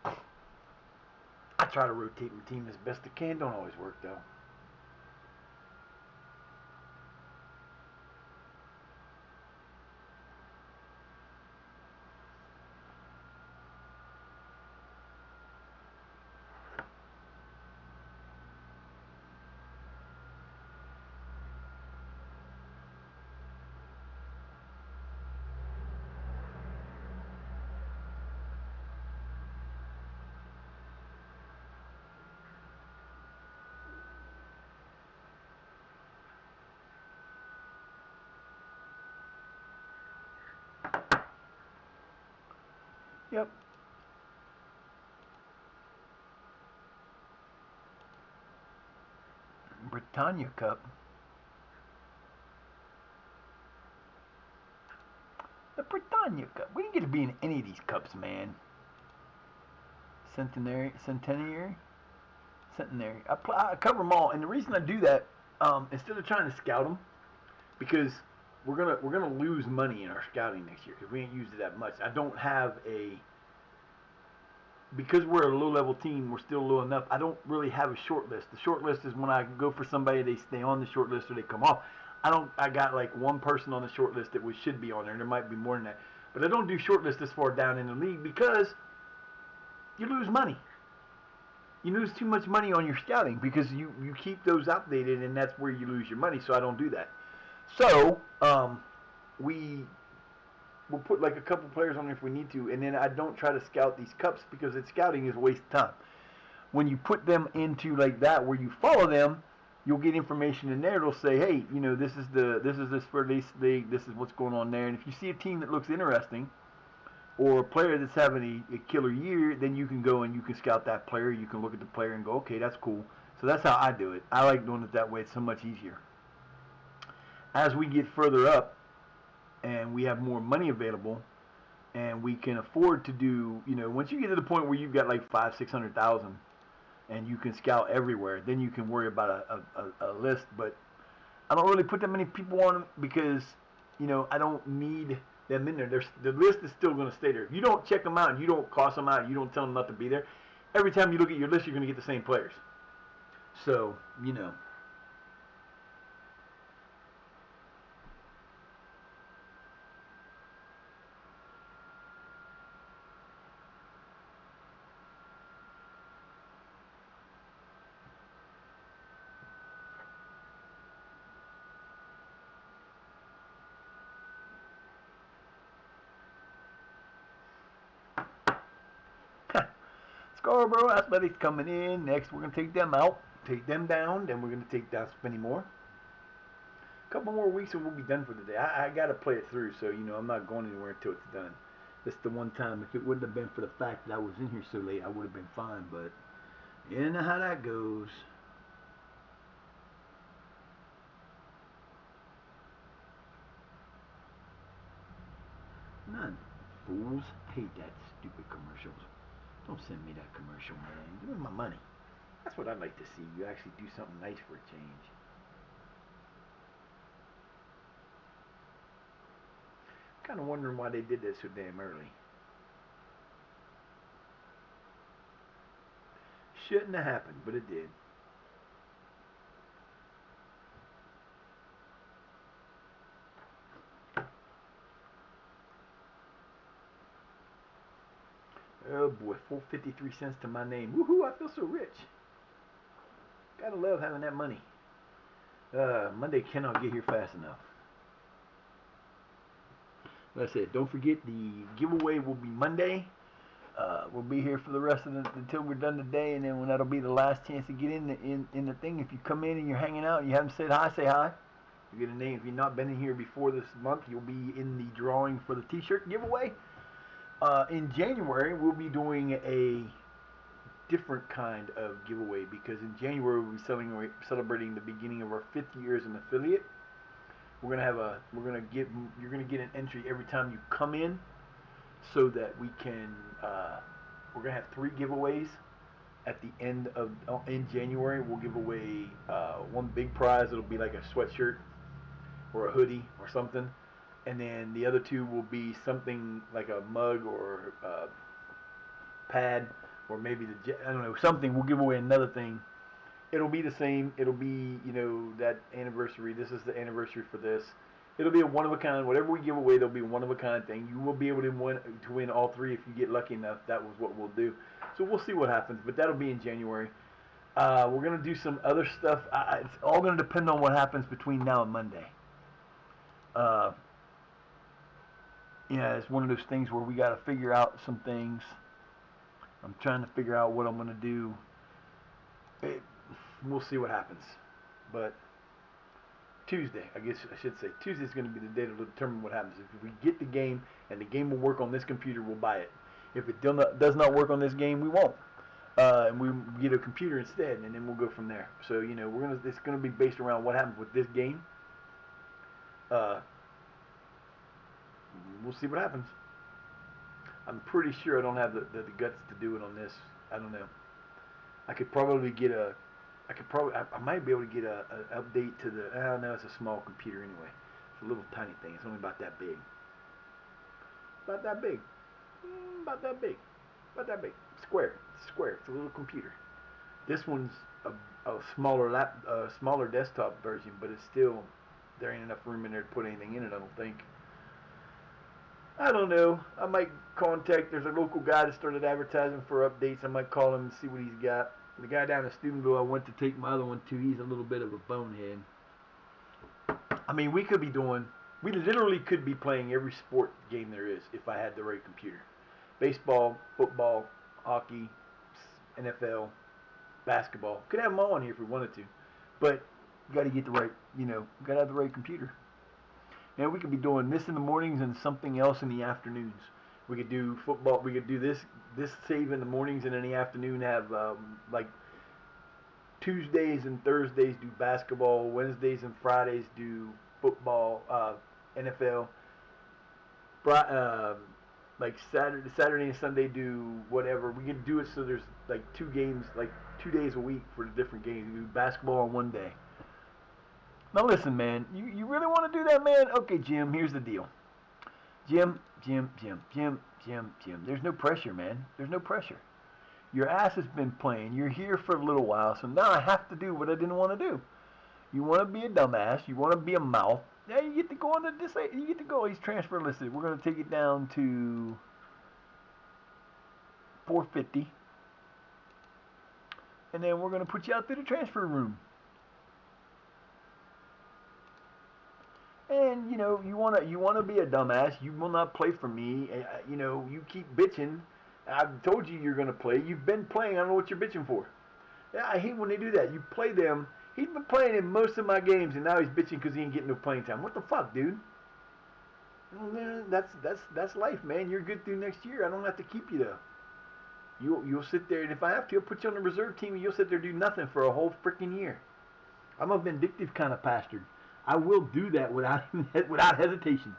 I try to rotate my team as best I can. Don't always work though. Yep. Britannia Cup. The Britannia Cup. We didn't get to be in any of these cups, man. Centenary. I cover them all, and the reason I do that, instead of trying to scout them, because we're gonna lose money in our scouting next year because we ain't used it that much. I don't have a because we're a low level team, we're still low enough. I don't really have a short list. The short list is when I go for somebody, they stay on the short list or they come off. I got like one person on the short list that should be on there. There might be more than that, but I don't do short list this far down in the league because you lose money. You lose too much money on your scouting because you keep those outdated, and that's where you lose your money. So I don't do that. So we will put like a couple players on there if we need to, and then I don't try to scout these cups because scouting is a waste of time. When you put them into like that, where you follow them, you'll get information in there. It'll say, hey, this is this for this league. This is what's going on there. And if you see a team that looks interesting, or a player that's having a killer year, then you can go and you can scout that player. You can look at the player and go, okay, that's cool. So that's how I do it. I like doing it that way. It's so much easier. As we get further up and we have more money available and we can afford to do, once you get to the point where you've got like 500,000-600,000 and you can scout everywhere, then you can worry about a list. But I don't really put that many people on because, I don't need them in there. The list is still going to stay there. If you don't check them out and you don't cross them out, you don't tell them not to be there, every time you look at your list, you're going to get the same players. So, Scarborough Athletics coming in. Next, we're going to take them out, take them down, then we're going to take down Spinny Moore. A couple more weeks and we'll be done for the day. I got to play it through, so, I'm not going anywhere until it's done. This is the one time, if it wouldn't have been for the fact that I was in here so late, I would have been fine, but you know how that goes. None. Fools hate that stupid commercials. Don't send me that commercial, man. Give me my money. That's what I'd like to see. You actually do something nice for a change. Kind of wondering why they did that so damn early. Shouldn't have happened, but it did. Oh boy, 4.53 cents to my name. Woohoo! I feel so rich. Gotta love having that money. Monday cannot get here fast enough. Like I said, don't forget the giveaway will be Monday. We'll be here for the rest of until we're done today, and then when that'll be the last chance to get in the thing. If you come in and you're hanging out and you haven't said hi, say hi. You get a name. If you've not been in here before this month, you'll be in the drawing for the T-shirt giveaway. In January, we'll be doing a different kind of giveaway because in January we'll be celebrating the beginning of our 5th year as an affiliate. You're gonna get an entry every time you come in, so that we can. We're gonna have 3 giveaways at the end of in January. We'll give away one big prize. It'll be like a sweatshirt or a hoodie or something, and then the other 2 will be something like a mug or a pad, or maybe I don't know, something. We'll give away another thing. It'll be the same. It'll be, that anniversary. This is the anniversary for this. It'll be a one of a kind. Whatever we give away, there'll be a one of a kind thing. You will be able to win all 3 if you get lucky enough. That was what we'll do. So we'll see what happens, but that'll be in January. We're gonna do some other stuff. It's all gonna depend on what happens between now and Monday. It's one of those things where we got to figure out some things. I'm trying to figure out what I'm gonna do. We'll see what happens. But Tuesday, I guess I should say, Tuesday is going to be the day to determine what happens. If we get the game and the game will work on this computer, we'll buy it. If it does not work on this game, we won't. And we get a computer instead, and then we'll go from there. So it's gonna be based around what happens with this game. Uh, we'll see what happens. I'm pretty sure I don't have the guts to do it on this. I don't know. I could probably get a. I might be able to get an update to the. I don't know. It's a small computer anyway. It's a little tiny thing. It's only about that big. About that big. About that big. About that big. Square. It's square. It's a little computer. This one's a smaller desktop version, but it's still, there ain't enough room in there to put anything in it, I don't think. I don't know. I might contact, there's a local guy that started advertising for updates. I might call him and see what he's got. The guy down in Steubenville I went to take my other one to, he's a little bit of a bonehead. I mean, we literally could be playing every sport game there is if I had the right computer. Baseball, football, hockey, NFL, basketball. Could have them all on here if we wanted to. But you got to get the right, got to have the right computer. And we could be doing this in the mornings and something else in the afternoons. We could do football. We could do this save in the mornings, and in the afternoon have like Tuesdays and Thursdays do basketball. Wednesdays and Fridays do football, NFL. Like Saturday and Sunday do whatever. We could do it so there's like 2 games, like 2 days a week for the different games. We do basketball on one day. Now listen, man, you really want to do that, man? Okay, Jim, here's the deal. Jim. There's no pressure, man. There's no pressure. Your ass has been playing. You're here for a little while, so now I have to do what I didn't want to do. You want to be a dumbass. You want to be a mouth. Yeah, you get to go on the you get to go. He's transfer listed. We're going to take it down to 450. And then we're going to put you out through the transfer room. And you wanna be a dumbass. You will not play for me. You keep bitching. I've told you you're gonna play. You've been playing. I don't know what you're bitching for. Yeah, I hate when they do that. You play them. He's been playing in most of my games, and now he's bitching because he ain't getting no playing time. What the fuck, dude? That's life, man. You're good through next year. I don't have to keep you though. You'll sit there, and if I have to, I'll put you on the reserve team, and you'll sit there and do nothing for a whole freaking year. I'm a vindictive kind of bastard. I will do that without hesitation.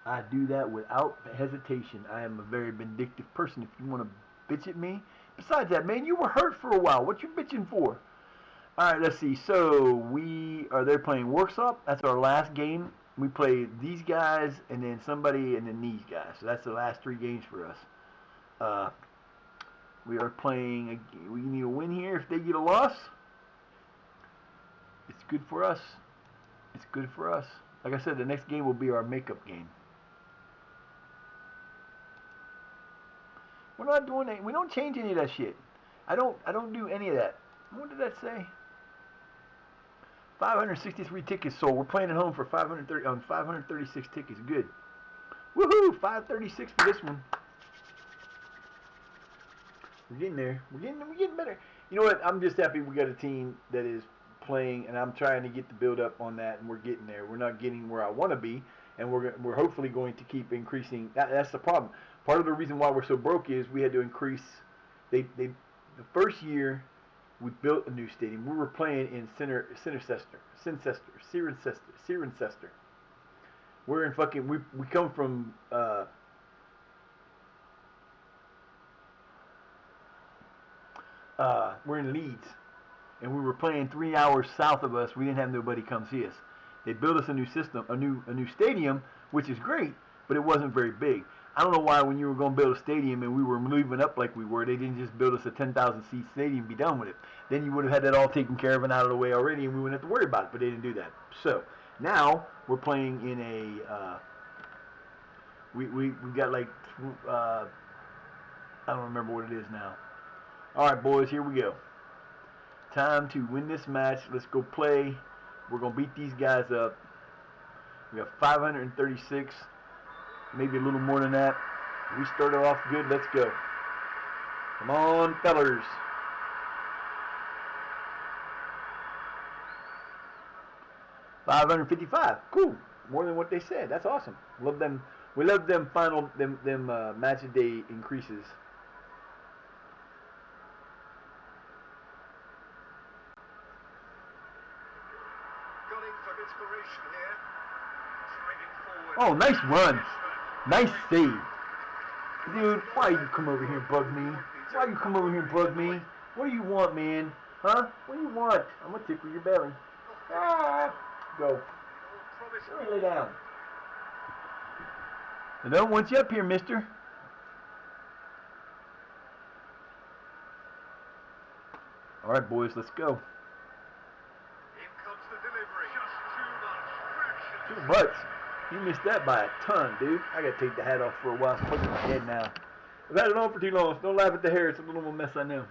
I do that without hesitation. I am a very vindictive person. If you want to bitch at me. Besides that, man, you were hurt for a while. What you bitching for? All right, let's see. So they're playing Workshop. That's our last game. We play these guys and then somebody and then these guys. So that's the last 3 games for us. We are playing, we need a win here. If they get a loss, it's good for us. It's good for us. Like I said, the next game will be our makeup game. We're not doing it. We don't change any of that shit. I don't do any of that. What did that say? 563 tickets sold. We're playing at home for 536 tickets. Good. Woohoo! 536 for this one. We're getting there. We're getting better. You know what? I'm just happy we got a team that is playing, and I'm trying to get the build up on that, and we're getting there. We're not getting where I want to be, and we're hopefully going to keep increasing. That's the problem. Part of the reason why we're so broke is we had to increase. The first year we built a new stadium. We were playing in Cirencester. We're in fucking. We come from. We're in Leeds, and we were playing 3 hours south of us. We didn't have nobody come see us. They built us a new system, a new stadium, which is great, but it wasn't very big. I don't know why when you were going to build a stadium and we were moving up like we were, they didn't just build us a 10,000 seat stadium and be done with it. Then you would have had that all taken care of and out of the way already, and we wouldn't have to worry about it. But they didn't do that. So now we're playing in a. We got like I don't remember what it is now. All right, boys, here we go. Time to win this match. Let's go play. We're going to beat these guys up. We got 536, maybe a little more than that. We started off good. Let's go. Come on, fellers. $555. Cool. more than what they said. That's awesome. Love them. We love them final them match of day increases. Gunning for inspiration here. Driving forward. Oh, nice run. Nice save. Dude, why you come over here and bug me? Why you come over here and bug me? What do you want, man? Huh? What do you want? I'm gonna tickle your belly. Ah! Go. Go lay down. I don't want you up here, mister. Alright, boys, let's go. In comes the delivery. Just Too much. You missed that by a ton, dude. I gotta take the hat off for a while. It's fucking my head now. I've had it on for too long. Don't laugh at the hair. It's a little of a mess, I know.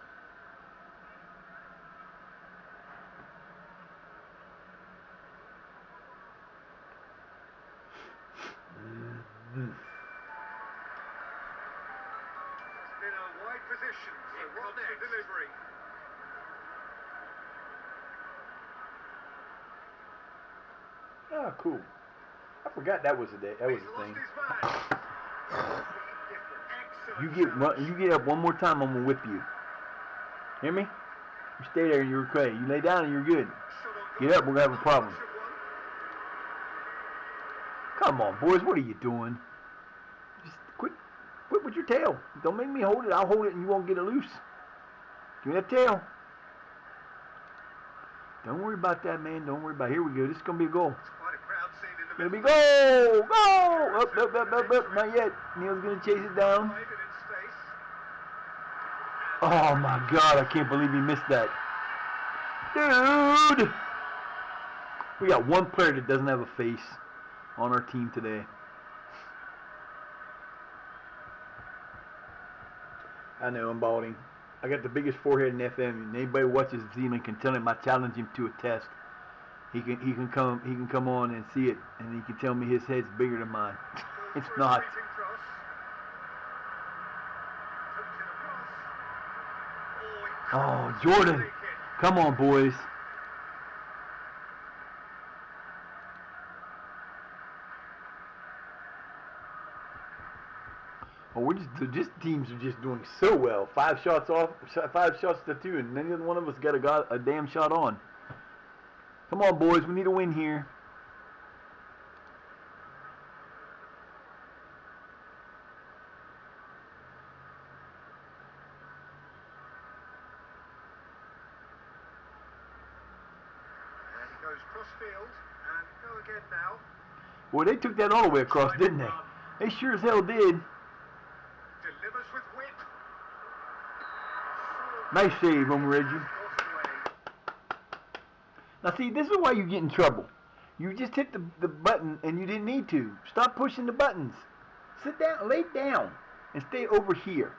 In a wide position. So what's the delivery? Oh, cool. I forgot that was a day. That was He's a lost thing. his man. You Excellent. you get up one more time, I'm gonna whip you. Hear me? You stay there and you're okay. You lay down and you're good. Get up, we're gonna have a problem. Come on, boys, what are you doing? Just quit with your tail. Don't make me hold it. I'll hold it and you won't get it loose. Give me that tail. Don't worry about that, man. Don't worry about it. Here we go. This is gonna be a goal. Quite a crowd scene in the Gonna be middle. goal! Goal! Up. Not yet. Neil's gonna chase it down. Wide and in space. Oh my God! I can't believe he missed that, dude. We got one player that doesn't have a face on our team today. I know I'm balding. I got the biggest forehead in FM. And anybody who watches Zealand can tell him I challenge him to a test. He can come on and see it, and he can tell me his head's bigger than mine. It's not. Oh, Jordan, come on, boys. Oh, we're just teams are just doing so well. 5 shots off, 5 shots to 2, and neither one of us got a damn shot on. Come on, boys, we need a win here. And he goes crossfield and go again now. Boy, they took that all the way across, didn't they? They sure as hell did. Delivers with whip. Nice save, Reggie. Now see, this is why you get in trouble. You just hit the button and you didn't need to. Stop pushing the buttons. Sit down, lay down, and stay over here.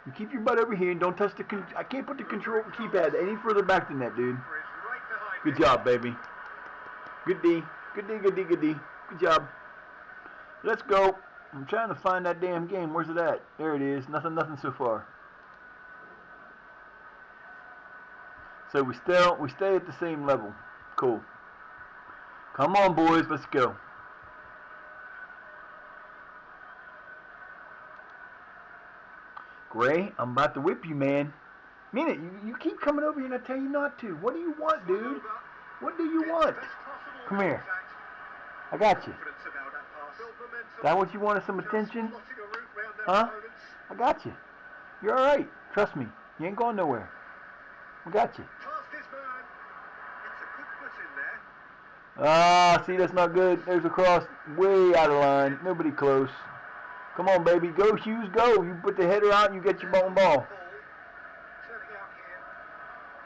You keep your butt over here and don't touch the I can't put the control keypad any further back than that, dude. Good job, baby. Good D. Good D, good D, good D. Good job. Let's go. I'm trying to find that damn game. Where's it at? There it is. Nothing so far. So we stay at the same level. Cool. Come on, boys. Let's go. Gray, I'm about to whip you, man. Mean it. You keep coming over here and I tell you not to. What do you want, dude? What do you want? Come here. I got you. That what you wanted, some attention? Huh? I got you. You're alright. Trust me. You ain't going nowhere. I got you. Ah, see, that's not good. There's a cross way out of line. Nobody close. Come on, baby. Go, Hughes, go. You put the header out and you get your ball.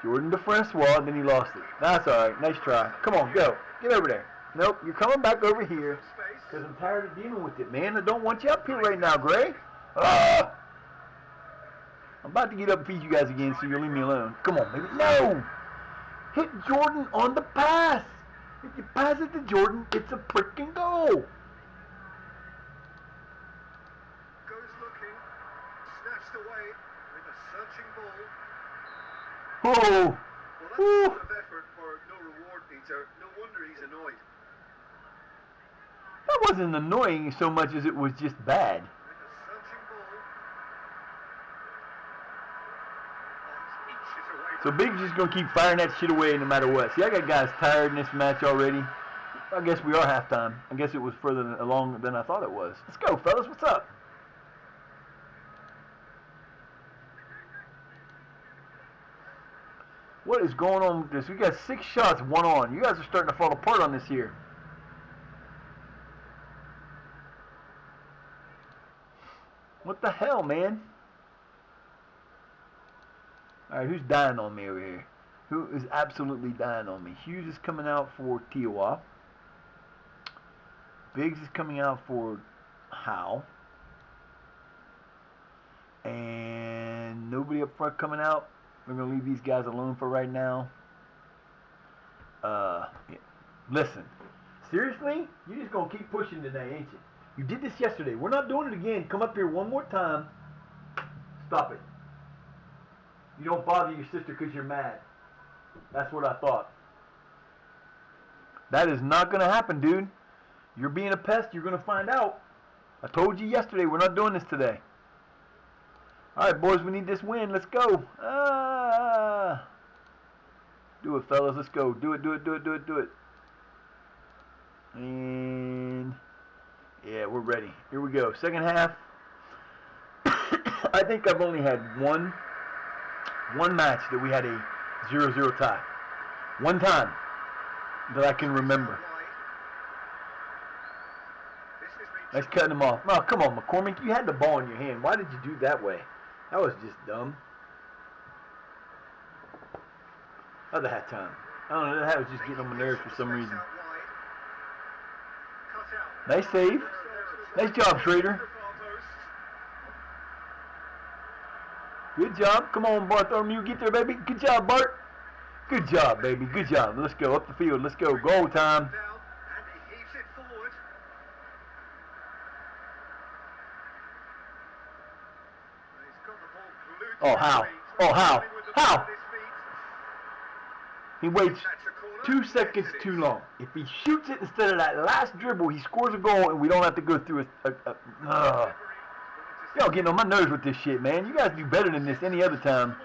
Jordan to Francois, then he lost it. That's all right. Nice try. Come on, go. Get over there. Nope, you're coming back over here because I'm tired of dealing with it, man. I don't want you up here right now, Gray. Ah! I'm about to get up and feed you guys again, so you'll leave me alone. Come on, baby. No! Hit Jordan on the pass. If you pass it to Jordan, it's a freaking goal. Goes looking, snatched away with a searching ball. Oh! Well, that's a lot of effort for no reward, Peter. No wonder he's annoyed. That wasn't annoying so much as it was just bad. And a searching ball. Oh, it's inches away So from Big's just gonna keep firing that shit away no matter what. See, I got guys tired in this match already. I guess we are halftime. I guess it was further along than I thought it was. Let's go, fellas. What's up? What is going on with this? We got 6 shots, 1 on. You guys are starting to fall apart on this here. What the hell, man? Alright, who's dying on me over here? Who is absolutely dying on me? Hughes is coming out for Tiawa. Biggs is coming out for Howe. And nobody up front coming out. We're going to leave these guys alone for right now. Yeah. Listen. Seriously? You're just going to keep pushing today, ain't you? You did this yesterday. We're not doing it again. Come up here one more time. Stop it. You don't bother your sister because you're mad. That's what I thought. That is not going to happen, dude. You're being a pest. You're going to find out. I told you yesterday. We're not doing this today. All right, boys. We need this win. Let's go. Do it, fellas. Let's go. Do it, do it, do it, do it, do it. And yeah, we're ready. Here we go. Second half. I think I've only had one match that we had a 0-0 tie. One time that I can remember. Nice cutting them off. No, come on, McCormick. You had the ball in your hand. Why did you do that way? That was just dumb. Other hat time. I don't know. That was just getting on my nerves for some reason. Nice save. Nice job, Schrader. Good job. Come on, Bartholomew. Get there, baby. Good job, Bart. Good job, baby. Good job. Let's go up the field. Let's go. Goal time. Oh, how? Oh, how? How? He waits 2 seconds too long. If he shoots it instead of that last dribble, he scores a goal and we don't have to go through Y'all getting on my nerves with this shit, man. You guys do better than this any other time.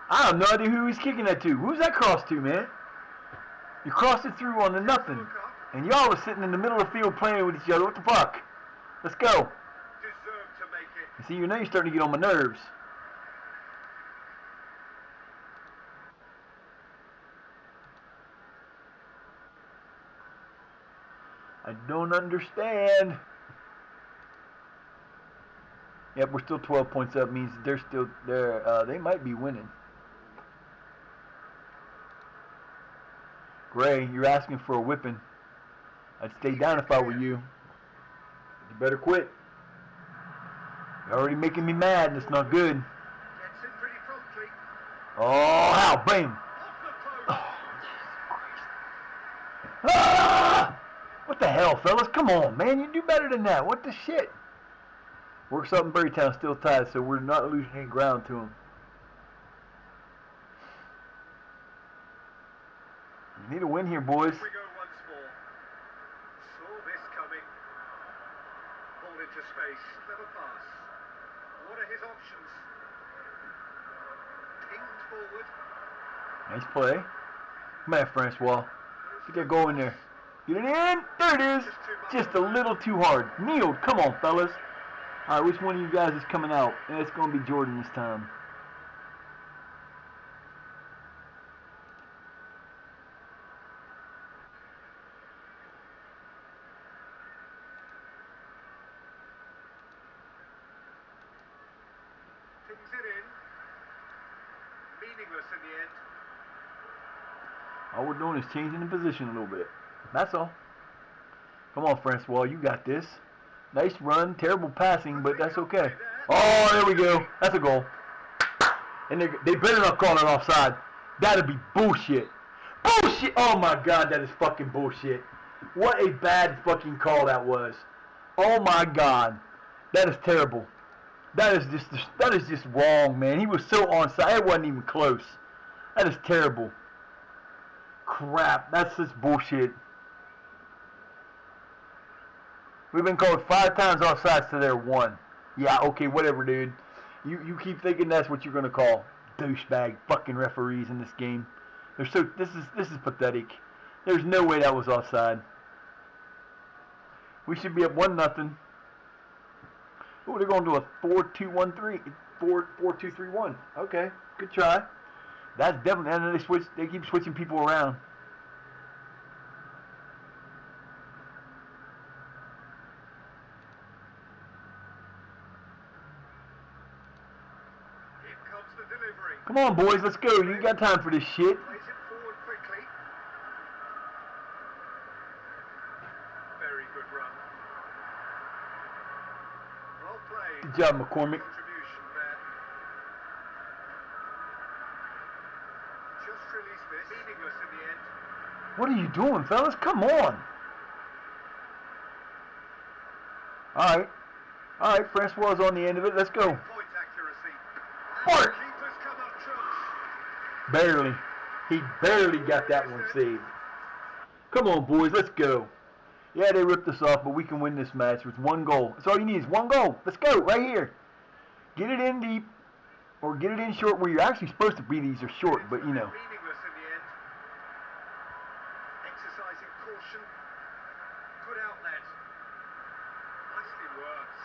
I have no idea who he's kicking that to. Who's that cross to, man? You crossed it through on the nothing. And y'all are sitting in the middle of the field playing with each other. What the fuck? Let's go. You see, you know you're starting to get on my nerves. I don't understand. Yep, we're still 12 points up. Means they're still there. They might be winning. Gray, you're asking for a whipping. I'd stay down if I were you. You better quit. You're already making me mad, and it's not good. Oh, how? Bam! Oh, ah! What the hell, fellas? Come on, man. You do better than that. What the shit? Works up in Berrytown still tied, so we're not losing any ground to them. You need a win here, boys. We go once more. Saw this coming. Ball into space. Clever pass. What are his options? Pinged forward. Nice play. Come on, Francois. Get that goal in there. Get it in. There it is. Just a little too hard. Kneeled. Come on, fellas. All right, which one of you guys is coming out? It's going to be Jordan this time. Pings it in. Meaningless in the end. All we're doing is changing the position a little bit. That's all. Come on, Francois. You got this. Nice run. Terrible passing, but that's okay. Oh, there we go. That's a goal. And they better not call it offside. That'd be bullshit. Bullshit. Oh, my God. That is fucking bullshit. What a bad fucking call that was. Oh, my God. That is terrible. That is just wrong, man. He was so onside. It wasn't even close. That is terrible. Crap, that's just bullshit. We've been called 5 times offsides to their 1. Yeah, okay, whatever, dude. You keep thinking that's what you're gonna call douchebag fucking referees in this game. They're so this is pathetic. There's no way that was offside. We should be up 1-0. Oh, they're going to a 4-2-1-3, 4-4-2-3-1. Okay, good try. That's definitely. And they keep switching people around. Here comes the delivery. Come on, boys, let's go. You ain't got time for this shit. Plays it forward quickly. Very good run. Well played. Good job, McCormick. Contribution there. Just release this. Meaningless in the end. What are you doing, fellas? Come on. All right, Francois on the end of it. Let's go. Point accuracy. Fart. Keepers come up trumps. Barely. He barely got that one saved. Come on, boys, let's go. Yeah, they ripped us off, but we can win this match with 1 goal. That's all you need is 1 goal. Let's go, right here. Get it in deep, or get it in short where you're actually supposed to be. These are short, but you know. Meaningless in the end. Exercising caution. Good outlet. Nicely worked.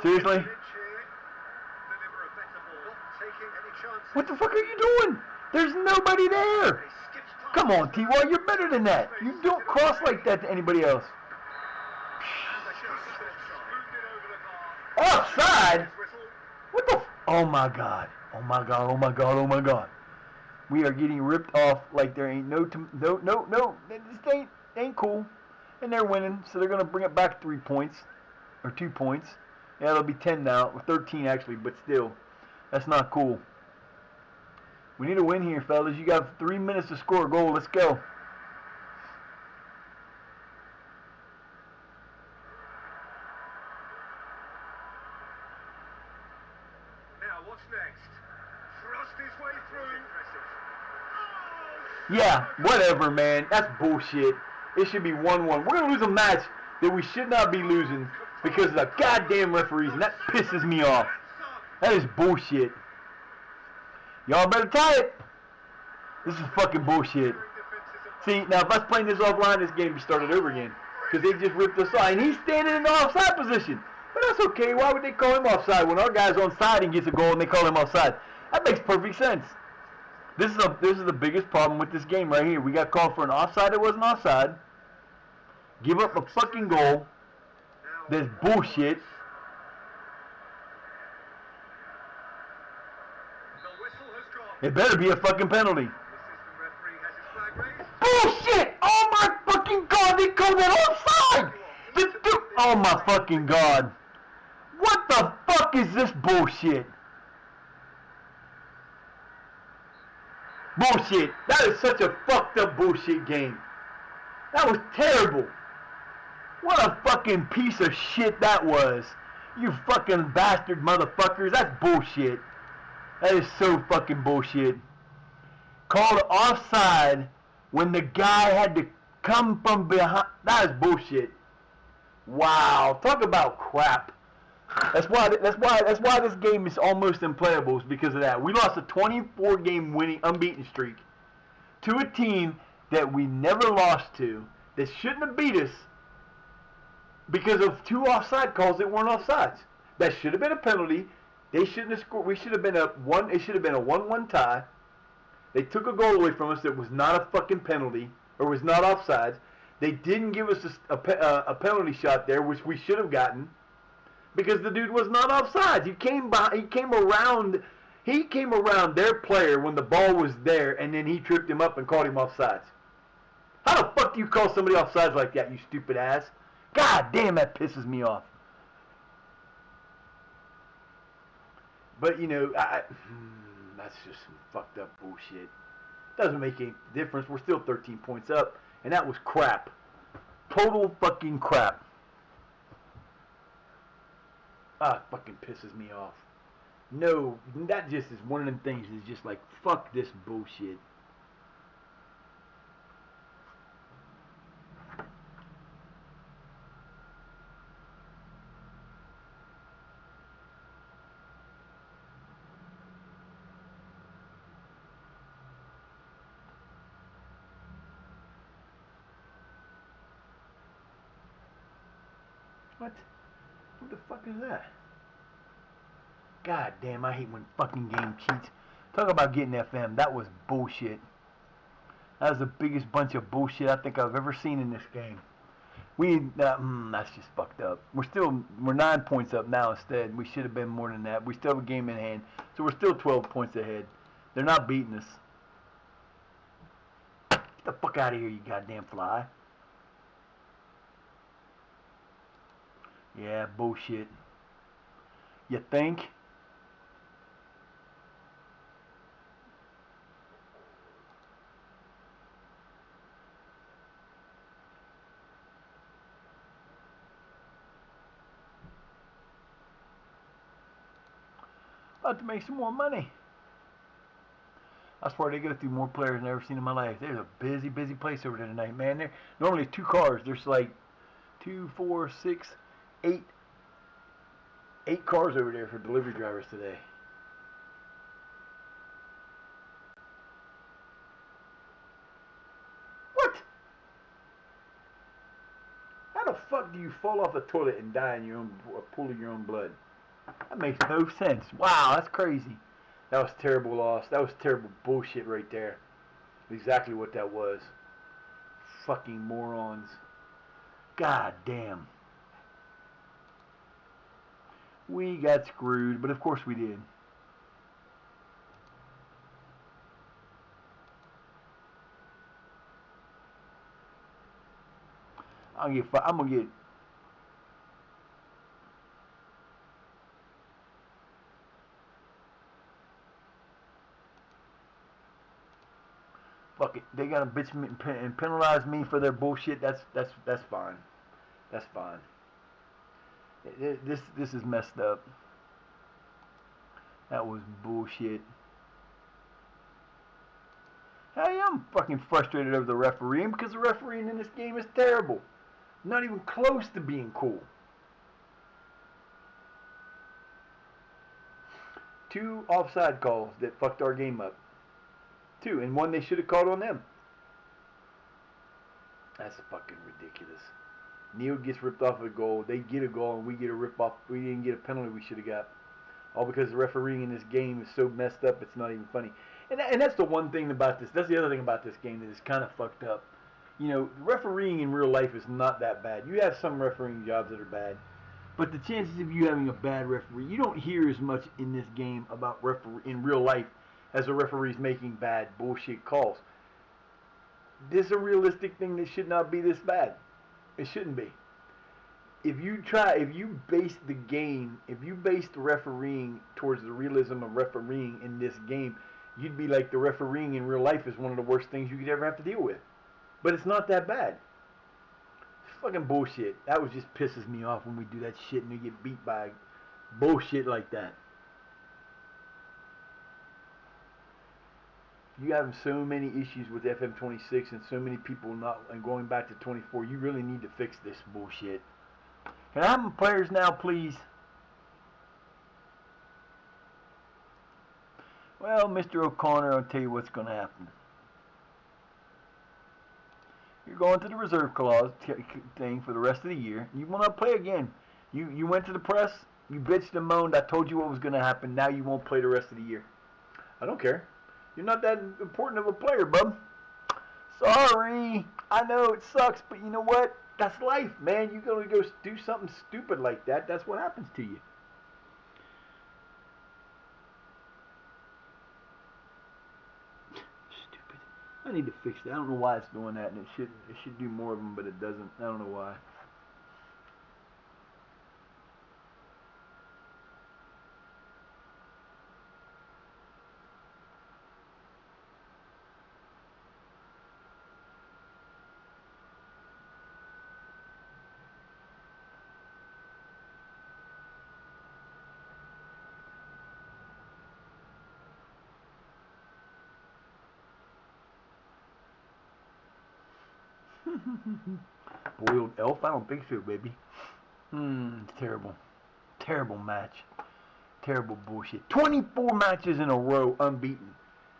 Seriously? Deliver a better ball. Not taking any chances. What the fuck are you doing? There's nobody there. He skips past. Come on, T.Y., you're better than that. You don't cross like that to anybody else. And the shot moved it over the bar. Offside? His whistle. What the oh my god. Oh my god, oh my god, oh my god. We are getting ripped off like there ain't no this ain't cool. And they're winning, so they're gonna bring it back 3 points. Or 2 points. Yeah, it'll be 10 now, or 13 actually, but still. That's not cool. We need a win here, fellas. You got 3 minutes to score a goal. Let's go. Now, what's next? Thrust his way through. Yeah, whatever, man. That's bullshit. It should be 1-1. We're going to lose a match that we should not be losing because of the goddamn referees, and that pisses me off. That is bullshit. Y'all better tie it. This is fucking bullshit. See, now if I was playing this offline, this game would be started over again. Because they just ripped us off. And he's standing in the offside position. But that's okay. Why would they call him offside when our guy's onside and gets a goal and they call him offside? That makes perfect sense. This is the biggest problem with this game right here. We got called for an offside that wasn't offside. Give up a fucking goal. That's bullshit. It better be a fucking penalty. Bullshit! Oh my fucking god, they called that offside! Oh my fucking god. What the fuck is this bullshit? Bullshit. That is such a fucked up bullshit game. That was terrible. What a fucking piece of shit that was. You fucking bastard motherfuckers. That's bullshit. That is so fucking bullshit. Called offside when the guy had to come from behind. That is bullshit. Wow. Talk about crap. That's why this game is almost unplayable, is because of that. We lost a 24-game winning unbeaten streak to a team that we never lost to, that shouldn't have beat us because of 2 offside calls that weren't offsides. That should have been a penalty. They shouldn't have scored. We should have been it should have been a 1-1 tie. They took a goal away from us that was not a fucking penalty, or was not offsides. They didn't give us a penalty shot there, which we should have gotten, because the dude was not offsides. He came around their player when the ball was there, and then he tripped him up and called him offsides. How the fuck do you call somebody offsides like that, you stupid ass? God damn, that pisses me off. But, you know, that's just some fucked up bullshit. Doesn't make any difference. We're still 13 points up, and that was crap. Total fucking crap. Ah, it fucking pisses me off. No, that just is one of them things. Is just like fuck this bullshit. What? What the fuck is that? God damn, I hate when fucking game cheats. Talk about getting FM. That was bullshit. That was the biggest bunch of bullshit I think I've ever seen in this game. That's just fucked up. We're 9 points up now instead. We should have been more than that. We still have a game in hand, so we're still 12 points ahead. They're not beating us. Get the fuck out of here, you goddamn fly. Yeah, bullshit. You think? About to make some more money. I swear they get it through more players than I've ever seen in my life. There's a busy, busy place over there tonight, man. There normally 2 cars. There's like 2, 4, 6, 8 cars over there for delivery drivers today. What? How the fuck do you fall off a toilet and die in your own pool of your own blood? That makes no sense. Wow, that's crazy. That was terrible loss. That was terrible bullshit right there. Exactly what that was. Fucking morons. God damn. We got screwed, but of course we did. I'm gonna get. Fuck it. They gotta bitch me and penalize me for their bullshit. That's fine. That's fine. This is messed up. That was bullshit. Hell yeah, I'm fucking frustrated over the refereeing because the refereeing in this game is terrible. Not even close to being cool. 2 offside calls that fucked our game up. 2, and 1 they should have called on them. That's fucking ridiculous. Neil gets ripped off of a goal. They get a goal, and we get a rip off. We didn't get a penalty we should have got. All because the refereeing in this game is so messed up, it's not even funny. And that's the one thing about this. That's the other thing about this game that is kind of fucked up. You know, refereeing in real life is not that bad. You have some refereeing jobs that are bad, but the chances of you having a bad referee, you don't hear as much in this game about referee in real life as the referees making bad bullshit calls. This is a realistic thing that should not be this bad. It shouldn't be. If you base the game, if you base the refereeing towards the realism of refereeing in this game, you'd be like the refereeing in real life is one of the worst things you could ever have to deal with. But it's not that bad. It's fucking bullshit. That was just pisses me off when we do that shit and we get beat by bullshit like that. You have so many issues with FM26 and so many people not and going back to 24. You really need to fix this bullshit. Can I have my players now, please? Well, Mr. O'Connor, I'll tell you what's going to happen. You're going to the reserve clause thing for the rest of the year. You will not play again. You went to the press. You bitched and moaned. I told you what was going to happen. Now you won't play the rest of the year. I don't care. You're not that important of a player, bub. Sorry. I know it sucks, but you know what? That's life, man. You're going to go do something stupid like that. That's what happens to you. Stupid. I need to fix that. I don't know why it's doing that, and it should do more of them, but it doesn't. I don't know why. Boiled elf? I don't think so, baby. Terrible. Terrible match. Terrible bullshit. 24 matches in a row unbeaten.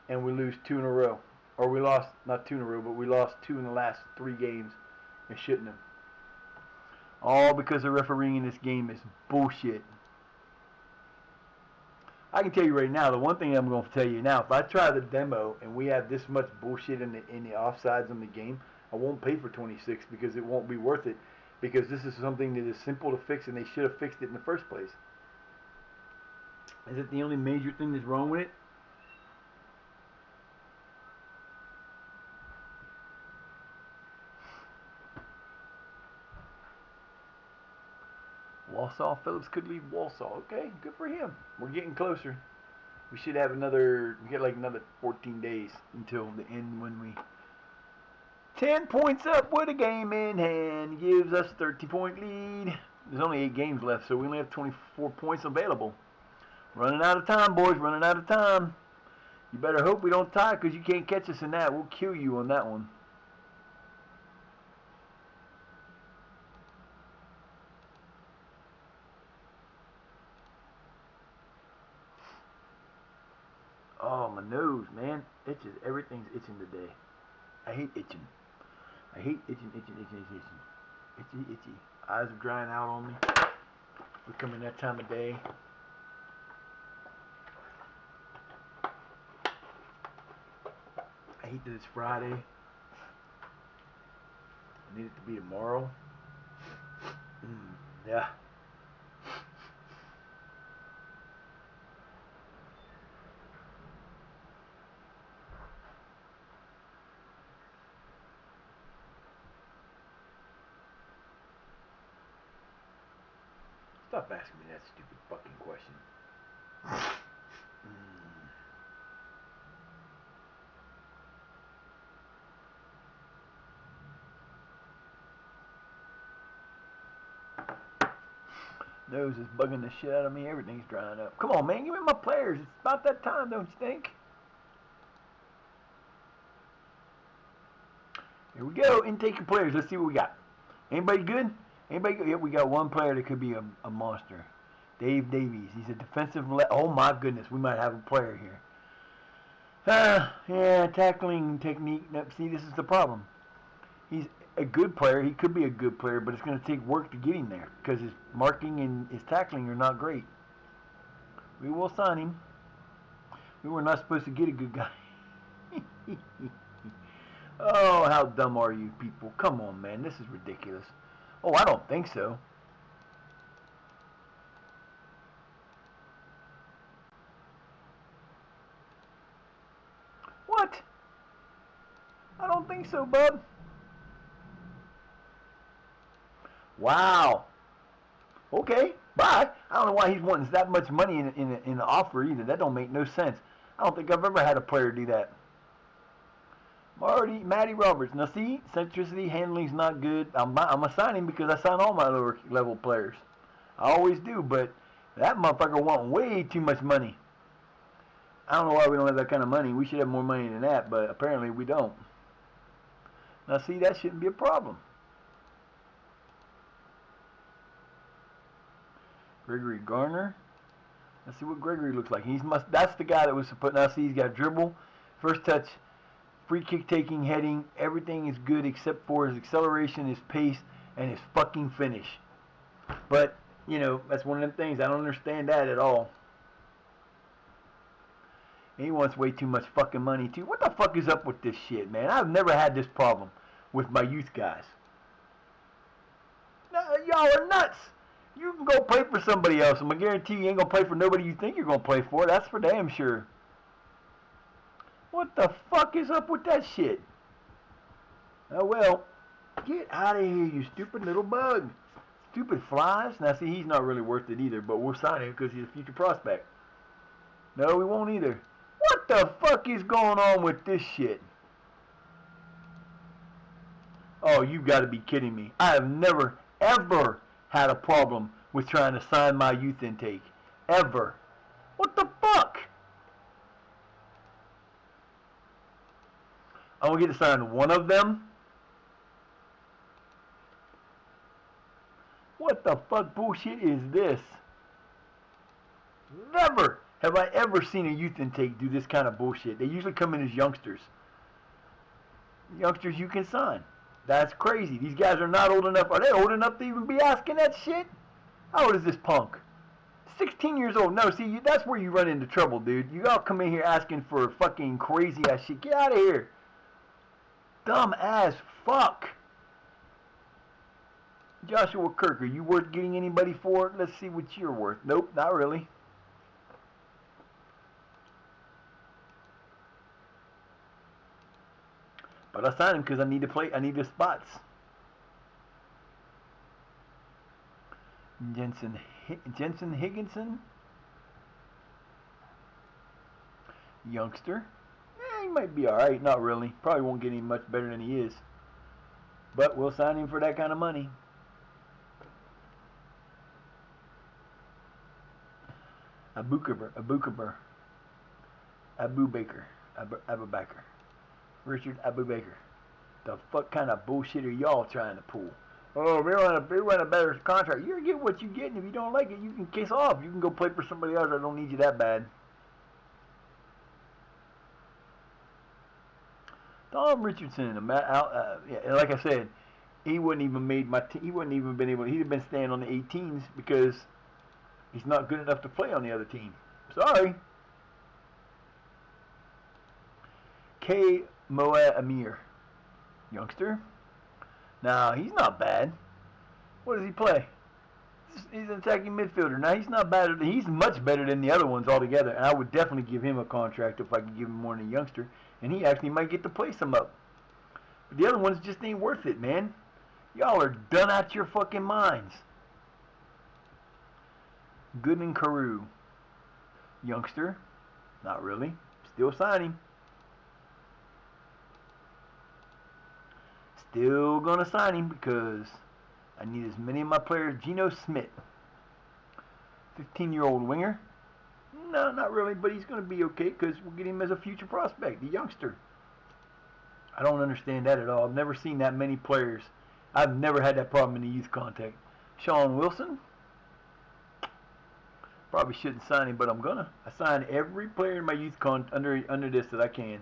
And we lose 2 in a row. Or we lost, not 2 in a row, but we lost 2 in the last 3 games. And shouldn't have. All because the refereeing in this game is bullshit. I can tell you right now, the one thing I'm going to tell you now, if I try the demo and we have this much bullshit in the offsides in the game, I won't pay for 26 because it won't be worth it. Because this is something that is simple to fix and they should have fixed it in the first place. Is it the only major thing that's wrong with it? Walsall, Phillips could leave Walsall. Okay, good for him. We're getting closer. We should have another 14 days until the end when we 10 points up with a game in hand gives us 30-point lead. There's only 8 games left, so we only have 24 points available. Running out of time, boys, running out of time. You better hope we don't tie because you can't catch us in that. We'll kill you on that one. Oh, my nose, man. Itches. Everything's itching today. I hate itching. I hate itching. Itchy. Eyes are drying out on me. We're coming that time of day. I hate that it's Friday. I need it to be tomorrow. Yeah. Stop asking me that stupid fucking question. Nose is bugging the shit out of me. Everything's drying up. Come on, man. Give me my players. It's about that time, don't you think? Here we go. Intake of players. Let's see what we got. Anybody good? Anybody good? Yep, we got one player that could be a monster. Dave Davies. He's a defensive. Oh, my goodness. We might have a player here. Yeah, tackling technique. See, this is the problem. He's a good player. He could be a good player, but it's going to take work to get him there because his marking and his tackling are not great. We will sign him. We were not supposed to get a good guy. Oh, how dumb are you people? Come on, man. This is ridiculous. Oh, I don't think so. What? I don't think so, bub. Wow. Okay, bye. I don't know why he's wanting that much money in the offer either. That don't make no sense. I don't think I've ever had a player do that. Matty Roberts. Now see, centricity handling's not good. I'm a signing because I sign all my lower level players. I always do, but that motherfucker wanting way too much money. I don't know why we don't have that kind of money. We should have more money than that, but apparently we don't. Now see, that shouldn't be a problem. Gregory Garner. Let's see what Gregory looks like. That's the guy that was supposed. Now see, he's got dribble, first touch, free kick taking, heading. Everything is good except for his acceleration, his pace, and his fucking finish. But you know, that's one of them things. I don't understand that at all. And he wants way too much fucking money too. What the fuck is up with this shit, man? I've never had this problem with my youth guys. No, y'all are nuts. You can go play for somebody else. I'm going to guarantee you ain't going to play for nobody you think you're going to play for. That's for damn sure. What the fuck is up with that shit? Oh, well. Get out of here, you stupid little bug. Stupid flies. Now, see, he's not really worth it either, but we'll sign him because he's a future prospect. No, we won't either. What the fuck is going on with this shit? Oh, you got to be kidding me. I have never, ever had a problem with trying to sign my youth intake. Ever. What the fuck? I'm going to get to sign one of them. What the fuck bullshit is this? Never have I ever seen a youth intake do this kind of bullshit. They usually come in as youngsters. Youngsters you can sign. That's crazy. These guys are not old enough. Are they old enough to even be asking that shit? How old is this punk? 16 years old. No, see, that's where you run into trouble, dude. You all come in here asking for fucking crazy ass shit. Get out of here. Dumb as fuck. Joshua Kirk, are you worth getting anybody for? Let's see what you're worth. Nope, not really. But I signed him because I need to play. I need the spots. Jensen Higginson, youngster. He might be all right. Not really. Probably won't get any much better than he is. But we'll sign him for that kind of money. Abu Bakr. Richard Abu Bakr. The fuck kind of bullshit are y'all trying to pull? Oh, we want a better contract. You're gonna get what you get, and if you don't like it, you can kiss off. You can go play for somebody else. I don't need you that bad. Tom Richardson, yeah, like I said, he wouldn't even made my team. He wouldn't even been able. He'd have been staying on the 18s because he's not good enough to play on the other team. Sorry. K. Moa Amir, youngster. Now, he's not bad. What does he play? He's an attacking midfielder. Now, he's not bad. He's much better than the other ones altogether. And I would definitely give him a contract if I could give him more than a youngster. And he actually might get to play some up. But the other ones just ain't worth it, man. Y'all are done out your fucking minds. Goodman Carew, youngster. Not really. Still signing. Still gonna sign him because I need as many of my players. Geno Smith, 15-year-old winger. No, not really, but he's gonna be okay because we'll get him as a future prospect, the youngster. I don't understand that at all. I've never seen that many players. I've never had that problem in the youth contact. Sean Wilson. Probably shouldn't sign him, but I'm gonna. I sign every player in my youth under this that I can.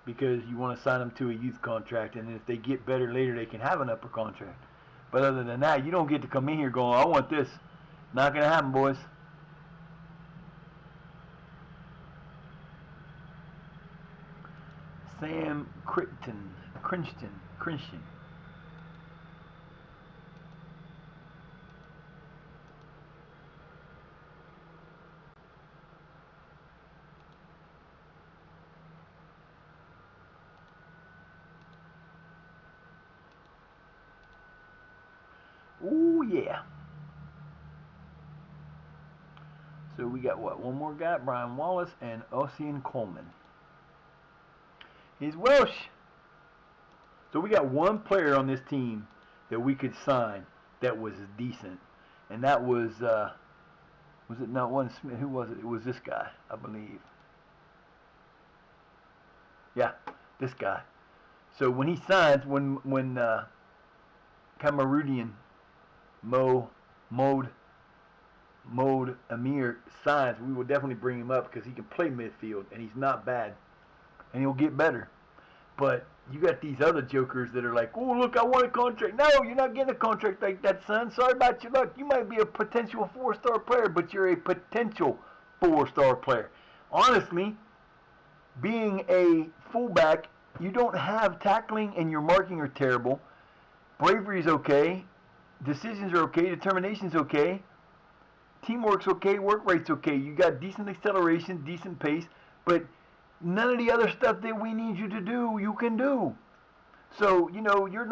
Because you want to sign them to a youth contract, and if they get better later, they can have an upper contract. But other than that, you don't get to come in here going, I want this. Not going to happen, boys. Sam Crichton. Ooh, yeah. So we got what? One more guy, Brian Wallace and Ossian Coleman. He's Welsh. So we got one player on this team that we could sign that was decent. And that was it not one Smith? Who was it? It was this guy, I believe. Yeah, this guy. So when he signs, when Cameroonian Mode Amir signs, we will definitely bring him up because he can play midfield and he's not bad and he'll get better. But you got these other jokers that are like, oh look, I want a contract. No, you're not getting a contract like that, son. Sorry about your luck. You might be a potential 4-star player, but you're a potential 4-star player. Honestly, being a fullback, you don't have tackling and your marking are terrible. Bravery's okay. Decisions are okay. Determination's okay. Teamwork's okay. Work rate's okay. You got decent acceleration, decent pace, but none of the other stuff that we need you to do, you can do. So, you know, you're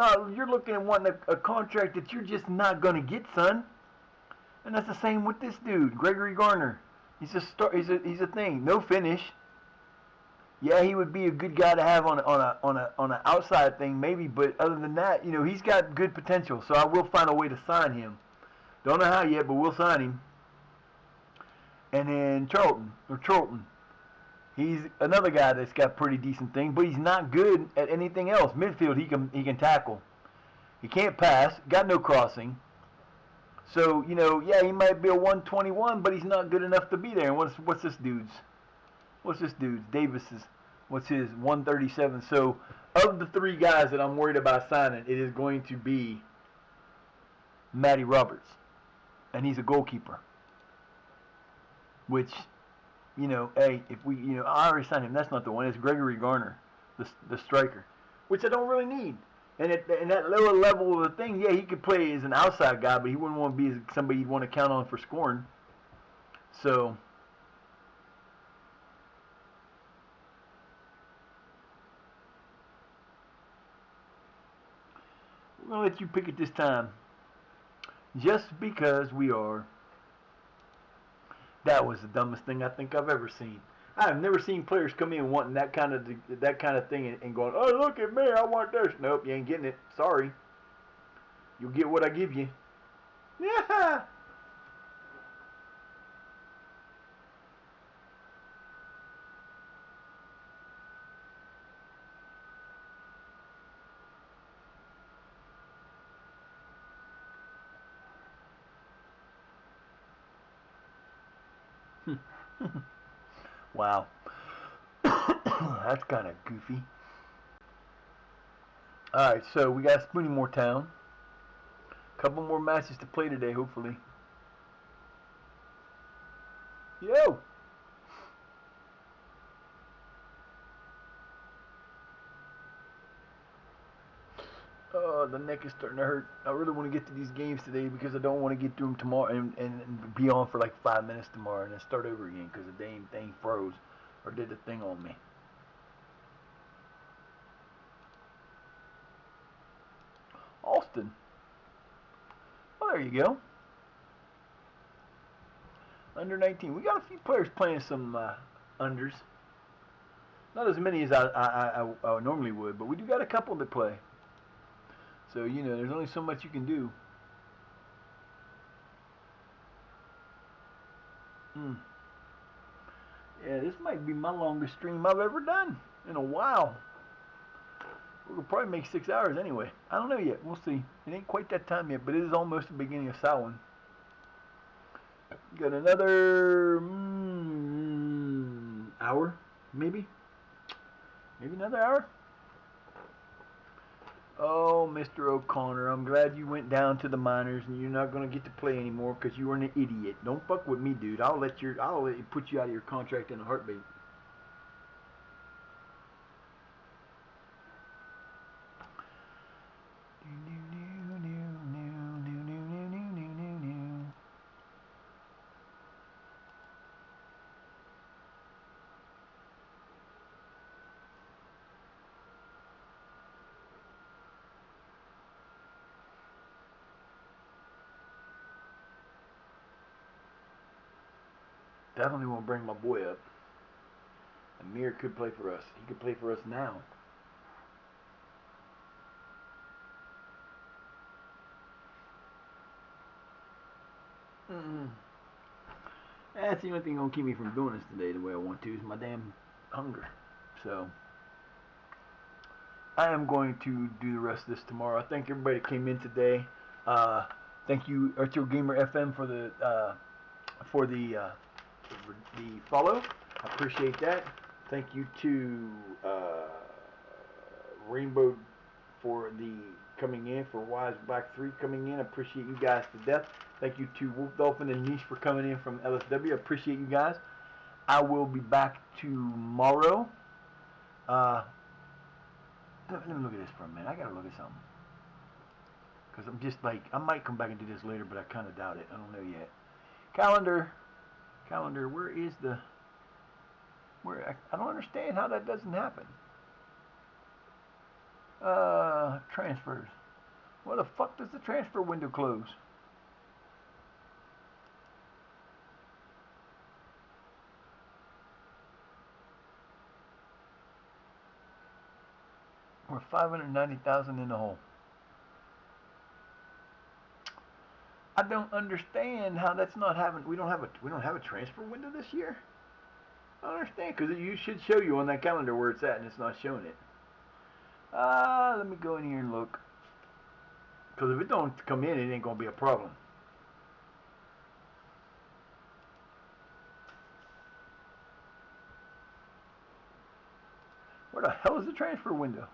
looking at wanting a contract that you're just not going to get, son. And that's the same with this dude, Gregory Garner. He's a thing. No finish. Yeah, he would be a good guy to have on an outside thing maybe, but other than that, you know, he's got good potential. So I will find a way to sign him. Don't know how yet, but we'll sign him. And then Charlton. He's another guy that's got pretty decent thing, but he's not good at anything else. Midfield, he can tackle. He can't pass. Got no crossing. So, yeah, he might be a 121, but he's not good enough to be there. And what's this dude's? What's this dude's? Davis's. What's his? 137. So, of the three guys that I'm worried about signing, it is going to be Matty Roberts. And he's a goalkeeper. Which, hey, if we, I already signed him. That's not the one. It's Gregory Garner, the striker, which I don't really need. And at that lower level of the thing, yeah, he could play as an outside guy, but he wouldn't want to be somebody you'd want to count on for scoring. So, we're going to let you pick it this time. Just because we are. That was the dumbest thing I think I've ever seen. I've never seen players come in wanting that kind of thing and going, oh, look at me, I want this. Nope, you ain't getting it. Sorry. You'll get what I give you. Yeah. Wow. That's kind of goofy. Alright, so we got Spoonymore Town. Couple more matches to play today, hopefully. Yo! Oh, the neck is starting to hurt. I really want to get to these games today because I don't want to get through them tomorrow and be on for like 5 minutes tomorrow and then start over again because the damn thing froze or did the thing on me. Austin. Well, there you go. Under 19. We got a few players playing some unders. Not as many as I normally would, but we do got a couple that play. So, there's only so much you can do. Yeah, this might be my longest stream I've ever done in a while. We'll probably make 6 hours anyway. I don't know yet. We'll see. It ain't quite that time yet, but it is almost the beginning of Samhain. Got another hour, maybe? Maybe another hour? Oh, Mr. O'Connor, I'm glad you went down to the minors and you're not going to get to play anymore because you were an idiot. Don't fuck with me, dude. I'll let you put you out of your contract in a heartbeat. Definitely won't bring my boy up. Amir could play for us. He could play for us now. That's the only thing gonna keep me from doing this today the way I want to is my damn hunger. So I am going to do the rest of this tomorrow. I thank everybody that came in today. Thank you, Arturo Gamer FM, for the follow. I appreciate that. Thank you to Rainbow for the coming in, for Wise Black 3 coming in. I appreciate you guys to death. Thank you to Wolf Dolphin and Niche for coming in from LSW. I appreciate you guys. I will be back tomorrow. Let me look at this for a minute. I gotta look at something. Because I'm just like, I might come back and do this later, but I kind of doubt it. I don't know yet. Calendar, where is the... I don't understand how that doesn't happen. Transfers. Why the fuck does the transfer window close? We're 590,000 in the hole. I don't understand how that's not having. We don't have a transfer window this year. I don't understand because it should show you on that calendar where it's at, and it's not showing it. Let me go in here and look. Because if it don't come in, it ain't gonna be a problem. Where the hell is the transfer window?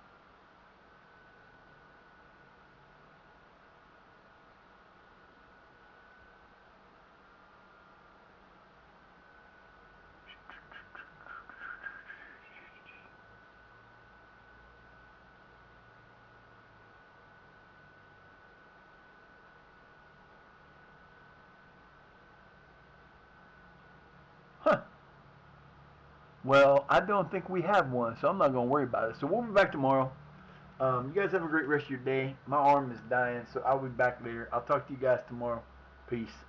Huh. Well, I don't think we have one, so I'm not going to worry about it. So we'll be back tomorrow. You guys have a great rest of your day. My arm is dying, so I'll be back later. I'll talk to you guys tomorrow. Peace.